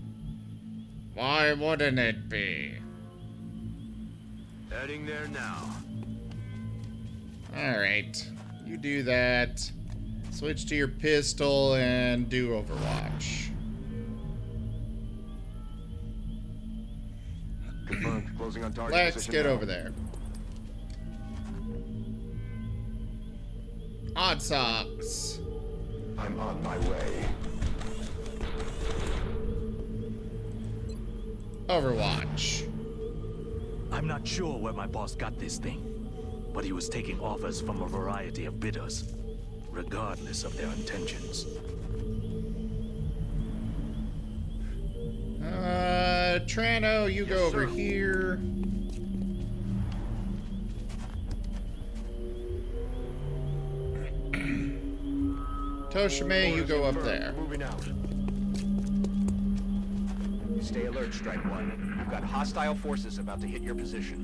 Why wouldn't it be? Heading there now. Alright. You do that. Switch to your pistol and do Overwatch. Confirmed. Closing on target. Lex, get over there. Odd Socks. I'm on my way. Overwatch. I'm not sure where my boss got this thing, but he was taking offers from a variety of bidders, regardless of their intentions. Trano, you go over here. Toshime, you go up there. Moving out. Stay alert, Strike One. You've got hostile forces about to hit your position.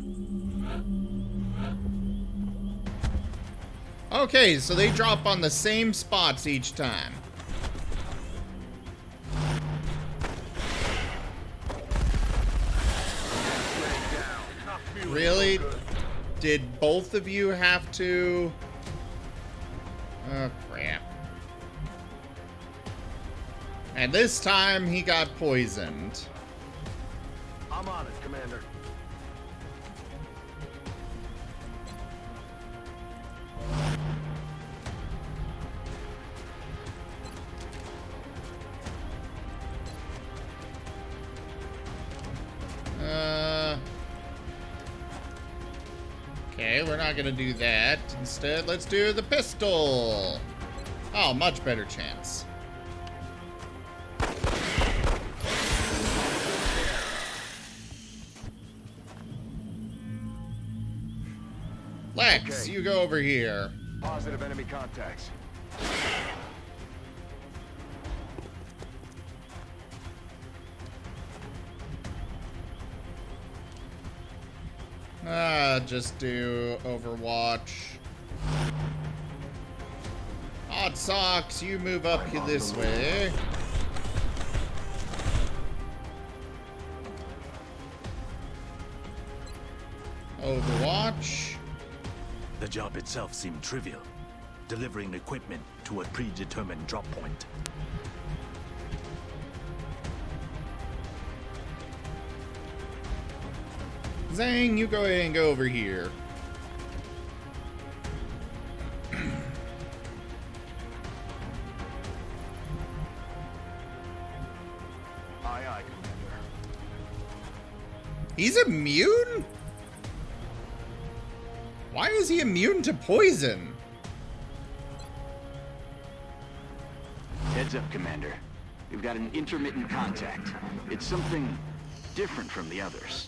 Okay, so they drop on the same spots each time. Really? Did both of you have to? Oh, crap. And this time he got poisoned. I'm on it, Commander. Okay, we're not gonna do that. Instead, let's do the pistol. Oh, much better chance. Lex, Okay. you go over here. Positive enemy contacts. Just do Overwatch. Hot Socks, you move up here this way. Overwatch. The job itself seemed trivial. Delivering equipment to a predetermined drop point. Zang, you go ahead and go over here. Aye, aye, Commander. He's immune? Why is he immune to poison? Heads up, Commander. We've got an intermittent contact. It's something different from the others.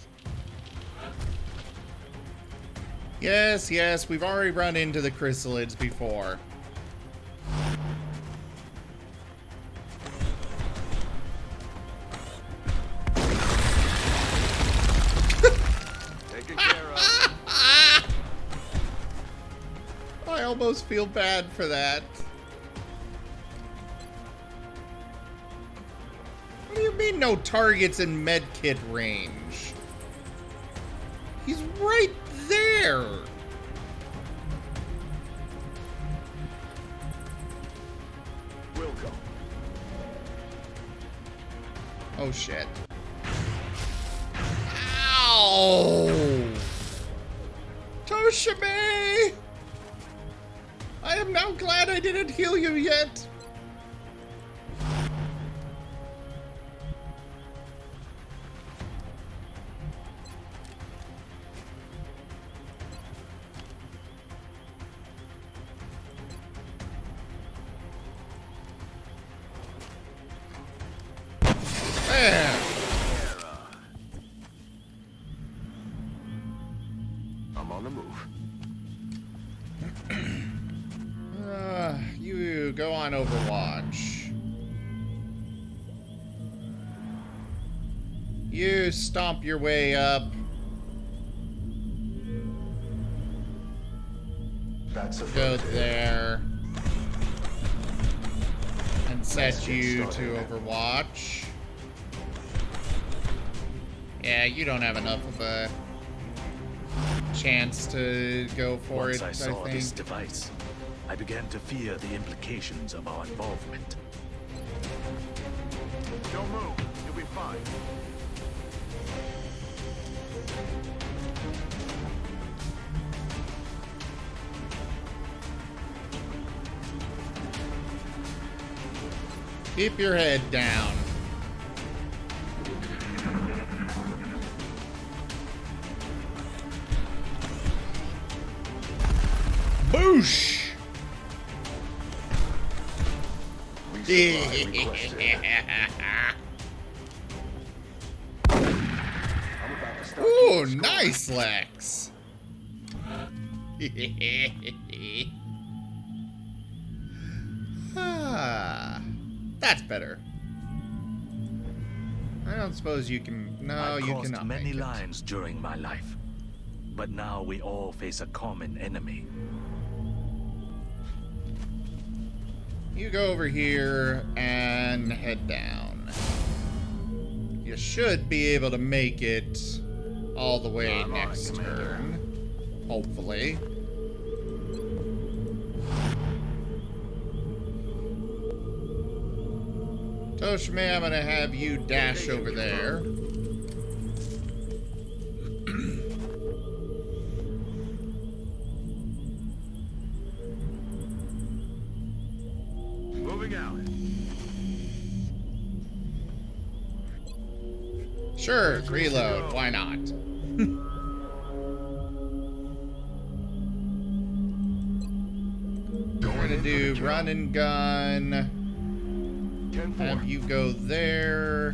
Yes, yes, we've already run into the chrysalids before. Taken care of. I almost feel bad for that. What do you mean no targets in medkit range? He's right there. We'll go. Oh shit. Ow! Toshime! I am now glad I didn't heal you yet. There. I'm on the move. You go on Overwatch. You stomp your way up. That's a Go there. And set you to Overwatch. Yeah, you don't have enough of a chance to go for Once it, I saw think. this device, I began to fear the implications of our involvement. Don't move. You'll be fine. Keep your head down. Boosh! Ooh, nice, Lex. That's better. I don't suppose you can. No, I've you crossed cannot. many make it. lines during my life, but now we all face a common enemy. You go over here and head down. You should be able to make it all the way next turn. Hopefully. Toshime, I'm gonna have you dash over there. Moving out. Sure, reload. Why not? We're gonna do run and gun. Have you go there.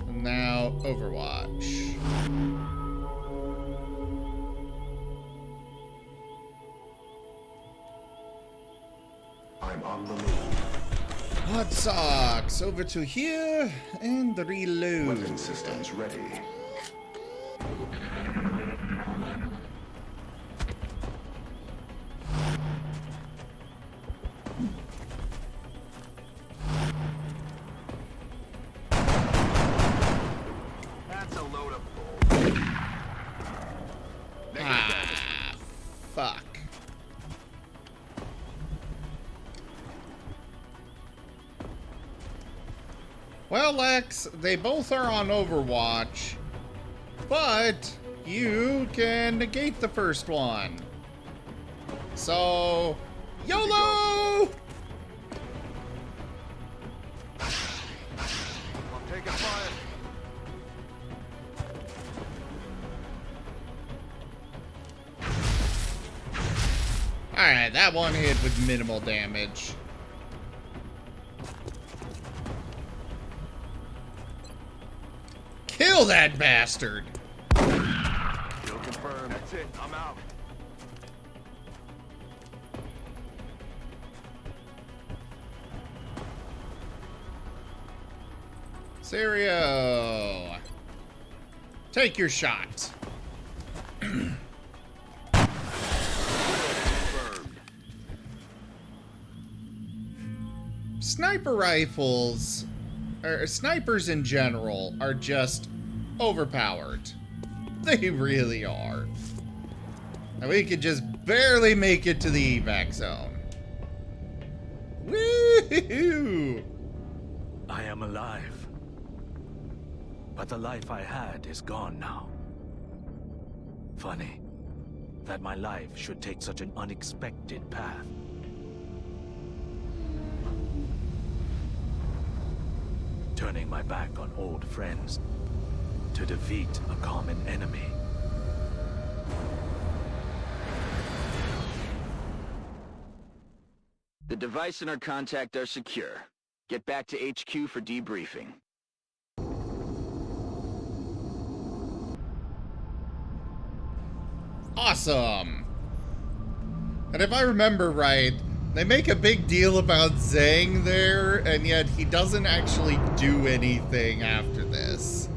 And now Overwatch. I'm on the move. Hot socks over to here and reload. Weapon systems ready. That's a load of bull. Ah, fuck. Well, Lex, they both are on Overwatch, but you can negate the first one. So, YOLO! I'm taking fire. Alright, that one hit with minimal damage. Kill that bastard! Kill confirmed. That's it. I'm out. Serio! Take your shot. Sniper rifles, or snipers in general, are just overpowered. They really are. And we could just barely make it to the evac zone. Woohoo! I am alive. But the life I had is gone now. Funny that my life should take such an unexpected path. Turning my back on old friends to defeat a common enemy. The device and our contact are secure. Get back to HQ for debriefing. Awesome. And if I remember right, they make a big deal about Zhang there, and yet he doesn't actually do anything after this.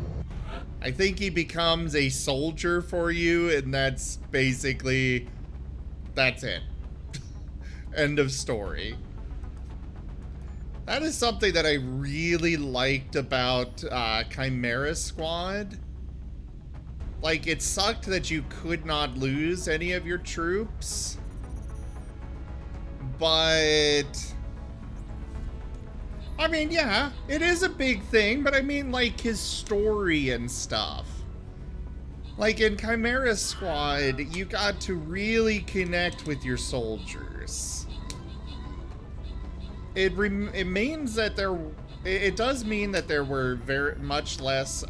I think he becomes a soldier for you, and that's basically... that's it. End of story. That is something that I really liked about Chimera Squad. Like, it sucked that you could not lose any of your troops. But... I mean, yeah, it is a big thing, but I mean, like, his story and stuff. Like, in Chimera Squad, you got to really connect with your soldiers. It means that it does mean that there were very much less,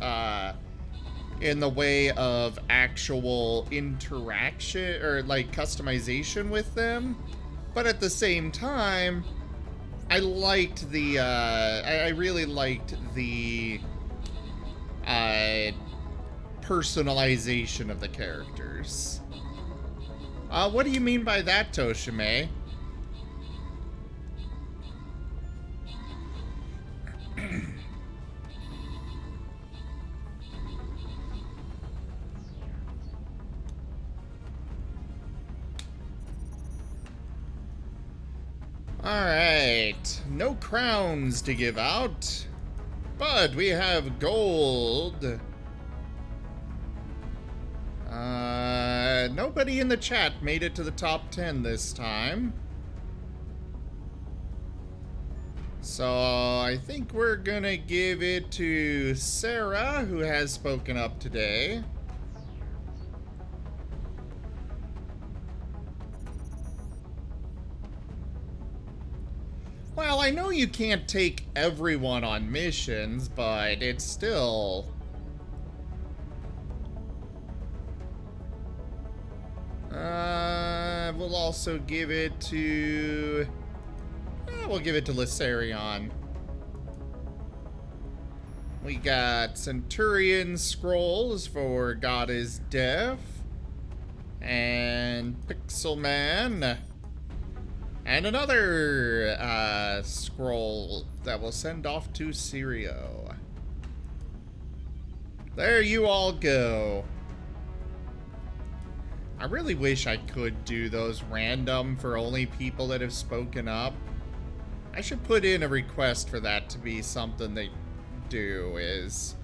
in the way of actual interaction, or, like, customization with them. But at the same time, I liked the, I really liked the, personalization of the characters. What do you mean by that, Toshime? Alright, no crowns to give out, but we have gold. Nobody in the chat made it to the top 10 this time. So I think we're gonna give it to Sarah, who has spoken up today. Well, I know you can't take everyone on missions, but it's still... we'll also give it to... we'll give it to Lysarion. We got Centurion Scrolls for God is Deaf. And Pixelman. And another scroll that we'll send off to Sirio. There you all go. I really wish I could do those random for only people that have spoken up. I should put in a request for that to be something they do, is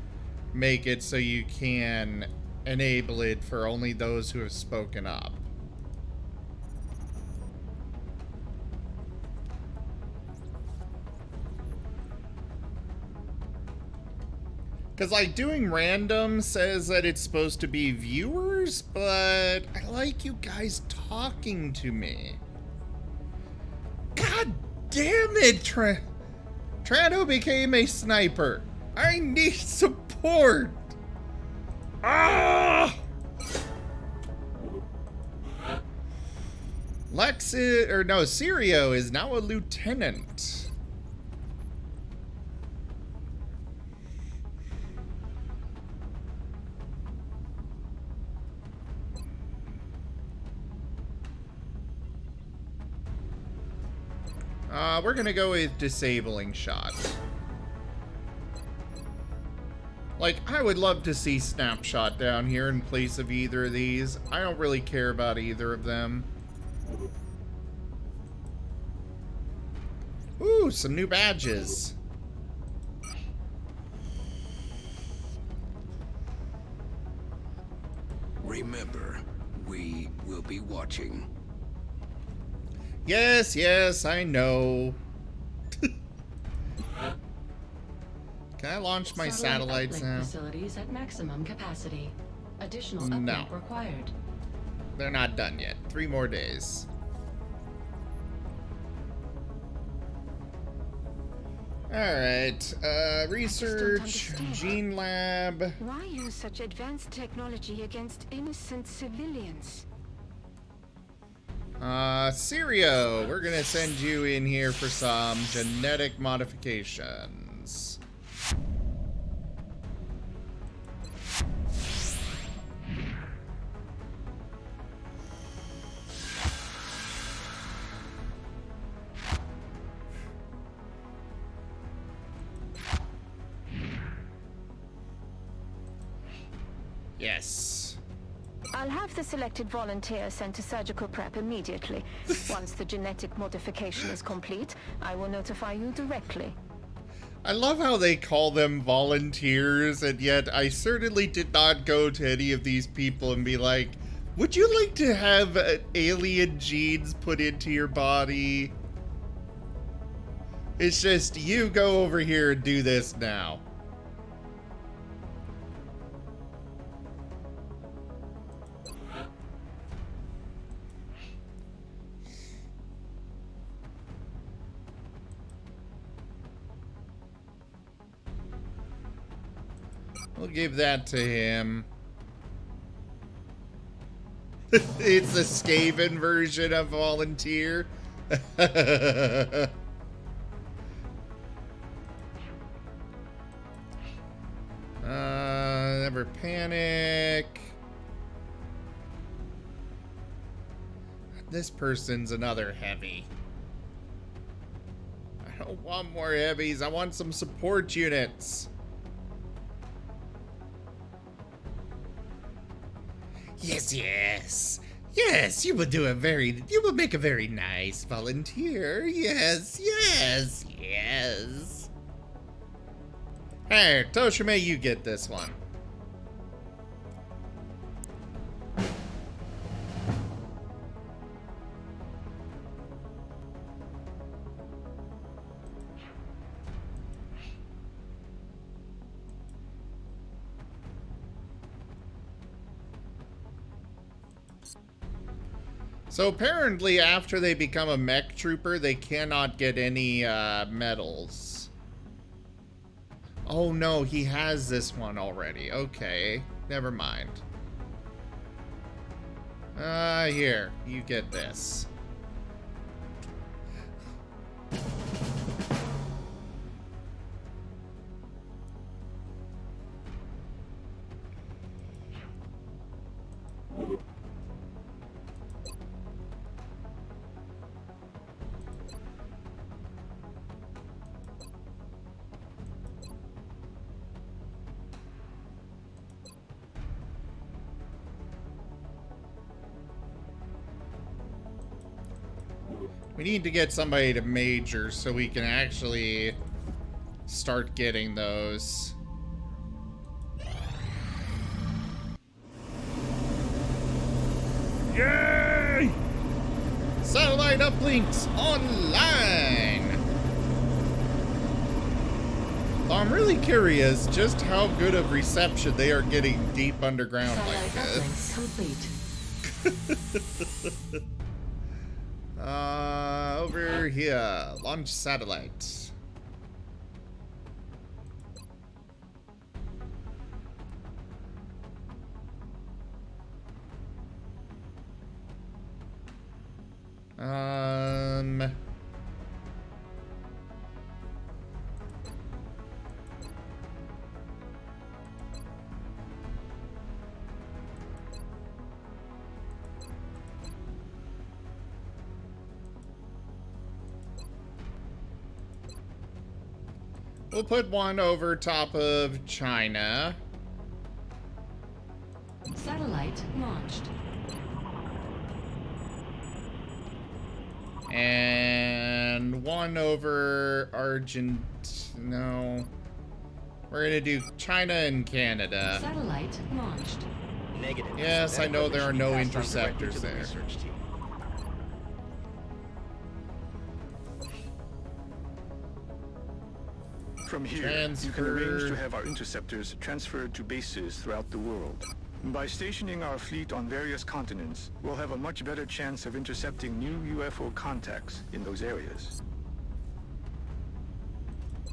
make it so you can enable it for only those who have spoken up. Because, like, doing random says that it's supposed to be viewers, but I like you guys talking to me. God damn it, Trano became a sniper. I need support. Ah! Sirio is now a lieutenant. We're gonna go with disabling shot. Like, I would love to see snapshot down here in place of either of these. I don't really care about either of them. Ooh, some new badges. Remember, we will be watching. Yes, yes, I know. Can I launch my satellites now? Facilities at maximum capacity. Additional No. uplink required. They're not done yet. 3 more days. Alright, research, gene lab. Why use such advanced technology against innocent civilians? Sirio, we're gonna send you in here for some genetic modifications. Yes. I'll have the selected volunteer sent to surgical prep immediately. Once the genetic modification is complete, I will notify you directly. I love how they call them volunteers, and yet I certainly did not go to any of these people and be like, would you like to have alien genes put into your body? It's just, you go over here and do this now. We'll give that to him. It's the Skaven version of volunteer. Never panic. This person's another heavy. I don't want more heavies. I want some support units. Yes, yes. Yes, you would make a very nice volunteer. Yes, yes, yes. Here, Toshime, you get this one. So apparently after they become a mech trooper, they cannot get any medals. Oh no, he has this one already. Okay, never mind. Here, you get this. We need to get somebody to major so we can actually start getting those. Yay! Satellite uplinks online! I'm really curious just how good of reception they are getting deep underground like this. Over here. Launch satellite. We'll put one over top of China. Satellite launched. And one over No. We're gonna do China and Canada. Satellite launched. Negative. Yes, I know there are no interceptors there. From here, you can arrange to have our interceptors transferred to bases throughout the world. By stationing our fleet on various continents, we'll have a much better chance of intercepting new UFO contacts in those areas.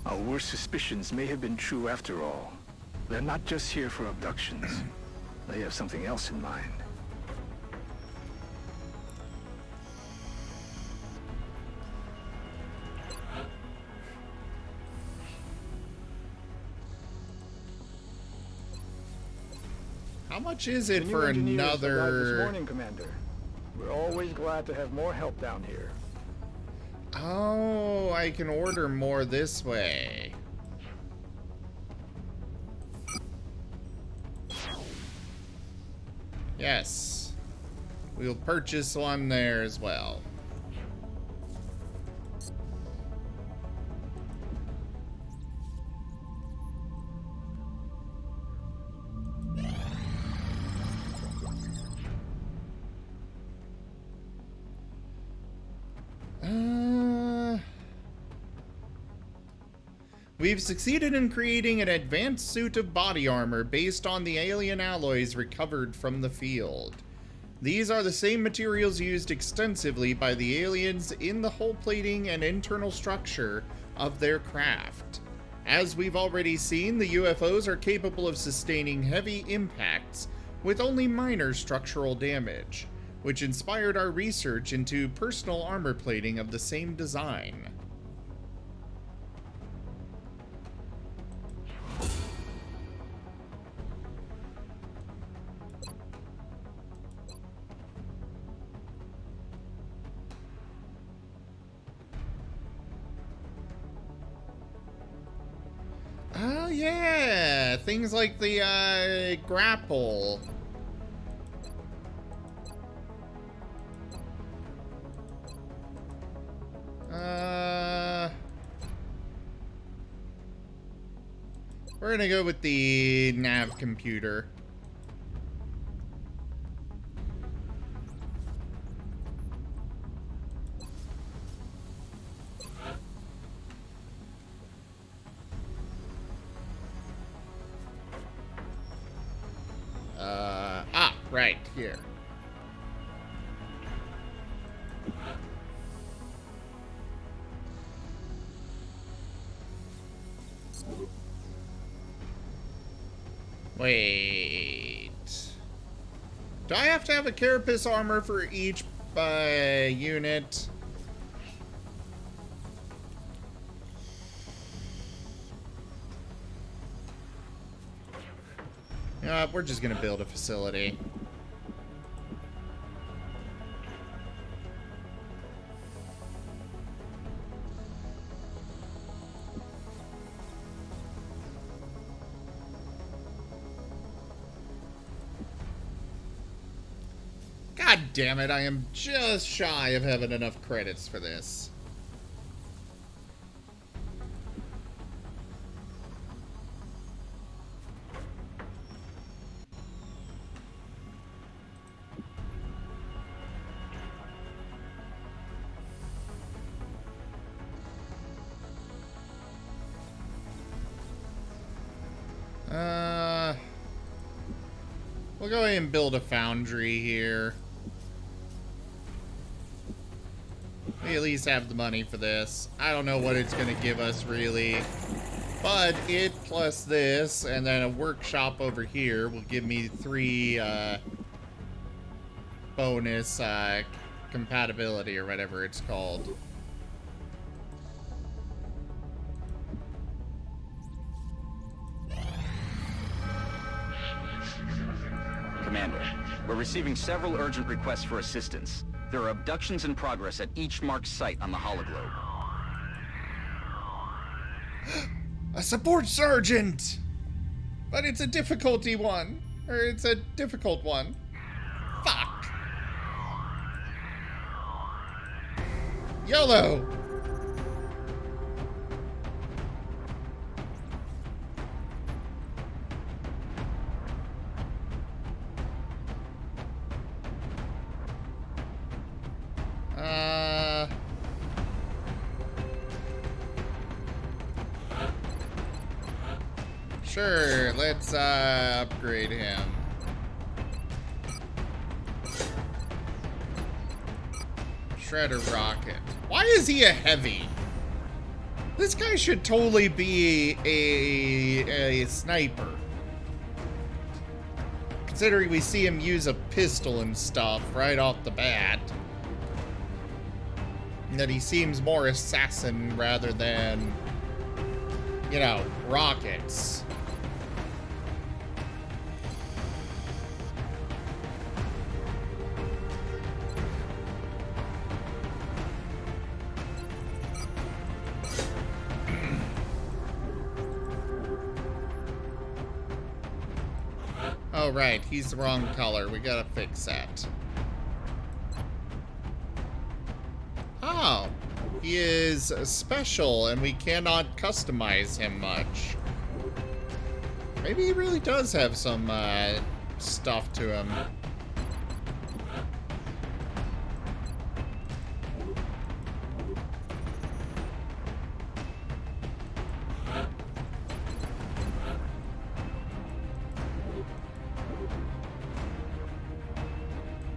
Our worst suspicions may have been true after all. They're not just here for abductions. They have something else in mind. How much is it for another... This morning, Commander. We're always glad to have more help down here. Oh, I can order more this way. Yes. We'll purchase one there as well. We've succeeded in creating an advanced suit of body armor based on the alien alloys recovered from the field. These are the same materials used extensively by the aliens in the hull plating and internal structure of their craft. As we've already seen, the UFOs are capable of sustaining heavy impacts with only minor structural damage, which inspired our research into personal armor plating of the same design. Oh yeah, things like the grapple. We're gonna go with the nav computer. Right here. Wait. Do I have to have a carapace armor for each unit? We're just gonna build a facility. God damn it, I am just shy of having enough credits for this. We'll go ahead and build a foundry here. We at least have the money for this. I don't know what it's going to give us, really. But it plus this, and then a workshop over here will give me 3 bonus compatibility, or whatever it's called. Commander, we're receiving several urgent requests for assistance. There are abductions in progress at each marked site on the hologlobe. A support sergeant! But it's a difficulty one. Or it's a difficult one. Fuck! YOLO! Sure, let's upgrade him. Shredder rocket. Why is he a heavy? This guy should totally be a sniper. Considering we see him use a pistol and stuff right off the bat. And that he seems more assassin rather than, you know, rockets. Oh, right. He's the wrong color. We gotta fix that. Oh. He is special, and we cannot customize him much. Maybe he really does have some stuff to him.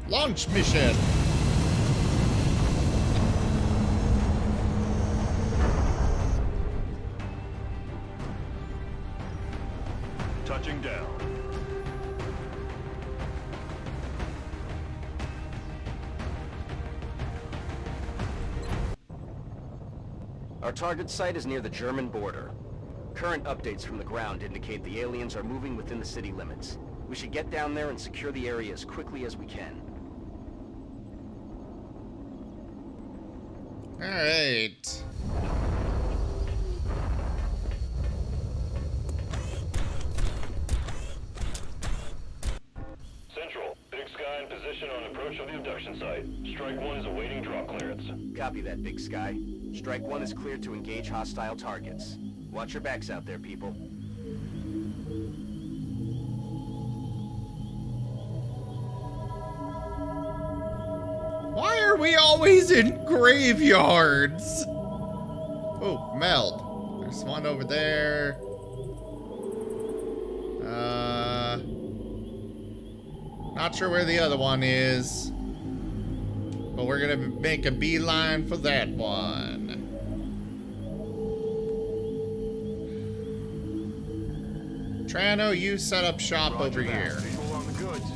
Launch mission! Touching down. Our target site is near the German border. Current updates from the ground indicate the aliens are moving within the city limits. We should get down there and secure the area as quickly as we can. All right. Central, Big Sky in position on approach of the abduction site. Strike 1 is awaiting drop clearance. Copy that, Big Sky. Strike 1 is cleared to engage hostile targets. Watch your backs out there, people. we always in graveyards? Oh, meld. There's one over there. Not sure where the other one is. But we're gonna make a beeline for that one. Trano, you set up shop over here. Visual on the goods.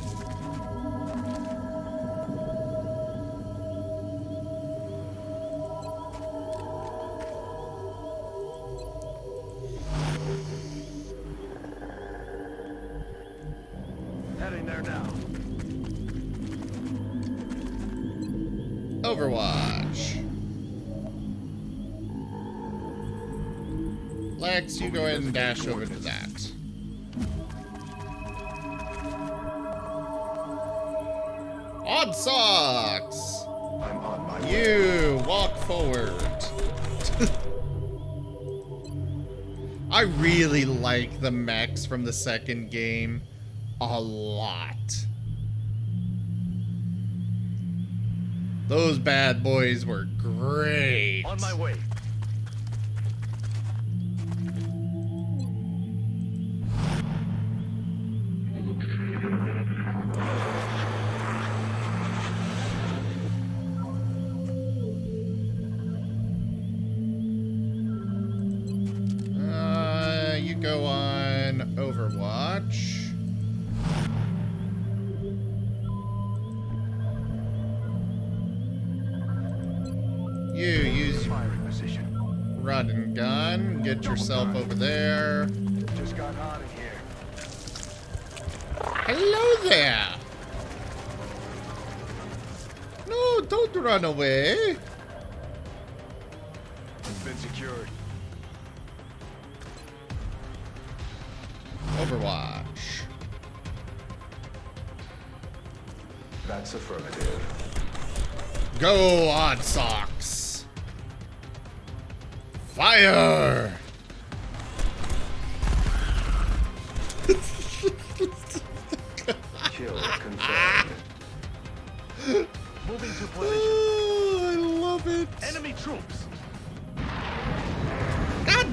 Heading there now. Overwatch. Lex, you go ahead and dash over to that. Odd socks! I'm on my way. You walk forward. I really like the mechs from the second game a lot. Those bad boys were great. On my way. You go on Overwatch. You use run and gun. Get yourself over there. Just got hot in here. Hello there. No, don't run away. It's been secured. Overwatch. That's affirmative. Go, Odd Socks. Fire. Kill confirmed. Moving to position. Oh, I love it. Enemy troops. God.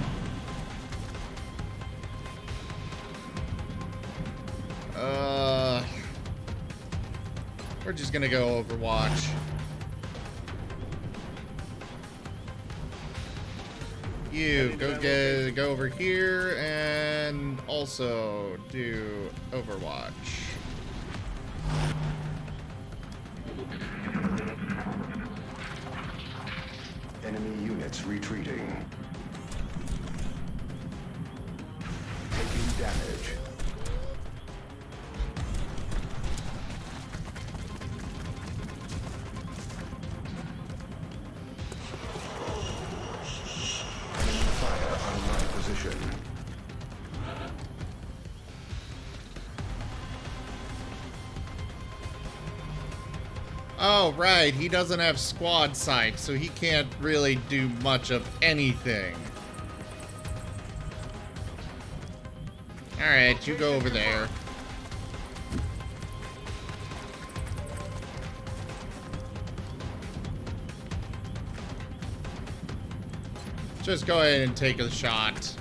We're just gonna go Overwatch. You go over here and also do Overwatch. Enemy units retreating. Taking damage. Enemy fire on my position. Oh, right. He doesn't have squad sight, so he can't really do much of anything. Alright, you go over there. Just go ahead and take a shot.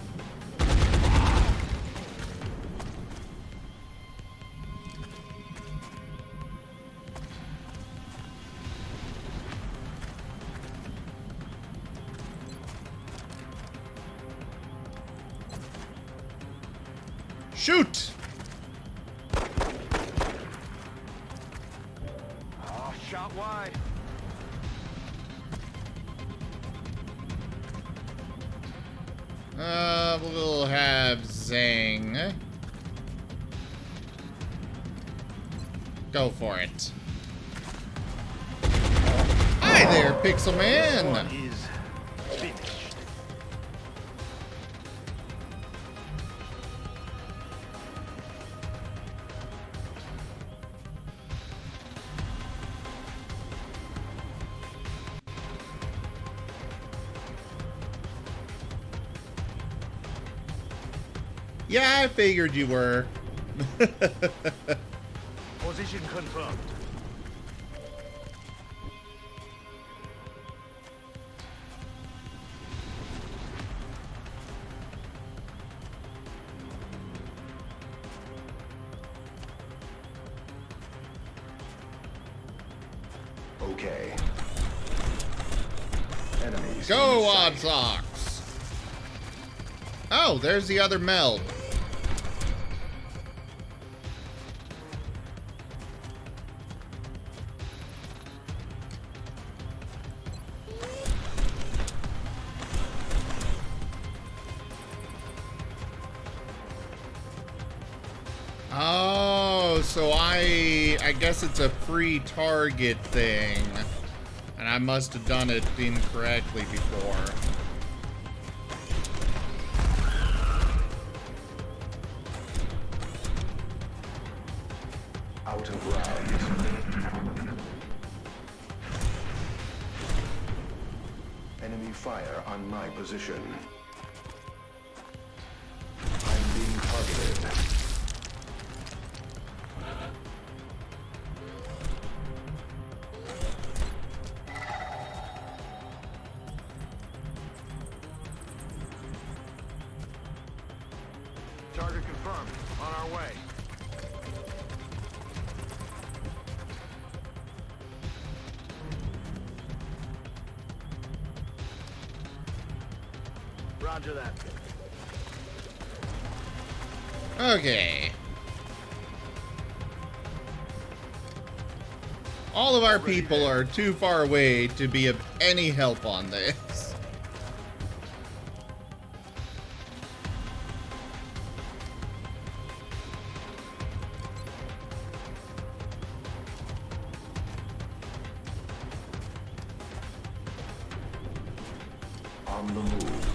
Shoot! Oh, shot wide. We'll have Zang. Go for it. Hi there, Pixel Man! Is finished. Yeah, I figured you were. Position confirmed. okay. Enemies. Go, Odd Socks! Oh, there's the other meld. Oh, so I guess it's a free target thing. And I must have done it incorrectly before. Out of round. Enemy fire on my position. I'm being targeted. Target confirmed. On our way. Roger that. Okay. All of our people are too far away to be of any help on this. On the move.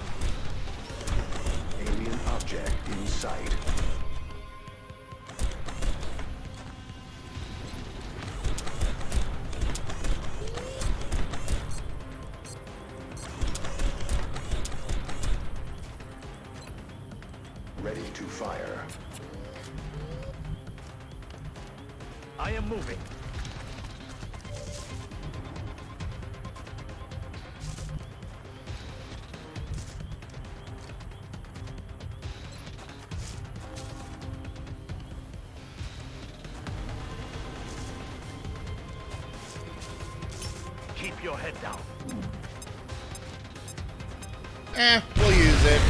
Alien object in sight. Ready to fire. I am moving. Keep your head down. We'll use it.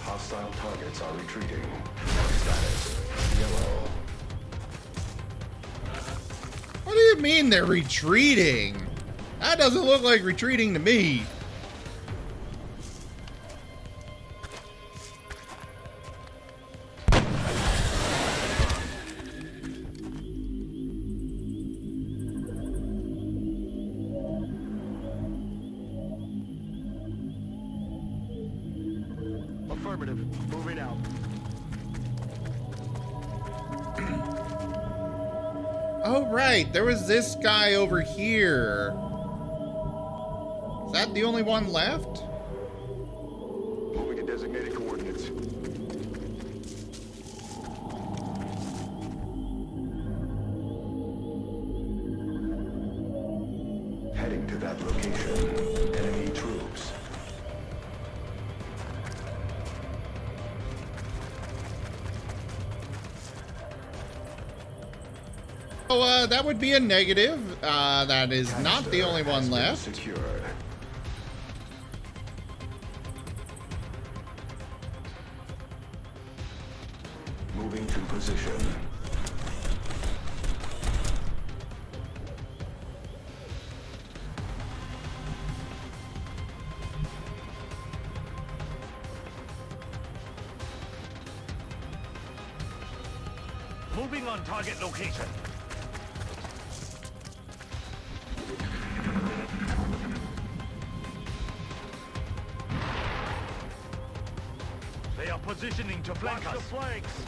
Hostile targets are retreating. Status yellow. What do you mean they're retreating? That doesn't look like retreating to me. Affirmative. Moving out. Oh, right. There was this guy over here. Is that the only one left? Moving to designated coordinates. Heading to that location. Enemy troops. Oh, that would be a negative. That is not the only one left. Secured. Moving to position. Moving on target location. They are positioning to flank us. The flanks.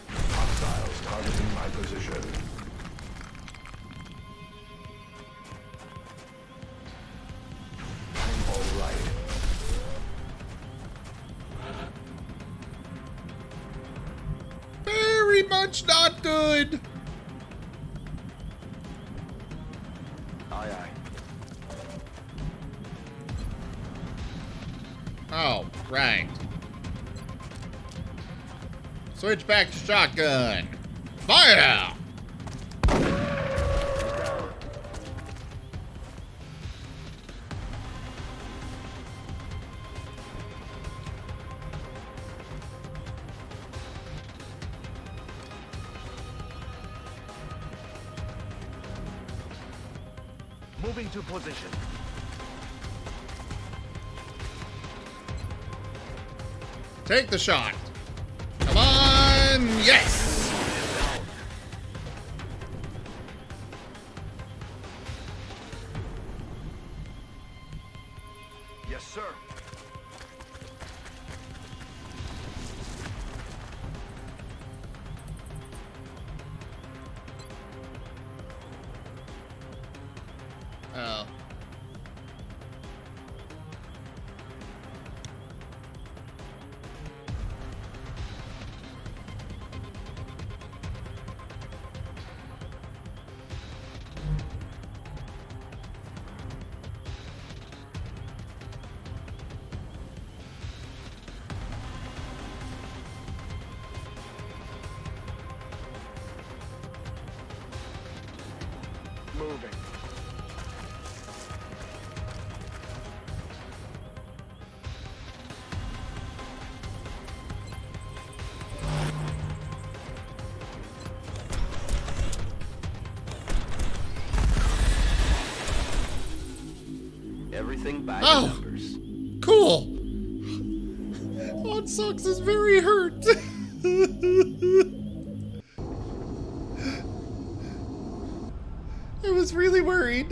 Hostiles targeting my position. I'm all right. Very much not good. Aye, aye. Oh, right. Switch back to shotgun. Fire! Moving to position. Take the shot. Come on! Yes! Yes, sir. Oh. Moving. Everything by the Oh, numbers. cool. Hot Socks is very hurt. I was really worried.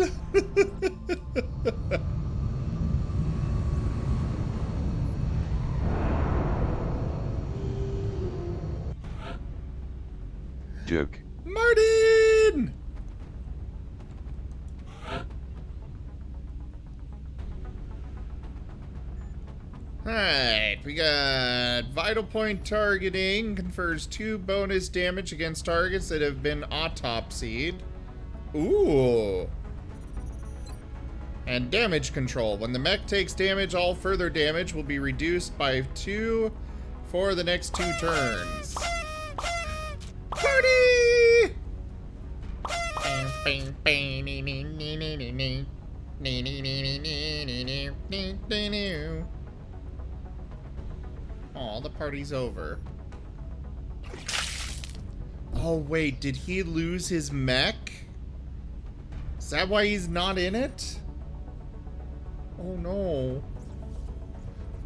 Joke. Martin! Alright, we got Vital Point Targeting. Confers 2 bonus damage against targets that have been autopsied. Ooh. And damage control. When the mech takes damage, all further damage will be reduced by 2 for the next 2 turns. Party! Aw, the party's over. Oh, wait, did he lose his mech? Is that why he's not in it? Oh, no.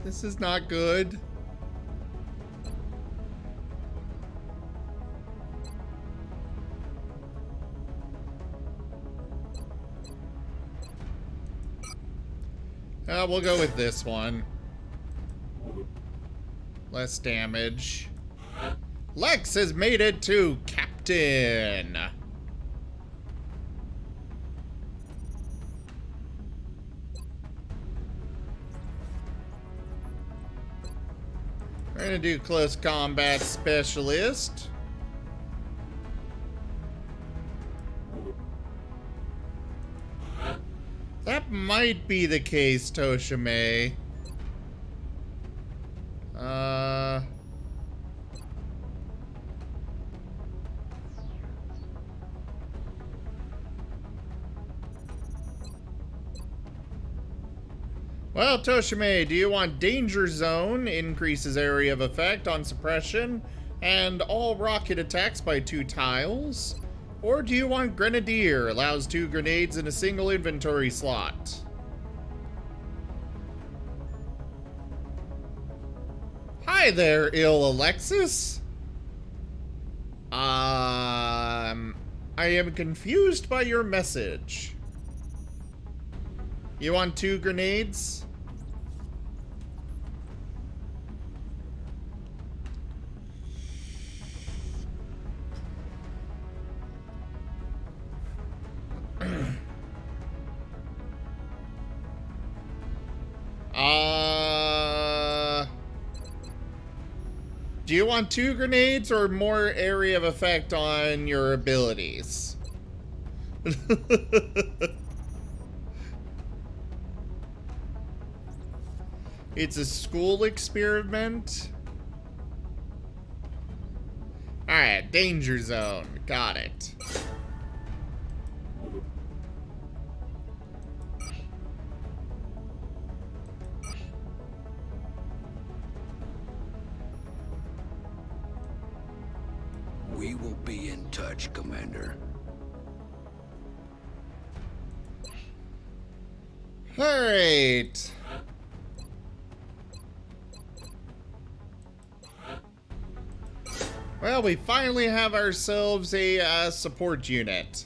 This is not good. We'll go with this one. Less damage. Lex has made it to Captain. We're gonna do Close Combat Specialist. That might be the case, Toshime. Well, Toshime, do you want Danger Zone? Increases area of effect on suppression and all rocket attacks by 2 tiles. Or do you want Grenadier? Allows 2 grenades in a single inventory slot. Hi there, ill Alexis. I am confused by your message. You want 2 grenades? Do you want 2 grenades or more area of effect on your abilities? It's a school experiment. Alright, danger zone. Got it. We will be in touch, Commander. Alright. Well, we finally have ourselves a support unit.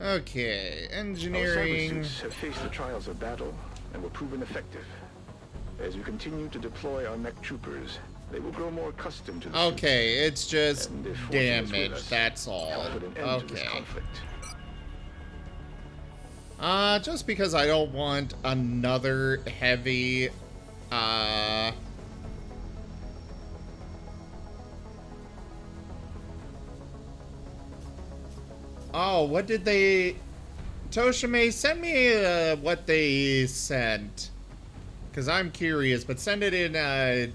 Okay, Our engineering. cybersuits have faced the trials of battle and were proven effective. As we continue to deploy our mech troopers, they will grow more accustomed to the Okay, suits. it's just And if fortune is with damage, us, that's all. help put an end to this Okay. conflict. Just because I don't want another heavy, Oh, what did they... Toshime, send me what they sent. Because I'm curious, but send it in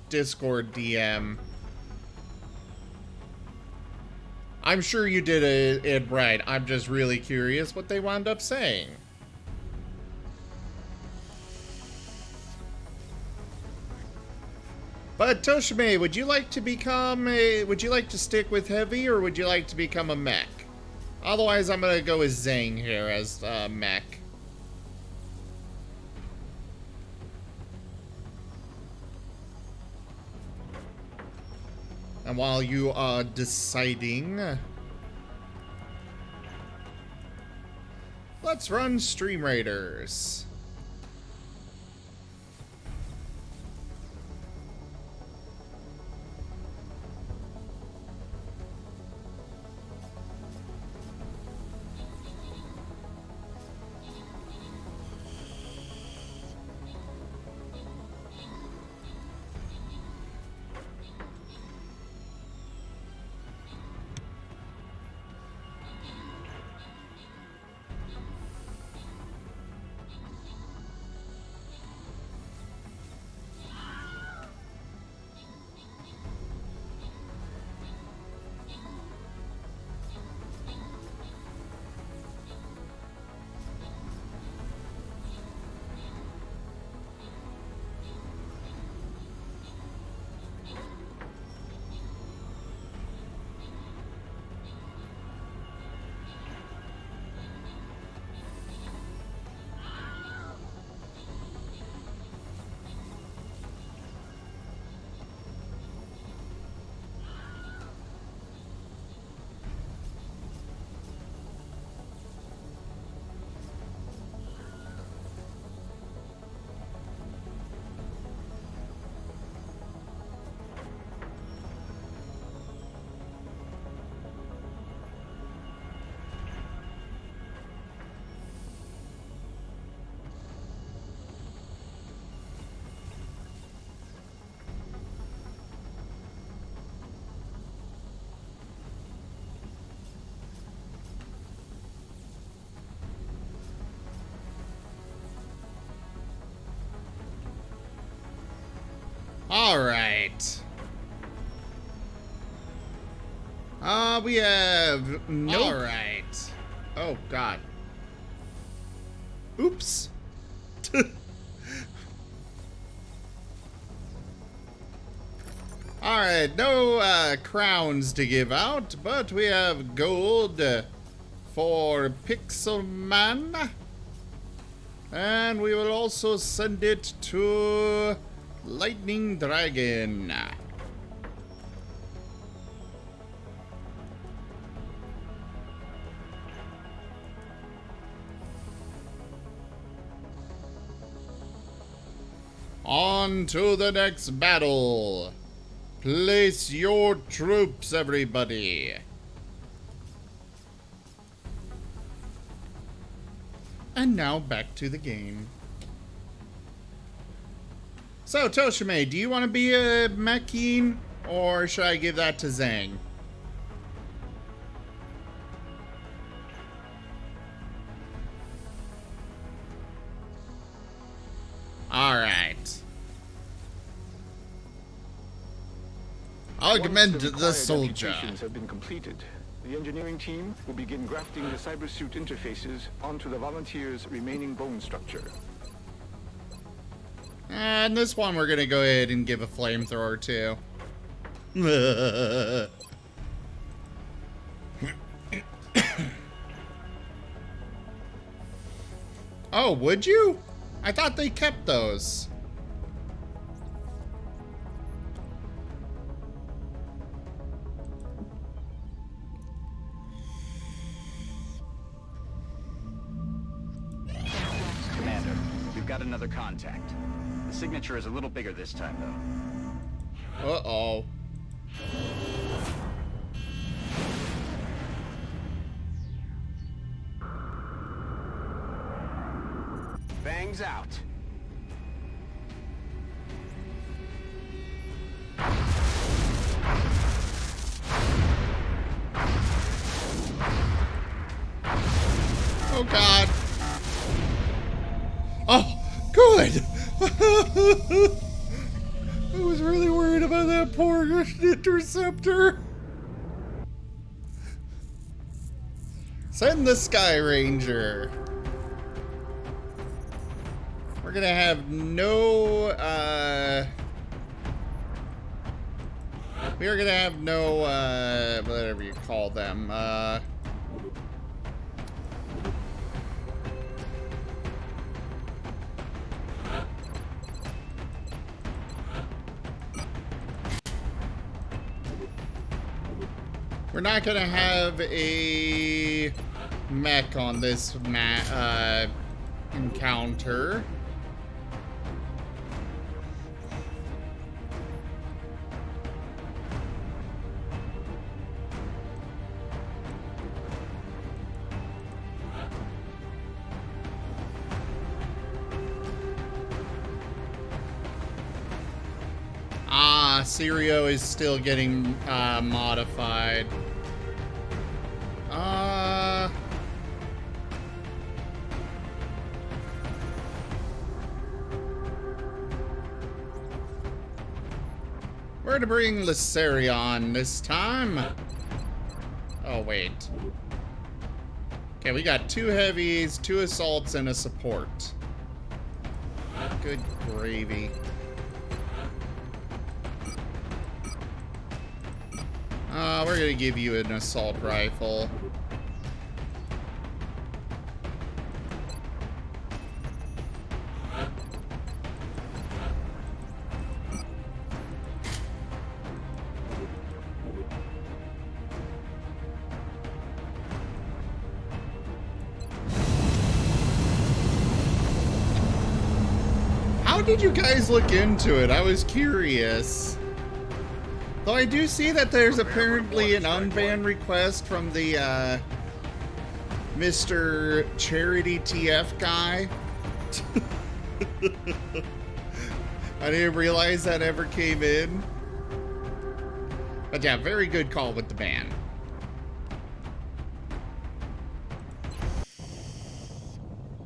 Discord DM. I'm sure you did it right. I'm just really curious what they wound up saying. But Toshime, would you like to become a... Would you like to stick with heavy, or would you like to become a mech? Otherwise, I'm gonna go with Zhang here as mech. And while you are deciding, let's run Stream Raiders. Alright. We have... Nope. Alright. Oh, God. Oops. Alright, no crowns to give out, but we have gold for Pixel Man. And we will also send it to Lightning Dragon. On to the next battle. Place your troops, everybody. And now back to the game. So, Toshime, do you want to be a Mecheen, or should I give that to Zhang? Alright. Augment the soldier. Computations have been completed. The engineering team will begin grafting the cybersuit interfaces onto the volunteer's remaining bone structure. And this one we're gonna go ahead and give a flamethrower to. Oh, would you? I thought they kept those. Commander, we've got another contact. The signature is a little bigger this time, though. Uh-oh. Bangs out. Oh, God. Oh, good. I was really worried about that poor interceptor. Send the Sky Ranger. We're gonna have no, we are gonna have no, whatever you call them, we're not gonna have a mech on this encounter. Sirio is still getting modified. We're gonna bring Lysarion this time. Oh, wait. Okay, we got 2 heavies, 2 assaults, and a support. Good gravy. We're gonna give you an assault rifle. How did you guys look into it? I was curious. Though I do see that there's apparently an unban request from the, Mr. Charity TF guy. I didn't realize that ever came in. But yeah, very good call with the ban.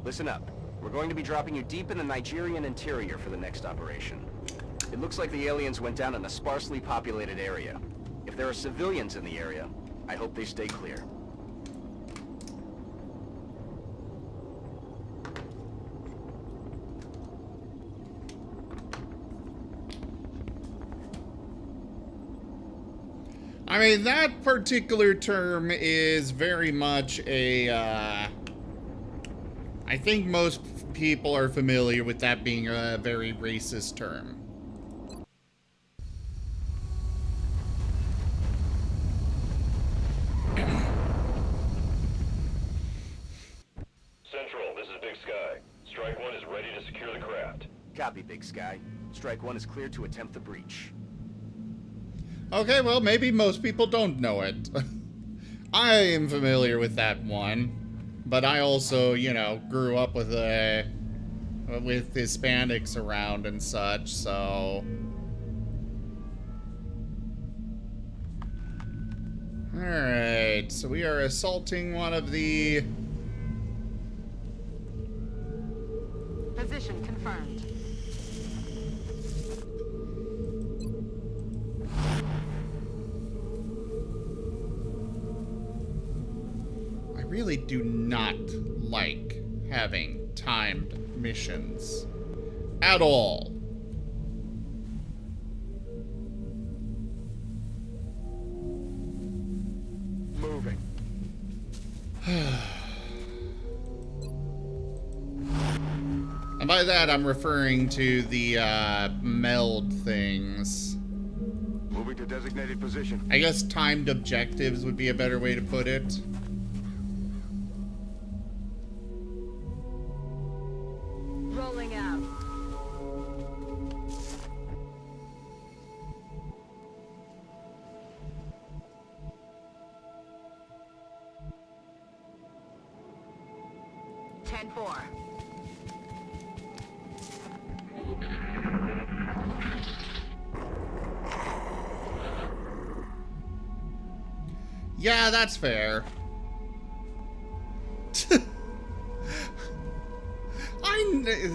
Listen up. We're going to be dropping you deep in the Nigerian interior for the next operation. It looks like the aliens went down in a sparsely populated area. If there are civilians in the area, I hope they stay clear. I mean, that particular term is very much a, I think most people are familiar with that being a very racist term. Central, this is Big Sky. Strike 1 is ready to secure the craft. Copy, Big Sky. Strike 1 is clear to attempt the breach. Okay, well, maybe most people don't know it. I am familiar with that one, but I also, you know, grew up with with Hispanics around and such, so... Alright, so we are assaulting one of the... Position confirmed. I really do not like having timed missions. At all. Moving. And by that, I'm referring to the meld things. Moving to designated position. I guess timed objectives would be a better way to put it. Rolling out. Ten-4. Yeah, that's fair.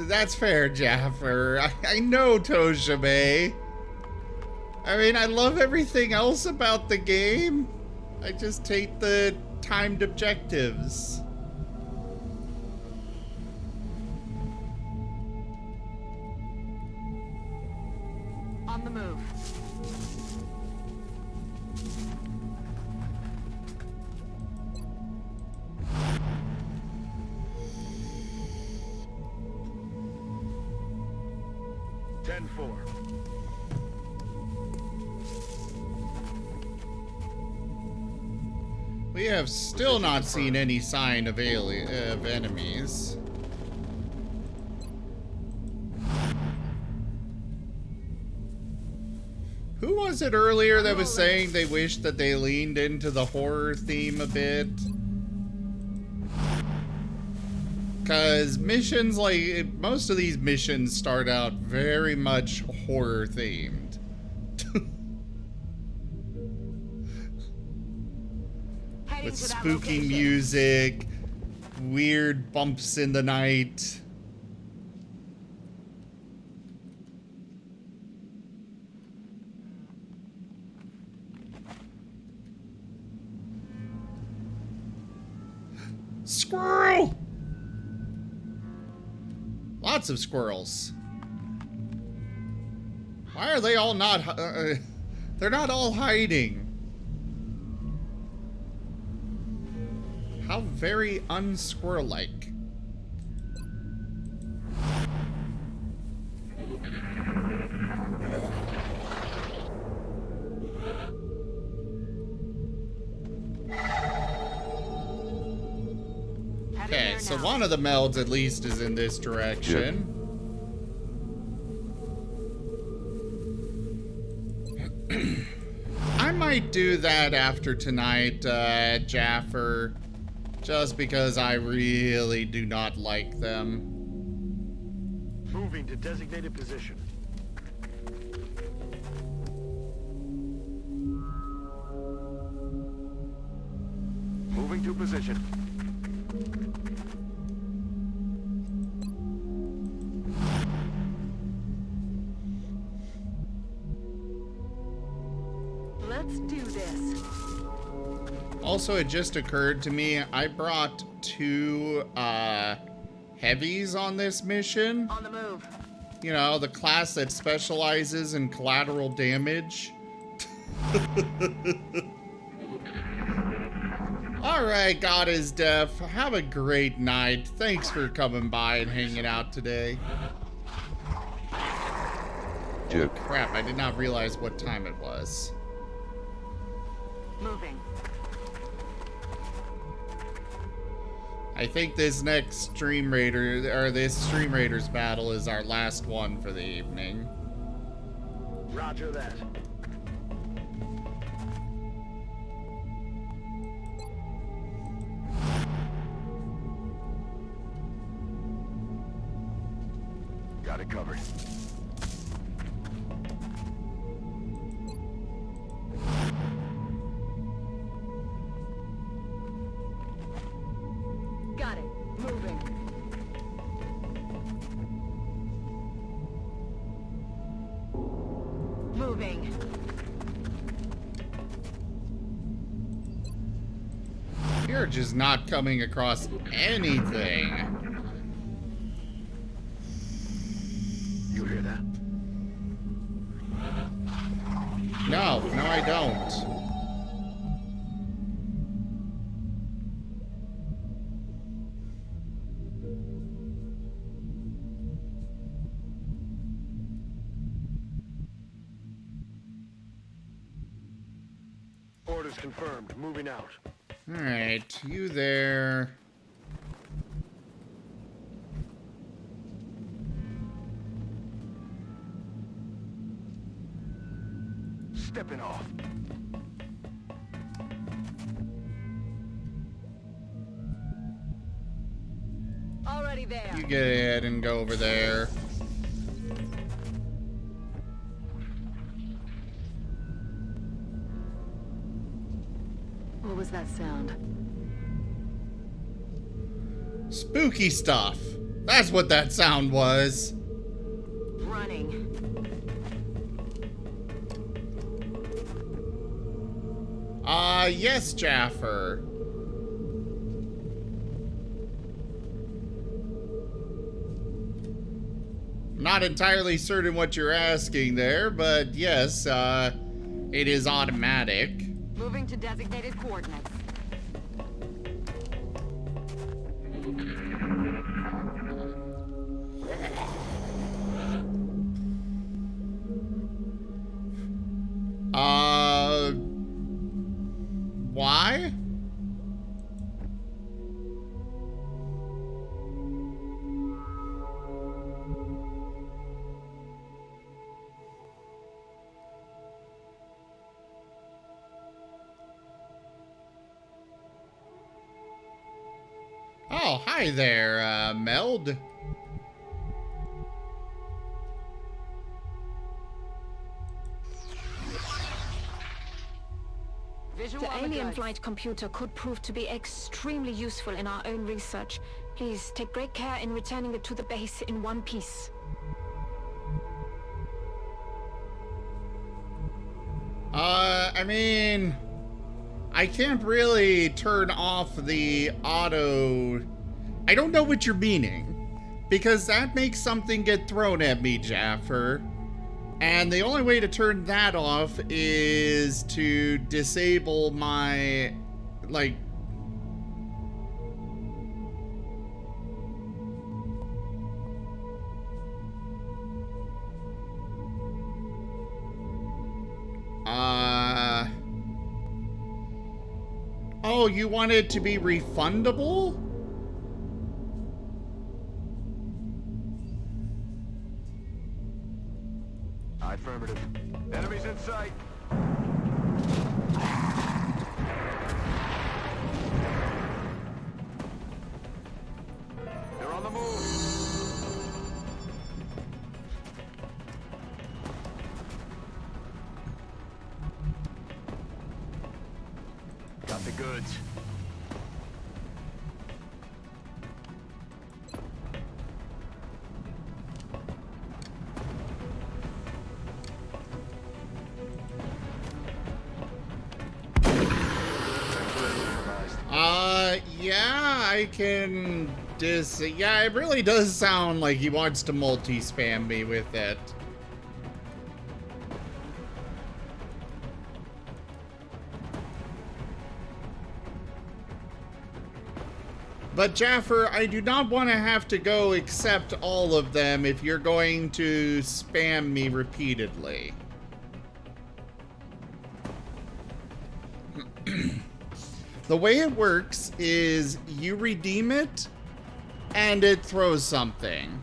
That's fair, Jaffer. I know Toshime. I mean, I love everything else about the game. I just hate the timed objectives. On the move. We have still not seen any sign of enemies. Who was it earlier that was saying they wished that they leaned into the horror theme a bit? Because missions, like, most of these missions start out very much horror themed. With spooky music, weird bumps in the night. Squirrel! Lots of squirrels. Why are they all not... they're not all hiding. How very unsquirrel-like. Okay, so one of the melds at least is in this direction. I might do that after tonight, Jaffer. Just because I really do not like them. Moving to designated position. Moving to position. Let's do this. Also, it just occurred to me, I brought 2 heavies on this mission. On the move. You know, the class that specializes in collateral damage. Alright, God is Deaf. Have a great night. Thanks for coming by and hanging out today. Oh, crap, I did not realize what time it was. Moving. I think this next Stream Raider, or this Stream Raiders battle is our last one for the evening. Roger that. it covered. Got it. Moving. Moving. You're just not coming across anything. You hear that? No, I don't. Orders confirmed. Moving out. Alright, you there. Stepping off. Already there. You get ahead and go over there. What was that sound? Spooky stuff. That's what that sound was. Running. Yes, Jaffer. Not entirely certain what you're asking there, but yes, it is automatic. Moving to designated coordinates. Why? Oh, hi there, Meld. The alien flight computer could prove to be extremely useful in our own research. Please take great care in returning it to the base in one piece. I mean, I can't really turn off the auto. I don't know what you're meaning, because that makes something get thrown at me, Jaffer. And the only way to turn that off is to disable my, like... Oh, you want it to be refundable? Affirmative. Enemies in sight. They're on the move. Got the goods. Yeah, I can yeah, it really does sound like he wants to multi-spam me with it. But Jaffer, I do not want to have to go accept all of them if you're going to spam me repeatedly. The way it works is you redeem it and it throws something.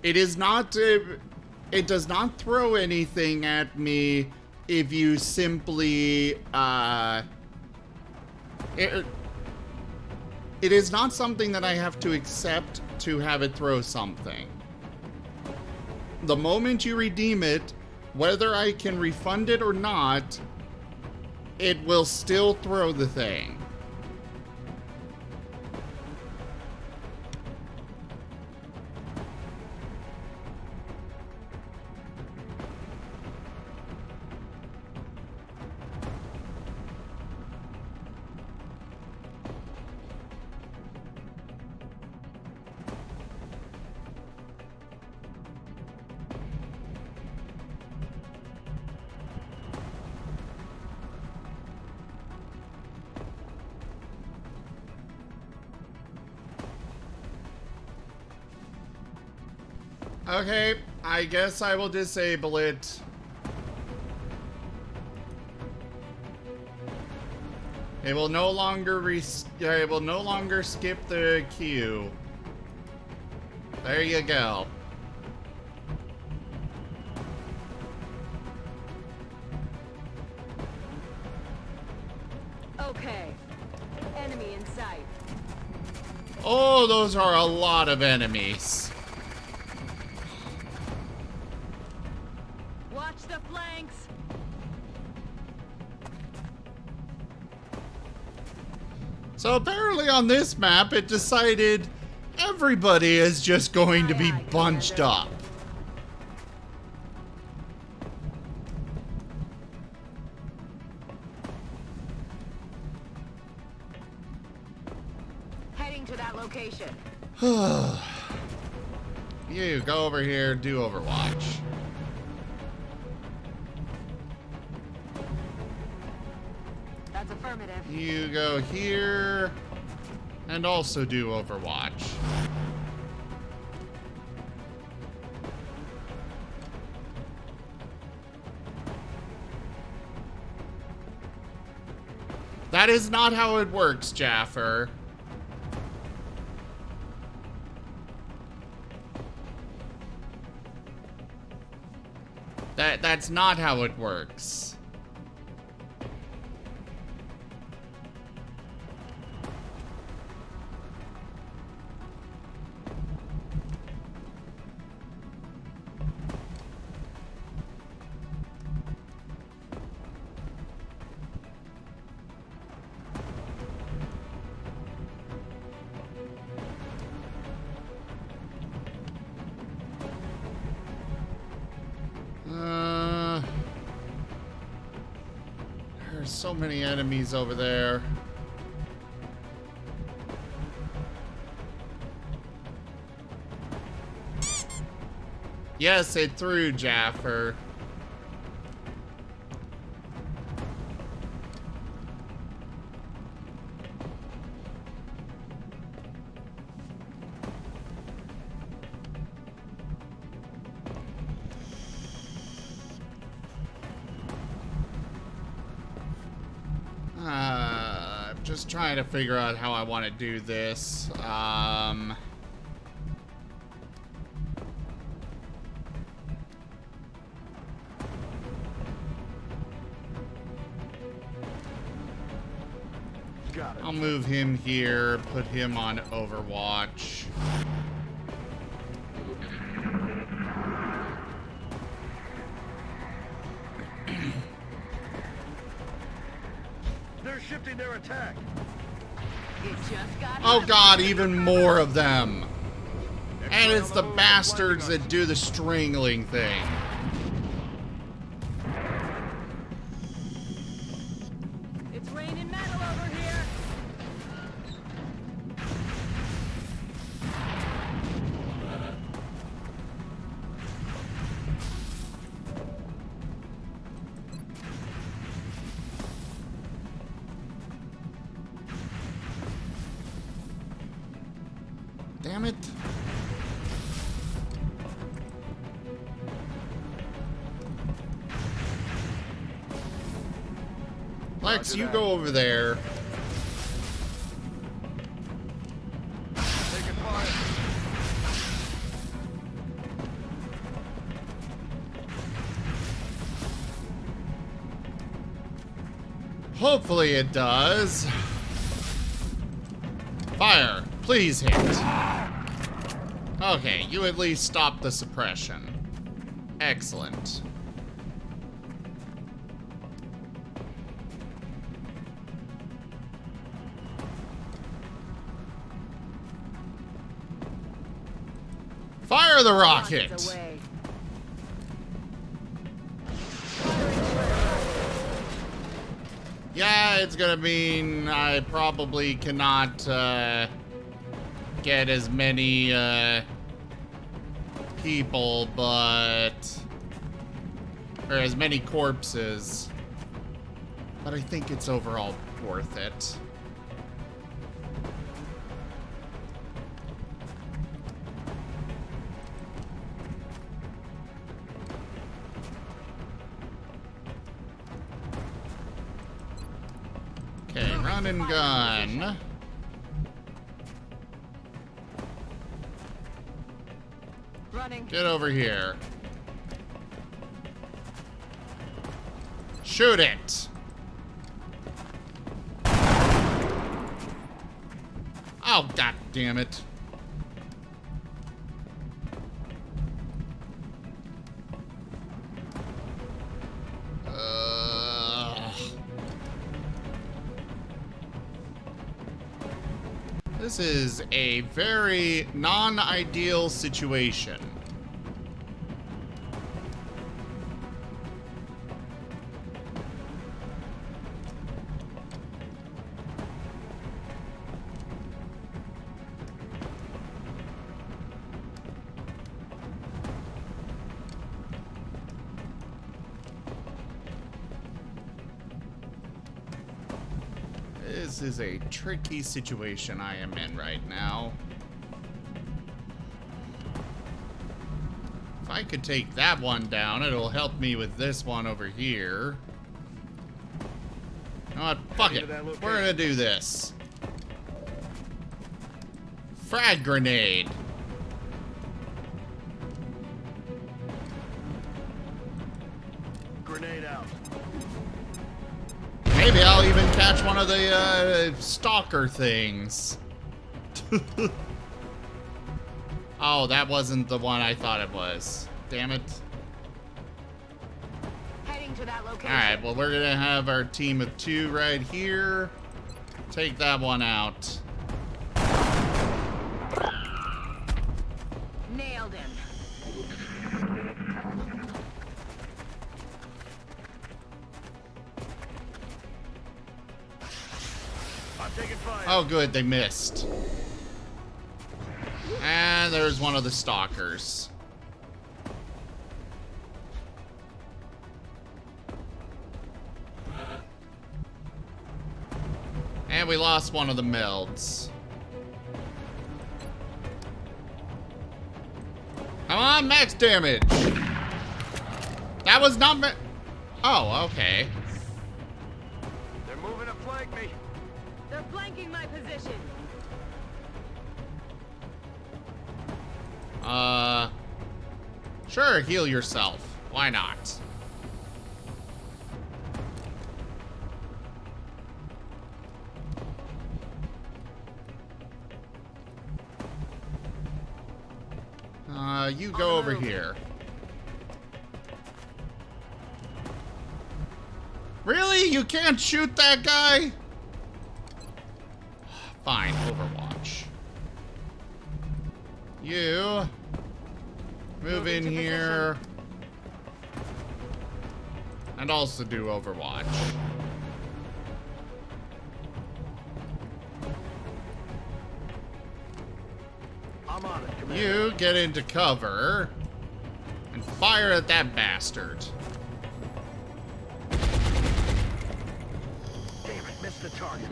It is not, it does not throw anything at me if you simply, it is not something that I have to accept to have it throw something. The moment you redeem it, whether I can refund it or not, it will still throw the thing. Okay, I guess I will disable it. It will no longer it will no longer skip the queue. There you go. Okay. Enemy in sight. Oh, those are a lot of enemies. Watch the flanks. So apparently on this map, it decided everybody is just going to be bunched up. Heading to that location. You go over here, do Overwatch. That's affirmative. You go here and also do Overwatch. That is not how it works, Jaffer. That's not how it works. There's so many enemies over there. Yes, it threw Jaffer. Just trying to figure out how I want to do this. I'll move him here, put him on Overwatch. They're shifting their attack. It just got Oh god, even more of them. And it's the bastards that do the strangling thing. It's raining metal over here. Damn it. Lex, you go over there. Taking fire. Hopefully it does. Fire. Please hit. Okay, you at least stopped the suppression. Excellent. Fire the rocket! Yeah, it's gonna mean I probably cannot get as many people, or as many corpses. But I think it's overall worth it. Okay, run and gun. Running. Get over here. Shoot it. Oh, god damn it. This is a very non-ideal situation. This is a tricky situation I am in right now. If I could take that one down, it'll help me with this one over here. You know what? Fuck it. We're gonna do this. Frag grenade. Grenade out. Maybe I'll even catch one of the stalker things. Oh, that wasn't the one I thought it was. Damn it. Heading to that location. Alright, well, we're gonna have our team of 2 right here. Take that one out. Nailed him. I'm taking fire. Oh, good, they missed. And there's one of the stalkers. And we lost one of the melds. Come on, max damage. That was not oh, okay. They're moving to flank me. They're flanking my position. Sure, heal yourself. Why not? You go over here. Really? You can't shoot that guy? Fine, Overwatch. You move in here and also do Overwatch. I'm on it, Commander. You get into cover and fire at that bastard. Damn it, missed the target.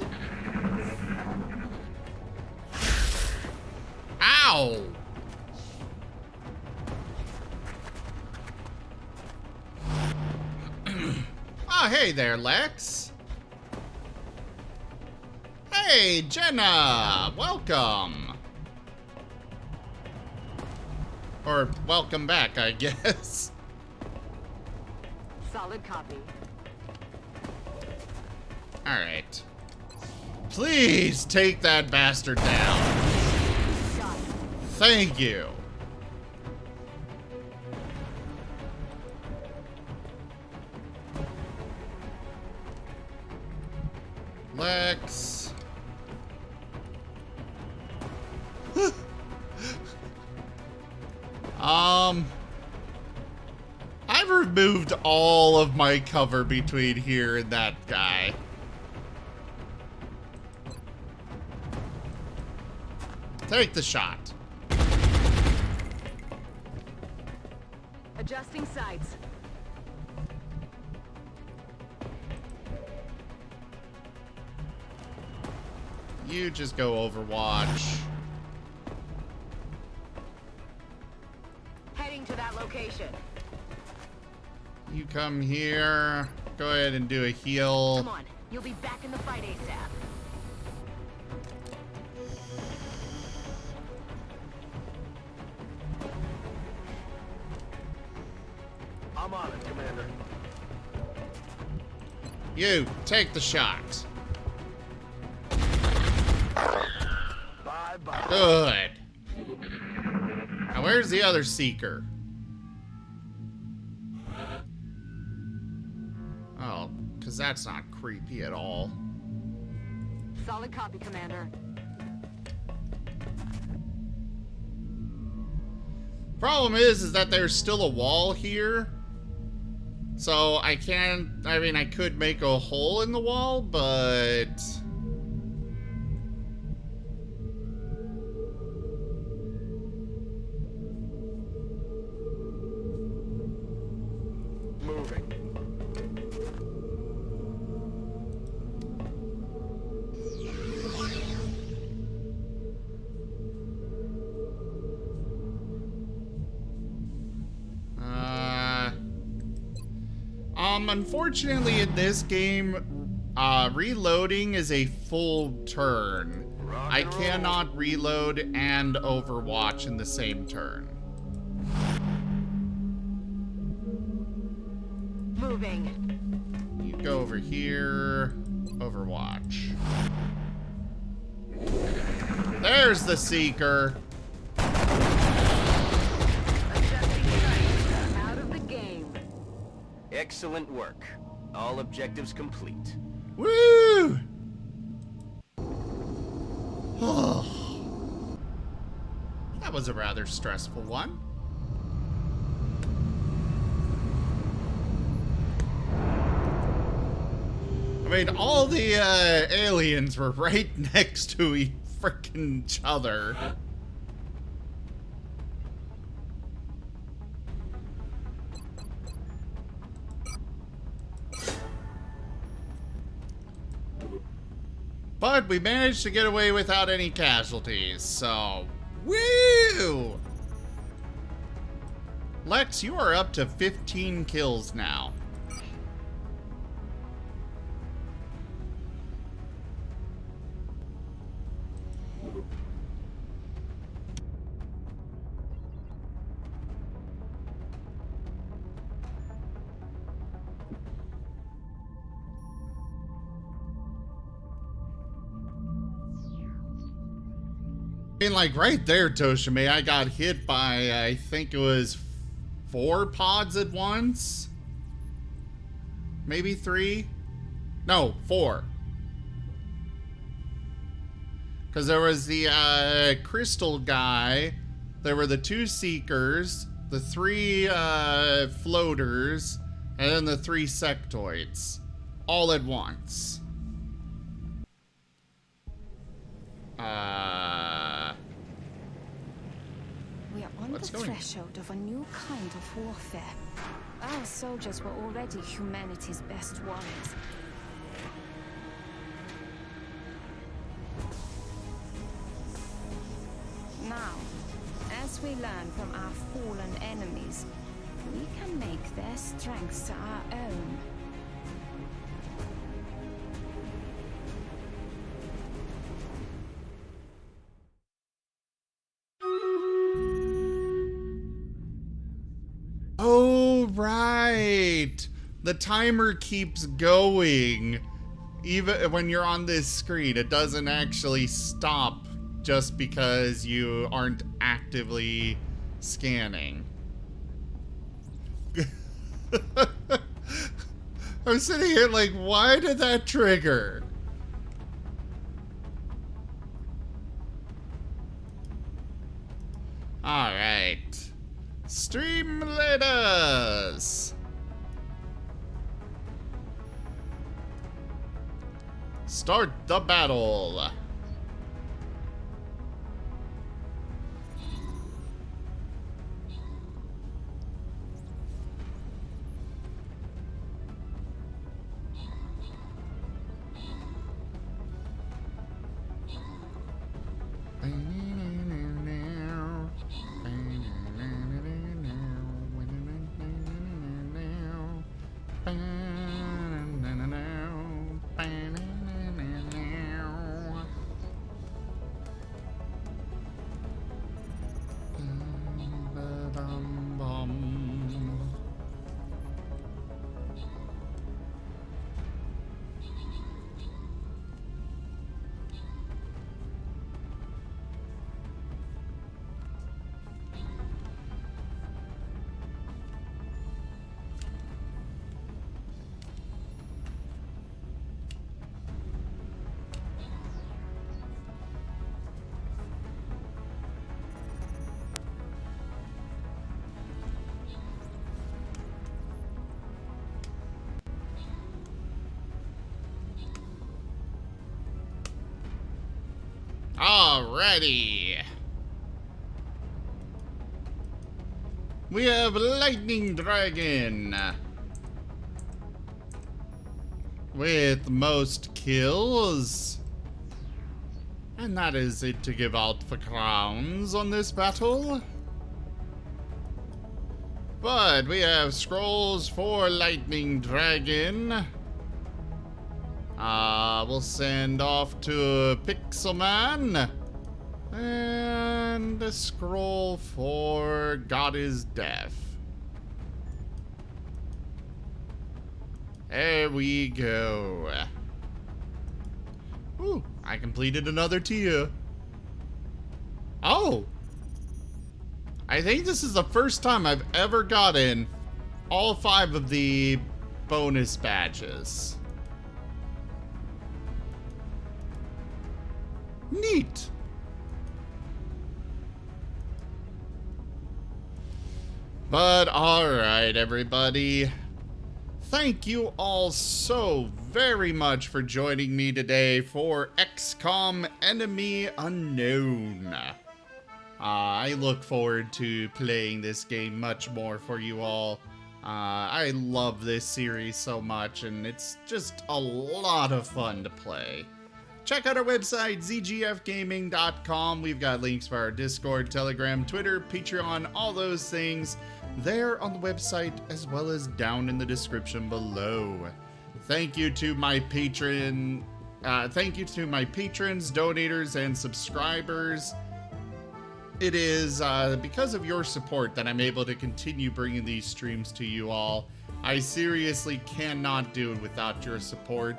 Ow! Oh, hey there, Lex. Hey, Jenna! Welcome! Or welcome back, I guess. Solid copy. Alright. Please take that bastard down. Got it. Thank you. Lex. I've removed all of my cover between here and that guy. Take the shot. Adjusting sights. You just go Overwatch. Heading to that location. You come here. Go ahead and do a heal. Come on, you'll be back in the fight ASAP. I'm on it, Commander. You, take the shot. Bye-bye. Good. Now where's the other Seeker? Oh, because that's not creepy at all. Solid copy, Commander. Problem is that there's still a wall here. So I could make a hole in the wall, but... Moving. Unfortunately in this game, reloading is a full turn. I cannot reload and Overwatch in the same turn. Moving. You go over here, Overwatch. There's the Seeker. Out of the game. Excellent work. All objectives complete. Woo! That was a rather stressful one. I mean, all the aliens were right next to each other. But we managed to get away without any casualties, so... Woo! Lex, you are up to 15 kills now. I mean, like, right there, Toshime, I got hit by, I think it was 4 pods at once? Maybe 3? No, 4. Because there was the crystal guy, there were the 2 Seekers, the 3 floaters, and then the 3 sectoids. All at once. We are on the threshold of a new kind of warfare. Our soldiers were already humanity's best warriors. Now, as we learn from our fallen enemies, we can make their strengths our own. Oh, right. The timer keeps going. Even when you're on this screen, it doesn't actually stop just because you aren't actively scanning. I'm sitting here like, why did that trigger? Alright. Streamlators! Start the battle! Alrighty. We have Lightning Dragon with most kills. And that is it to give out for crowns on this battle. But we have scrolls for Lightning Dragon. We'll send off to Pixelman. And a scroll for God is Deaf. There we go. Ooh, I completed another tier. Oh! I think this is the first time I've ever gotten all 5 of the bonus badges. Neat. But alright, everybody. Thank you all so very much for joining me today for XCOM Enemy Unknown. I look forward to playing this game much more for you all. I love this series so much, and it's just a lot of fun to play. Check out our website, zgfgaming.com. We've got links for our Discord, Telegram, Twitter, Patreon, all those things there on the website, as well as down in the description below. Thank you to my patrons, donators, and subscribers. It is because of your support that I'm able to continue bringing these streams to you all. I seriously cannot do it without your support.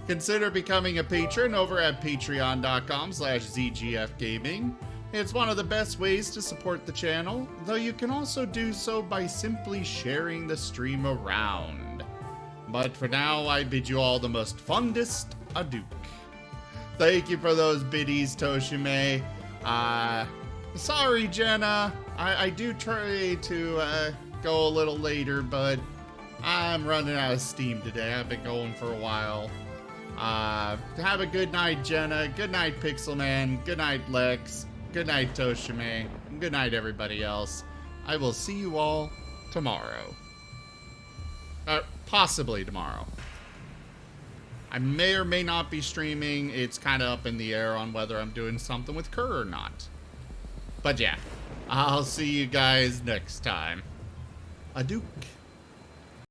Consider becoming a patron over at patreon.com/zgfgaming. It's one of the best ways to support the channel, though you can also do so by simply sharing the stream around. But for now, I bid you all the most fondest adieu. Thank you for those biddies, Toshime. Sorry, Jenna. I do try to go a little later, but I'm running out of steam today. I've been going for a while. Have a good night, Jenna. Good night, Pixelman. Good night, Lex. Good night, Toshime. Good night, everybody else. I will see you all tomorrow. Possibly tomorrow. I may or may not be streaming. It's kind of up in the air on whether I'm doing something with Kerr or not. But yeah, I'll see you guys next time. Aduk.